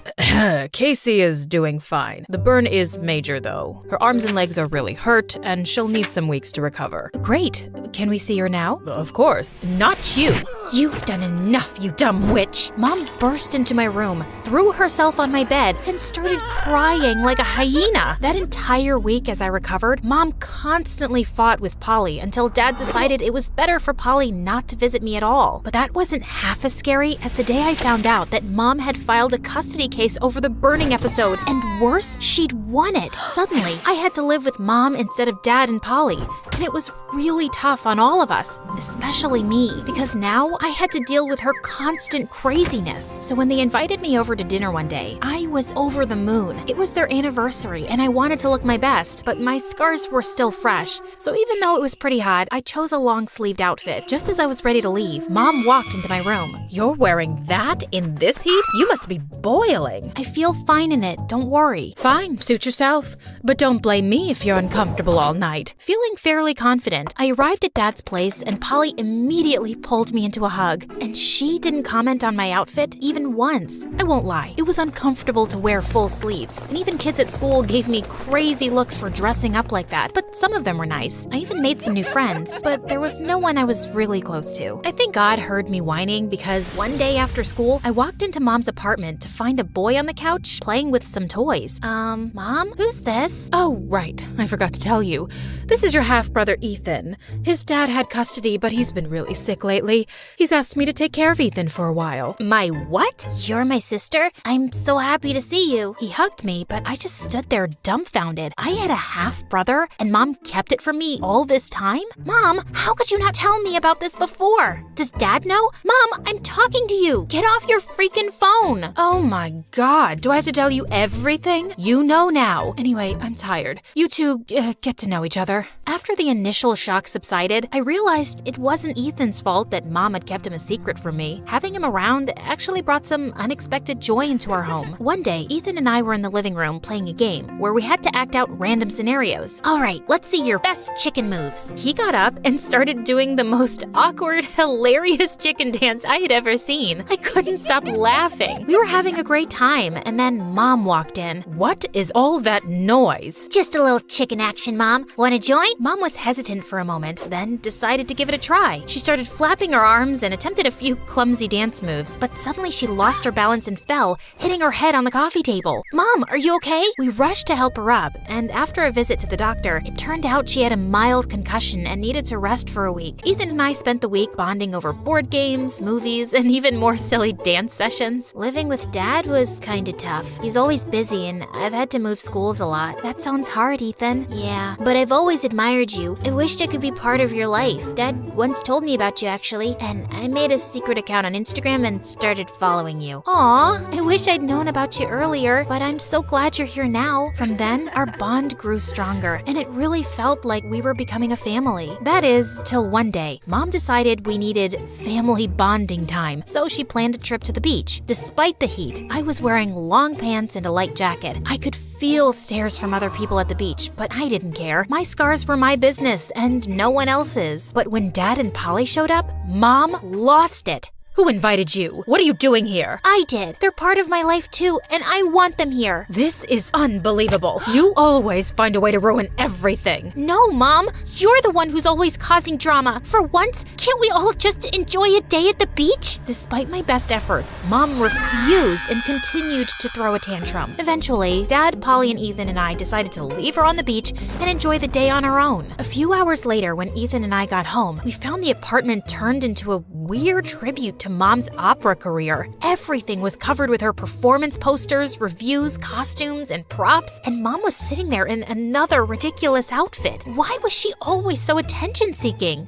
Casey is doing fine. The burn is major, though. Her arms and legs are really hurt, and she'll need some weeks to recover. Great. Can we see her now? Of course. Not you. You've done enough, you dumb witch. Mom burst into my room, threw herself on my bed, and started crying like a hyena. That entire week as I recovered, Mom constantly fought with Polly until Dad decided it was better for Polly not to visit me at all. But that wasn't half as scary as the day I found out that Mom had filed a custody case over the burning episode, and worse, she'd won it. Suddenly, I had to live with Mom instead of Dad and Polly, and it was really tough on all of us, especially me, because now I had to deal with her constant craziness. So when they invited me over to dinner one day, I was over the moon. It was their anniversary, and I wanted to look my best, but my scars were still fresh. So even though it was pretty hot, I chose a long-sleeved outfit. Just as I was ready to leave, Mom walked into my room. You're wearing that in this heat? You must be boiling. I feel fine in it, don't worry. Fine, suit yourself. But don't blame me if you're uncomfortable all night. Feeling fairly confident, I arrived at Dad's place and Polly immediately pulled me into a hug. And she didn't comment on my outfit even once. I won't lie, it was uncomfortable to wear full sleeves. And even kids at school gave me crazy looks for dressing up like that. But some of them were nice. I even made some new friends. But there was no one I was really close to. I think God heard me whining because one day after school, I walked into Mom's apartment to find a boy on the couch playing with some toys. Mom? Who's this? Oh, right. I forgot to tell you. This is your half-brother, Ethan. His dad had custody, but he's been really sick lately. He's asked me to take care of Ethan for a while. My what? You're my sister? I'm so happy to see you. He hugged me, but I just stood there dumbfounded. I had a half-brother, and Mom kept it from me all this time? Mom, how could you not tell me about this before? Does Dad know? Mom, I'm talking to you. Get off your freaking phone. Oh my God, do I have to tell you everything? You know now. Anyway, I'm tired. You two get to know each other. After the initial shock subsided, I realized it wasn't Ethan's fault that Mom had kept him a secret from me. Having him around actually brought some some unexpected joy into our home. One day, Ethan and I were in the living room playing a game where we had to act out random scenarios. All right, let's see your best chicken moves. He got up and started doing the most awkward, hilarious chicken dance I had ever seen. I couldn't stop laughing. We were having a great time, and then Mom walked in. What is all that noise? Just a little chicken action, Mom. Wanna join? Mom was hesitant for a moment, then decided to give it a try. She started flapping her arms and attempted a few clumsy dance moves, but suddenly she lost her balance and fell, hitting her head on the coffee table. Mom, are you okay? We rushed to help her up, and after a visit to the doctor, it turned out she had a mild concussion and needed to rest for a week. Ethan and I spent the week bonding over board games, movies, and even more silly dance sessions. Living with Dad was kinda tough. He's always busy and I've had to move schools a lot. That sounds hard, Ethan. Yeah, but I've always admired you. I wished I could be part of your life. Dad once told me about you actually, and I made a secret account on Instagram and started following you. Aw, I wish I'd known about you earlier, but I'm so glad you're here now. From then, our bond grew stronger, and it really felt like we were becoming a family. That is, till one day, Mom decided we needed family bonding time, so she planned a trip to the beach. Despite the heat, I was wearing long pants and a light jacket. I could feel stares from other people at the beach, but I didn't care. My scars were my business, and no one else's. But when Dad and Polly showed up, Mom lost it. Who invited you? What are you doing here? I did. They're part of my life too, and I want them here. This is unbelievable. You always find a way to ruin everything. No, Mom. You're the one who's always causing drama. For once, can't we all just enjoy a day at the beach? Despite my best efforts, Mom refused and continued to throw a tantrum. Eventually, Dad, Polly, and Ethan and I decided to leave her on the beach and enjoy the day on our own. A few hours later, when Ethan and I got home, we found the apartment turned into a weird tribute to Mom's opera career. Everything was covered with her performance posters, reviews, costumes, and props, and Mom was sitting there in another ridiculous outfit. Why was she always so attention-seeking?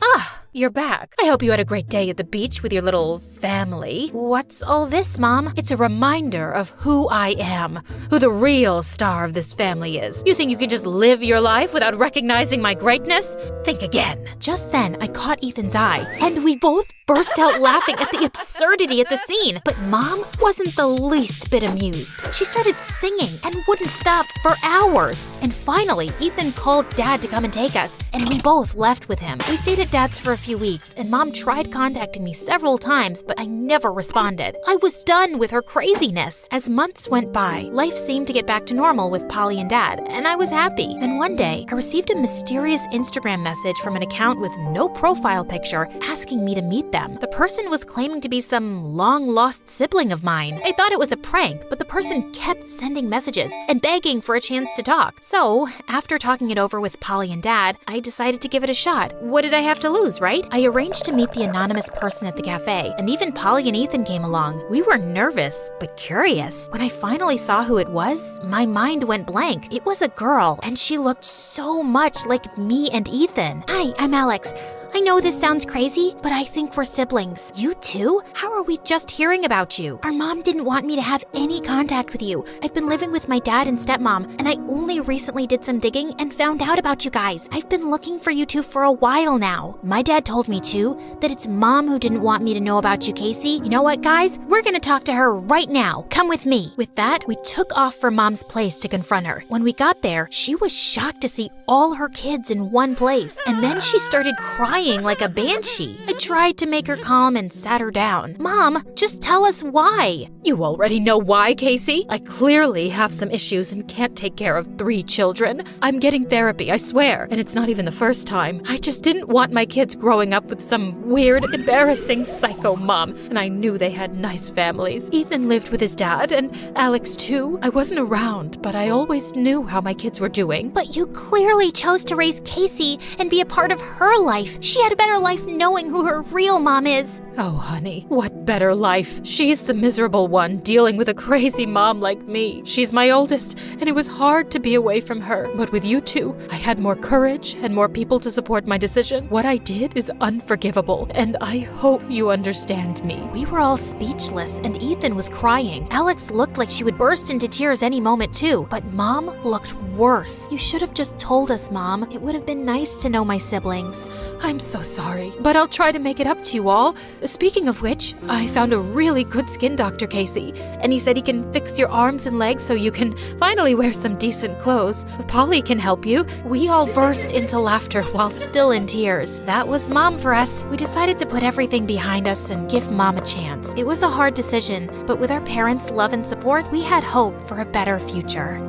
You're back. I hope you had a great day at the beach with your little family. What's all this, Mom? It's a reminder of who I am, who the real star of this family is. You think you can just live your life without recognizing my greatness? Think again. Just then, I caught Ethan's eye, and we both burst out laughing at the absurdity at the scene. But Mom wasn't the least bit amused. She started singing and wouldn't stop for hours. And finally, Ethan called Dad to come and take us, and we both left with him. We stayed at Dad's for a few weeks, and Mom tried contacting me several times, but I never responded. I was done with her craziness. As months went by, life seemed to get back to normal with Polly and Dad, and I was happy. Then one day, I received a mysterious Instagram message from an account with no profile picture asking me to meet them. The person was claiming to be some long-lost sibling of mine. I thought it was a prank, but the person kept sending messages and begging for a chance to talk. So, after talking it over with Polly and Dad, I decided to give it a shot. What did I have to lose, right? I arranged to meet the anonymous person at the cafe, and even Polly and Ethan came along. We were nervous, but curious. When I finally saw who it was, my mind went blank. It was a girl, and she looked so much like me and Ethan. Hi, I'm Alex. I know this sounds crazy, but I think we're siblings. You too? How are we just hearing about you? Our mom didn't want me to have any contact with you. I've been living with my dad and stepmom, and I only recently did some digging and found out about you guys. I've been looking for you two for a while now. My dad told me too that it's Mom who didn't want me to know about you, Casey. You know what, guys? We're gonna talk to her right now. Come with me. With that, we took off for Mom's place to confront her. When we got there, she was shocked to see all her kids in one place, and then she started crying like a banshee. I tried to make her calm and sat her down. Mom, just tell us why. You already know why, Casey. I clearly have some issues and can't take care of 3 children. I'm getting therapy, I swear, and it's not even the first time. I just didn't want my kids growing up with some weird, embarrassing psycho mom, and I knew they had nice families. Ethan lived with his dad, and Alex too. I wasn't around, but I always knew how my kids were doing. But you clearly chose to raise Casey and be a part of her life. She had a better life knowing who her real mom is. Oh, honey, what better life? She's the miserable one dealing with a crazy mom like me. She's my oldest, and it was hard to be away from her. But with you two, I had more courage and more people to support my decision. What I did is unforgivable, and I hope you understand me. We were all speechless, and Ethan was crying. Alex looked like she would burst into tears any moment too, but Mom looked worse. You should have just told us, Mom. It would have been nice to know my siblings. I'm so sorry, but I'll try to make it up to you all, Speaking of which, I found a really good skin doctor, Casey, and he said he can fix your arms and legs so you can finally wear some decent clothes. Polly can help you. We all burst into laughter while still in tears. That was Mom for us. We decided to put everything behind us and give Mom a chance. It was a hard decision, but with our parents' love and support, we had hope for a better future.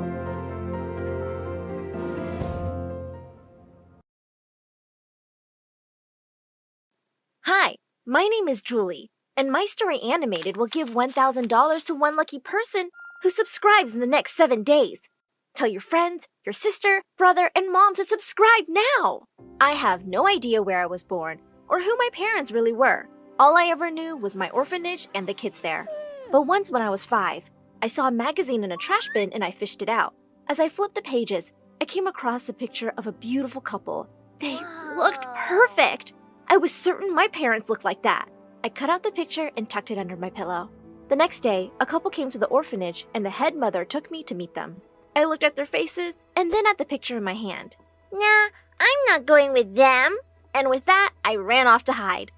Hi, my name is Julie, and My Story Animated will give $1,000 to one lucky person who subscribes in the next 7 days. Tell your friends, your sister, brother, and mom to subscribe now! I have no idea where I was born or who my parents really were. All I ever knew was my orphanage and the kids there. But once when I was 5, I saw a magazine in a trash bin and I fished it out. As I flipped the pages, I came across a picture of a beautiful couple. They looked perfect! I was certain my parents looked like that. I cut out the picture and tucked it under my pillow. The next day, a couple came to the orphanage and the head mother took me to meet them. I looked at their faces and then at the picture in my hand. Nah, I'm not going with them. And with that, I ran off to hide.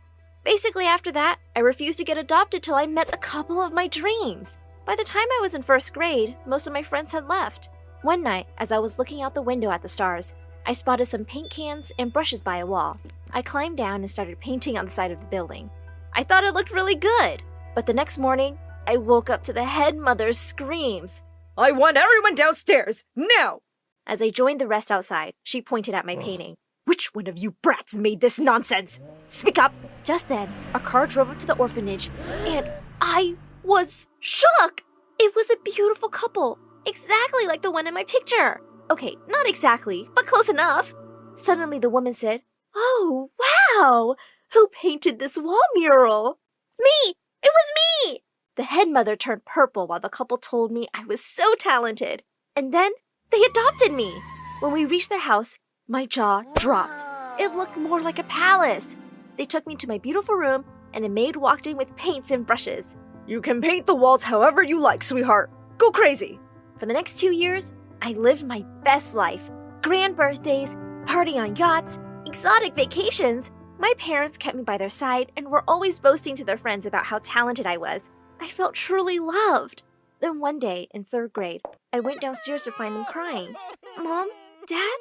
Basically, after that, I refused to get adopted till I met the couple of my dreams. By the time I was in 1st grade, most of my friends had left. One night, as I was looking out the window at the stars, I spotted some paint cans and brushes by a wall. I climbed down and started painting on the side of the building. I thought it looked really good, but the next morning, I woke up to the head mother's screams. I want everyone downstairs, now! As I joined the rest outside, she pointed at my painting. Which one of you brats made this nonsense? Speak up! Just then, a car drove up to the orphanage, and I was shook! It was a beautiful couple, exactly like the one in my picture. Okay, not exactly, but close enough. Suddenly the woman said, Oh, wow! Who painted this wall mural? Me! It was me! The head mother turned purple while the couple told me I was so talented. And then they adopted me. When we reached their house, my jaw dropped. It looked more like a palace. They took me to my beautiful room, and a maid walked in with paints and brushes. You can paint the walls however you like, sweetheart. Go crazy. For the next 2 years, I lived my best life. Grand birthdays, party on yachts, exotic vacations. My parents kept me by their side and were always boasting to their friends about how talented I was. I felt truly loved. Then one day, in 3rd grade, I went downstairs to find them crying. Mom? Dad?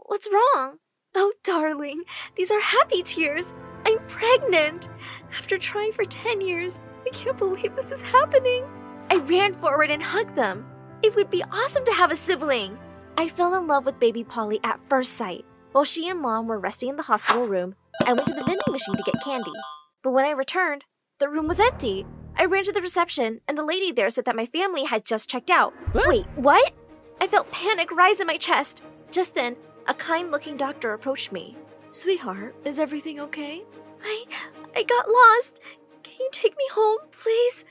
What's wrong? Oh, darling, these are happy tears. I'm pregnant. After trying for 10 years, I can't believe this is happening. I ran forward and hugged them. It would be awesome to have a sibling. I fell in love with baby Polly at first sight. While she and Mom were resting in the hospital room, I went to the vending machine to get candy. But when I returned, the room was empty. I ran to the reception, and the lady there said that my family had just checked out. Wait, what? I felt panic rise in my chest. Just then, a kind-looking doctor approached me. Sweetheart, is everything okay? I got lost. Can you take me home, please?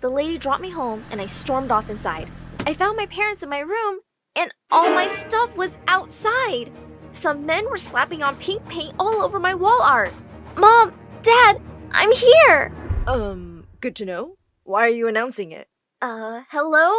The lady dropped me home, and I stormed off inside. I found my parents in my room, and all my stuff was outside. Some men were slapping on pink paint all over my wall art. Mom, Dad, I'm here. Good to know. Why are you announcing it? Hello?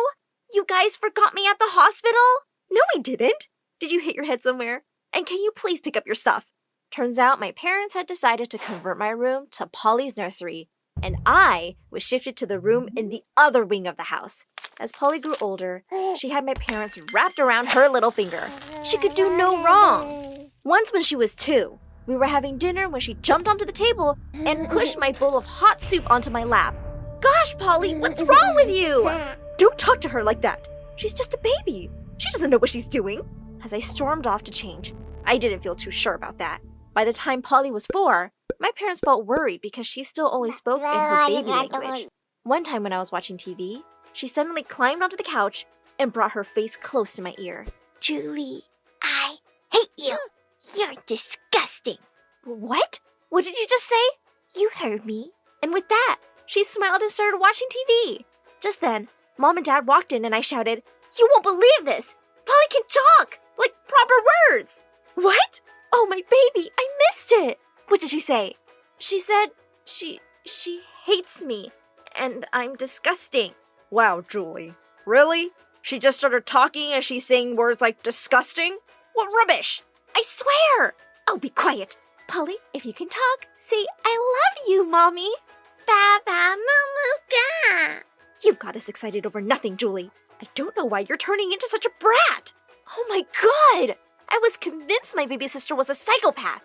You guys forgot me at the hospital? No, I didn't. Did you hit your head somewhere? And can you please pick up your stuff? Turns out my parents had decided to convert my room to Polly's nursery, and I was shifted to the room in the other wing of the house. As Polly grew older, she had my parents wrapped around her little finger. She could do no wrong. Once when she was 2, we were having dinner when she jumped onto the table and pushed my bowl of hot soup onto my lap. Gosh, Polly, what's wrong with you? Don't talk to her like that. She's just a baby. She doesn't know what she's doing. As I stormed off to change, I didn't feel too sure about that. By the time Polly was 4, my parents felt worried because she still only spoke in her baby language. One time when I was watching TV, she suddenly climbed onto the couch and brought her face close to my ear. Julie, I hate you. You're disgusting. What? What did you just say? You heard me. And with that, she smiled and started watching TV. Just then, Mom and Dad walked in and I shouted, You won't believe this! Polly can talk! Like proper words! What? Oh, my baby, I missed it! What did she say? She said she hates me, and I'm disgusting. Wow, Julie. Really? She just started talking and she's saying words like disgusting? What rubbish! I swear! Oh, be quiet. Polly, if you can talk, say, I love you, Mommy. Baba Mumuga. You've got us excited over nothing, Julie. I don't know why you're turning into such a brat. Oh my God! I was convinced my baby sister was a psychopath.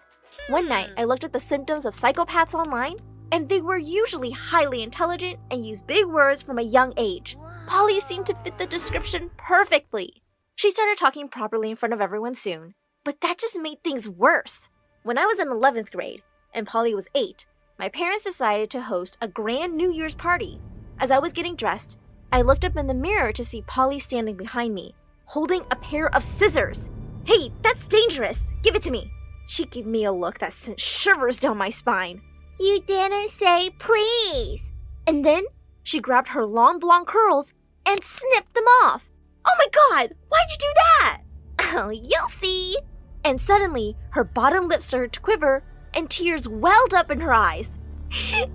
One night, I looked at the symptoms of psychopaths online, and they were usually highly intelligent and used big words from a young age. Polly seemed to fit the description perfectly. She started talking properly in front of everyone soon, but that just made things worse. When I was in 11th grade, and Polly was 8, my parents decided to host a grand New Year's party. As I was getting dressed, I looked up in the mirror to see Polly standing behind me, holding a pair of scissors. Hey, that's dangerous. Give it to me. She gave me a look that sent shivers down my spine. You didn't say please. And then she grabbed her long blonde curls and snipped them off. Oh my God, why'd you do that? Oh, you'll see. And suddenly, her bottom lip started to quiver and tears welled up in her eyes.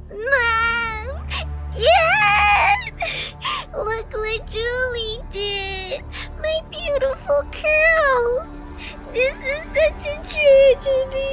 Mom! Dad! Look what Julie did! My beautiful curls! This is such a tragedy!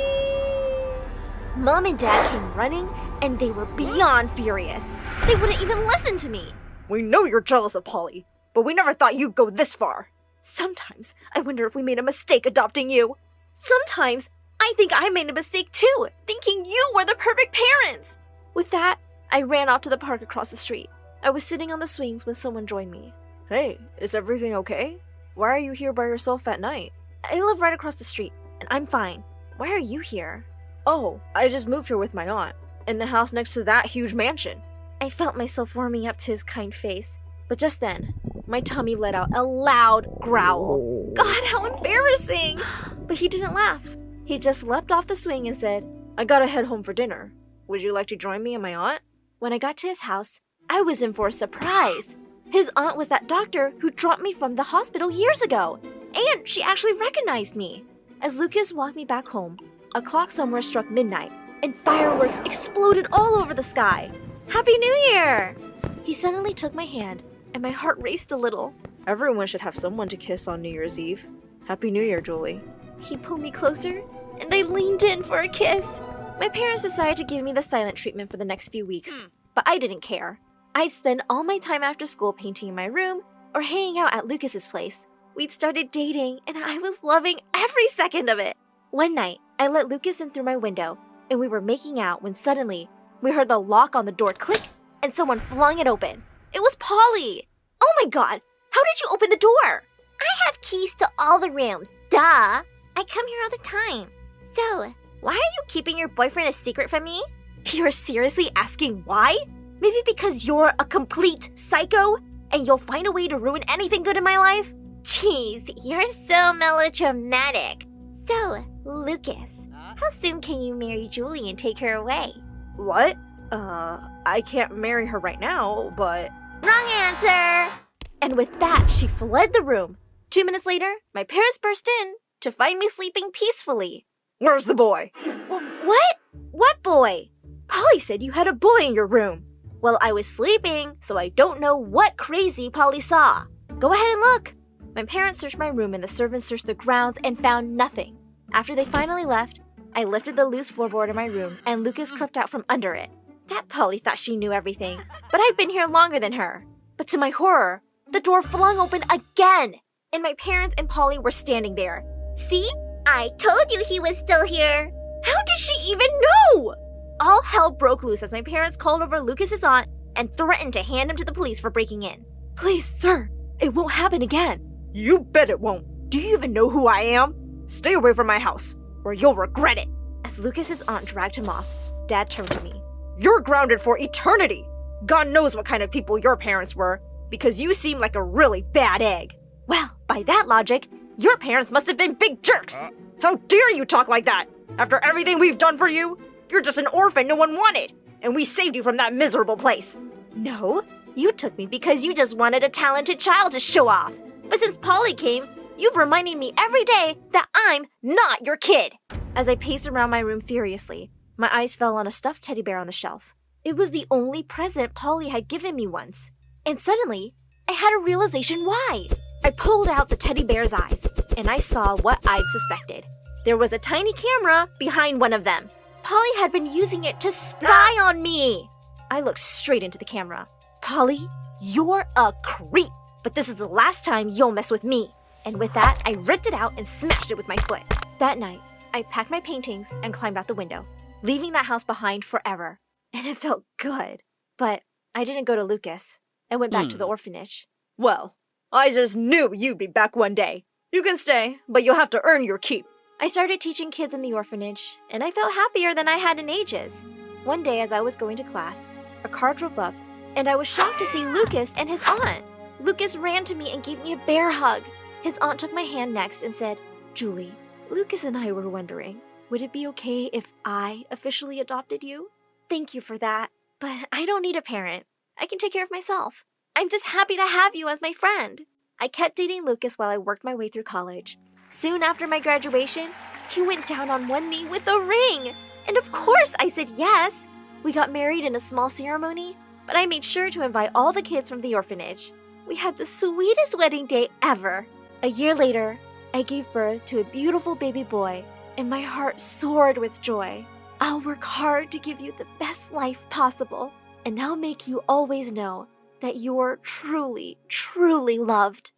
Mom and Dad came running, and they were beyond furious. They wouldn't even listen to me. We know you're jealous of Polly, but we never thought you'd go this far. Sometimes I wonder if we made a mistake adopting you. Sometimes I think I made a mistake too, thinking you were the perfect parents. With that, I ran off to the park across the street. I was sitting on the swings when someone joined me. Hey, is everything okay? Why are you here by yourself at night? I live right across the street, and I'm fine. Why are you here? Oh, I just moved here with my aunt, in the house next to that huge mansion. I felt myself warming up to his kind face, but just then, my tummy let out a loud growl. God, how embarrassing! But he didn't laugh. He just leapt off the swing and said, I gotta head home for dinner. Would you like to join me and my aunt? When I got to his house, I was in for a surprise. His aunt was that doctor who dropped me from the hospital years ago, and she actually recognized me. As Lucas walked me back home, a clock somewhere struck midnight, and fireworks exploded all over the sky. Happy New Year! He suddenly took my hand, and my heart raced a little. Everyone should have someone to kiss on New Year's Eve. Happy New Year, Julie. He pulled me closer, and I leaned in for a kiss. My parents decided to give me the silent treatment for the next few weeks, but I didn't care. I'd spend all my time after school painting in my room or hanging out at Lucas's place. We'd started dating, and I was loving every second of it. One night, I let Lucas in through my window, and we were making out when suddenly we heard the lock on the door click, and someone flung it open. It was Polly. Oh my God, how did you open the door? I have keys to all the rooms, duh. I come here all the time. So, why are you keeping your boyfriend a secret from me? You're seriously asking why? Maybe because you're a complete psycho and you'll find a way to ruin anything good in my life? Jeez, you're so melodramatic. So, Lucas, how soon can you marry Julie and take her away? What? I can't marry her right now, but... Wrong answer! And with that, she fled the room. 2 minutes later, my parents burst in to find me sleeping peacefully. Where's the boy? What? What boy? Polly said you had a boy in your room. Well, I was sleeping, so I don't know what crazy Polly saw. Go ahead and look. My parents searched my room and the servants searched the grounds and found nothing. After they finally left, I lifted the loose floorboard in my room and Lucas crept out from under it. That Polly thought she knew everything, but I'd been here longer than her. But to my horror, the door flung open again, and my parents and Polly were standing there. See? I told you he was still here. How did she even know? All hell broke loose as my parents called over Lucas's aunt and threatened to hand him to the police for breaking in. Please, sir, it won't happen again. You bet it won't. Do you even know who I am? Stay away from my house, or you'll regret it. As Lucas's aunt dragged him off, Dad turned to me. You're grounded for eternity. God knows what kind of people your parents were, because you seem like a really bad egg. Well, by that logic, your parents must have been big jerks. How dare you talk like that? After everything we've done for you, you're just an orphan no one wanted, and we saved you from that miserable place. No, you took me because you just wanted a talented child to show off. But since Polly came, you've reminded me every day that I'm not your kid. As I paced around my room furiously, my eyes fell on a stuffed teddy bear on the shelf. It was the only present Polly had given me once. And suddenly, I had a realization why. I pulled out the teddy bear's eyes, and I saw what I'd suspected. There was a tiny camera behind one of them. Polly had been using it to spy on me. I looked straight into the camera. Polly, you're a creep, but this is the last time you'll mess with me. And with that, I ripped it out and smashed it with my foot. That night, I packed my paintings and climbed out the window, leaving that house behind forever. And it felt good. But I didn't go to Lucas. I went back to the orphanage. Well, I just knew you'd be back one day. You can stay, but you'll have to earn your keep. I started teaching kids in the orphanage, and I felt happier than I had in ages. One day as I was going to class, a car drove up, and I was shocked to see Lucas and his aunt. Lucas ran to me and gave me a bear hug. His aunt took my hand next and said, Julie, Lucas and I were wondering, would it be okay if I officially adopted you? Thank you for that, but I don't need a parent. I can take care of myself. I'm just happy to have you as my friend. I kept dating Lucas while I worked my way through college. Soon after my graduation, he went down on one knee with a ring. And of course I said yes. We got married in a small ceremony, but I made sure to invite all the kids from the orphanage. We had the sweetest wedding day ever. A year later, I gave birth to a beautiful baby boy, and my heart soared with joy. I'll work hard to give you the best life possible, and I'll make you always know that you're truly, truly loved.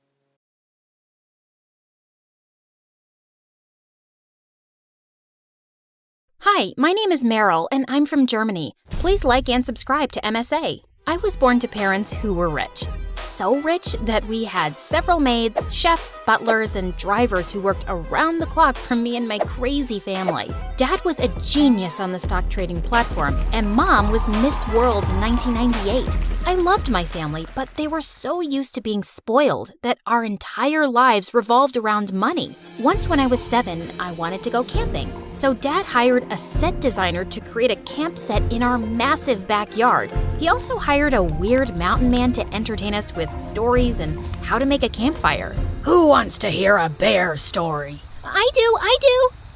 Hi, my name is Meryl, and I'm from Germany. Please like and subscribe to MSA. I was born to parents who were rich. So rich that we had several maids, chefs, butlers, and drivers who worked around the clock for me and my crazy family. Dad was a genius on the stock trading platform, and Mom was Miss World in 1998. I loved my family, but they were so used to being spoiled that our entire lives revolved around money. Once when I was 7, I wanted to go camping. So Dad hired a set designer to create a camp set in our massive backyard. He also hired a weird mountain man to entertain us with stories and how to make a campfire. Who wants to hear a bear story? I do.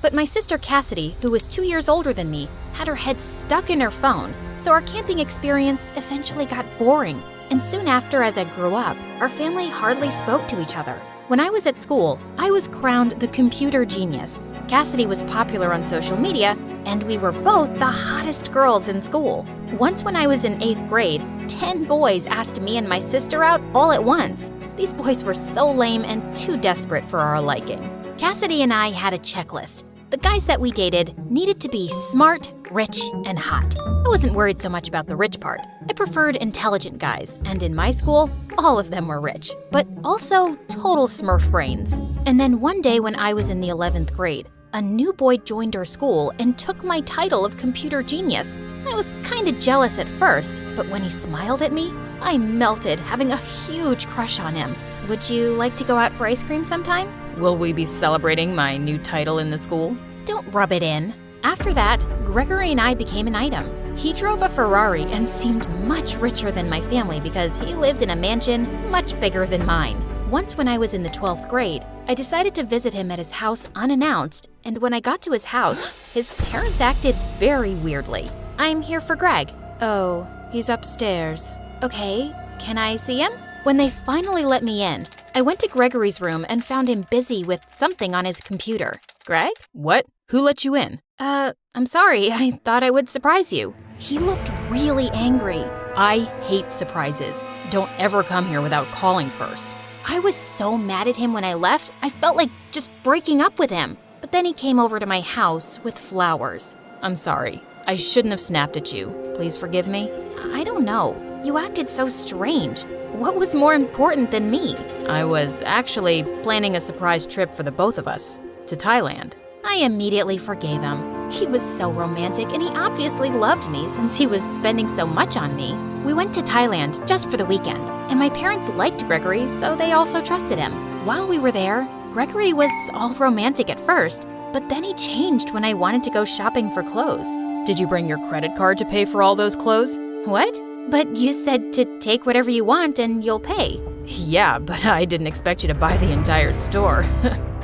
But my sister Cassidy, who was 2 years older than me, had her head stuck in her phone. So our camping experience eventually got boring. And soon after, as I grew up, our family hardly spoke to each other. When I was at school, I was crowned the computer genius. Cassidy was popular on social media, and we were both the hottest girls in school. Once when I was in 8th grade, 10 boys asked me and my sister out all at once. These boys were so lame and too desperate for our liking. Cassidy and I had a checklist. The guys that we dated needed to be smart, rich, and hot. I wasn't worried so much about the rich part. I preferred intelligent guys, and in my school, all of them were rich, but also total Smurf brains. And then one day when I was in the 11th grade, a new boy joined our school and took my title of computer genius. I was kinda jealous at first, but when he smiled at me, I melted, having a huge crush on him. Would you like to go out for ice cream sometime? Will we be celebrating my new title in the school? Don't rub it in. After that, Gregory and I became an item. He drove a Ferrari and seemed much richer than my family because he lived in a mansion much bigger than mine. Once when I was in the 12th grade, I decided to visit him at his house unannounced, and when I got to his house, his parents acted very weirdly. I'm here for Greg. Oh, he's upstairs. Okay, can I see him? When they finally let me in, I went to Gregory's room and found him busy with something on his computer. Greg? What? Who let you in? I'm sorry, I thought I would surprise you. He looked really angry. I hate surprises. Don't ever come here without calling first. I was so mad at him when I left, I felt like just breaking up with him. But then he came over to my house with flowers. I'm sorry. I shouldn't have snapped at you. Please forgive me. I don't know. You acted so strange. What was more important than me? I was actually planning a surprise trip for the both of us to Thailand. I immediately forgave him. He was so romantic, and he obviously loved me since he was spending so much on me. We went to Thailand just for the weekend, and my parents liked Gregory, so they also trusted him. While we were there, Gregory was all romantic at first, but then he changed when I wanted to go shopping for clothes. Did you bring your credit card to pay for all those clothes? What? But you said to take whatever you want and you'll pay. Yeah, but I didn't expect you to buy the entire store.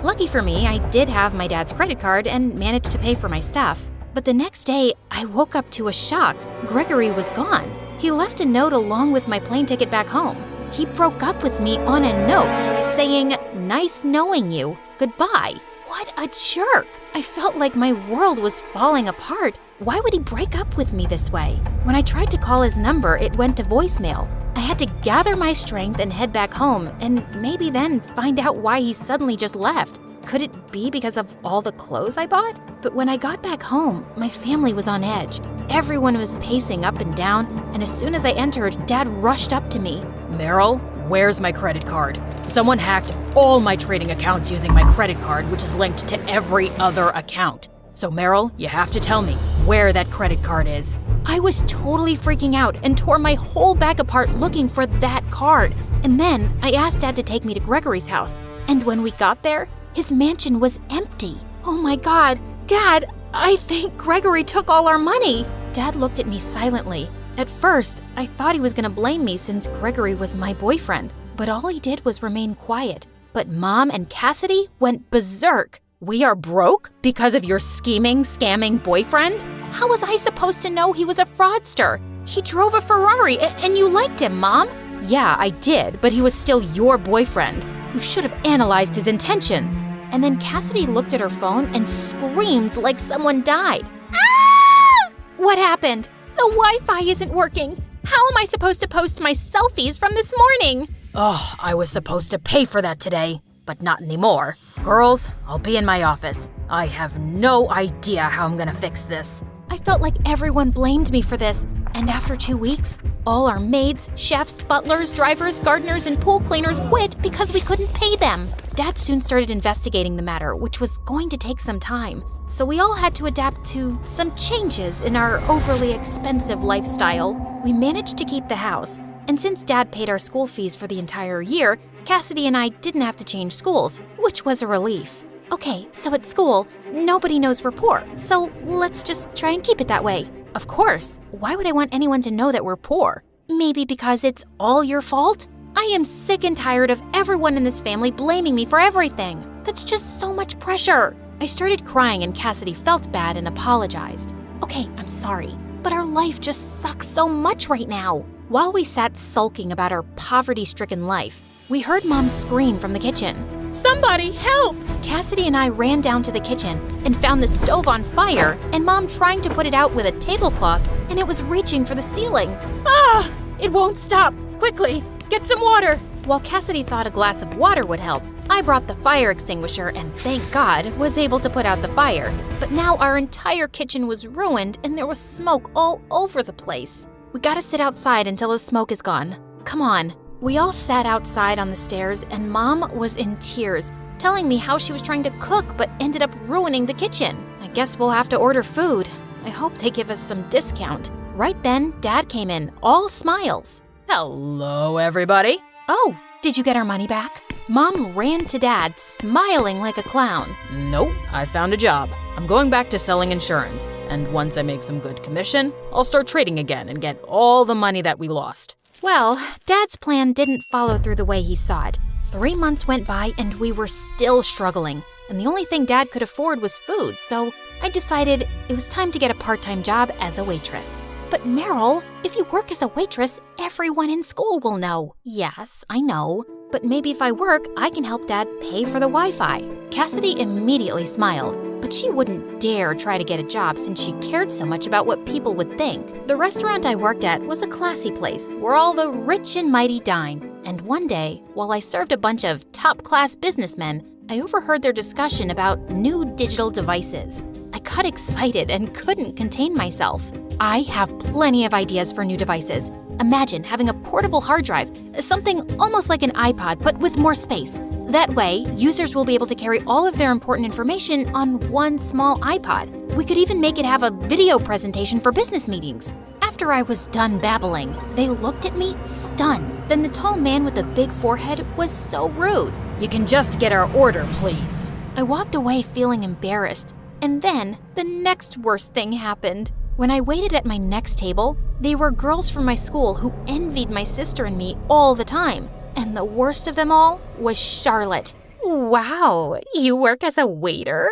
Lucky for me, I did have my dad's credit card and managed to pay for my stuff. But the next day, I woke up to a shock. Gregory was gone. He left a note along with my plane ticket back home. He broke up with me on a note, saying, "Nice knowing you, goodbye." What a jerk! I felt like my world was falling apart. Why would he break up with me this way? When I tried to call his number, it went to voicemail. I had to gather my strength and head back home, and maybe then find out why he suddenly just left. Could it be because of all the clothes I bought? But when I got back home, my family was on edge. Everyone was pacing up and down, and as soon as I entered, Dad rushed up to me. Meryl, where's my credit card? Someone hacked all my trading accounts using my credit card, which is linked to every other account. So Meryl, you have to tell me where that credit card is. I was totally freaking out and tore my whole bag apart looking for that card. And then I asked Dad to take me to Gregory's house. And when we got there, his mansion was empty. Oh my God, Dad, I think Gregory took all our money. Dad looked at me silently. At first, I thought he was gonna blame me since Gregory was my boyfriend, but all he did was remain quiet. But Mom and Cassidy went berserk. We are broke because of your scheming, scamming boyfriend? How was I supposed to know he was a fraudster? He drove a Ferrari and you liked him, Mom. Yeah, I did, but he was still your boyfriend. You should have analyzed his intentions. And then Cassidy looked at her phone and screamed like someone died. Ah! What happened? The Wi-Fi isn't working. How am I supposed to post my selfies from this morning? Oh, I was supposed to pay for that today, but not anymore. Girls, I'll be in my office. I have no idea how I'm gonna fix this. I felt like everyone blamed me for this, and after 2 weeks, all our maids, chefs, butlers, drivers, gardeners, and pool cleaners quit because we couldn't pay them. Dad soon started investigating the matter, which was going to take some time. So we all had to adapt to some changes in our overly expensive lifestyle. We managed to keep the house, and since Dad paid our school fees for the entire year, Cassidy and I didn't have to change schools, which was a relief. Okay, so at school, nobody knows we're poor, so let's just try and keep it that way. Of course, why would I want anyone to know that we're poor? Maybe because it's all your fault? I am sick and tired of everyone in this family blaming me for everything. That's just so much pressure. I started crying and Cassidy felt bad and apologized. Okay, I'm sorry, but our life just sucks so much right now. While we sat sulking about our poverty-stricken life, we heard Mom scream from the kitchen. Somebody help! Cassidy and I ran down to the kitchen and found the stove on fire and Mom trying to put it out with a tablecloth, and it was reaching for the ceiling. Ah! It won't stop! Quickly, get some water! While Cassidy thought a glass of water would help, I brought the fire extinguisher and, thank God, was able to put out the fire. But now our entire kitchen was ruined and there was smoke all over the place. We gotta sit outside until the smoke is gone. Come on. We all sat outside on the stairs and Mom was in tears, telling me how she was trying to cook but ended up ruining the kitchen. I guess we'll have to order food. I hope they give us some discount. Right then, Dad came in, all smiles. Hello, everybody. Oh, did you get our money back? Mom ran to Dad, smiling like a clown. Nope, I found a job. I'm going back to selling insurance, and once I make some good commission, I'll start trading again and get all the money that we lost. Well, Dad's plan didn't follow through the way he saw it. 3 months went by and we were still struggling, and the only thing Dad could afford was food, so I decided it was time to get a part-time job as a waitress. But Meryl, if you work as a waitress, everyone in school will know. Yes, I know. But maybe if I work, I can help Dad pay for the Wi-Fi. Cassidy immediately smiled, but she wouldn't dare try to get a job since she cared so much about what people would think. The restaurant I worked at was a classy place where all the rich and mighty dined. And one day, while I served a bunch of top-class businessmen, I overheard their discussion about new digital devices. I got excited and couldn't contain myself. I have plenty of ideas for new devices. Imagine having a portable hard drive, something almost like an iPod but with more space. That way, users will be able to carry all of their important information on one small iPod. We could even make it have a video presentation for business meetings. After I was done babbling, they looked at me stunned. Then the tall man with the big forehead was so rude. You can just get our order, please. I walked away feeling embarrassed. And then, the next worst thing happened. When I waited at my next table, they were girls from my school who envied my sister and me all the time. And the worst of them all was Charlotte. Wow, you work as a waiter?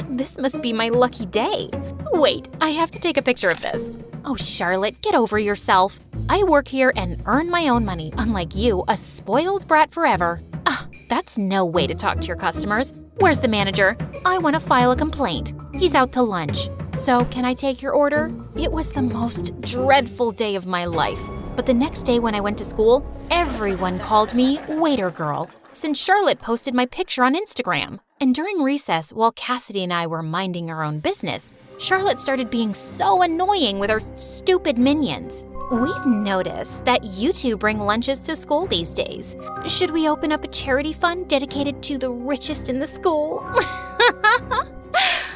This must be my lucky day. Wait, I have to take a picture of this. Oh, Charlotte, get over yourself. I work here and earn my own money, unlike you, a spoiled brat forever. That's no way to talk to your customers. Where's the manager? I want to file a complaint. He's out to lunch. So, can I take your order? It was the most dreadful day of my life. But the next day when I went to school, everyone called me waiter girl, since Charlotte posted my picture on Instagram. And during recess, while Cassidy and I were minding our own business, Charlotte started being so annoying with her stupid minions. We've noticed that you two bring lunches to school these days. Should we open up a charity fund dedicated to the richest in the school?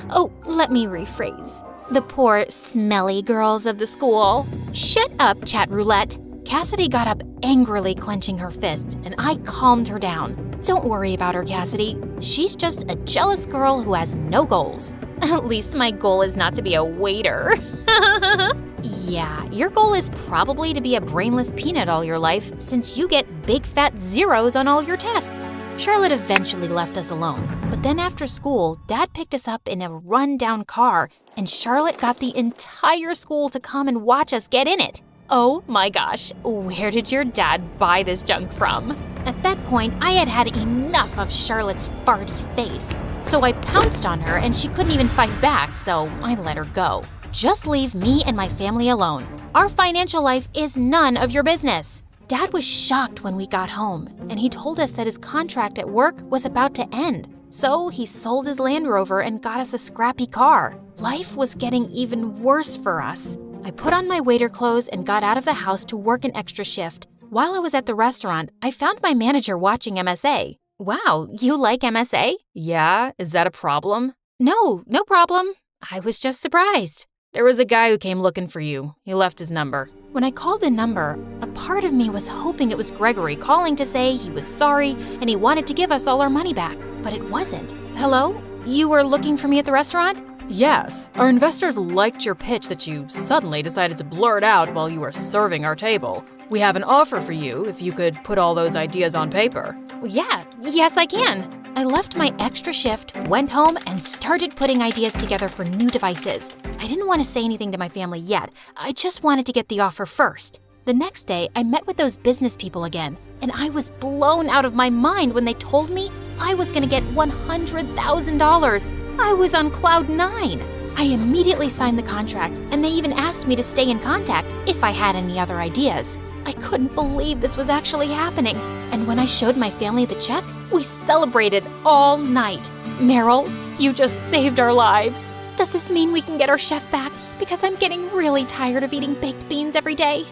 Oh, let me rephrase. The poor, smelly girls of the school. Shut up, chat roulette. Cassidy got up angrily clenching her fists, and I calmed her down. Don't worry about her, Cassidy. She's just a jealous girl who has no goals. At least my goal is not to be a waiter. Yeah, your goal is probably to be a brainless peanut all your life, since you get big fat zeros on all your tests. Charlotte eventually left us alone, but then after school, Dad picked us up in a run-down car, and Charlotte got the entire school to come and watch us get in it. Oh my gosh, where did your dad buy this junk from? At that point, I had had enough of Charlotte's farty face. So I pounced on her and she couldn't even fight back, so I let her go. Just leave me and my family alone. Our financial life is none of your business. Dad was shocked when we got home, and he told us that his contract at work was about to end. So he sold his Land Rover and got us a scrappy car. Life was getting even worse for us. I put on my waiter clothes and got out of the house to work an extra shift. While I was at the restaurant, I found my manager watching MSA. Wow, you like MSA? Yeah, is that a problem? No problem. I was just surprised. There was a guy who came looking for you. He left his number. When I called the number, a part of me was hoping it was Gregory calling to say he was sorry and he wanted to give us all our money back. But it wasn't. Hello? You were looking for me at the restaurant? Yes, our investors liked your pitch that you suddenly decided to blurt out while you were serving our table. We have an offer for you if you could put all those ideas on paper. Yes, I can. I left my extra shift, went home, and started putting ideas together for new devices. I didn't want to say anything to my family yet. I just wanted to get the offer first. The next day, I met with those business people again, and I was blown out of my mind when they told me I was going to get $100,000. I was on cloud 9. I immediately signed the contract, and they even asked me to stay in contact if I had any other ideas. I couldn't believe this was actually happening, and when I showed my family the check, we celebrated all night. Meryl, you just saved our lives. Does this mean we can get our chef back? Because I'm getting really tired of eating baked beans every day.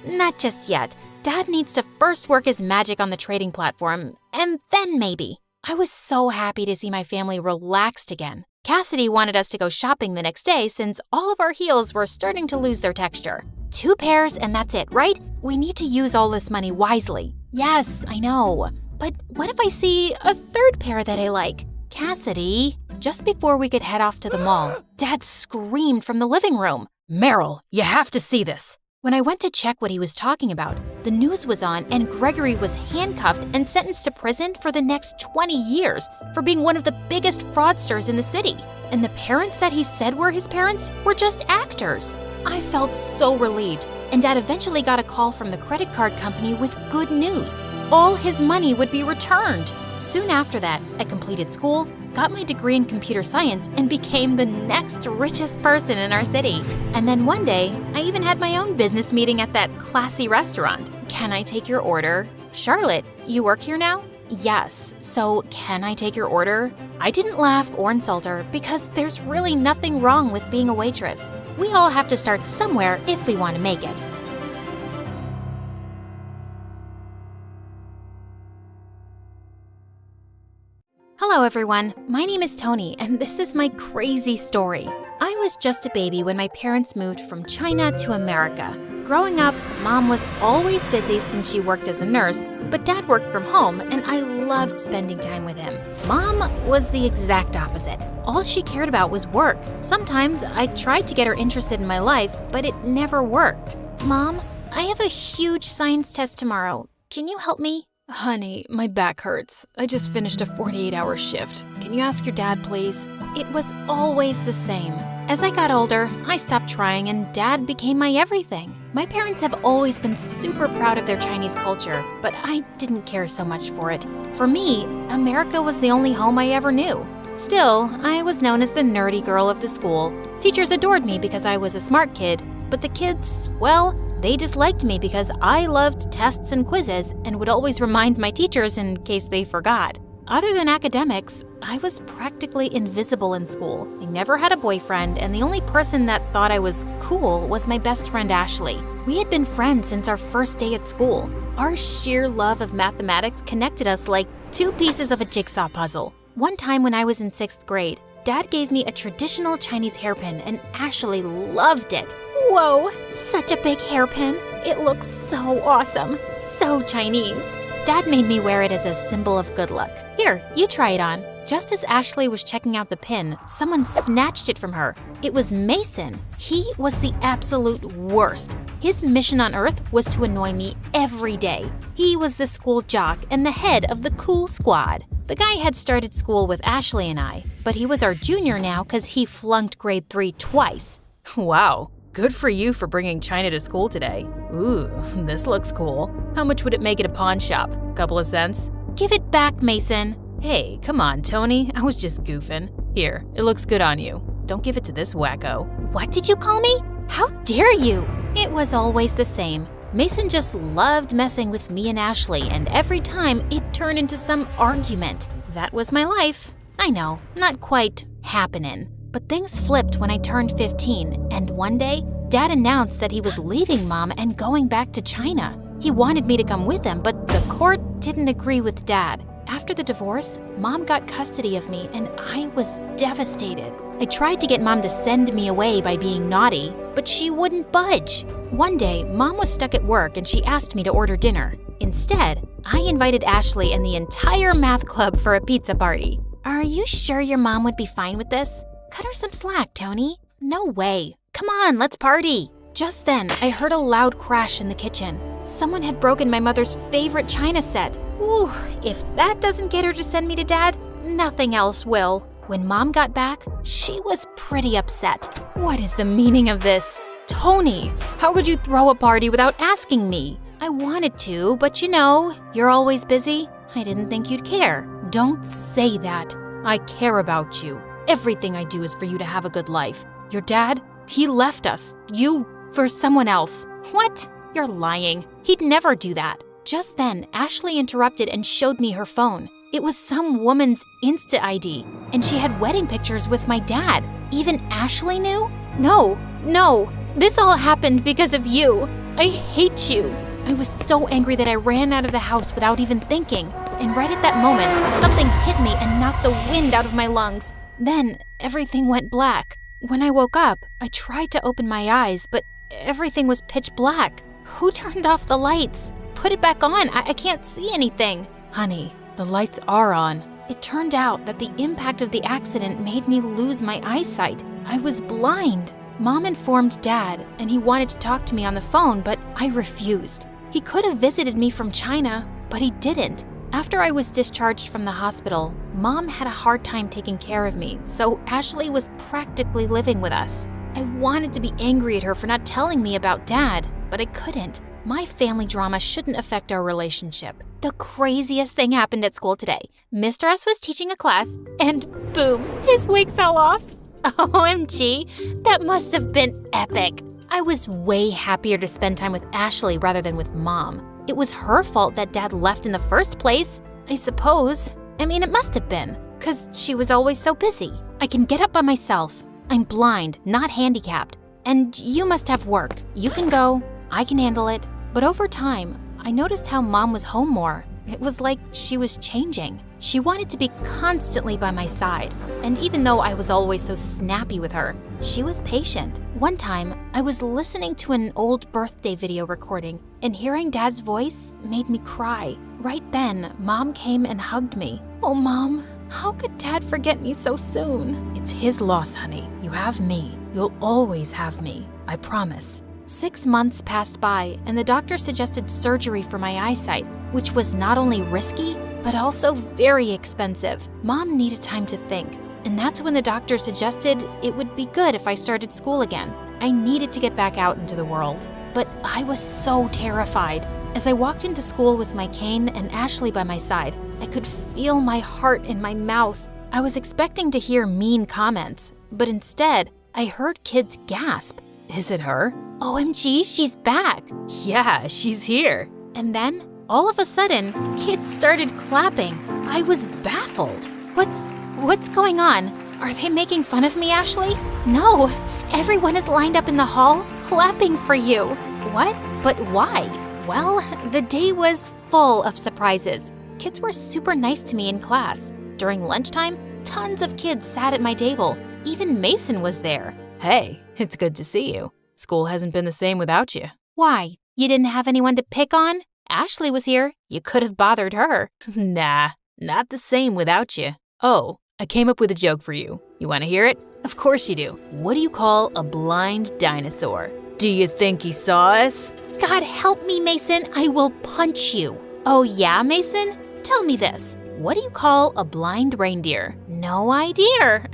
Not just yet. Dad needs to first work his magic on the trading platform, and then maybe. I was so happy to see my family relaxed again. Cassidy wanted us to go shopping the next day since all of our heels were starting to lose their texture. 2 pairs and that's it, right? We need to use all this money wisely. Yes, I know. But what if I see a 3rd pair that I like? Cassidy, just before we could head off to the mall, Dad screamed from the living room. Meryl, you have to see this. When I went to check what he was talking about, the news was on and Gregory was handcuffed and sentenced to prison for the next 20 years for being one of the biggest fraudsters in the city. And the parents that he said were his parents were just actors. I felt so relieved, and Dad eventually got a call from the credit card company with good news. All his money would be returned. Soon after that, I completed school, got my degree in computer science, and became the next richest person in our city. And then one day, I even had my own business meeting at that classy restaurant. Can I take your order? Charlotte, you work here now? Yes, so can I take your order? I didn't laugh or insult her because there's really nothing wrong with being a waitress. We all have to start somewhere if we want to make it. Hello everyone, my name is Tony and this is my crazy story. I was just a baby when my parents moved from China to America. Growing up, Mom was always busy since she worked as a nurse, but Dad worked from home and I loved spending time with him. Mom was the exact opposite. All she cared about was work. Sometimes I tried to get her interested in my life, but it never worked. Mom, I have a huge science test tomorrow. Can you help me? Honey, my back hurts. I just finished a 48-hour shift. Can you ask your dad, please? It was always the same. As I got older, I stopped trying and Dad became my everything. My parents have always been super proud of their Chinese culture, but I didn't care so much for it. For me, America was the only home I ever knew. Still, I was known as the nerdy girl of the school. Teachers adored me because I was a smart kid, but the kids, well, they disliked me because I loved tests and quizzes and would always remind my teachers in case they forgot. Other than academics, I was practically invisible in school. I never had a boyfriend, and the only person that thought I was cool was my best friend Ashley. We had been friends since our first day at school. Our sheer love of mathematics connected us like two pieces of a jigsaw puzzle. One time when I was in 6th grade, Dad gave me a traditional Chinese hairpin, and Ashley loved it. Whoa, such a big hairpin. It looks so awesome, so Chinese. Dad made me wear it as a symbol of good luck. Here, you try it on. Just as Ashley was checking out the pin, someone snatched it from her. It was Mason. He was the absolute worst. His mission on Earth was to annoy me every day. He was the school jock and the head of the cool squad. The guy had started school with Ashley and I, but he was our junior now because he flunked grade 3 twice. Wow, good for you for bringing China to school today. Ooh, this looks cool. How much would it make at a pawn shop? Couple of cents? Give it back, Mason. Hey, come on, Tony. I was just goofing. Here, it looks good on you. Don't give it to this wacko. What did you call me? How dare you? It was always the same. Mason just loved messing with me and Ashley, and every time it turned into some argument. That was my life. I know, not quite happening. But things flipped when I turned 15, and one day, Dad announced that he was leaving Mom and going back to China. He wanted me to come with him, but the court didn't agree with Dad. After the divorce, Mom got custody of me, and I was devastated. I tried to get Mom to send me away by being naughty, but she wouldn't budge. One day, Mom was stuck at work and she asked me to order dinner. Instead, I invited Ashley and the entire math club for a pizza party. Are you sure your mom would be fine with this? Cut her some slack, Tony. No way. Come on, let's party. Just then, I heard a loud crash in the kitchen. Someone had broken my mother's favorite china set. Ooh, if that doesn't get her to send me to Dad, nothing else will. When Mom got back, she was pretty upset. What is the meaning of this? Tony, how could you throw a party without asking me? I wanted to, but you know, you're always busy. I didn't think you'd care. Don't say that. I care about you. Everything I do is for you to have a good life. Your dad, he left us. You, for someone else. What? You're lying. He'd never do that. Just then, Ashley interrupted and showed me her phone. It was some woman's Insta ID, and she had wedding pictures with my dad. Even Ashley knew? No. This all happened because of you. I hate you. I was so angry that I ran out of the house without even thinking. And right at that moment, something hit me and knocked the wind out of my lungs. Then, everything went black. When I woke up, I tried to open my eyes, but everything was pitch black. Who turned off the lights? Put it back on. I can't see anything. Honey, the lights are on. It turned out that the impact of the accident made me lose my eyesight. I was blind. Mom informed Dad, and he wanted to talk to me on the phone, but I refused. He could have visited me from China, but he didn't. After I was discharged from the hospital, Mom had a hard time taking care of me, so Ashley was practically living with us. I wanted to be angry at her for not telling me about Dad, but I couldn't. My family drama shouldn't affect our relationship. The craziest thing happened at school today. Mr. S was teaching a class, and boom, his wig fell off. OMG, that must have been epic. I was way happier to spend time with Ashley rather than with Mom. It was her fault that Dad left in the first place, I suppose. I mean, it must have been, because she was always so busy. I can get up by myself. I'm blind, not handicapped. And you must have work. You can go. I can handle it. But over time, I noticed how Mom was home more. It was like she was changing. She wanted to be constantly by my side. And even though I was always so snappy with her, she was patient. One time, I was listening to an old birthday video recording, and hearing Dad's voice made me cry. Right then, Mom came and hugged me. Oh, Mom, how could Dad forget me so soon? It's his loss, honey. You have me. You'll always have me. I promise. 6 months passed by, and the doctor suggested surgery for my eyesight, which was not only risky, but also very expensive. Mom needed time to think, and that's when the doctor suggested it would be good if I started school again. I needed to get back out into the world. but I was so terrified. As I walked into school with my cane and Ashley by my side, I could feel my heart in my mouth. I was expecting to hear mean comments, but instead, I heard kids gasp. Is it her? OMG, she's back. Yeah, she's here. And then, all of a sudden, kids started clapping. I was baffled. What's going on? Are they making fun of me, Ashley? No, everyone is lined up in the hall, clapping for you. What? But why? Well, the day was full of surprises. Kids were super nice to me in class. During lunchtime, tons of kids sat at my table. Even Mason was there. Hey, it's good to see you. School hasn't been the same without you. Why? You didn't have anyone to pick on? Ashley was here. You could have bothered her. Nah, not the same without you. Oh, I came up with a joke for you. You want to hear it? Of course you do. What do you call a blind dinosaur? Do you think he saw us? God help me, Mason. I will punch you. Oh yeah, Mason? Tell me this. What do you call a blind reindeer? No idea.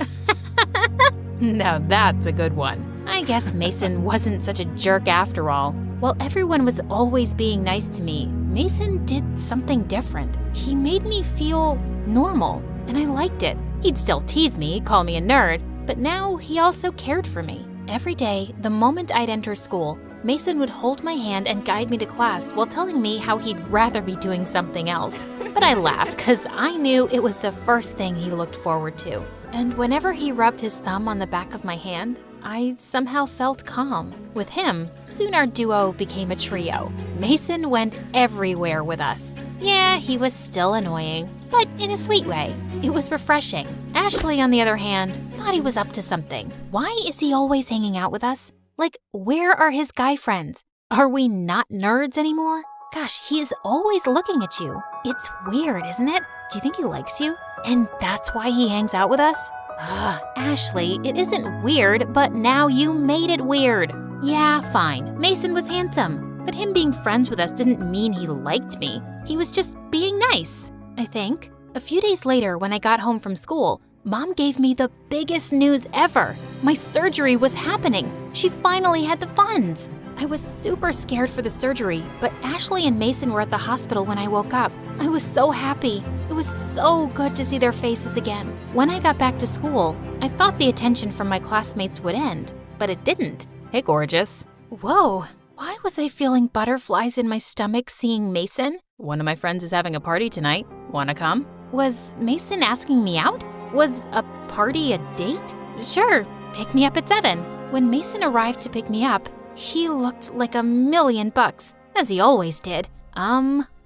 Now that's a good one. I guess Mason wasn't such a jerk after all. While everyone was always being nice to me, Mason did something different. He made me feel normal, and I liked it. He'd still tease me, call me a nerd, but now he also cared for me. Every day, the moment I'd enter school, Mason would hold my hand and guide me to class while telling me how he'd rather be doing something else. But I laughed because I knew it was the first thing he looked forward to. And whenever he rubbed his thumb on the back of my hand, I somehow felt calm. With him, soon our duo became a trio. Mason went everywhere with us. Yeah, he was still annoying, but in a sweet way. It was refreshing. Ashley, on the other hand, thought he was up to something. Why is he always hanging out with us? Like, where are his guy friends? Are we not nerds anymore? Gosh, he's always looking at you. It's weird, isn't it? Do you think he likes you? And that's why he hangs out with us? Ashley, it isn't weird, but now you made it weird. Yeah, fine. Mason was handsome, but him being friends with us didn't mean he liked me. He was just being nice, I think. A few days later, when I got home from school, Mom gave me the biggest news ever. My surgery was happening. She finally had the funds. I was super scared for the surgery, but Ashley and Mason were at the hospital when I woke up. I was so happy. It was so good to see their faces again. When I got back to school, I thought the attention from my classmates would end, but it didn't. Hey, gorgeous. Whoa, why was I feeling butterflies in my stomach seeing Mason? One of my friends is having a party tonight. Wanna come? Was Mason asking me out? Was a party a date? Sure, pick me up at 7. When Mason arrived to pick me up, he looked like $1,000,000, as he always did.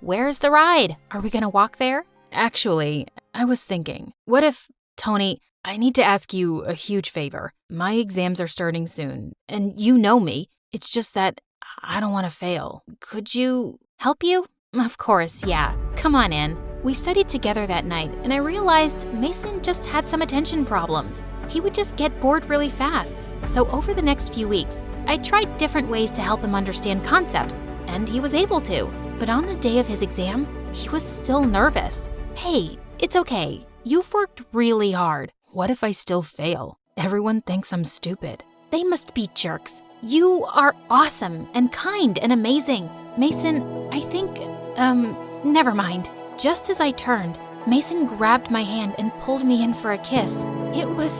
Where's the ride? Are we gonna walk there? Actually, I was thinking, what if, Tony, I need to ask you a huge favor. My exams are starting soon, and you know me. It's just that I don't want to fail. Could you help you? Of course, yeah. Come on in. We studied together that night, and I realized Mason just had some attention problems. He would just get bored really fast. So over the next few weeks, I tried different ways to help him understand concepts, and he was able to. But on the day of his exam, he was still nervous. Hey, it's okay. You've worked really hard. What if I still fail? Everyone thinks I'm stupid. They must be jerks. You are awesome and kind and amazing. Mason, I think, never mind. Just as I turned, Mason grabbed my hand and pulled me in for a kiss. It was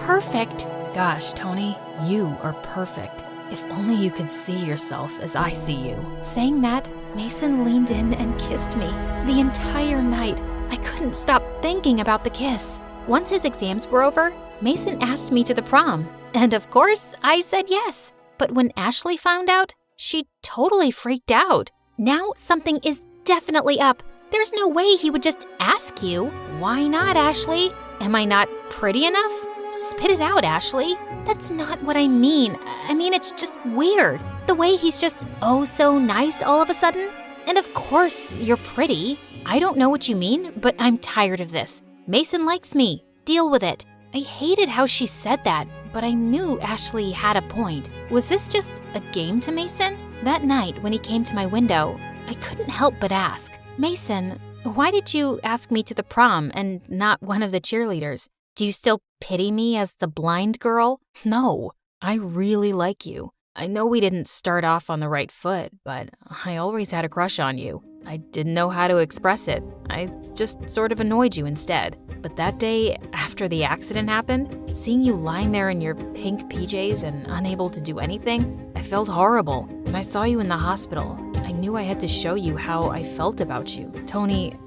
perfect. Gosh, Tony, you are perfect. If only you could see yourself as I see you. Saying that, Mason leaned in and kissed me. The entire night, I couldn't stop thinking about the kiss. Once his exams were over, Mason asked me to the prom. And of course, I said yes. But when Ashley found out, she totally freaked out. Now something is definitely up. There's no way he would just ask you. Why not, Ashley? Am I not pretty enough? Spit it out, Ashley. That's not what I mean. I mean, it's just weird. The way he's just oh so nice all of a sudden. And of course, you're pretty. I don't know what you mean, but I'm tired of this. Mason likes me. Deal with it. I hated how she said that, but I knew Ashley had a point. Was this just a game to Mason? That night, when he came to my window, I couldn't help but ask, Mason, why did you ask me to the prom and not one of the cheerleaders? Do you still pity me as the blind girl? No, I really like you. I know we didn't start off on the right foot, but I always had a crush on you. I didn't know how to express it. I just sort of annoyed you instead. But that day, after the accident happened, seeing you lying there in your pink PJs and unable to do anything, I felt horrible. When I saw you in the hospital, I knew I had to show you how I felt about you. Tony,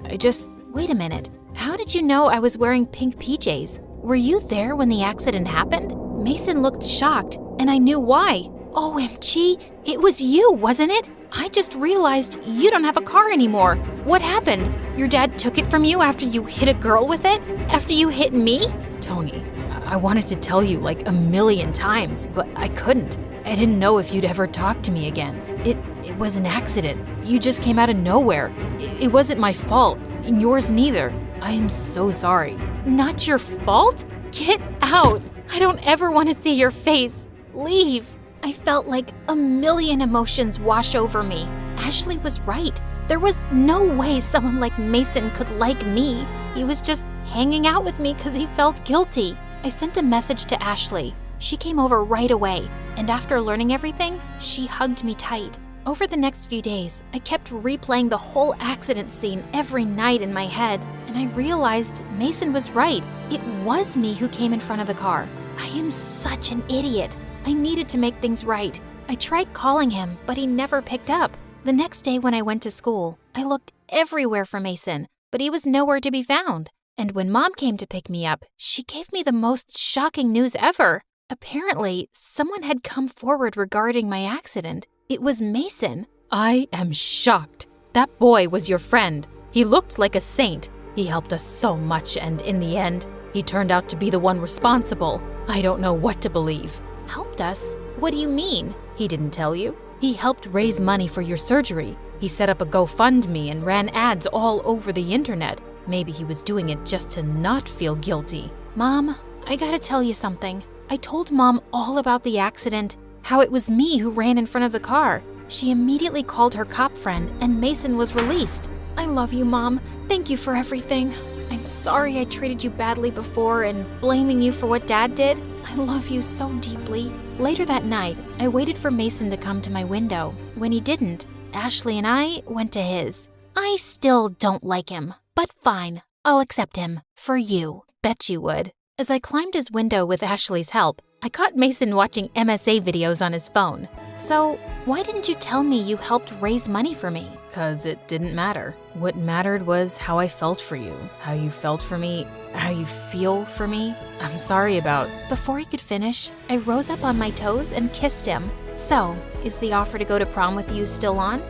Wait a minute. How did you know I was wearing pink PJs? Were you there when the accident happened? Mason looked shocked, and I knew why. OMG, it was you, wasn't it? I just realized you don't have a car anymore. What happened? Your dad took it from you after you hit a girl with it? After you hit me? Tony, I wanted to tell you like a million times, but I couldn't. I didn't know if you'd ever talk to me again. It was an accident. You just came out of nowhere. It wasn't my fault, and yours neither. I am so sorry. Not your fault? Get out. I don't ever want to see your face. Leave. I felt like a million emotions wash over me. Ashley was right. There was no way someone like Mason could like me. He was just hanging out with me because he felt guilty. I sent a message to Ashley. She came over right away, and after learning everything, she hugged me tight. Over the next few days, I kept replaying the whole accident scene every night in my head, and I realized Mason was right. It was me who came in front of the car. I am such an idiot. I needed to make things right. I tried calling him, but he never picked up. The next day when I went to school, I looked everywhere for Mason, but he was nowhere to be found. And when Mom came to pick me up, she gave me the most shocking news ever. Apparently, someone had come forward regarding my accident. It was Mason. I am shocked. That boy was your friend. He looked like a saint. He helped us so much, and in the end, he turned out to be the one responsible. I don't know what to believe. Helped us? What do you mean? He didn't tell you? He helped raise money for your surgery. He set up a GoFundMe and ran ads all over the internet. Maybe he was doing it just to not feel guilty. Mom, I gotta tell you something. I told Mom all about the accident, how it was me who ran in front of the car. She immediately called her cop friend, and Mason was released. I love you, Mom. Thank you for everything. I'm sorry I treated you badly before and blaming you for what Dad did. I love you so deeply. Later that night, I waited for Mason to come to my window. When he didn't, Ashley and I went to his. I still don't like him, but fine. I'll accept him. For you. Bet you would. As I climbed his window with Ashley's help, I caught Mason watching MSA videos on his phone. So, why didn't you tell me you helped raise money for me? 'Cause it didn't matter. What mattered was how I felt for you, how you felt for me, how you feel for me. I'm sorry about... Before he could finish, I rose up on my toes and kissed him. So, is the offer to go to prom with you still on?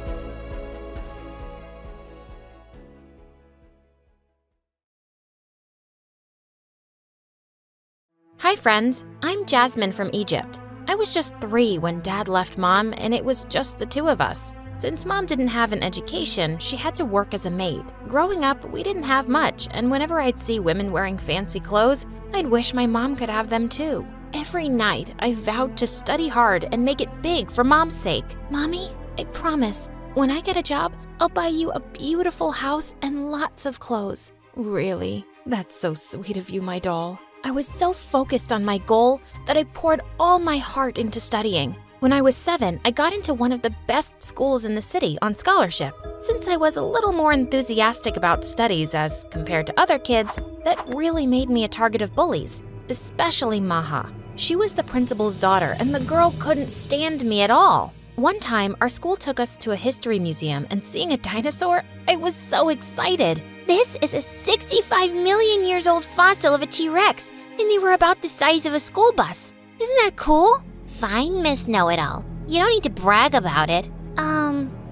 Hi friends, I'm Jasmine from Egypt. I was just 3 when Dad left Mom, and it was just the 2 of us. Since Mom didn't have an education, she had to work as a maid. Growing up, we didn't have much, and whenever I'd see women wearing fancy clothes, I'd wish my mom could have them too. Every night, I vowed to study hard and make it big for Mom's sake. Mommy, I promise, when I get a job, I'll buy you a beautiful house and lots of clothes. Really? That's so sweet of you, my doll. I was so focused on my goal that I poured all my heart into studying. When I was 7, I got into one of the best schools in the city on scholarship. Since I was a little more enthusiastic about studies as compared to other kids, that really made me a target of bullies, especially Maha. She was the principal's daughter, and the girl couldn't stand me at all. One time, our school took us to a history museum, and seeing a dinosaur, I was so excited. This is a 65 million years old fossil of a T-Rex, and they were about the size of a school bus. Isn't that cool? Fine, Miss Know-It-All. You don't need to brag about it.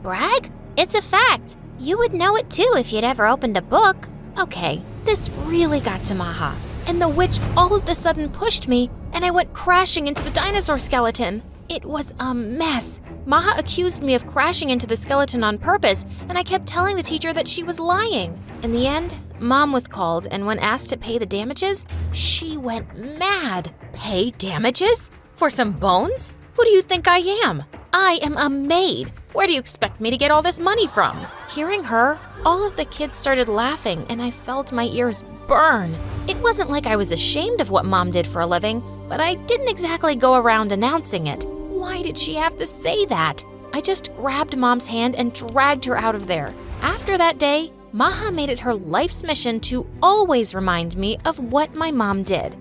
Brag? It's a fact. You would know it too if you'd ever opened a book. Okay, this really got to Maha, and the witch all of a sudden pushed me, and I went crashing into the dinosaur skeleton. It was a mess. Maha accused me of crashing into the skeleton on purpose, and I kept telling the teacher that she was lying. In the end, Mom was called, and when asked to pay the damages, she went mad. Pay damages? For some bones? Who do you think I am? I am a maid. Where do you expect me to get all this money from? Hearing her, all of the kids started laughing, and I felt my ears burn. It wasn't like I was ashamed of what Mom did for a living, but I didn't exactly go around announcing it. Why did she have to say that? I just grabbed Mom's hand and dragged her out of there. After that day, Maha made it her life's mission to always remind me of what my mom did.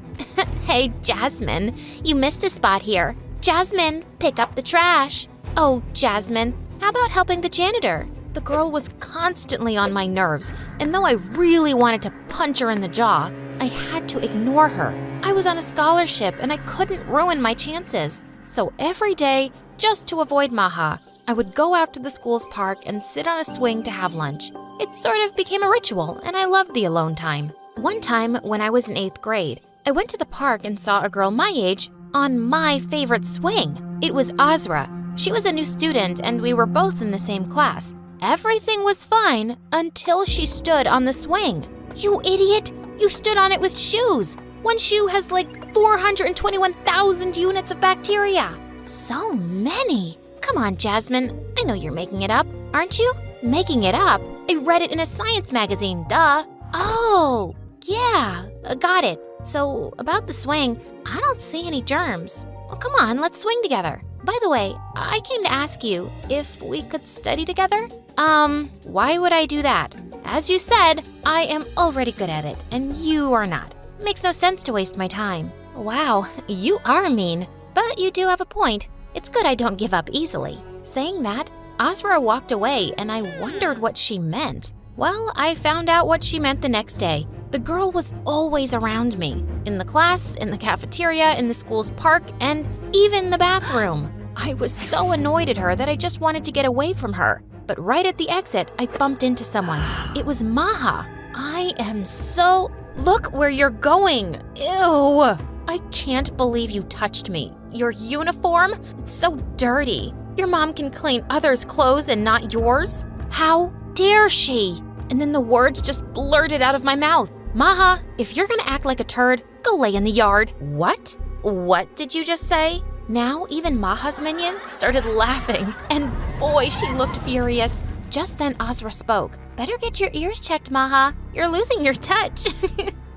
Hey, Jasmine, you missed a spot here. Jasmine, pick up the trash. Oh, Jasmine, how about helping the janitor? The girl was constantly on my nerves, and though I really wanted to punch her in the jaw, I had to ignore her. I was on a scholarship and I couldn't ruin my chances. So every day, just to avoid Maha, I would go out to the school's park and sit on a swing to have lunch. It sort of became a ritual, and I loved the alone time. One time, when I was in 8th grade, I went to the park and saw a girl my age on my favorite swing. It was Azra. She was a new student, and we were both in the same class. Everything was fine until she stood on the swing. You idiot! You stood on it with shoes! One shoe has like 421,000 units of bacteria. So many! Come on, Jasmine. I know you're making it up, aren't you? Making it up? I read it in a science magazine, duh. Oh, yeah, got it. So, about the swing, I don't see any germs. Well, come on, let's swing together. By the way, I came to ask you if we could study together. Why would I do that? As you said, I am already good at it, and you are not. Makes no sense to waste my time. Wow, you are mean, but you do have a point. It's good I don't give up easily. Saying that, Azra walked away, and I wondered what she meant. Well, I found out what she meant the next day. The girl was always around me. In the class, in the cafeteria, in the school's park, and even the bathroom. I was so annoyed at her that I just wanted to get away from her. But right at the exit, I bumped into someone. It was Maha. I am so... Look where you're going. Ew. I can't believe you touched me. Your uniform? It's so dirty. Your mom can clean others' clothes and not yours? How dare she? And then the words just blurted out of my mouth. Maha, if you're gonna act like a turd, go lay in the yard. What? What did you just say? Now even Maha's minion started laughing, and boy, she looked furious. Just then Azra spoke. Better get your ears checked, Maha. You're losing your touch.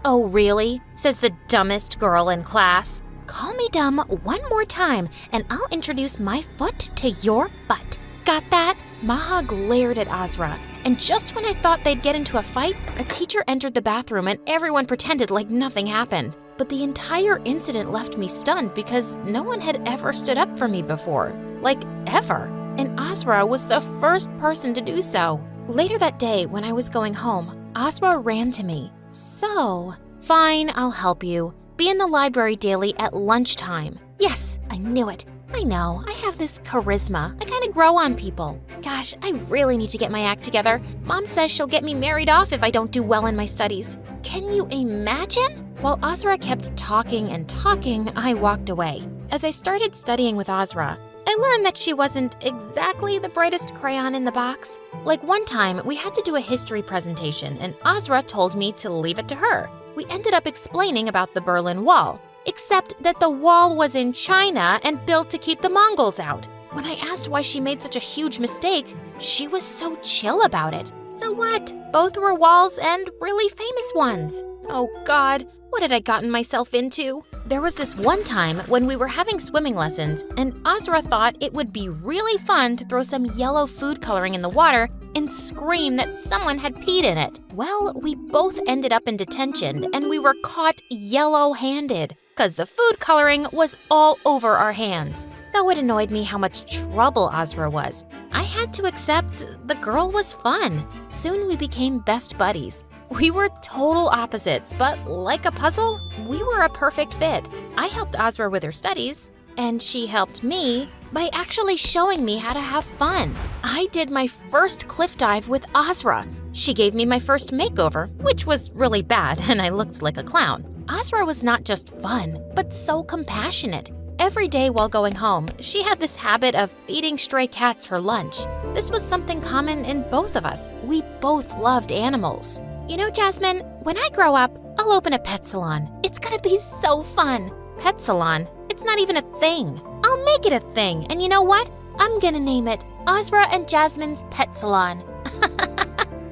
Oh, really? Says the dumbest girl in class. Call me dumb one more time, and I'll introduce my foot to your butt. Got that? Maha glared at Azra, and just when I thought they'd get into a fight, a teacher entered the bathroom and everyone pretended like nothing happened. But the entire incident left me stunned because no one had ever stood up for me before. Like, ever. And Azra was the first person to do so. Later that day, when I was going home, Azra ran to me. So, fine, I'll help you. Be in the library daily at lunchtime. Yes, I knew it. I know, I have this charisma. I kind of grow on people. Gosh, I really need to get my act together. Mom says she'll get me married off if I don't do well in my studies. Can you imagine? While Azra kept talking and talking, I walked away. As I started studying with Azra, I learned that she wasn't exactly the brightest crayon in the box. Like one time, we had to do a history presentation, and Azra told me to leave it to her. We ended up explaining about the Berlin Wall, except that the wall was in China and built to keep the Mongols out. When I asked why she made such a huge mistake, she was so chill about it. So what? Both were walls and really famous ones. Oh God, what had I gotten myself into? There was this one time when we were having swimming lessons, and Azra thought it would be really fun to throw some yellow food coloring in the water and scream that someone had peed in it. Well, we both ended up in detention, and we were caught yellow-handed, because the food coloring was all over our hands. Though it annoyed me how much trouble Azra was, I had to accept the girl was fun. Soon we became best buddies. We were total opposites, but like a puzzle, we were a perfect fit. I helped Azra with her studies, and she helped me by actually showing me how to have fun. I did my first cliff dive with Azra. She gave me my first makeover, which was really bad, and I looked like a clown. Azra was not just fun, but so compassionate. Every day while going home, she had this habit of feeding stray cats her lunch. This was something common in both of us. We both loved animals. You know, Jasmine, when I grow up, I'll open a pet salon. It's gonna be so fun. Pet salon? It's not even a thing. I'll make it a thing, and you know what? I'm gonna name it Azra and Jasmine's Pet Salon.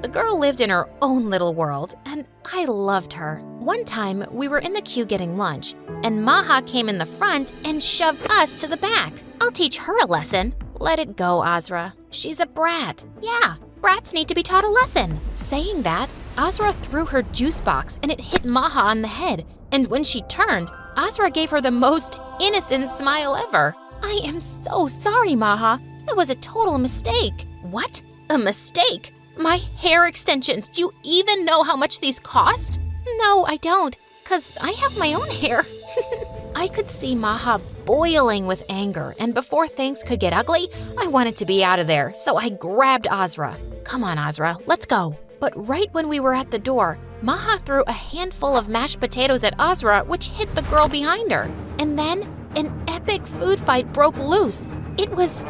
The girl lived in her own little world, and I loved her. One time, we were in the queue getting lunch, and Maha came in the front and shoved us to the back. I'll teach her a lesson. Let it go, Azra. She's a brat. Yeah, brats need to be taught a lesson. Saying that, Azra threw her juice box and it hit Maha on the head. And when she turned, Azra gave her the most innocent smile ever. I am so sorry, Maha. That was a total mistake. What? A mistake? My hair extensions. Do you even know how much these cost? No, I don't, 'cause I have my own hair. I could see Maha boiling with anger, and before things could get ugly, I wanted to be out of there, so I grabbed Azra. Come on, Azra, let's go. But right when we were at the door, Maha threw a handful of mashed potatoes at Azra, which hit the girl behind her. And then an epic food fight broke loose. It was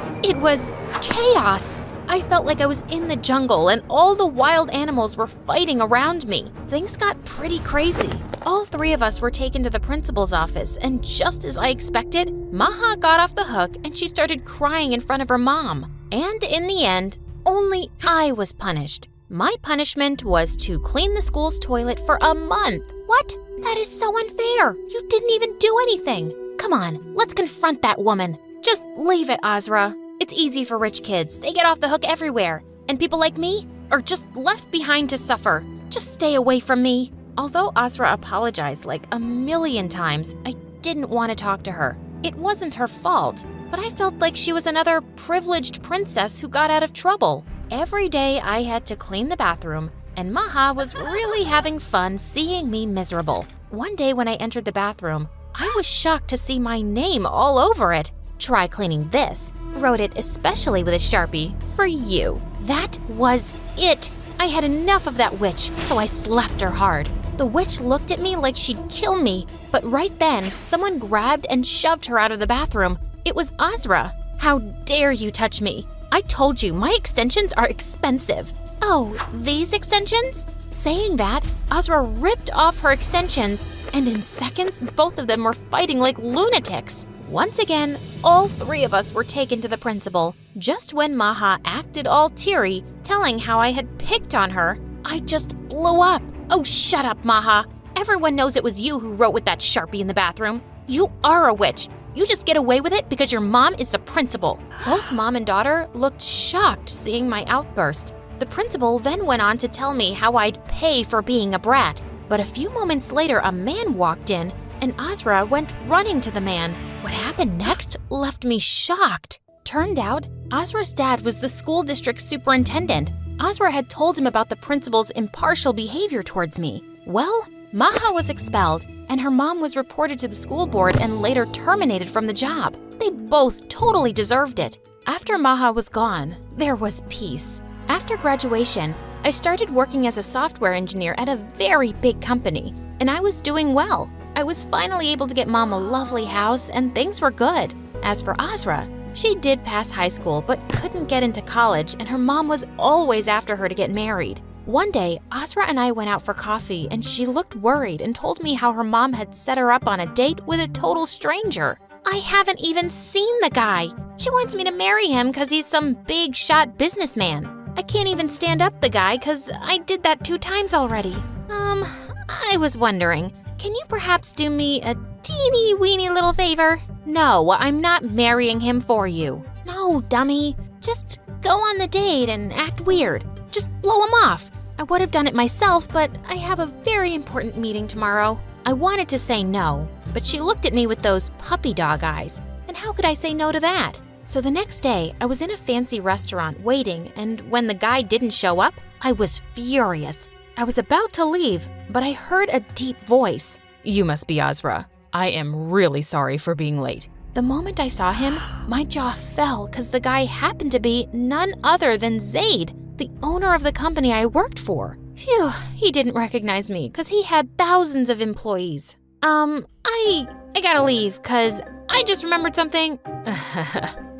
chaos. I felt like I was in the jungle and all the wild animals were fighting around me. Things got pretty crazy. All three of us were taken to the principal's office, and just as I expected, Maha got off the hook and she started crying in front of her mom. And in the end, only I was punished. My punishment was to clean the school's toilet for a month. What? That is so unfair. You didn't even do anything. Come on, let's confront that woman. Just leave it, Azra. It's easy for rich kids. They get off the hook everywhere. And people like me are just left behind to suffer. Just stay away from me. Although Azra apologized like a million times, I didn't want to talk to her. It wasn't her fault, but I felt like she was another privileged princess who got out of trouble. Every day I had to clean the bathroom, and Maha was really having fun seeing me miserable. One day when I entered the bathroom, I was shocked to see my name all over it. Try cleaning this. Wrote it especially with a Sharpie for you. That was it. I had enough of that witch, so I slapped her hard. The witch looked at me like she'd kill me, but right then, someone grabbed and shoved her out of the bathroom. It was Azra. How dare you touch me? I told you, my extensions are expensive. Oh, these extensions? Saying that, Azra ripped off her extensions, and in seconds, both of them were fighting like lunatics. Once again, all three of us were taken to the principal. Just when Maha acted all teary, telling how I had picked on her, I just blew up. Oh, shut up, Maha. Everyone knows it was you who wrote with that Sharpie in the bathroom. You are a witch. You just get away with it because your mom is the principal. Both mom and daughter looked shocked seeing my outburst. The principal then went on to tell me how I'd pay for being a brat. But a few moments later, a man walked in, and Azra went running to the man. What happened next left me shocked. Turned out, Azra's dad was the school district superintendent. Azra had told him about the principal's impartial behavior towards me. Well, Maha was expelled, and her mom was reported to the school board and later terminated from the job. They both totally deserved it. After Maha was gone, there was peace. After graduation, I started working as a software engineer at a very big company, and I was doing well. I was finally able to get Mom a lovely house, and things were good. As for Azra, she did pass high school but couldn't get into college, and her mom was always after her to get married. One day, Azra and I went out for coffee, and she looked worried and told me how her mom had set her up on a date with a total stranger. I haven't even seen the guy. She wants me to marry him because he's some big shot businessman. I can't even stand up the guy because I did that 2 times already. I was wondering, can you perhaps do me a teeny weeny little favor? No, I'm not marrying him for you. No, dummy. Just go on the date and act weird. Just blow him off. I would have done it myself, but I have a very important meeting tomorrow. I wanted to say no, but she looked at me with those puppy dog eyes. And how could I say no to that? So the next day, I was in a fancy restaurant waiting, and when the guy didn't show up, I was furious. I was about to leave, but I heard a deep voice. You must be Azra. I am really sorry for being late. The moment I saw him, my jaw fell because the guy happened to be none other than Zaid, the owner of the company I worked for. Phew, he didn't recognize me because he had thousands of employees. I gotta leave because I just remembered something.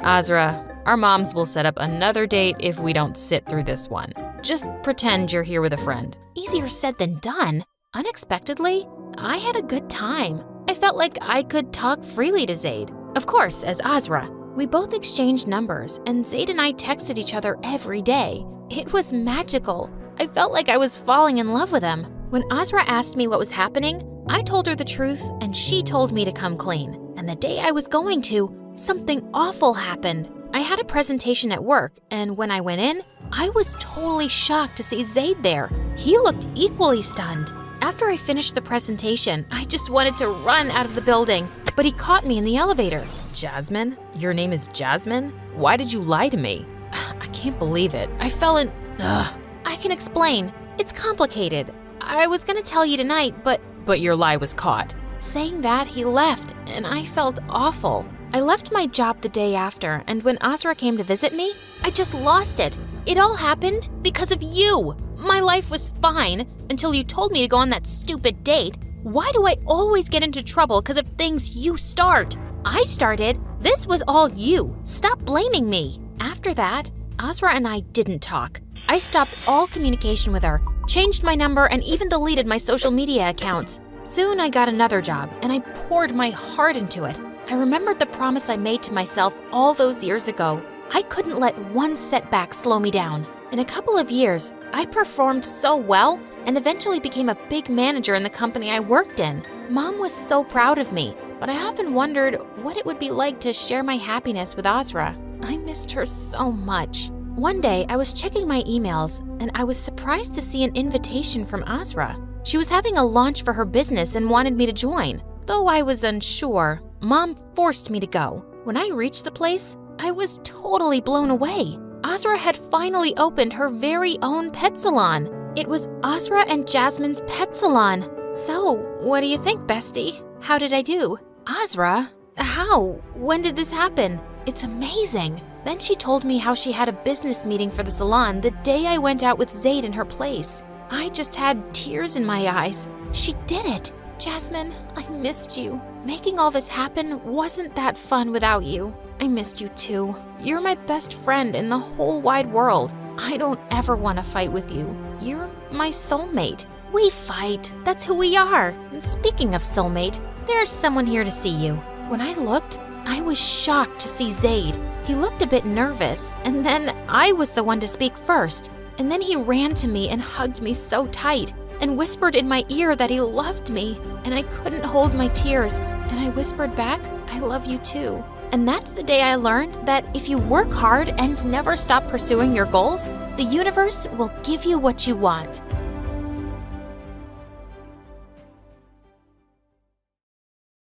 Azra, our moms will set up another date if we don't sit through this one. Just pretend you're here with a friend. Easier said than done. Unexpectedly, I had a good time. I felt like I could talk freely to Zaid. Of course, as Azra. We both exchanged numbers, and Zaid and I texted each other every day. It was magical. I felt like I was falling in love with him. When Azra asked me what was happening, I told her the truth and she told me to come clean. And the day I was going to, something awful happened. I had a presentation at work, and when I went in, I was totally shocked to see Zaid there. He looked equally stunned. After I finished the presentation, I just wanted to run out of the building, but he caught me in the elevator. Jasmine? Your name is Jasmine? Why did you lie to me? I can't believe it. I fell in. Ugh. I can explain. It's complicated. I was gonna tell you tonight, but your lie was caught. Saying that, he left, and I felt awful. I left my job the day after, and when Azra came to visit me, I just lost it. It all happened because of you. My life was fine until you told me to go on that stupid date. Why do I always get into trouble because of things you start? I started. This was all you. Stop blaming me. After that, Azra and I didn't talk. I stopped all communication with her, changed my number, and even deleted my social media accounts. Soon I got another job, and I poured my heart into it. I remembered the promise I made to myself all those years ago. I couldn't let one setback slow me down. In a couple of years, I performed so well and eventually became a big manager in the company I worked in. Mom was so proud of me, but I often wondered what it would be like to share my happiness with Azra. I missed her so much. One day, I was checking my emails, and I was surprised to see an invitation from Azra. She was having a launch for her business and wanted me to join. Though I was unsure, Mom forced me to go. When I reached the place, I was totally blown away. Azra had finally opened her very own pet salon. It was Azra and Jasmine's pet salon. So, what do you think, bestie? How did I do? Azra? How? When did this happen? It's amazing. Then she told me how she had a business meeting for the salon the day I went out with Zaid in her place. I just had tears in my eyes. She did it. Jasmine, I missed you. Making all this happen wasn't that fun without you. I missed you too. You're my best friend in the whole wide world. I don't ever want to fight with you. You're my soulmate. We fight. That's who we are. And speaking of soulmate, there's someone here to see you. When I looked, I was shocked to see Zaid. He looked a bit nervous, and then I was the one to speak first. And then he ran to me and hugged me so tight and whispered in my ear that he loved me, and I couldn't hold my tears, and I whispered back, I love you too. And that's the day I learned that if you work hard and never stop pursuing your goals, the universe will give you what you want.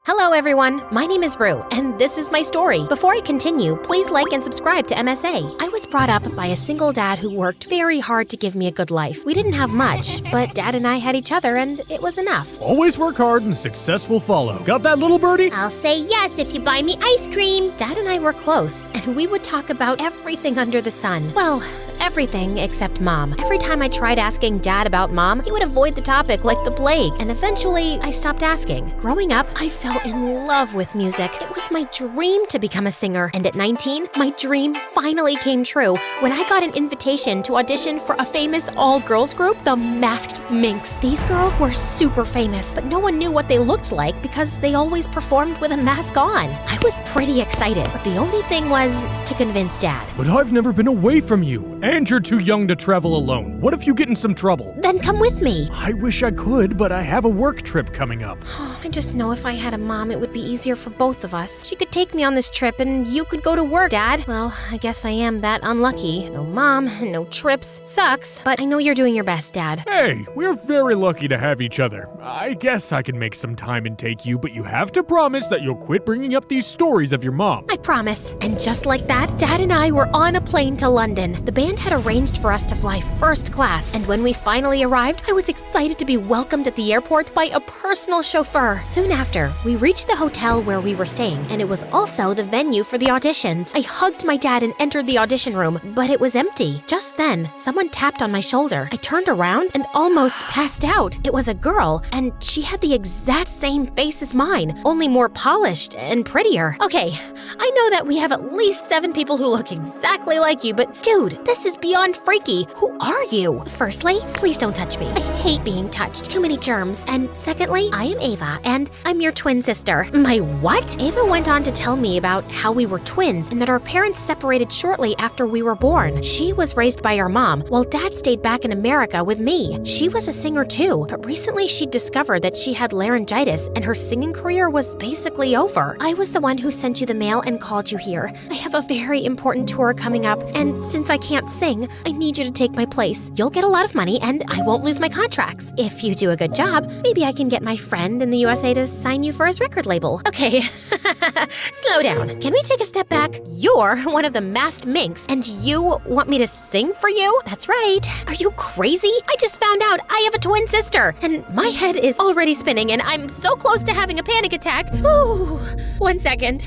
Hello everyone, my name is Rue, and this is my story. Before I continue, please like and subscribe to MSA. I was brought up by a single dad who worked very hard to give me a good life. We didn't have much, but Dad and I had each other and it was enough. Always work hard and success will follow. Got that, little birdie? I'll say yes if you buy me ice cream. Dad and I were close, and we would talk about everything under the sun. Well, everything except Mom. Every time I tried asking Dad about Mom, he would avoid the topic like the plague, and eventually I stopped asking. Growing up, I fell in love with music. It was my dream to become a singer, and at 19, my dream finally came true when I got an invitation to audition for a famous all-girls group, the Masked Minx. These girls were super famous, but no one knew what they looked like because they always performed with a mask on. I was pretty excited, but the only thing was to convince Dad. But I've never been away from you. And you're too young to travel alone. What if you get in some trouble? Then come with me. I wish I could, but I have a work trip coming up. I just know if I had a mom, it would be easier for both of us. She could take me on this trip and you could go to work, Dad. Well, I guess I am that unlucky. No mom, no trips. Sucks, but I know you're doing your best, Dad. Hey, we're very lucky to have each other. I guess I can make some time and take you, but you have to promise that you'll quit bringing up these stories of your mom. I promise. And just like that, Dad and I were on a plane to London. The band had arranged for us to fly first class, and when we finally arrived, I was excited to be welcomed at the airport by a personal chauffeur. Soon after, we reached the hotel where we were staying, and it was also the venue for the auditions. I hugged my dad and entered the audition room, but it was empty. Just then, someone tapped on my shoulder. I turned around and almost passed out. It was a girl, and she had the exact same face as mine, only more polished and prettier. Okay, I know that we have at least 7 people who look exactly like you, but dude, this is is beyond freaky. Who are you? Firstly, please don't touch me. I hate being touched. Too many germs. And secondly, I am Ava, and I'm your twin sister. My what? Ava went on to tell me about how we were twins and that our parents separated shortly after we were born. She was raised by our mom, while Dad stayed back in America with me. She was a singer too, but recently she discovered that she had laryngitis and her singing career was basically over. I was the one who sent you the mail and called you here. I have a very important tour coming up, and since I can't sing, I need you to take my place. You'll get a lot of money and I won't lose my contracts. If you do a good job, maybe I can get my friend in the USA to sign you for his record label. Okay, slow down. Can we take a step back? You're one of the masked minks, and you want me to sing for you? That's right. Are you crazy? I just found out I have a twin sister, and my head is already spinning, and I'm so close to having a panic attack. Ooh, 1 second.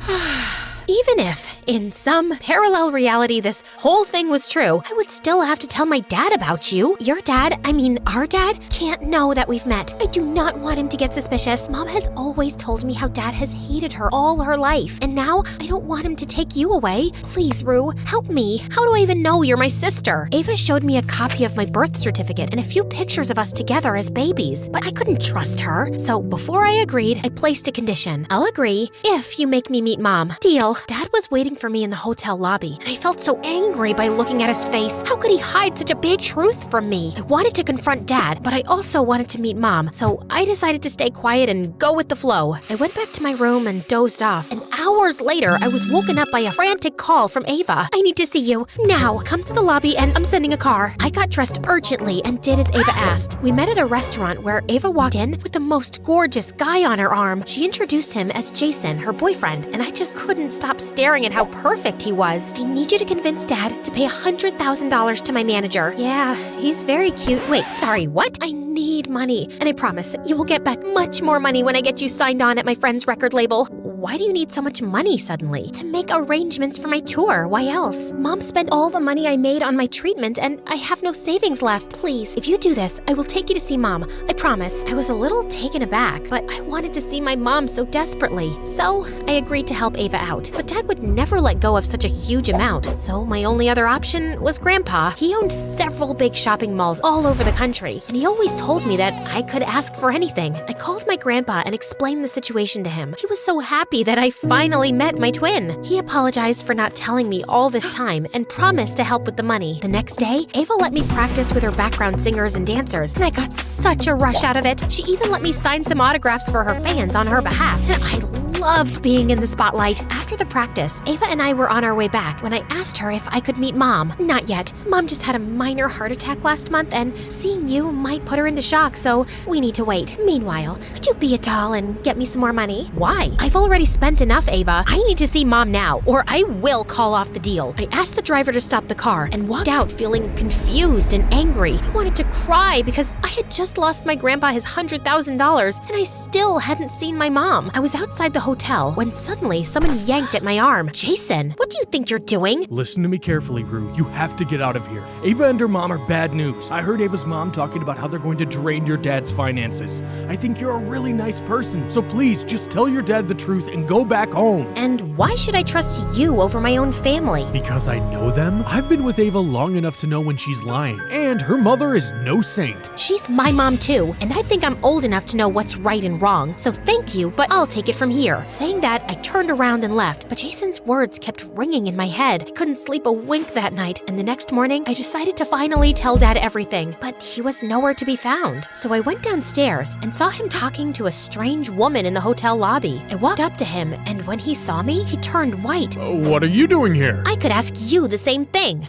Even if, in some parallel reality, this whole thing was true, I would still have to tell my dad about you. Your dad, our dad, can't know that we've met. I do not want him to get suspicious. Mom has always told me how Dad has hated her all her life, and now I don't want him to take you away. Please, Rue, help me. How do I even know you're my sister? Ava showed me a copy of my birth certificate and a few pictures of us together as babies, but I couldn't trust her. So before I agreed, I placed a condition. I'll agree if you make me meet Mom. Deal. Dad was waiting for me in the hotel lobby, and I felt so angry by looking at his face. How could he hide such a big truth from me? I wanted to confront Dad, but I also wanted to meet Mom, so I decided to stay quiet and go with the flow. I went back to my room and dozed off, and hours later, I was woken up by a frantic call from Ava. I need to see you. Now, come to the lobby and I'm sending a car. I got dressed urgently and did as Ava asked. We met at a restaurant where Ava walked in with the most gorgeous guy on her arm. She introduced him as Jason, her boyfriend, and I just couldn't stop staring at how perfect he was. I need you to convince Dad to pay $100,000 to my manager. Yeah, he's very cute. Wait, sorry, what? I need money, and I promise you will get back much more money when I get you signed on at my friend's record label. Why do you need so much money suddenly? To make arrangements for my tour. Why else? Mom spent all the money I made on my treatment, and I have no savings left. Please, if you do this, I will take you to see Mom. I promise. I was a little taken aback, but I wanted to see my mom so desperately. So I agreed to help Ava out. But Dad would never let go of such a huge amount, so my only other option was Grandpa. He owned several big shopping malls all over the country, and he always told me that I could ask for anything. I called my grandpa and explained the situation to him. He was so happy that I finally met my twin. He apologized for not telling me all this time and promised to help with the money. The next day, Ava let me practice with her background singers and dancers, and I got such a rush out of it. She even let me sign some autographs for her fans on her behalf, and I loved being in the spotlight. After the practice, Ava and I were on our way back when I asked her if I could meet Mom. Not yet. Mom just had a minor heart attack last month, and seeing you might put her into shock, so we need to wait. Meanwhile, could you be a doll and get me some more money? Why? I've already spent enough, Ava. I need to see Mom now, or I will call off the deal. I asked the driver to stop the car and walked out feeling confused and angry. I wanted to cry because I had just lost my grandpa his $100,000, and I still hadn't seen my mom. I was outside the hotel when suddenly someone yanked at my arm. Jason, what do you think you're doing? Listen to me carefully, Rue. You have to get out of here. Ava and her mom are bad news. I heard Ava's mom talking about how they're going to drain your dad's finances. I think you're a really nice person, so please just tell your dad the truth and go back home. And why should I trust you over my own family? Because I know them. I've been with Ava long enough to know when she's lying, and her mother is no saint. She's my mom too, and I think I'm old enough to know what's right and wrong, so thank you, but I'll take it from here. Saying that, I turned around and left, but Jason's words kept ringing in my head. I couldn't sleep a wink that night, and the next morning, I decided to finally tell Dad everything, but he was nowhere to be found. So I went downstairs and saw him talking to a strange woman in the hotel lobby. I walked up to him, and when he saw me, he turned white. What are you doing here? I could ask you the same thing.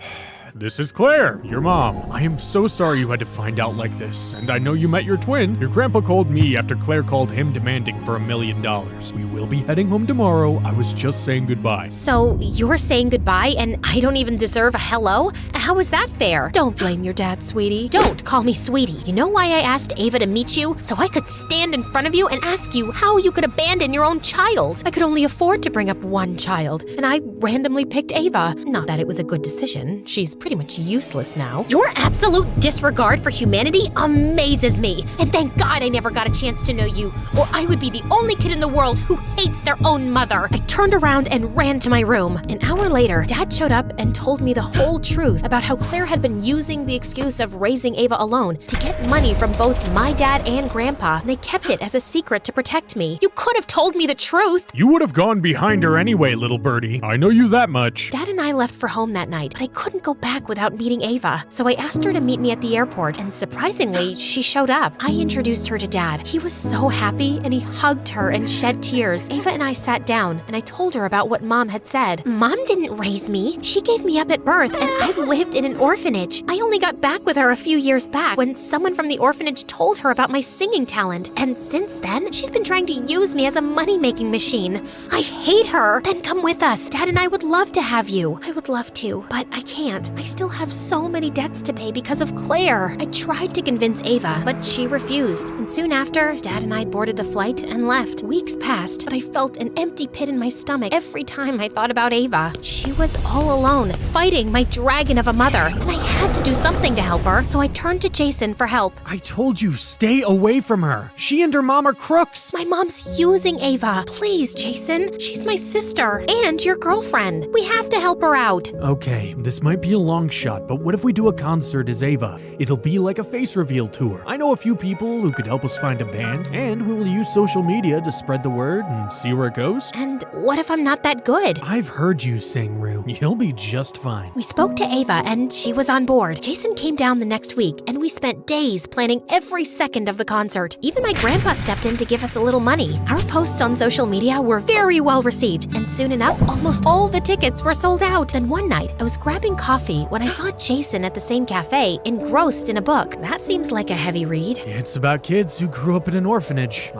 This is Claire, your mom. I am so sorry you had to find out like this, and I know you met your twin. Your grandpa called me after Claire called him demanding for $1 million. We will be heading home tomorrow. I was just saying goodbye. So you're saying goodbye and I don't even deserve a hello? How is that fair? Don't blame your dad, sweetie. Don't call me sweetie. You know why I asked Ava to meet you? So I could stand in front of you and ask you how you could abandon your own child. I could only afford to bring up one child, and I randomly picked Ava. Not that it was a good decision. She's pretty much useless now. Your absolute disregard for humanity amazes me. And thank God I never got a chance to know you, or I would be the only kid in the world who hates their own mother. I turned around and ran to my room. An hour later, Dad showed up and told me the whole truth about how Claire had been using the excuse of raising Ava alone to get money from both my dad and Grandpa, and they kept it as a secret to protect me. You could have told me the truth. You would have gone behind her anyway, little birdie. I know you that much. Dad and I left for home that night, but I couldn't go back without meeting Ava, so I asked her to meet me at the airport, and surprisingly, she showed up. I introduced her to Dad. He was so happy, and he hugged her and shed tears. Ava and I sat down, and I told her about what Mom had said. Mom didn't raise me. She gave me up at birth, and I lived in an orphanage. I only got back with her a few years back when someone from the orphanage told her about my singing talent, and since then, she's been trying to use me as a money-making machine. I hate her. Then come with us. Dad and I would love to have you. I would love to, but I can't. I still have so many debts to pay because of Claire. I tried to convince Ava, but she refused. And soon after, Dad and I boarded the flight and left. Weeks passed, but I felt an empty pit in my stomach every time I thought about Ava. She was all alone, fighting my dragon of a mother, and I had to do something to help her, so I turned to Jason for help. I told you, stay away from her. She and her mom are crooks. My mom's using Ava. Please, Jason. She's my sister and your girlfriend. We have to help her out. Okay, this might be a long shot, but what if we do a concert as Ava? It'll be like a face reveal tour. I know a few people who could help us find a band, and we will use social media to spread the word and see where it goes. And what if I'm not that good? I've heard you sing, Rue. You'll be just fine. We spoke to Ava, and she was on board. Jason came down the next week, and we spent days planning every second of the concert. Even my grandpa stepped in to give us a little money. Our posts on social media were very well received, and soon enough, almost all the tickets were sold out. Then one night, I was grabbing coffee when I saw Jason at the same cafe, engrossed in a book. That seems like a heavy read. It's about kids who grew up in an orphanage.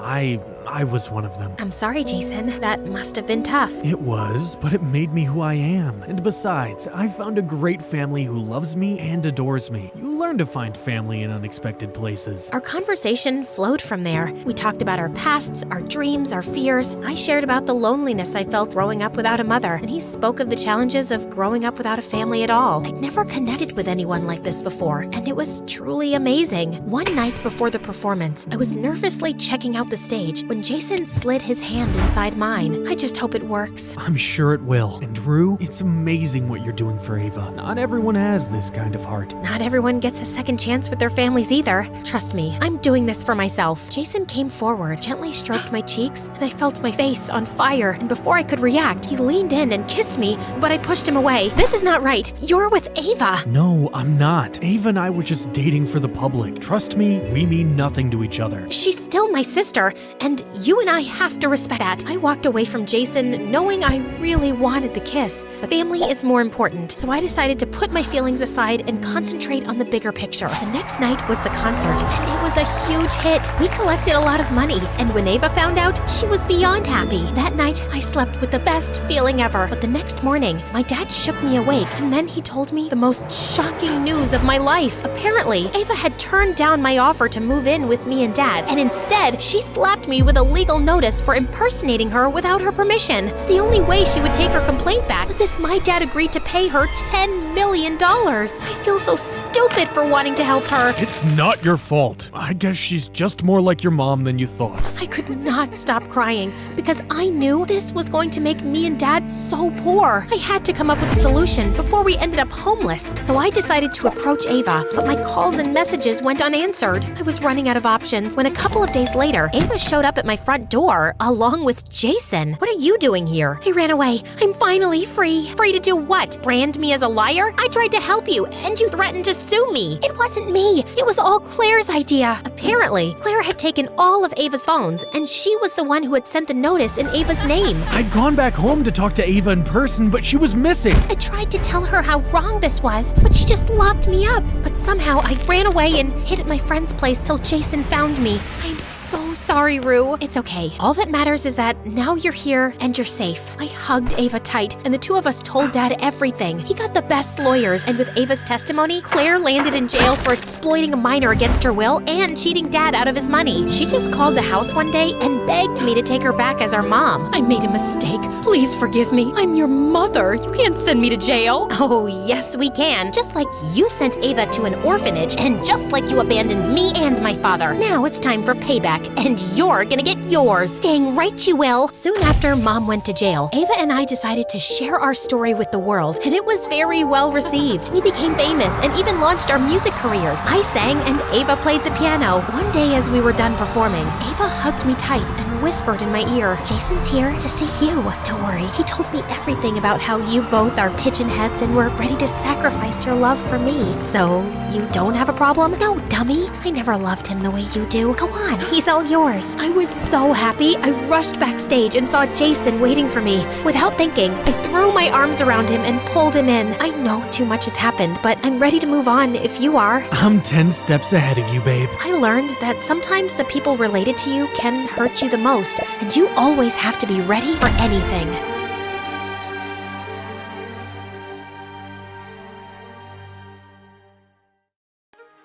I was one of them. I'm sorry, Jason. That must have been tough. It was, but it made me who I am. And besides, I found a great family who loves me and adores me. You learn to find family in unexpected places. Our conversation flowed from there. We talked about our pasts, our dreams, our fears. I shared about the loneliness I felt growing up without a mother, and he spoke of the challenges of growing up without a family at all. I'd never connected with anyone like this before, and it was truly amazing. One night before the performance, I was nervously checking out the stage when Jason slid his hand inside mine. I just hope it works. I'm sure it will. And Rue, it's amazing what you're doing for Ava. Not everyone has this kind of heart. Not everyone gets a second chance with their families either. Trust me, I'm doing this for myself. Jason came forward, gently stroked my cheeks, and I felt my face on fire. And before I could react, he leaned in and kissed me, but I pushed him away. This is not right. You're with Ava. No, I'm not. Ava and I were just dating for the public. Trust me, we mean nothing to each other. She's still my sister, and you and I have to respect that. I walked away from Jason knowing I really wanted the kiss. But family is more important, so I decided to put my feelings aside and concentrate on the bigger picture. The next night was the concert, and it was a huge hit. We collected a lot of money, and when Ava found out, she was beyond happy. That night, I slept with the best feeling ever. But the next morning, my dad shook me awake, and then he told me the most shocking news of my life. Apparently, Ava had turned down my offer to move in with me and Dad, and instead, she slapped me with a legal notice for impersonating her without her permission. The only way she would take her complaint back was if my dad agreed to pay her $10 million. I feel so stupid for wanting to help her. It's not your fault. I guess she's just more like your mom than you thought. I could not stop crying because I knew this was going to make me and Dad so poor. I had to come up with a solution before we ended up homeless. So I decided to approach Ava, but my calls and messages went unanswered. I was running out of options when a couple of days later, Ava showed up at my front door along with Jason. What are you doing here? I ran away. I'm finally free. Free to do what? Brand me as a liar? I tried to help you, and you threatened to sue me. It wasn't me. It was all Claire's idea. Apparently, Claire had taken all of Ava's phones, and she was the one who had sent the notice in Ava's name. I'd gone back home to talk to Ava in person, but she was missing. I tried to tell her how wrong this was, but she just locked me up. But somehow I ran away and hid at my friend's place till Jason found me. I'm so sorry, Rue. It's okay. All that matters is that now you're here and you're safe. I hugged Ava tight, and the two of us told Dad everything. He got the best lawyers, and with Ava's testimony, Claire landed in jail for exploiting a minor against her will and cheating cheating Dad out of his money. She just called the house one day and begged me to take her back as our mom. I made a mistake. Please forgive me. I'm your mother. You can't send me to jail. Oh, yes, we can. Just like you sent Ava to an orphanage, and just like you abandoned me and my father. Now it's time for payback, and you're gonna get yours. Dang right you will. Soon after Mom went to jail, Ava and I decided to share our story with the world, and it was very well received. We became famous and even launched our music careers. I sang and Ava played the piano. One day as we were done performing, Ava hugged me tight and whispered in my ear, "Jason's here to see you. Don't worry, he told me everything about how you both are pigeon heads and were ready to sacrifice your love for me. So, you don't have a problem? No, dummy. I never loved him the way you do. Go on, he's all yours." I was so happy. I rushed backstage and saw Jason waiting for me. Without thinking, I threw my arms around him and pulled him in. I know too much has happened, but I'm ready to move on if you are. I'm 10 steps ahead of you, babe. I learned that sometimes the people related to you can hurt you the most, and you always have to be ready for anything.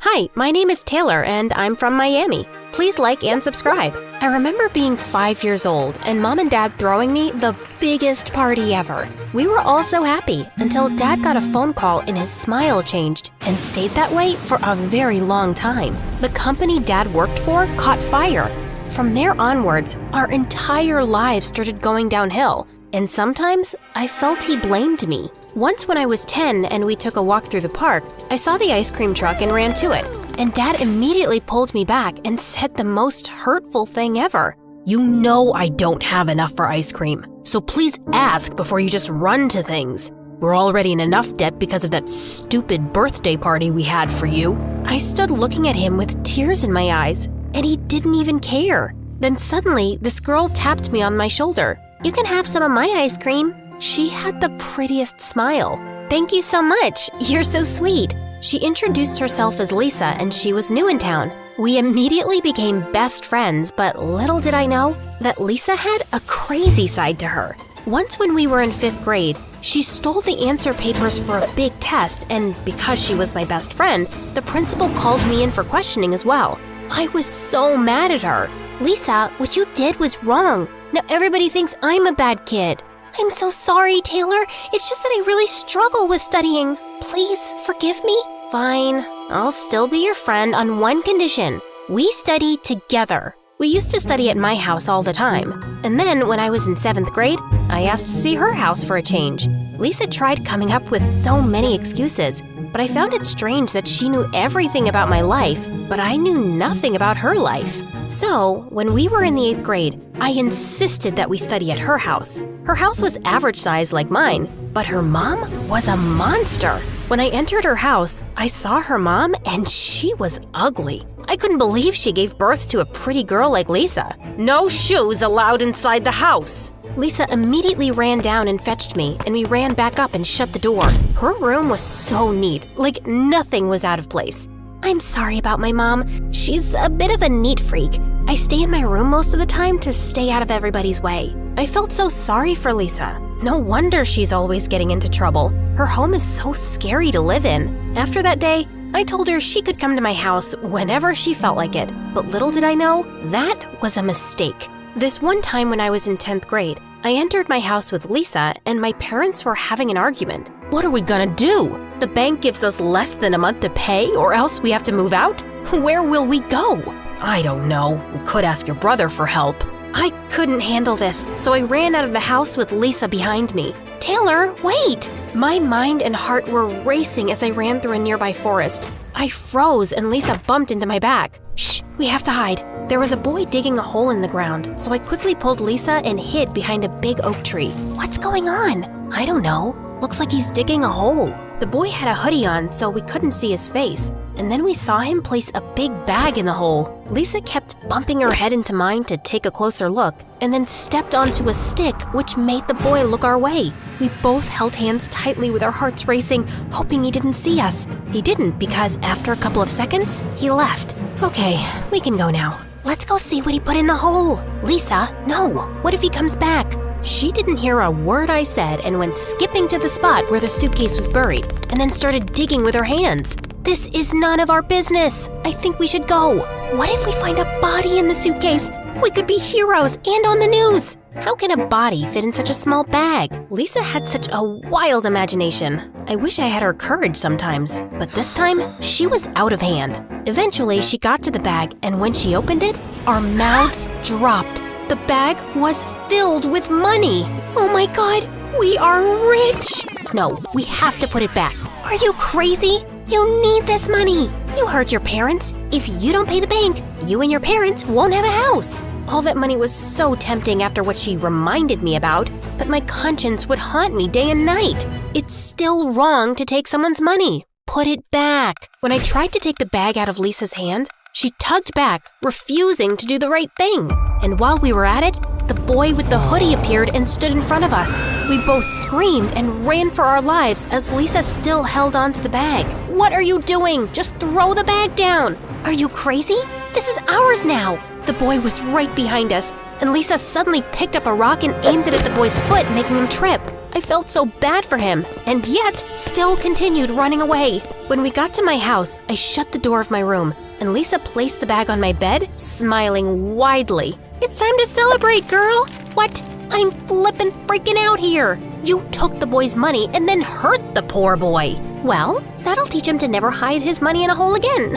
Hi, my name is Taylor and I'm from Miami. Please like and subscribe. I remember being 5 years old and Mom and Dad throwing me the biggest party ever. We were all so happy until Dad got a phone call and his smile changed and stayed that way for a very long time. The company Dad worked for caught fire. From there onwards, our entire lives started going downhill, and sometimes I felt he blamed me. Once when I was 10 and we took a walk through the park, I saw the ice cream truck and ran to it. And Dad immediately pulled me back and said the most hurtful thing ever. "You know I don't have enough for ice cream, so please ask before you just run to things. We're already in enough debt because of that stupid birthday party we had for you." I stood looking at him with tears in my eyes, and he didn't even care. Then suddenly, this girl tapped me on my shoulder. "You can have some of my ice cream." She had the prettiest smile. "Thank you so much. You're so sweet." She introduced herself as Lisa, and she was new in town. We immediately became best friends, but little did I know that Lisa had a crazy side to her. Once when we were in 5th grade, she stole the answer papers for a big test, and because she was my best friend, the principal called me in for questioning as well. I was so mad at her. "Lisa, what you did was wrong. Now everybody thinks I'm a bad kid." "I'm so sorry, Taylor. It's just that I really struggle with studying. Please forgive me?" "Fine. I'll still be your friend on one condition. We study together." We used to study at my house all the time. And then when I was in 7th grade, I asked to see her house for a change. Lisa tried coming up with so many excuses, but I found it strange that she knew everything about my life, but I knew nothing about her life. So, when we were in the 8th grade, I insisted that we study at her house. Her house was average size like mine, but her mom was a monster. When I entered her house, I saw her mom and she was ugly. I couldn't believe she gave birth to a pretty girl like Lisa. "No shoes allowed inside the house." Lisa immediately ran down and fetched me, and we ran back up and shut the door. Her room was so neat, like nothing was out of place. "I'm sorry about my mom. She's a bit of a neat freak. I stay in my room most of the time to stay out of everybody's way." I felt so sorry for Lisa. No wonder she's always getting into trouble. Her home is so scary to live in. After that day, I told her she could come to my house whenever she felt like it. But little did I know, that was a mistake. This one time when I was in 10th grade, I entered my house with Lisa and my parents were having an argument. "What are we gonna do? The bank gives us less than a month to pay or else we have to move out? Where will we go?" "I don't know. We could ask your brother for help." I couldn't handle this, so I ran out of the house with Lisa behind me. "Taylor, wait!" My mind and heart were racing as I ran through a nearby forest. I froze and Lisa bumped into my back. "Shh, we have to hide." There was a boy digging a hole in the ground, so I quickly pulled Lisa and hid behind a big oak tree. "What's going on?" "I don't know. Looks like he's digging a hole." The boy had a hoodie on, so we couldn't see his face. And then we saw him place a big bag in the hole. Lisa kept bumping her head into mine to take a closer look, and then stepped onto a stick, which made the boy look our way. We both held hands tightly with our hearts racing, hoping he didn't see us. He didn't, because after a couple of seconds, he left. "Okay, we can go now." "Let's go see what he put in the hole." "Lisa, no. What if he comes back?" She didn't hear a word I said and went skipping to the spot where the suitcase was buried, and then started digging with her hands. This is none of our business. I think we should go. What if we find a body in the suitcase? We could be heroes and on the news. How can a body fit in such a small bag? Lisa had such a wild imagination. I wish I had her courage sometimes, but this time, she was out of hand. Eventually, she got to the bag, and when she opened it, our mouths dropped. The bag was filled with money. Oh my God, we are rich. No, we have to put it back. Are you crazy? You need this money. You hurt your parents. If you don't pay the bank, you and your parents won't have a house. All that money was so tempting after what she reminded me about, but my conscience would haunt me day and night. It's still wrong to take someone's money. Put it back. When I tried to take the bag out of Lisa's hand, she tugged back, refusing to do the right thing. And while we were at it, the boy with the hoodie appeared and stood in front of us. We both screamed and ran for our lives as Lisa still held on to the bag. What are you doing? Just throw the bag down. Are you crazy? This is ours now. The boy was right behind us, and Lisa suddenly picked up a rock and aimed it at the boy's foot, making him trip. I felt so bad for him, and yet still continued running away. When we got to my house, I shut the door of my room, and Lisa placed the bag on my bed, smiling widely. It's time to celebrate, girl! What? I'm flippin' freaking out here! You took the boy's money and then hurt the poor boy. Well, that'll teach him to never hide his money in a hole again.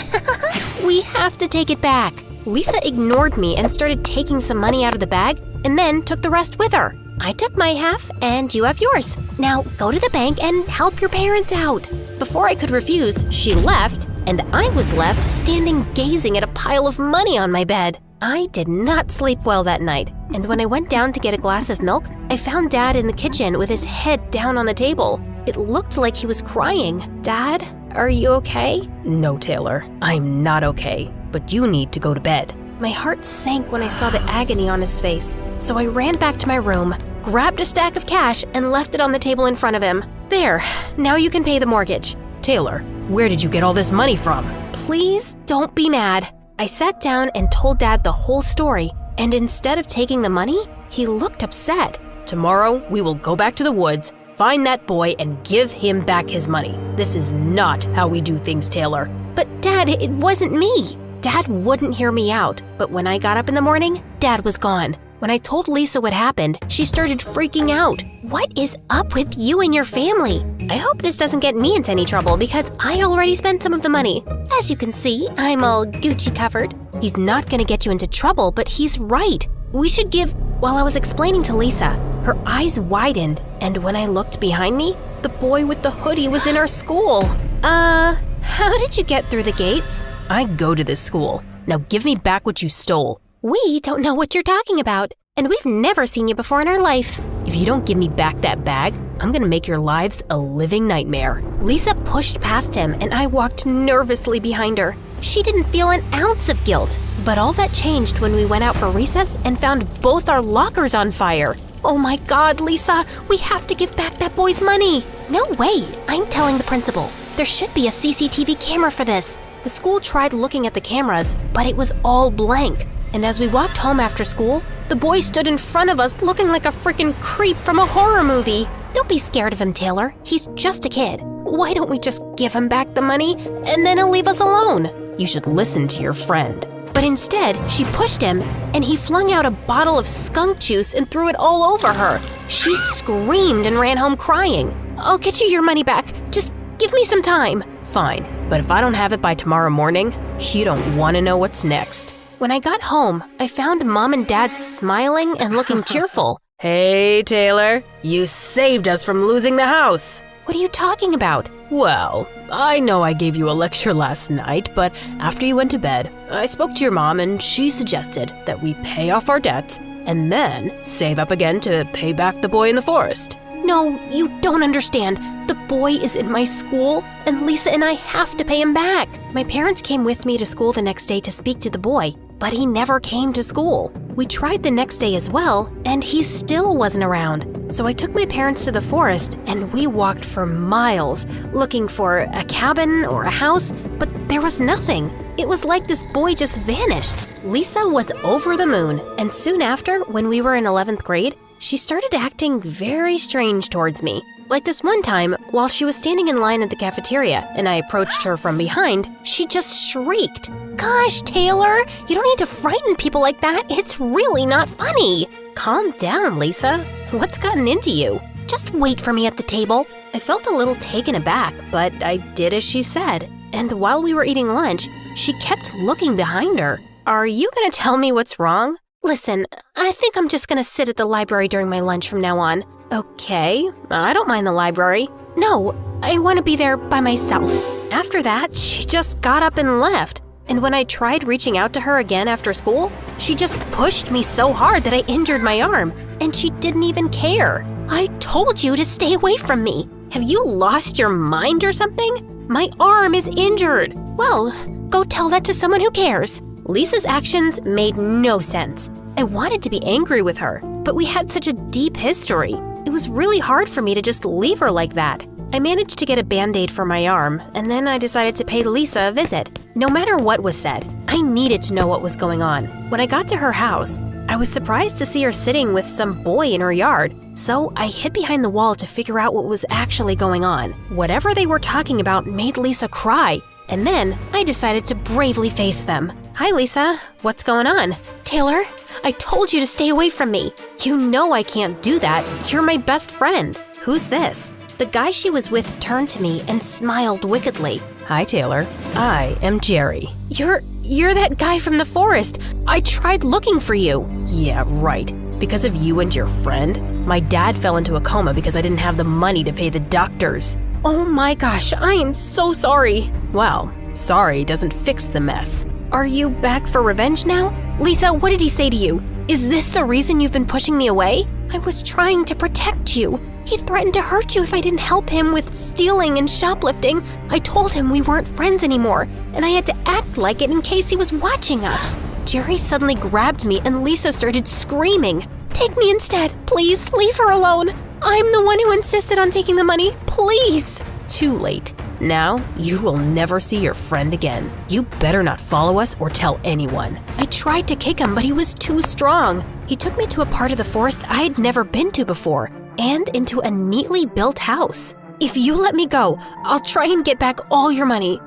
We have to take it back. Lisa ignored me and started taking some money out of the bag and then took the rest with her. I took my half and you have yours. Now go to the bank and help your parents out. Before I could refuse, she left, and I was left standing gazing at a pile of money on my bed. I did not sleep well that night, and when I went down to get a glass of milk, I found Dad in the kitchen with his head down on the table. It looked like he was crying. Dad, are you okay? No, Taylor, I'm not okay, but you need to go to bed. My heart sank when I saw the agony on his face, so I ran back to my room, grabbed a stack of cash, and left it on the table in front of him. There, now you can pay the mortgage. Taylor, where did you get all this money from? Please don't be mad. I sat down and told Dad the whole story, and instead of taking the money, he looked upset. Tomorrow, we will go back to the woods, find that boy, and give him back his money. This is not how we do things, Taylor. But Dad, it wasn't me. Dad wouldn't hear me out, but when I got up in the morning, Dad was gone. When I told Lisa what happened, she started freaking out. What is up with you and your family? I hope this doesn't get me into any trouble because I already spent some of the money. As you can see, I'm all Gucci covered. He's not gonna get you into trouble, but he's right. We should give... While I was explaining to Lisa, her eyes widened, and when I looked behind me, the boy with the hoodie was in our school. How did you get through the gates? I go to this school. Now give me back what you stole. We don't know what you're talking about, and we've never seen you before in our life. If you don't give me back that bag, I'm gonna make your lives a living nightmare. Lisa pushed past him, and I walked nervously behind her. She didn't feel an ounce of guilt, but all that changed when we went out for recess and found both our lockers on fire. Oh my God, Lisa, we have to give back that boy's money. No way, I'm telling the principal. There should be a CCTV camera for this. The school tried looking at the cameras, but it was all blank. And as we walked home after school, the boy stood in front of us looking like a freaking creep from a horror movie. Don't be scared of him, Taylor. He's just a kid. Why don't we just give him back the money and then he'll leave us alone? You should listen to your friend. But instead, she pushed him and he flung out a bottle of skunk juice and threw it all over her. She screamed and ran home crying. I'll get you your money back. Just give me some time. Fine, but if I don't have it by tomorrow morning, you don't want to know what's next. When I got home, I found Mom and Dad smiling and looking cheerful. Hey, Taylor, you saved us from losing the house. What are you talking about? Well, I know I gave you a lecture last night, but after you went to bed, I spoke to your mom and she suggested that we pay off our debts and then save up again to pay back the boy in the forest. No, you don't understand. The boy is in my school, and Lisa and I have to pay him back. My parents came with me to school the next day to speak to the boy, but he never came to school. We tried the next day as well, and he still wasn't around. So I took my parents to the forest, and we walked for miles, looking for a cabin or a house, but there was nothing. It was like this boy just vanished. Lisa was over the moon, and soon after, when we were in 11th grade, she started acting very strange towards me. Like this one time, while she was standing in line at the cafeteria and I approached her from behind, she just shrieked. Gosh, Taylor, you don't need to frighten people like that. It's really not funny. Calm down, Lisa. What's gotten into you? Just wait for me at the table. I felt a little taken aback, but I did as she said. And while we were eating lunch, she kept looking behind her. Are you gonna tell me what's wrong? Listen, I think I'm just gonna sit at the library during my lunch from now on. Okay, I don't mind the library. No, I want to be there by myself. After that, she just got up and left. And when I tried reaching out to her again after school, she just pushed me so hard that I injured my arm. And she didn't even care. I told you to stay away from me. Have you lost your mind or something? My arm is injured. Well, go tell that to someone who cares. Lisa's actions made no sense. I wanted to be angry with her, but we had such a deep history. It was really hard for me to just leave her like that. I managed to get a Band-Aid for my arm, and then I decided to pay Lisa a visit. No matter what was said, I needed to know what was going on. When I got to her house, I was surprised to see her sitting with some boy in her yard, so I hid behind the wall to figure out what was actually going on. Whatever they were talking about made Lisa cry, and then I decided to bravely face them. Hi, Lisa. What's going on? Taylor, I told you to stay away from me. You know I can't do that. You're my best friend. Who's this? The guy she was with turned to me and smiled wickedly. Hi, Taylor. I am Jerry. You're that guy from the forest. I tried looking for you. Yeah, right. Because of you and your friend, my dad fell into a coma because I didn't have the money to pay the doctors. Oh my gosh, I am so sorry. Well, sorry doesn't fix the mess. Are you back for revenge now? Lisa, what did he say to you? Is this the reason you've been pushing me away? I was trying to protect you. He threatened to hurt you if I didn't help him with stealing and shoplifting. I told him we weren't friends anymore, and I had to act like it in case he was watching us. Jerry suddenly grabbed me and Lisa started screaming. Take me instead. Please, leave her alone. I'm the one who insisted on taking the money. Please. Too late. Now, you will never see your friend again. You better not follow us or tell anyone. I tried to kick him, but he was too strong. He took me to a part of the forest I'd never been to before, and into a neatly built house. If you let me go, I'll try and get back all your money.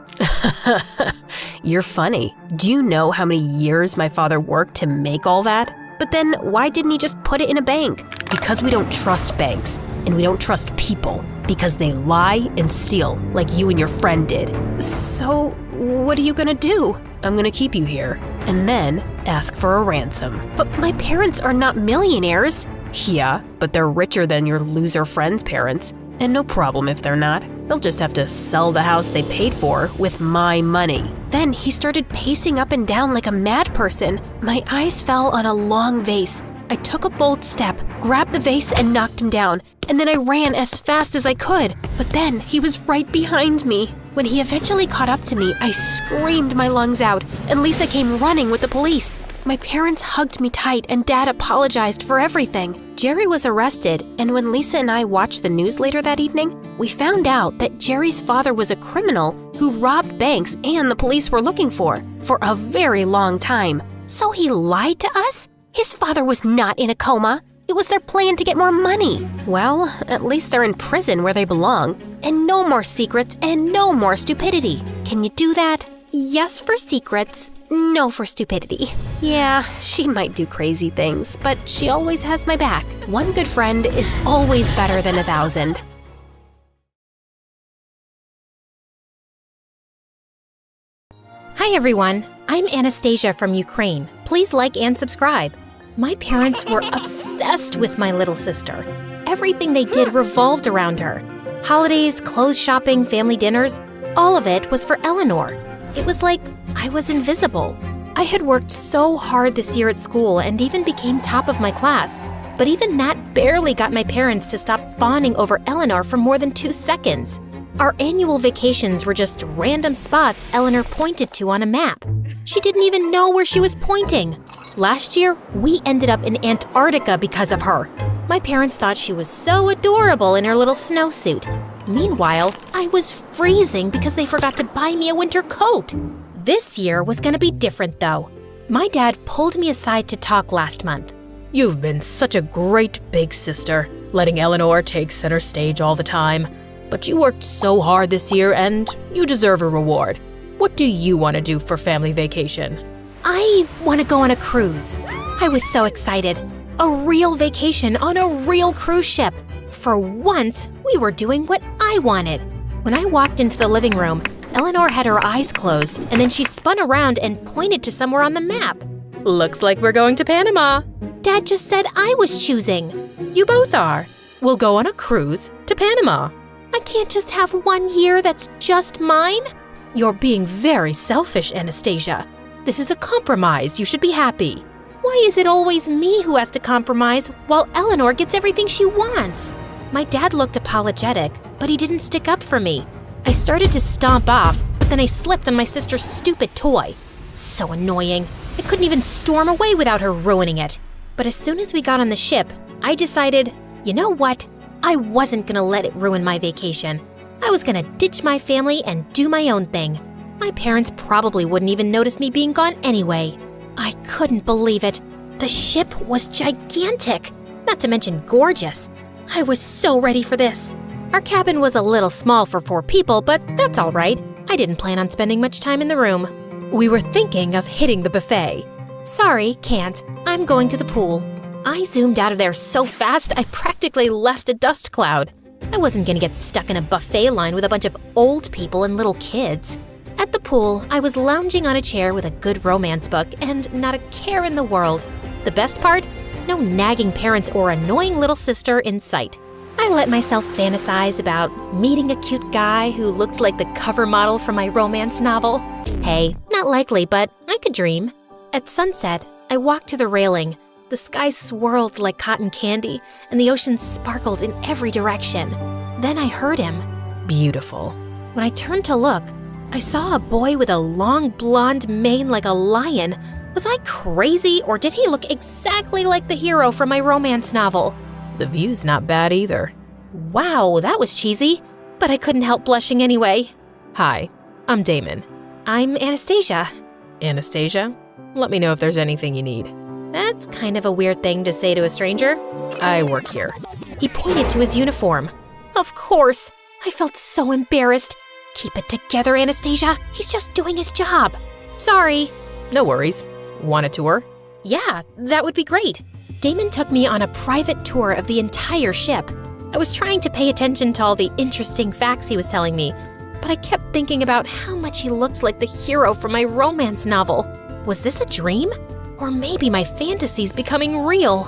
You're funny. Do you know how many years my father worked to make all that? But then why didn't he just put it in a bank? Because we don't trust banks, and we don't trust people, because they lie and steal, like you and your friend did. So, what are you gonna do? I'm gonna keep you here, and then ask for a ransom. But my parents are not millionaires. Yeah, but they're richer than your loser friend's parents. And no problem if they're not. They'll just have to sell the house they paid for with my money. Then he started pacing up and down like a mad person. My eyes fell on a long vase. I took a bold step, grabbed the vase and knocked him down. And then I ran as fast as I could. But then he was right behind me. When he eventually caught up to me, I screamed my lungs out, and Lisa came running with the police. My parents hugged me tight, and Dad apologized for everything. Jerry was arrested, and when Lisa and I watched the news later that evening, we found out that Jerry's father was a criminal who robbed banks and the police were looking for a very long time. So he lied to us? His father was not in a coma. It was their plan to get more money. Well, at least they're in prison where they belong. And no more secrets and no more stupidity. Can you do that? Yes for secrets, no for stupidity. Yeah, she might do crazy things, but she always has my back. One good friend is always better than 1,000. Hi everyone, I'm Anastasia from Ukraine. Please like and subscribe. My parents were obsessed with my little sister. Everything they did revolved around her. Holidays, clothes shopping, family dinners, all of it was for Eleanor. It was like I was invisible. I had worked so hard this year at school and even became top of my class, but even that barely got my parents to stop fawning over Eleanor for more than 2 seconds. Our annual vacations were just random spots Eleanor pointed to on a map. She didn't even know where she was pointing. Last year, we ended up in Antarctica because of her. My parents thought she was so adorable in her little snowsuit. Meanwhile, I was freezing because they forgot to buy me a winter coat. This year was gonna be different though. My dad pulled me aside to talk last month. You've been such a great big sister, letting Eleanor take center stage all the time. But you worked so hard this year and you deserve a reward. What do you want to do for family vacation? I want to go on a cruise. I was so excited. A real vacation on a real cruise ship. For once, we were doing what I wanted. When I walked into the living room, Eleanor had her eyes closed, and then she spun around and pointed to somewhere on the map. Looks like we're going to Panama. Dad just said I was choosing. You both are. We'll go on a cruise to Panama. I can't just have 1 year that's just mine. You're being very selfish, Anastasia. This is a compromise. You should be happy. Why is it always me who has to compromise while Eleanor gets everything she wants? My dad looked apologetic, but he didn't stick up for me. I started to stomp off, but then I slipped on my sister's stupid toy. So annoying. I couldn't even storm away without her ruining it. But as soon as we got on the ship, I decided, you know what? I wasn't gonna let it ruin my vacation. I was gonna ditch my family and do my own thing. My parents probably wouldn't even notice me being gone anyway. I couldn't believe it. The ship was gigantic, not to mention gorgeous. I was so ready for this. Our cabin was a little small for 4 people, but that's all right. I didn't plan on spending much time in the room. We were thinking of hitting the buffet. Sorry, can't. I'm going to the pool. I zoomed out of there so fast I practically left a dust cloud. I wasn't gonna get stuck in a buffet line with a bunch of old people and little kids. At the pool, I was lounging on a chair with a good romance book and not a care in the world. The best part? No nagging parents or annoying little sister in sight. I let myself fantasize about meeting a cute guy who looks like the cover model from my romance novel. Hey, not likely, but I could dream. At sunset, I walked to the railing. The sky swirled like cotton candy, and the ocean sparkled in every direction. Then I heard him. Beautiful. When I turned to look, I saw a boy with a long blonde mane like a lion. Was I crazy, or did he look exactly like the hero from my romance novel? The view's not bad either. Wow, that was cheesy, but I couldn't help blushing anyway. Hi, I'm Damon. I'm Anastasia. Anastasia? Let me know if there's anything you need. That's kind of a weird thing to say to a stranger. I work here. He pointed to his uniform. Of course. I felt so embarrassed. Keep it together, Anastasia. He's just doing his job. Sorry. No worries. Want a tour? Yeah, that would be great. Damon took me on a private tour of the entire ship. I was trying to pay attention to all the interesting facts he was telling me, but I kept thinking about how much he looked like the hero from my romance novel. Was this a dream? Or maybe my fantasies becoming real?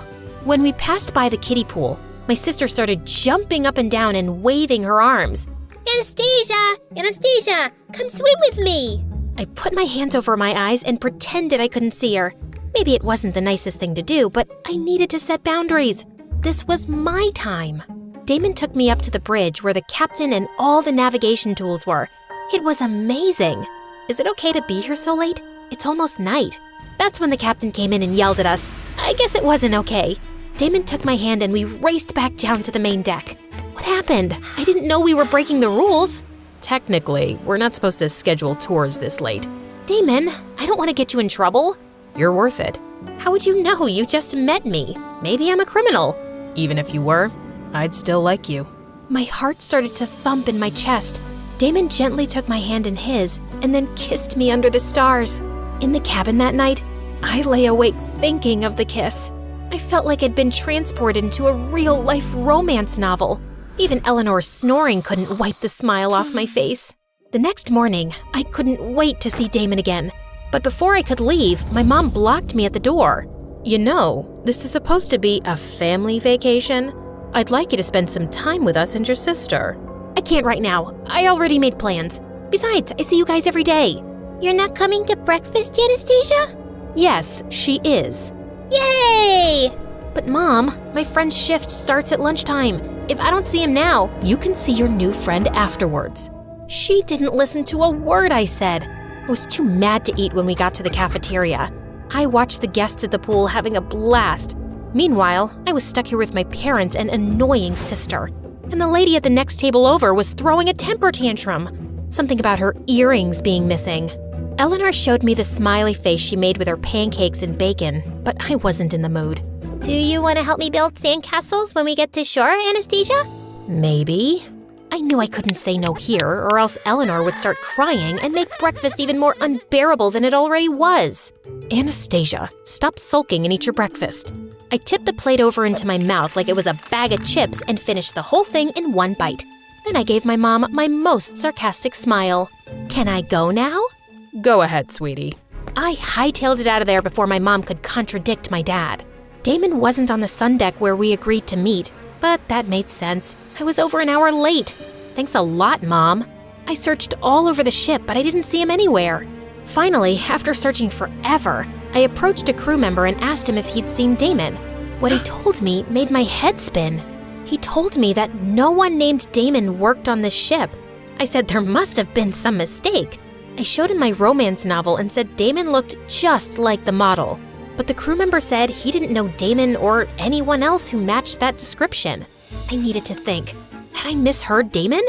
When we passed by the kiddie pool, my sister started jumping up and down and waving her arms. Anastasia! Anastasia! Come swim with me! I put my hands over my eyes and pretended I couldn't see her. Maybe it wasn't the nicest thing to do, but I needed to set boundaries. This was my time. Damon took me up to the bridge where the captain and all the navigation tools were. It was amazing. Is it okay to be here so late? It's almost night. That's when the captain came in and yelled at us. I guess it wasn't okay. Damon took my hand and we raced back down to the main deck. What happened? I didn't know we were breaking the rules. Technically, we're not supposed to schedule tours this late. Damon, I don't want to get you in trouble. You're worth it. How would you know? You just met me. Maybe I'm a criminal. Even if you were, I'd still like you. My heart started to thump in my chest. Damon gently took my hand in his and then kissed me under the stars. In the cabin that night, I lay awake thinking of the kiss. I felt like I'd been transported into a real-life romance novel. Even Eleanor's snoring couldn't wipe the smile off my face. The next morning, I couldn't wait to see Damon again. But before I could leave, my mom blocked me at the door. You know, this is supposed to be a family vacation. I'd like you to spend some time with us and your sister. I can't right now. I already made plans. Besides, I see you guys every day. You're not coming to breakfast, Anastasia? Yes, she is. Yay! But Mom, my friend's shift starts at lunchtime. If I don't see him now, you can see your new friend afterwards. She didn't listen to a word I said. I was too mad to eat when we got to the cafeteria. I watched the guests at the pool having a blast. Meanwhile, I was stuck here with my parents and annoying sister. And the lady at the next table over was throwing a temper tantrum. Something about her earrings being missing. Eleanor showed me the smiley face she made with her pancakes and bacon, but I wasn't in the mood. Do you want to help me build sandcastles when we get to shore, Anastasia? Maybe. I knew I couldn't say no here, or else Eleanor would start crying and make breakfast even more unbearable than it already was. Anastasia, stop sulking and eat your breakfast. I tipped the plate over into my mouth like it was a bag of chips and finished the whole thing in one bite. Then I gave my mom my most sarcastic smile. Can I go now? Go ahead, sweetie. I hightailed it out of there before my mom could contradict my dad. Damon wasn't on the sun deck where we agreed to meet, but that made sense. I was over an hour late. Thanks a lot, Mom. I searched all over the ship, but I didn't see him anywhere. Finally, after searching forever, I approached a crew member and asked him if he'd seen Damon. What he told me made my head spin. He told me that no one named Damon worked on this ship. I said there must have been some mistake. I showed him my romance novel and said Damon looked just like the model. But the crew member said he didn't know Damon or anyone else who matched that description. I needed to think. Had I misheard Damon?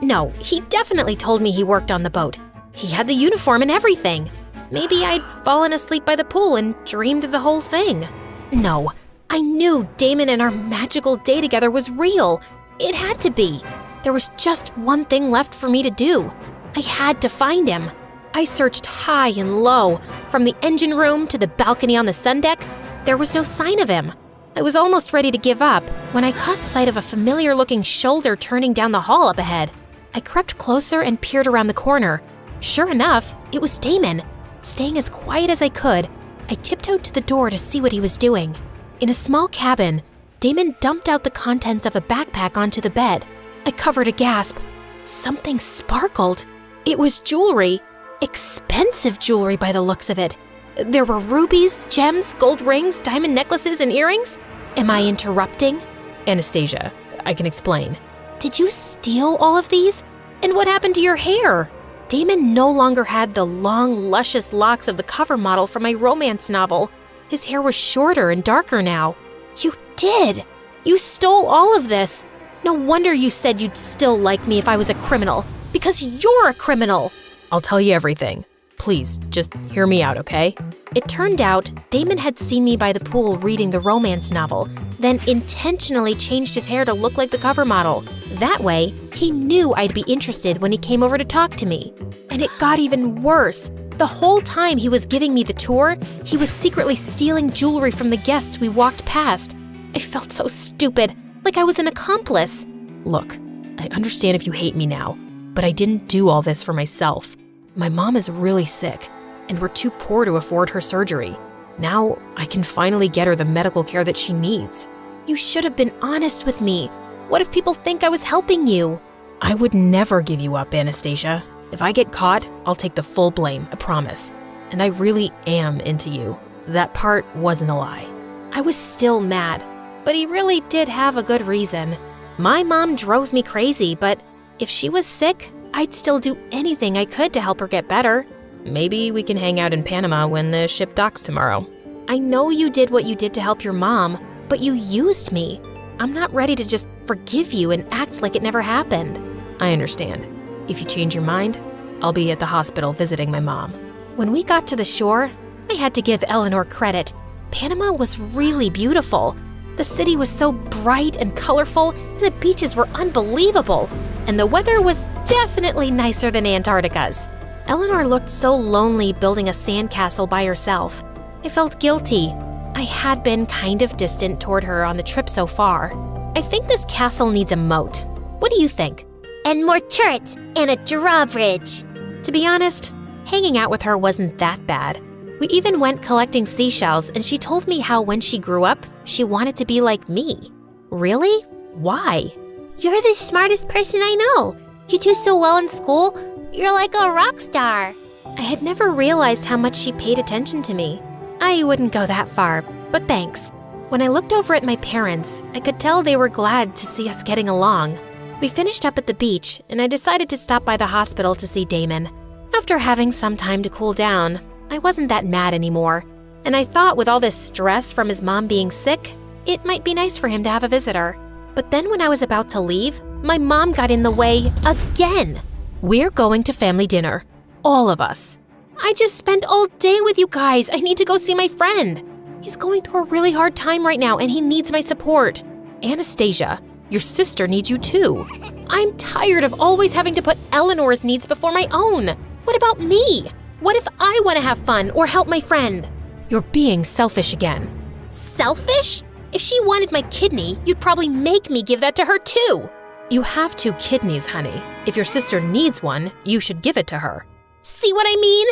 No, he definitely told me he worked on the boat. He had the uniform and everything. Maybe I'd fallen asleep by the pool and dreamed the whole thing. No, I knew Damon and our magical day together was real. It had to be. There was just one thing left for me to do. I had to find him. I searched high and low, from the engine room to the balcony on the sun deck. There was no sign of him. I was almost ready to give up when I caught sight of a familiar-looking shoulder turning down the hall up ahead. I crept closer and peered around the corner. Sure enough, it was Damon. Staying as quiet as I could, I tiptoed to the door to see what he was doing. In a small cabin, Damon dumped out the contents of a backpack onto the bed. I covered a gasp. Something sparkled. It was jewelry. Expensive jewelry by the looks of it. There were rubies, gems, gold rings, diamond necklaces, and earrings. Am I interrupting? Anastasia, I can explain. Did you steal all of these? And what happened to your hair? Damon no longer had the long, luscious locks of the cover model from my romance novel. His hair was shorter and darker now. You did! You stole all of this! No wonder you said you'd still like me if I was a criminal. Because you're a criminal! I'll tell you everything. Please, just hear me out, okay? It turned out Damon had seen me by the pool reading the romance novel, then intentionally changed his hair to look like the cover model. That way, he knew I'd be interested when he came over to talk to me. And it got even worse. The whole time he was giving me the tour, he was secretly stealing jewelry from the guests we walked past. I felt so stupid, like I was an accomplice. Look, I understand if you hate me now, but I didn't do all this for myself. My mom is really sick, and we're too poor to afford her surgery. Now, I can finally get her the medical care that she needs. You should have been honest with me. What if people think I was helping you? I would never give you up, Anastasia. If I get caught, I'll take the full blame, I promise. And I really am into you. That part wasn't a lie. I was still mad, but he really did have a good reason. My mom drove me crazy, but if she was sick, I'd still do anything I could to help her get better. Maybe we can hang out in Panama when the ship docks tomorrow. I know you did what you did to help your mom, but you used me. I'm not ready to just forgive you and act like it never happened. I understand. If you change your mind, I'll be at the hospital visiting my mom. When we got to the shore, I had to give Eleanor credit. Panama was really beautiful. The city was so bright and colorful, and the beaches were unbelievable. And the weather was definitely nicer than Antarctica's. Eleanor looked so lonely building a sandcastle by herself. I felt guilty. I had been kind of distant toward her on the trip so far. I think this castle needs a moat. What do you think? And more turrets and a drawbridge. To be honest, hanging out with her wasn't that bad. We even went collecting seashells, and she told me how when she grew up, she wanted to be like me. Really? Why? You're the smartest person I know. You do so well in school. You're like a rock star. I had never realized how much she paid attention to me. I wouldn't go that far, but thanks. When I looked over at my parents, I could tell they were glad to see us getting along. We finished up at the beach, and I decided to stop by the hospital to see Damon. After having some time to cool down, I wasn't that mad anymore, and I thought with all this stress from his mom being sick, it might be nice for him to have a visitor. But then when I was about to leave, my mom got in the way again. We're going to family dinner. All of us. I just spent all day with you guys. I need to go see my friend. He's going through a really hard time right now and he needs my support. Anastasia, your sister needs you too. I'm tired of always having to put Eleanor's needs before my own. What about me? What if I want to have fun or help my friend? You're being selfish again. Selfish? If she wanted my kidney, you'd probably make me give that to her too. You have 2 kidneys, honey. If your sister needs one, you should give it to her. See what I mean?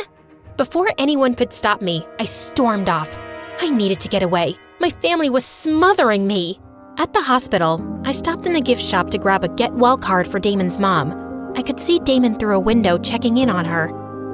Before anyone could stop me, I stormed off. I needed to get away. My family was smothering me. At the hospital, I stopped in the gift shop to grab a get well card for Damon's mom. I could see Damon through a window checking in on her.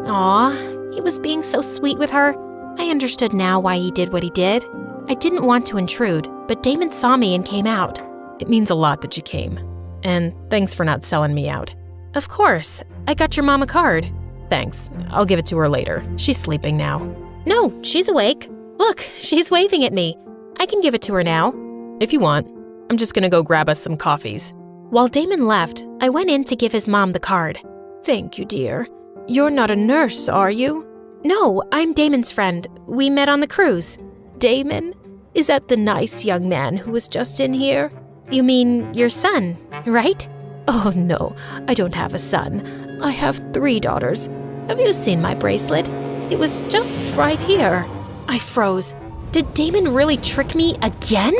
Aw, he was being so sweet with her. I understood now why he did what he did. I didn't want to intrude, but Damon saw me and came out. It means a lot that you came. And thanks for not selling me out. Of course, I got your mom a card. Thanks, I'll give it to her later. She's sleeping now. No, she's awake. Look, she's waving at me. I can give it to her now. If you want. I'm just gonna go grab us some coffees. While Damon left, I went in to give his mom the card. Thank you, dear. You're not a nurse, are you? No, I'm Damon's friend. We met on the cruise. Damon? Is that the nice young man who was just in here? You mean your son, right? Oh no, I don't have a son. I have 3 daughters. Have you seen my bracelet? It was just right here. I froze. Did Damon really trick me again?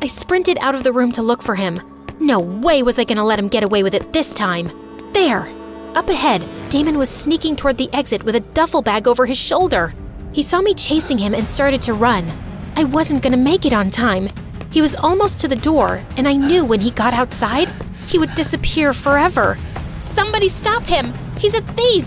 I sprinted out of the room to look for him. No way was I gonna let him get away with it this time. There! Up ahead, Damon was sneaking toward the exit with a duffel bag over his shoulder. He saw me chasing him and started to run. I wasn't gonna make it on time. He was almost to the door, and I knew when he got outside, he would disappear forever. Somebody stop him! He's a thief!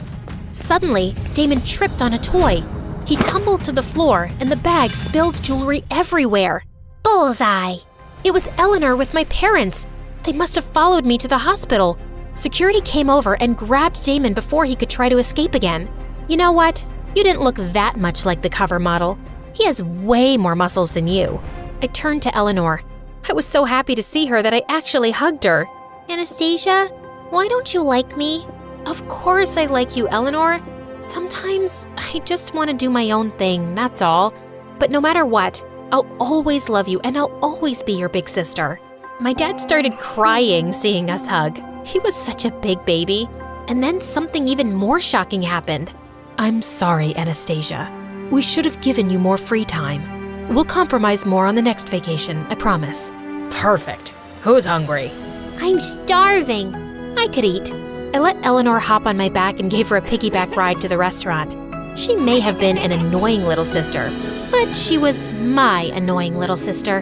Suddenly, Damon tripped on a toy. He tumbled to the floor, and the bag spilled jewelry everywhere. Bullseye! It was Eleanor with my parents. They must have followed me to the hospital. Security came over and grabbed Damon before he could try to escape again. You know what? You didn't look that much like the cover model. He has way more muscles than you. I turned to Eleanor. I was so happy to see her that I actually hugged her. Anastasia, why don't you like me? Of course I like you, Eleanor. Sometimes I just want to do my own thing, that's all. But no matter what, I'll always love you and I'll always be your big sister. My dad started crying seeing us hug. He was such a big baby. And then something even more shocking happened. I'm sorry, Anastasia. We should have given you more free time. We'll compromise more on the next vacation, I promise. Perfect. Who's hungry? I'm starving. I could eat. I let Eleanor hop on my back and gave her a piggyback ride to the restaurant. She may have been an annoying little sister, but she was my annoying little sister.